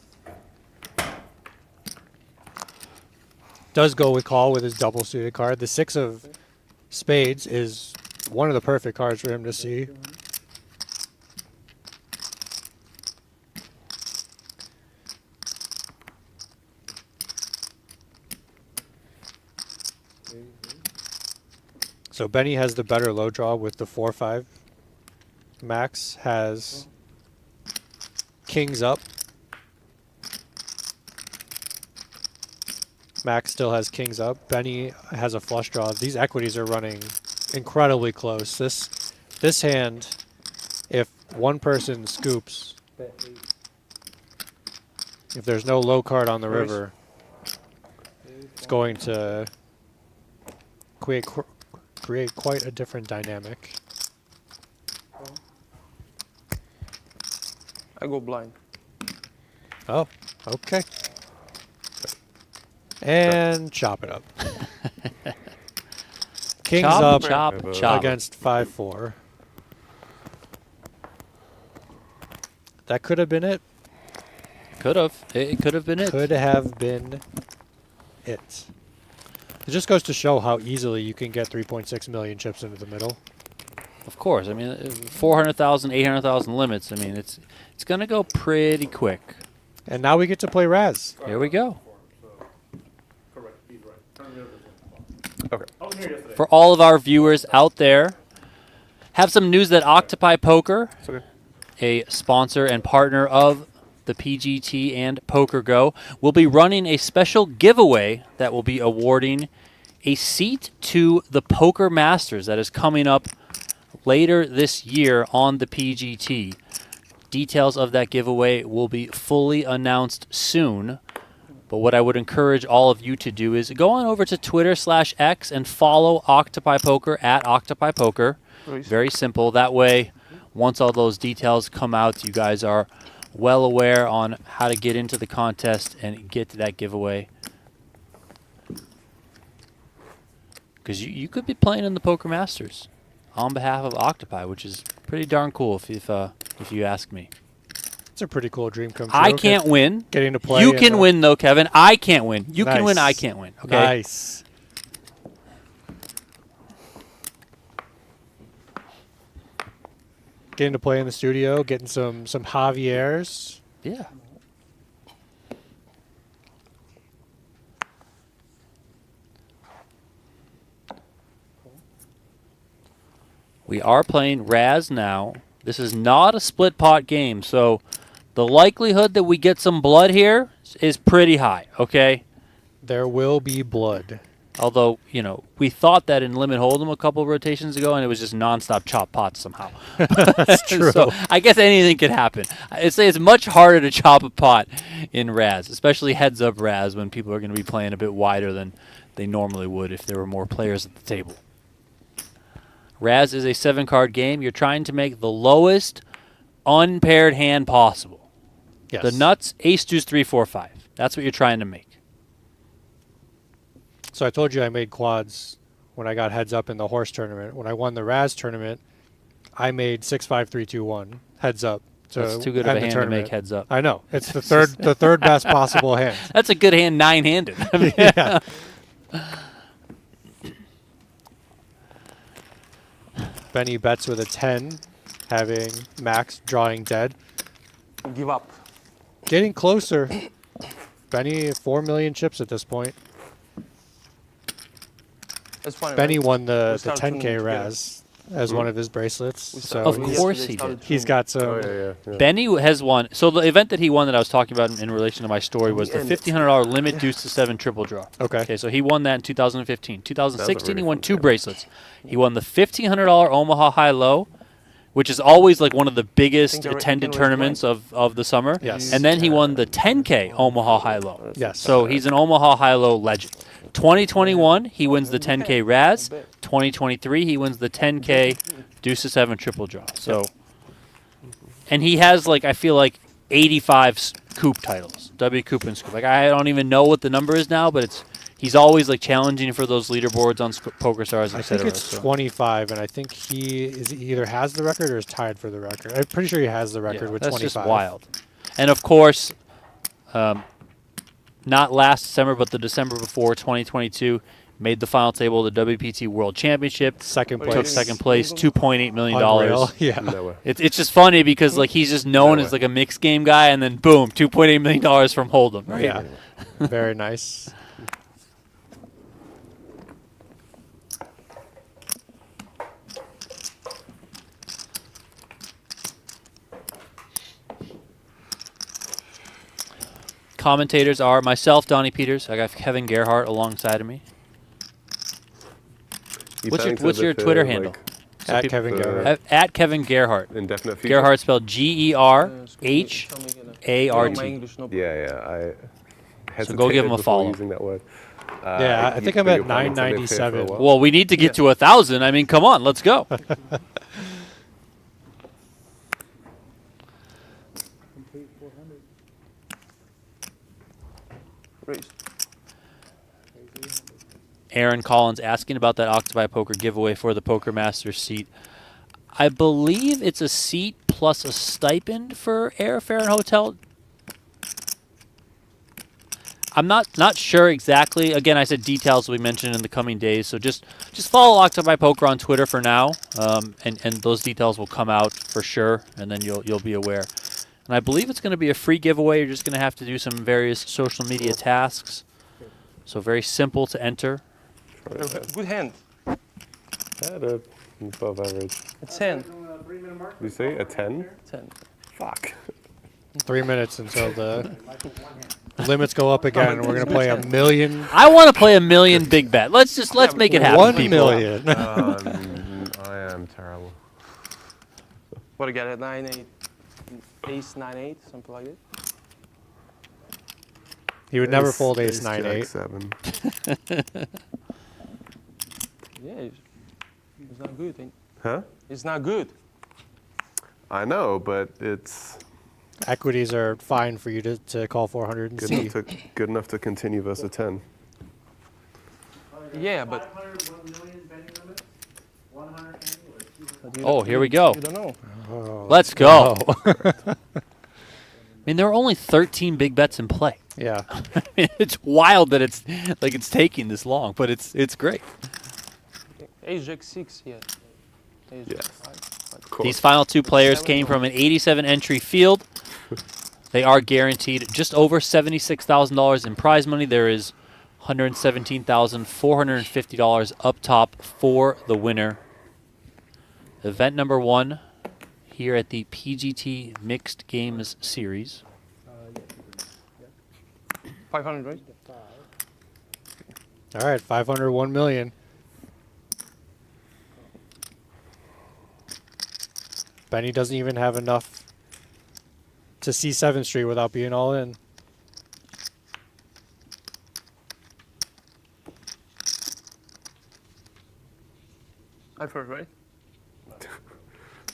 Speaker 2: Does go with call with his double suited card. The 6 of spades is one of the perfect cards for him to see. So Benny has the better low draw with the 4-5. Max has kings up. Max still has kings up. Benny has a flush draw. These equities are running incredibly close. This hand, if one person scoops, if there's no low card on the river, it's going to create quite a different dynamic.
Speaker 6: I go blind.
Speaker 2: Oh, okay. And chop it up. Kings
Speaker 1: Chop,
Speaker 2: up
Speaker 1: chop, chop.
Speaker 2: against 5-4. That could have been it.
Speaker 1: Could have. It could have been it.
Speaker 2: Could have been it. It just goes to show how easily you can get 3.6 million chips into the middle.
Speaker 1: Of course. I mean, 400,000, 800,000 limits. I mean, it's going to go pretty quick.
Speaker 2: And now we get to play Raz.
Speaker 1: Here we go.
Speaker 9: Correct, he's right. Turn river.
Speaker 5: Okay.
Speaker 9: I was here yesterday.
Speaker 1: For all of our viewers out there, have some news that Octopi Poker,
Speaker 5: It's okay.
Speaker 1: a sponsor and partner of the PGT and PokerGo, will be running a special giveaway that will be awarding a seat to the Poker Masters that is coming up later this year on the PGT. Details of that giveaway will be fully announced soon. But what I would encourage all of you to do is go on over to Twitter/X and follow Octopi Poker at Octopi Poker. Very simple. That way, once all those details come out, you guys are well aware on how to get into the contest and get to that giveaway. Because you could be playing in the Poker Masters on behalf of Octopi, which is pretty darn cool if you ask me.
Speaker 2: It's a pretty cool dream come true.
Speaker 1: I can't win.
Speaker 2: Getting to play.
Speaker 1: You
Speaker 2: in
Speaker 1: can
Speaker 2: the-
Speaker 1: win, though, Kevin. I can't win. You can win.
Speaker 2: Nice.
Speaker 1: I can't win. Okay.
Speaker 2: Nice. Getting to play in the studio, getting some Javier's.
Speaker 1: Yeah. We are playing Raz now. This is not a split pot game, so the likelihood that we get some blood here is pretty high, okay?
Speaker 2: There will be blood.
Speaker 1: Although, you know, we thought that in Limit Hold'em a couple of rotations ago, and it was just nonstop chop pots somehow.
Speaker 2: That's true.
Speaker 1: So I guess anything could happen. I'd say it's much harder to chop a pot in Raz, especially heads-up Raz, when people are going to be playing a bit wider than they normally would if there were more players at the table. Raz is a 7-card game. You're trying to make the lowest unpaired hand possible.
Speaker 2: Yes.
Speaker 1: The nuts, ace, deuce, 3, 4, 5. That's what you're trying to make.
Speaker 2: So I told you I made quads when I got heads up in the H.O.R.S.E tournament. When I won the Raz tournament, I made 6-5-3-2-1 heads up.
Speaker 1: That's too good of a hand to make heads up.
Speaker 2: I know. It's the third best possible hand.
Speaker 1: That's a good hand, 9-handed. I mean,
Speaker 2: Yeah. Benny bets with a 10, having Max drawing dead.
Speaker 6: Give up.
Speaker 2: Getting closer. Benny 4 million chips at this point.
Speaker 6: That's funny.
Speaker 2: Benny
Speaker 6: right?
Speaker 2: won the
Speaker 6: We started
Speaker 2: 10K
Speaker 6: together.
Speaker 2: Raz as one of his bracelets. So
Speaker 1: Of
Speaker 2: he's-
Speaker 1: course he did.
Speaker 2: he's got some.
Speaker 5: Oh, yeah.
Speaker 1: Benny has won. So the event that he won that I was talking about in relation to my story was the $1,500 limit deuce to 7 triple draw.
Speaker 2: Okay.
Speaker 1: So he won that in 2015. 2016 he
Speaker 5: really
Speaker 1: won
Speaker 5: fun
Speaker 1: 2
Speaker 5: tournament.
Speaker 1: bracelets. He won the $1,500 Omaha High Low, which is always like one of the biggest
Speaker 6: think I
Speaker 1: attended
Speaker 6: can
Speaker 1: tournaments of the summer.
Speaker 2: Yes.
Speaker 1: And then he won the 10K Omaha High Low.
Speaker 2: Yes.
Speaker 1: So he's an Omaha High Low legend. 2021 he wins the 10K Raz. 2023 he wins the 10K deuce to 7 triple draw. So, and he has like I feel like 85 Coop titles, W Coop and Scoop. Like I don't even know what the number is now, but he's always like challenging for those leaderboards on PokerStars,
Speaker 2: I
Speaker 1: etc.
Speaker 2: think it's 25, and I think he either has the record or is tied for the record. I'm pretty sure he has the record with
Speaker 1: that's
Speaker 2: 25.
Speaker 1: just wild. And of course, not last December, but the December before, 2022, made the final table of the WPT World Championship.
Speaker 2: Second
Speaker 6: Took
Speaker 1: Took
Speaker 2: place.
Speaker 1: second place, $2.8 million.
Speaker 2: Unreal. Yeah.
Speaker 5: No way.
Speaker 1: It's just funny because like he's just known
Speaker 5: No
Speaker 1: as
Speaker 5: way.
Speaker 1: like a mixed game guy, and then boom, $2.8 million from Hold'em. Right?
Speaker 2: Yeah. Very nice.
Speaker 1: Commentators are myself, Donnie Peters. I got Kevin Gerhardt alongside of me.
Speaker 5: You
Speaker 1: What's
Speaker 5: planning to
Speaker 1: your
Speaker 5: live
Speaker 1: Twitter
Speaker 5: the,
Speaker 1: handle?
Speaker 5: like,
Speaker 1: So
Speaker 2: At
Speaker 1: people-
Speaker 2: Kevin
Speaker 5: uh,
Speaker 2: Gerhardt.
Speaker 1: At Kevin Gerhardt.
Speaker 5: indefinite future?
Speaker 1: Gerhardt spelled Gerhardt.
Speaker 5: Yeah, I hesitated
Speaker 1: go give him a
Speaker 5: before
Speaker 1: follow.
Speaker 5: using that word.
Speaker 2: Yeah, I think I'm
Speaker 5: but
Speaker 2: at
Speaker 5: you're planning to live here for a
Speaker 2: 997.
Speaker 5: while?
Speaker 1: Well, we need to get to 1,000. I mean, come on, let's go.
Speaker 6: Raise.
Speaker 1: Aaron Collins asking about that Octopi Poker giveaway for the Poker Masters seat. I believe it's a seat plus a stipend for airfare and hotel. I'm not sure exactly. Again, I said details will be mentioned in the coming days, so just follow Octopi Poker on Twitter for now, and those details will come out for sure, and then you'll be aware. And I believe it's going to be a free giveaway. You're just going to have to do some various social media tasks. So very simple to enter.
Speaker 6: Good hand.
Speaker 5: At a above average.
Speaker 6: A 10.
Speaker 5: You say a 10?
Speaker 6: 10.
Speaker 5: Fuck.
Speaker 2: 3 minutes until the limits go up again, and we're going to play $1 million.
Speaker 1: I want to play $1 million big bet. Let's make it happen.
Speaker 2: 1
Speaker 1: people.
Speaker 2: million.
Speaker 5: I am terrible.
Speaker 6: What I got at 9-8, ace 9-8, something like that.
Speaker 2: He would never fold ace
Speaker 5: Jack
Speaker 2: 9-8.
Speaker 5: 7.
Speaker 6: Yeah, it's not good.
Speaker 5: Huh?
Speaker 6: It's not good.
Speaker 5: I know, but it's
Speaker 2: Equities are fine for you to call 400 and
Speaker 5: good
Speaker 2: see.
Speaker 5: good enough to continue versus a 10.
Speaker 6: Yeah, but
Speaker 9: 500, 1 million betting limit, 100 annual, or 200.
Speaker 6: you
Speaker 1: Oh,
Speaker 6: don't-
Speaker 1: here we go.
Speaker 6: You don't know.
Speaker 2: Oh,
Speaker 1: Let's go. I mean, there are only 13 big bets in play.
Speaker 2: yeah.
Speaker 1: It's wild that it's taking this long, but it's great.
Speaker 6: Ace Jack 6, yeah. Ace Jack
Speaker 5: Yes.
Speaker 6: 5.
Speaker 5: Of course.
Speaker 1: These final two players came from an 87 entry field. They are guaranteed just over $76,000 in prize money. There is $117,450 up top for the winner. Event number 1 here at the PGT Mixed Games Series.
Speaker 6: 500, right?
Speaker 2: All right, 501 million. Benny doesn't even have enough to see 7th Street without being all in.
Speaker 6: I first, right?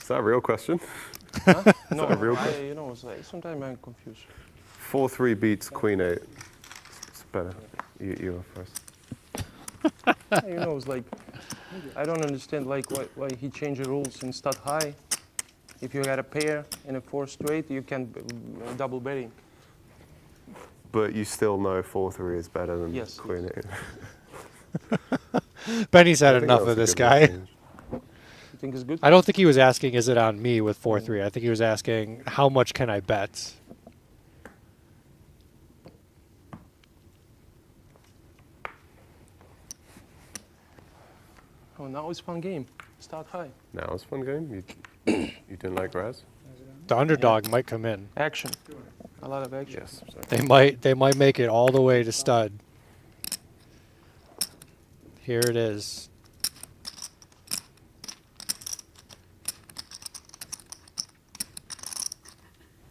Speaker 5: Is that a real question?
Speaker 6: Huh? No,
Speaker 5: that a real
Speaker 6: you know, it's like, sometimes I'm confused.
Speaker 5: 4-3 beats Queen 8. It's better. You are first.
Speaker 6: You know, it's like, I don't understand like why he changed the rules in stud high. If you got a pair and a 4 straight, you can double betting.
Speaker 5: But you still know 4-3 is better than
Speaker 6: Yes,
Speaker 5: Queen
Speaker 6: yes.
Speaker 5: 8.
Speaker 2: Benny's had
Speaker 5: I think
Speaker 2: enough
Speaker 5: that's
Speaker 2: of
Speaker 5: a
Speaker 2: this
Speaker 5: good
Speaker 2: guy.
Speaker 5: range.
Speaker 6: You think it's good?
Speaker 2: I don't think he was asking, is it on me with 4-3? I think he was asking, how much can I bet?
Speaker 6: Oh, now it's fun game. Start high.
Speaker 5: Now it's a fun game. You didn't like Raz?
Speaker 2: The underdog might come in.
Speaker 6: Action. A lot of action.
Speaker 5: Yes. Sorry.
Speaker 2: They might make it all the way to stud. Here it is.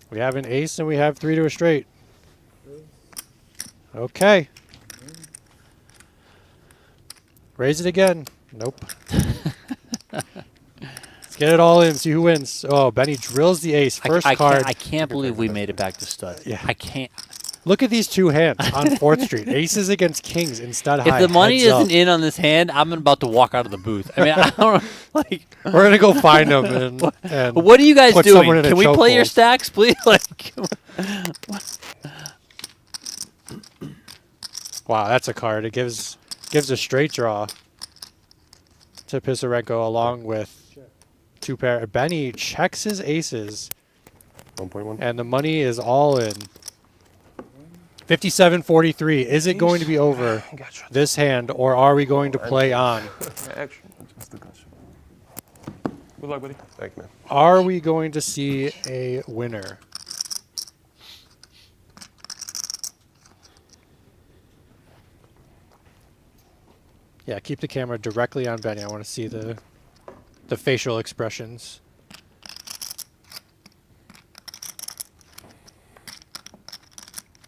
Speaker 2: We have an ace and we have 3 to a straight. Okay. Raise it again. Nope. Let's get it all in, see who wins. Oh, Benny drills the ace. First card.
Speaker 1: I can't believe we made it back to stud.
Speaker 2: Yeah.
Speaker 1: I can't.
Speaker 2: Look at these two hands on 4th Street. Aces against kings in stud high.
Speaker 1: If the money
Speaker 2: Heads up.
Speaker 1: isn't in on this hand, I'm about to walk out of the booth. I mean, I don't like.
Speaker 2: We're going to go find them. And
Speaker 1: What are you guys
Speaker 2: put
Speaker 1: doing?
Speaker 2: someone in a
Speaker 1: Can we play your
Speaker 2: chokehold.
Speaker 1: stacks, please? Like,
Speaker 2: Wow, that's a card. It gives a straight draw to Pisarenko along with 2 pair. Benny checks his aces,
Speaker 5: 1.1.
Speaker 2: and the money is all in. 57-43. Is it going to be over
Speaker 6: Gotcha.
Speaker 2: this hand, or are we going to play on?
Speaker 6: Action.
Speaker 5: Just the gotcha.
Speaker 6: Good luck, buddy.
Speaker 5: Thank you, man.
Speaker 2: Are we going to see a winner? Yeah, keep the camera directly on Benny. I want to see the facial expressions.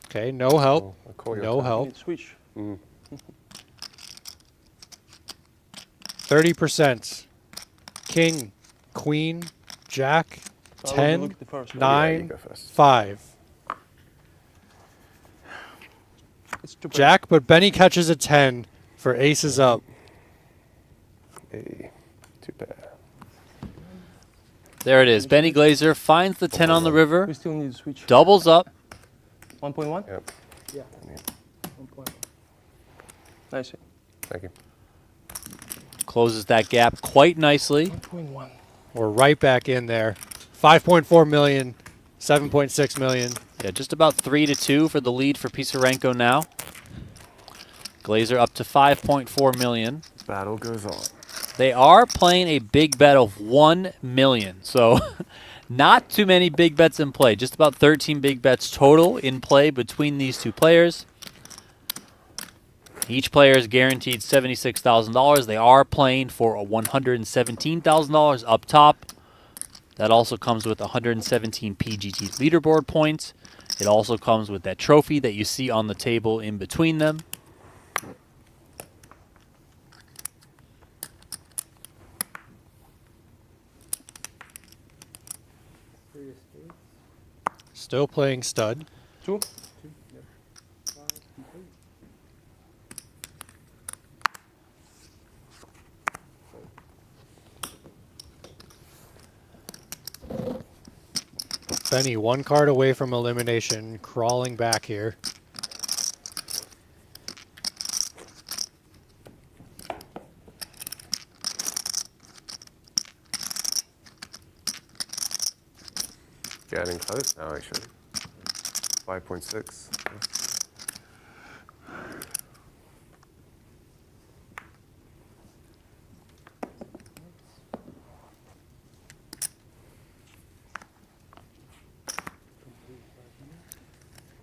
Speaker 2: Okay, no help.
Speaker 5: I'll call your
Speaker 2: No
Speaker 5: turn.
Speaker 2: help.
Speaker 6: Need switch.
Speaker 2: 30%. King, queen, jack,
Speaker 6: So I will
Speaker 2: 10,
Speaker 6: look at the first one.
Speaker 2: 9,
Speaker 5: go first.
Speaker 2: 5.
Speaker 6: It's 2 pairs.
Speaker 2: Jack, but Benny catches a 10 for aces up.
Speaker 5: Hey, 2 pair.
Speaker 1: there it is. Benny Glaser finds the 10 on the river,
Speaker 6: We still need to switch.
Speaker 1: doubles up.
Speaker 6: 1.1?
Speaker 5: Yep.
Speaker 3: Yeah.
Speaker 6: Nice.
Speaker 5: Thank you.
Speaker 1: Closes that gap quite nicely.
Speaker 6: 1.1.
Speaker 2: We're right back in there. 5.4 million, 7.6 million.
Speaker 1: Yeah, just about 3-2 for the lead for Pisarenko now. Glaser up to 5.4 million.
Speaker 5: Battle goes on.
Speaker 1: They are playing a big bet of 1 million. So not too many big bets in play. Just about 13 big bets total in play between these two players. Each player is guaranteed $76,000. They are playing for a $117,000 up top. That also comes with 117 PGT leaderboard points. It also comes with that trophy that you see on the table in between them.
Speaker 2: Still playing stud.
Speaker 6: 2?
Speaker 2: Benny, 1 card away from elimination, crawling back here.
Speaker 5: Getting close now, actually. 5.6.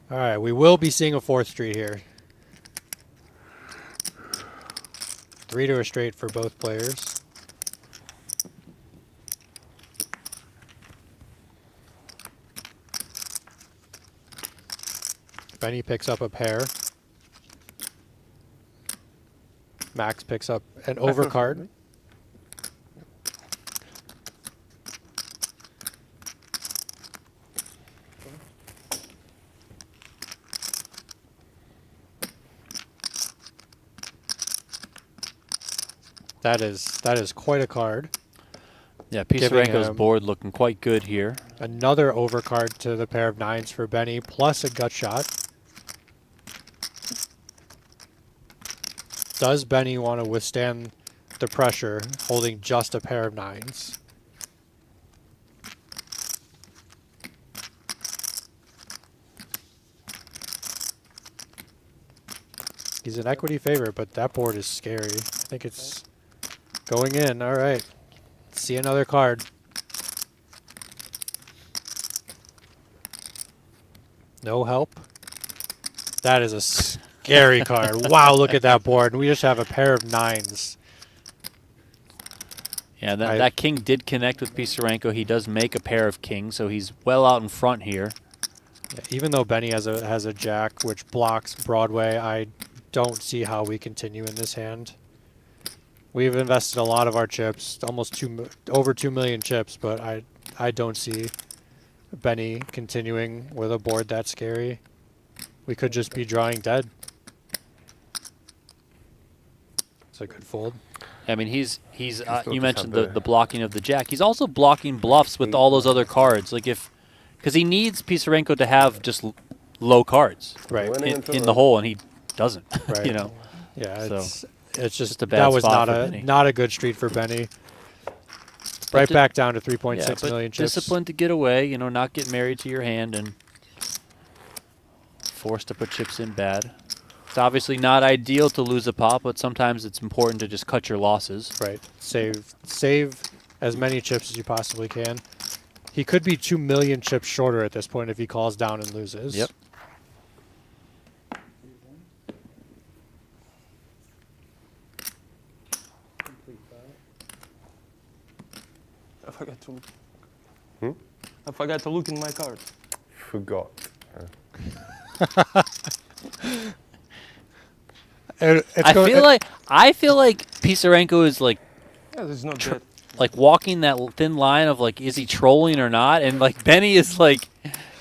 Speaker 2: All right, we will be seeing a 4th Street here. 3 to a straight for both players. Benny picks up a pair. Max picks up an overcard. That is quite a card.
Speaker 1: Yeah,
Speaker 2: Giving
Speaker 1: Pisarenko's
Speaker 2: him
Speaker 1: board looking quite good here.
Speaker 2: another overcard to the pair of 9s for Benny, plus a gut shot. Does Benny want to withstand the pressure holding just a pair of 9s? He's an equity favorite, but that board is scary. I think it's going in. All right. See another card. No help. That is a scary card. Wow, look at that board. We just have a pair of 9s.
Speaker 1: Yeah, that king did connect with Pisarenko. He does make a pair of kings, so he's well out in front here.
Speaker 2: Yeah, even though Benny has a jack which blocks Broadway, I don't see how we continue in this hand. We've invested a lot of our chips, almost over 2 million chips, but I don't see Benny continuing with a board that scary. We could just be drawing dead. It's a good fold.
Speaker 1: I mean, he's you mentioned the blocking of the jack. He's also blocking bluffs with all those other cards. Like because he needs Pisarenko to have just low cards
Speaker 2: Right.
Speaker 1: in the hole, and he doesn't.
Speaker 2: Right.
Speaker 1: You know.
Speaker 2: Yeah,
Speaker 1: So,
Speaker 2: it's just
Speaker 1: a bad
Speaker 2: that was
Speaker 1: spot
Speaker 2: not
Speaker 1: for
Speaker 2: a
Speaker 1: Benny.
Speaker 2: not a good street for Benny. Right back down to 3.6
Speaker 1: Yeah, but
Speaker 2: million chips.
Speaker 1: discipline to get away, you know, not get married to your hand and forced to put chips in bad. It's obviously not ideal to lose a pot, but sometimes it's important to just cut your losses.
Speaker 2: Right. Save as many chips as you possibly can. He could be 2 million chips shorter at this point if he calls down and loses.
Speaker 1: Yep.
Speaker 6: I forgot to look. I forgot to look in my card.
Speaker 5: Forgot.
Speaker 1: I feel like Pisarenko is like
Speaker 6: Yeah, this is not bad.
Speaker 1: like walking that thin line of like, is he trolling or not? And like Benny is like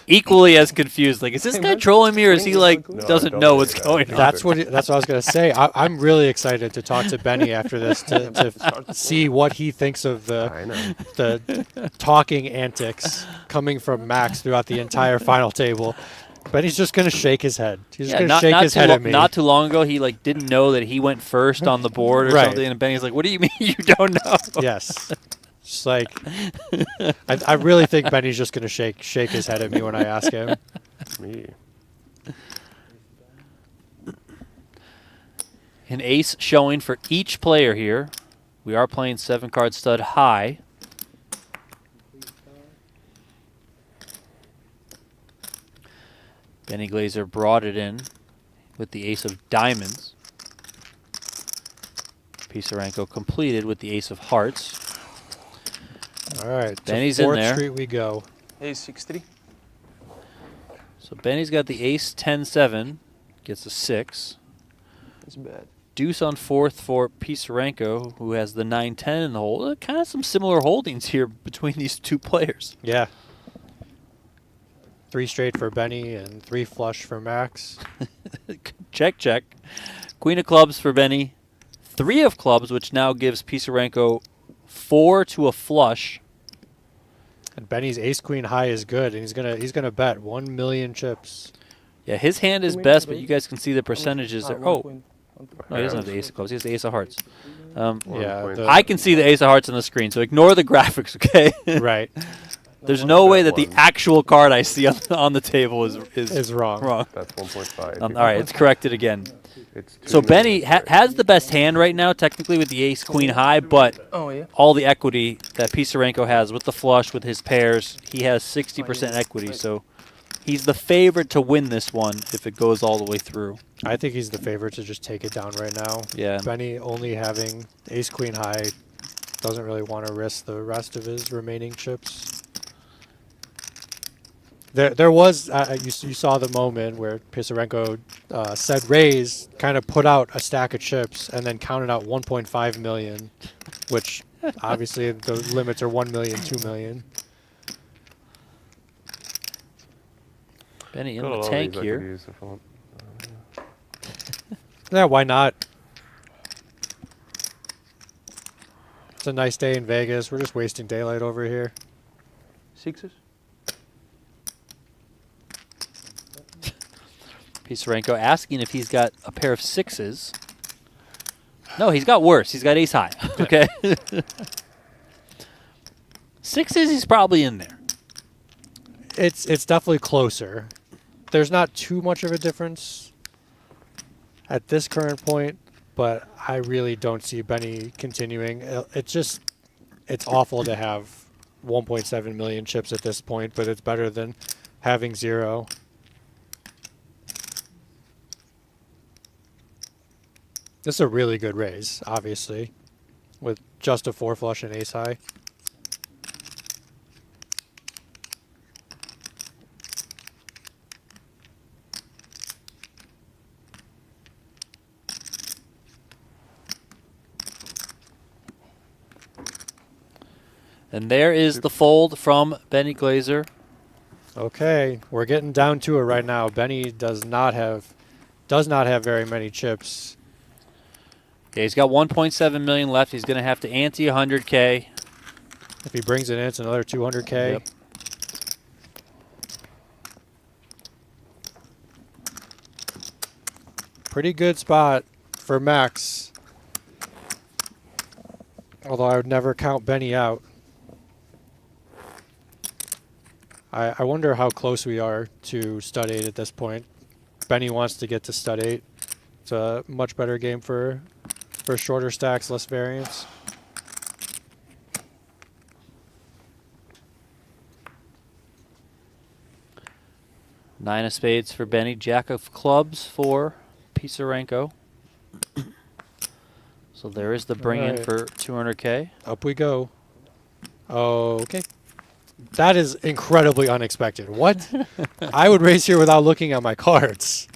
Speaker 1: equally as confused. Like, is this guy trolling me or is he like
Speaker 5: No, I
Speaker 1: doesn't
Speaker 5: don't
Speaker 1: know
Speaker 5: think
Speaker 1: what's
Speaker 5: so.
Speaker 1: going on?
Speaker 2: That's what I was going to say. I'm really excited to talk to Benny after this to see what he thinks of
Speaker 5: I know.
Speaker 2: the talking antics coming from Max throughout the entire final table. Benny's just going to shake his head. He's just going to shake his head at me.
Speaker 1: Not too long ago, he like didn't know that he went first on the board or
Speaker 2: Right.
Speaker 1: something, and Benny's like, "What do you mean you don't know?"
Speaker 2: Yes. Just like I really think Benny's just going to shake his head at me when I ask him.
Speaker 5: Me.
Speaker 1: An ace showing for each player here. We are playing 7-card stud high. Benny Glaser brought it in with the ace of diamonds. Pisarenko completed with the ace of hearts.
Speaker 2: All right.
Speaker 1: Benny's
Speaker 2: to
Speaker 1: in
Speaker 2: 4th
Speaker 1: there.
Speaker 2: Street we go.
Speaker 6: A63.
Speaker 1: So Benny's got the ace 10-7, gets a 6.
Speaker 6: That's bad.
Speaker 1: Deuce on 4th for Pisarenko, who has the 9-10 in the hole. Kind of some similar holdings here between these two players.
Speaker 2: Yeah. 3 straight for Benny and 3 flush for Max.
Speaker 1: Check, check. Queen of clubs for Benny. 3 of clubs, which now gives Pisarenko 4 to a flush.
Speaker 2: And Benny's ace queen high is good, and he's gonna bet 1 million chips.
Speaker 1: Yeah, his hand is best, but you guys can see the percentages there. Oh, no, he doesn't have the ace of clubs. He has the ace of hearts.
Speaker 2: Yeah,
Speaker 1: I can see the ace of hearts on the screen, so ignore the graphics, okay?
Speaker 2: right.
Speaker 1: There's no way that the actual card I see on the table is
Speaker 2: wrong.
Speaker 5: That's 1.5.
Speaker 1: All right, it's corrected again.
Speaker 5: It's
Speaker 1: So
Speaker 5: 2
Speaker 1: Benny
Speaker 5: million.
Speaker 1: has the best hand right now, technically with the ace queen high, but
Speaker 6: Oh, yeah.
Speaker 1: all the equity that Pisarenko has with the flush, with his pairs, he has 60% equity. So He's the favorite to win this one if it goes all the way through.
Speaker 2: I think he's the favorite to just take it down right now.
Speaker 1: Yeah.
Speaker 2: Benny only having ace queen high doesn't really want to risk the rest of his remaining chips. There was you saw the moment where Pisarenko said raise, kind of put out a stack of chips, and then counted out 1.5 million, which obviously the limits are 1 million, 2 million.
Speaker 1: Benny in
Speaker 5: Got a
Speaker 1: the
Speaker 5: lot of
Speaker 1: tank
Speaker 5: these I could
Speaker 1: here.
Speaker 5: use if I want.
Speaker 2: Yeah, why not? It's a nice day in Vegas. We're just wasting daylight over here.
Speaker 6: Sixes?
Speaker 1: Pisarenko asking if he's got a pair of sixes. No, he's got worse. He's got ace high. Okay. Sixes, he's probably in there.
Speaker 2: It's definitely closer. There's not too much of a difference at this current point, but I really don't see Benny continuing. It's awful to have 1.7 million chips at this point, but it's better than having 0. This is a really good raise, obviously, with just a 4 flush and ace high.
Speaker 1: And there is the fold from Benny Glaser.
Speaker 2: Okay, we're getting down to it right now. Benny does not have very many chips.
Speaker 1: Yeah, he's got 1.7 million left. He's going to have to ante 100K.
Speaker 2: If he brings it in, it's another 200K.
Speaker 1: Yep.
Speaker 2: Pretty good spot for Max. Although I would never count Benny out. I wonder how close we are to stud 8 at this point. Benny wants to get to stud 8. It's a much better game for shorter stacks, less variance.
Speaker 1: Nine of spades for Benny. Jack of clubs for Pisarenko. So there is the bring in
Speaker 2: Alright.
Speaker 1: for 200K.
Speaker 2: Up we go. Okay. That is incredibly unexpected. What? I would raise here without looking at my cards.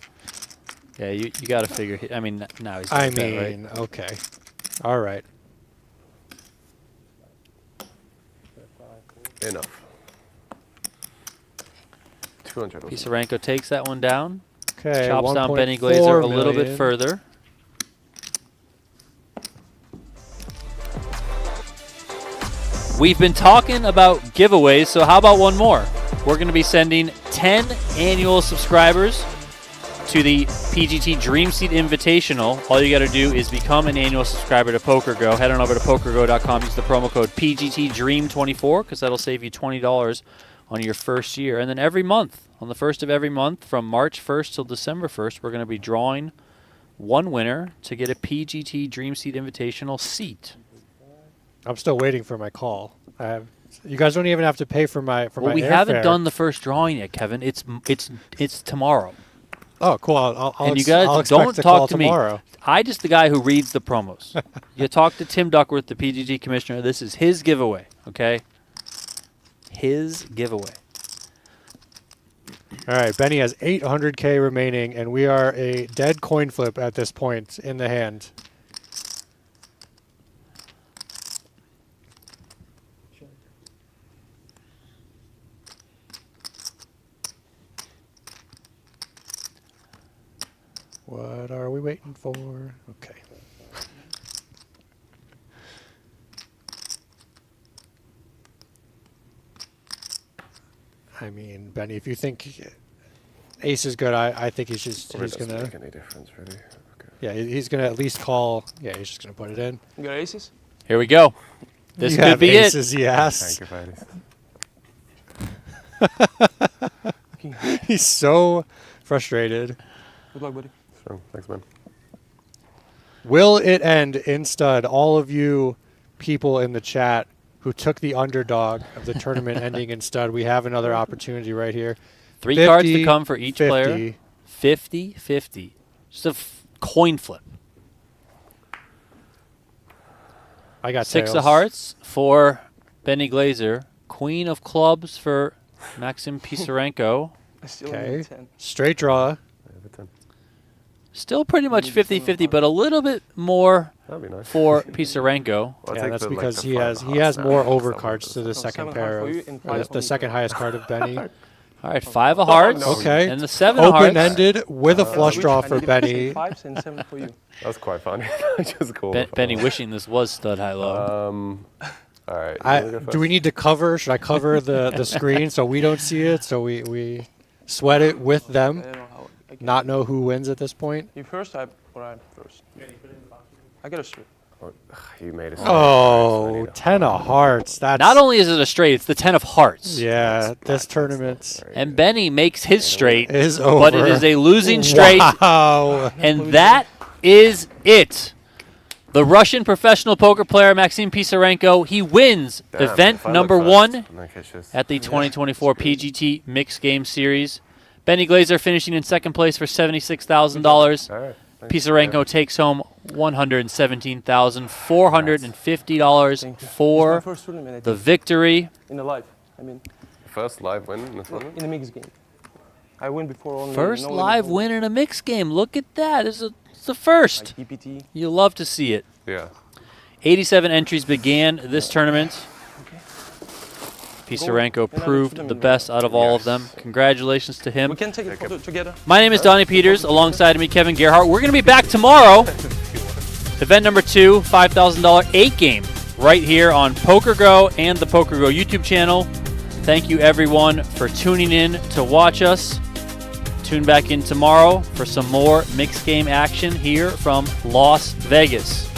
Speaker 1: Yeah, you got to figure. I mean, now he's.
Speaker 2: I
Speaker 1: got that, right?
Speaker 2: mean, okay. All right.
Speaker 5: Enough. 200.
Speaker 1: Pisarenko takes that one down.
Speaker 2: Okay.
Speaker 1: Chops down Benny
Speaker 2: 1.4
Speaker 1: Glaser a little bit
Speaker 2: million.
Speaker 1: further. We've been talking about giveaways, so how about one more? We're going to be sending 10 annual subscribers to the PGT Dream Seat Invitational. All you got to do is become an annual subscriber to PokerGo. Head on over to PokerGo.com. Use the promo code PGTDream24 because that'll save you $20 on your first year. And then every month, on the first of every month, from March 1st till December 1st, we're going to be drawing one winner to get a PGT Dream Seat Invitational seat.
Speaker 2: I'm still waiting for my call. You guys don't even have to pay for my
Speaker 1: Well, we
Speaker 2: airfare.
Speaker 1: haven't done the first drawing yet, Kevin. It's tomorrow.
Speaker 2: Oh, cool. I'll
Speaker 1: And you
Speaker 2: I'll
Speaker 1: guys
Speaker 2: expect
Speaker 1: don't
Speaker 2: the call
Speaker 1: talk to me.
Speaker 2: tomorrow.
Speaker 1: I just the guy who reads the promos. You talk to Tim Duckworth, the PGT commissioner. This is his giveaway, okay? His giveaway.
Speaker 2: All right, Benny has 800K remaining, and we are a dead coin flip at this point in the hand. What are we waiting for? Okay. I mean, Benny, if you think ace is good, I think he's
Speaker 5: Doesn't
Speaker 2: gonna.
Speaker 5: make any difference, really. Okay.
Speaker 2: Yeah, he's gonna at least call. Yeah, he's just gonna put it in.
Speaker 6: You got aces?
Speaker 1: Here we go. This
Speaker 2: You
Speaker 1: could
Speaker 2: have
Speaker 1: be
Speaker 2: aces,
Speaker 1: it.
Speaker 2: yes.
Speaker 5: Thank you, Fridays.
Speaker 2: He's so frustrated.
Speaker 6: Good luck, buddy.
Speaker 5: So, thanks, man.
Speaker 2: Will it end in stud? All of you people in the chat who took the underdog of the tournament ending in stud, we have another opportunity right here.
Speaker 1: 3 cards to
Speaker 2: 50,
Speaker 1: come for each player.
Speaker 2: 50.
Speaker 1: 50-50. Just a coin flip.
Speaker 2: I got
Speaker 1: 6
Speaker 2: tails.
Speaker 1: of hearts for Benny Glaser. Queen of clubs for Maksim Pisarenko.
Speaker 6: I still
Speaker 2: Okay.
Speaker 6: need 10.
Speaker 2: Straight draw.
Speaker 5: I have a 10.
Speaker 1: Still pretty much 50-50, but a little bit more
Speaker 5: That'd be nice.
Speaker 1: for Pisarenko.
Speaker 5: I'll
Speaker 2: Yeah,
Speaker 5: take
Speaker 2: that's
Speaker 5: the, like,
Speaker 2: because
Speaker 5: the
Speaker 2: he
Speaker 5: 5
Speaker 2: has
Speaker 5: hearts now
Speaker 2: more
Speaker 5: and
Speaker 2: overcards to the
Speaker 5: seven
Speaker 2: second
Speaker 6: 7
Speaker 2: pair
Speaker 6: hearts
Speaker 2: of
Speaker 6: for you and
Speaker 2: or
Speaker 6: 5
Speaker 2: the second highest card of Benny.
Speaker 1: All right, 5 of hearts
Speaker 5: no.
Speaker 2: Okay.
Speaker 1: and the 7 of hearts.
Speaker 2: Open-ended with a flush
Speaker 6: Switch,
Speaker 2: draw
Speaker 6: I
Speaker 2: for
Speaker 6: need to
Speaker 2: Benny.
Speaker 6: 5s and 7 for you.
Speaker 5: That was quite funny. Just cool.
Speaker 1: Benny wishing this was stud high low.
Speaker 5: All right. you wanna go
Speaker 2: Do
Speaker 5: first?
Speaker 2: we need to cover? Should I cover the screen so we don't see it? So we sweat it with
Speaker 6: I
Speaker 2: them,
Speaker 6: don't know how I can
Speaker 2: not know who wins at this point.
Speaker 6: You first, or I'm first? I got a straight.
Speaker 5: Oh, you made it.
Speaker 2: Oh, 10 of hearts. That's
Speaker 1: Not only is it a straight, it's the 10 of hearts.
Speaker 2: yeah. This tournament
Speaker 1: And Benny makes his straight,
Speaker 2: is over.
Speaker 1: but it is a losing straight,
Speaker 2: Wow.
Speaker 1: and that is it. The Russian professional poker player Maksim Pisarenko, he wins
Speaker 5: Damn,
Speaker 1: event
Speaker 5: if I look
Speaker 1: number
Speaker 5: first,
Speaker 1: 1
Speaker 5: in that case, just-
Speaker 1: at the 2024 PGT Mixed Games Series. Benny Glaser finishing in second place for $76,000.
Speaker 5: All right. thanks.
Speaker 1: Pisarenko takes home $117,450
Speaker 6: Thank you.
Speaker 1: for
Speaker 6: It's my first tournament, I
Speaker 1: the
Speaker 6: think,
Speaker 1: victory.
Speaker 6: in the live. I mean,
Speaker 5: First live win in the tournament.
Speaker 6: in the mixed game. I win before only.
Speaker 1: First
Speaker 6: no
Speaker 1: live
Speaker 6: limit,
Speaker 1: win in a mixed game. Look at that. It's the first.
Speaker 6: Like PPT.
Speaker 1: You love to see it.
Speaker 5: Yeah.
Speaker 1: 87 entries began this tournament. Pisarenko proved the best out of all of them. Congratulations to him.
Speaker 6: We can take a photo together.
Speaker 1: My name is Donnie Peters. Alongside me, Kevin Gerhardt. We're going to be back tomorrow. Event number 2, $5,000 8 game, right here on PokerGo and the PokerGo YouTube channel. Thank you, everyone, for tuning in to watch us. Tune back in tomorrow for some more mixed game action here from Las Vegas.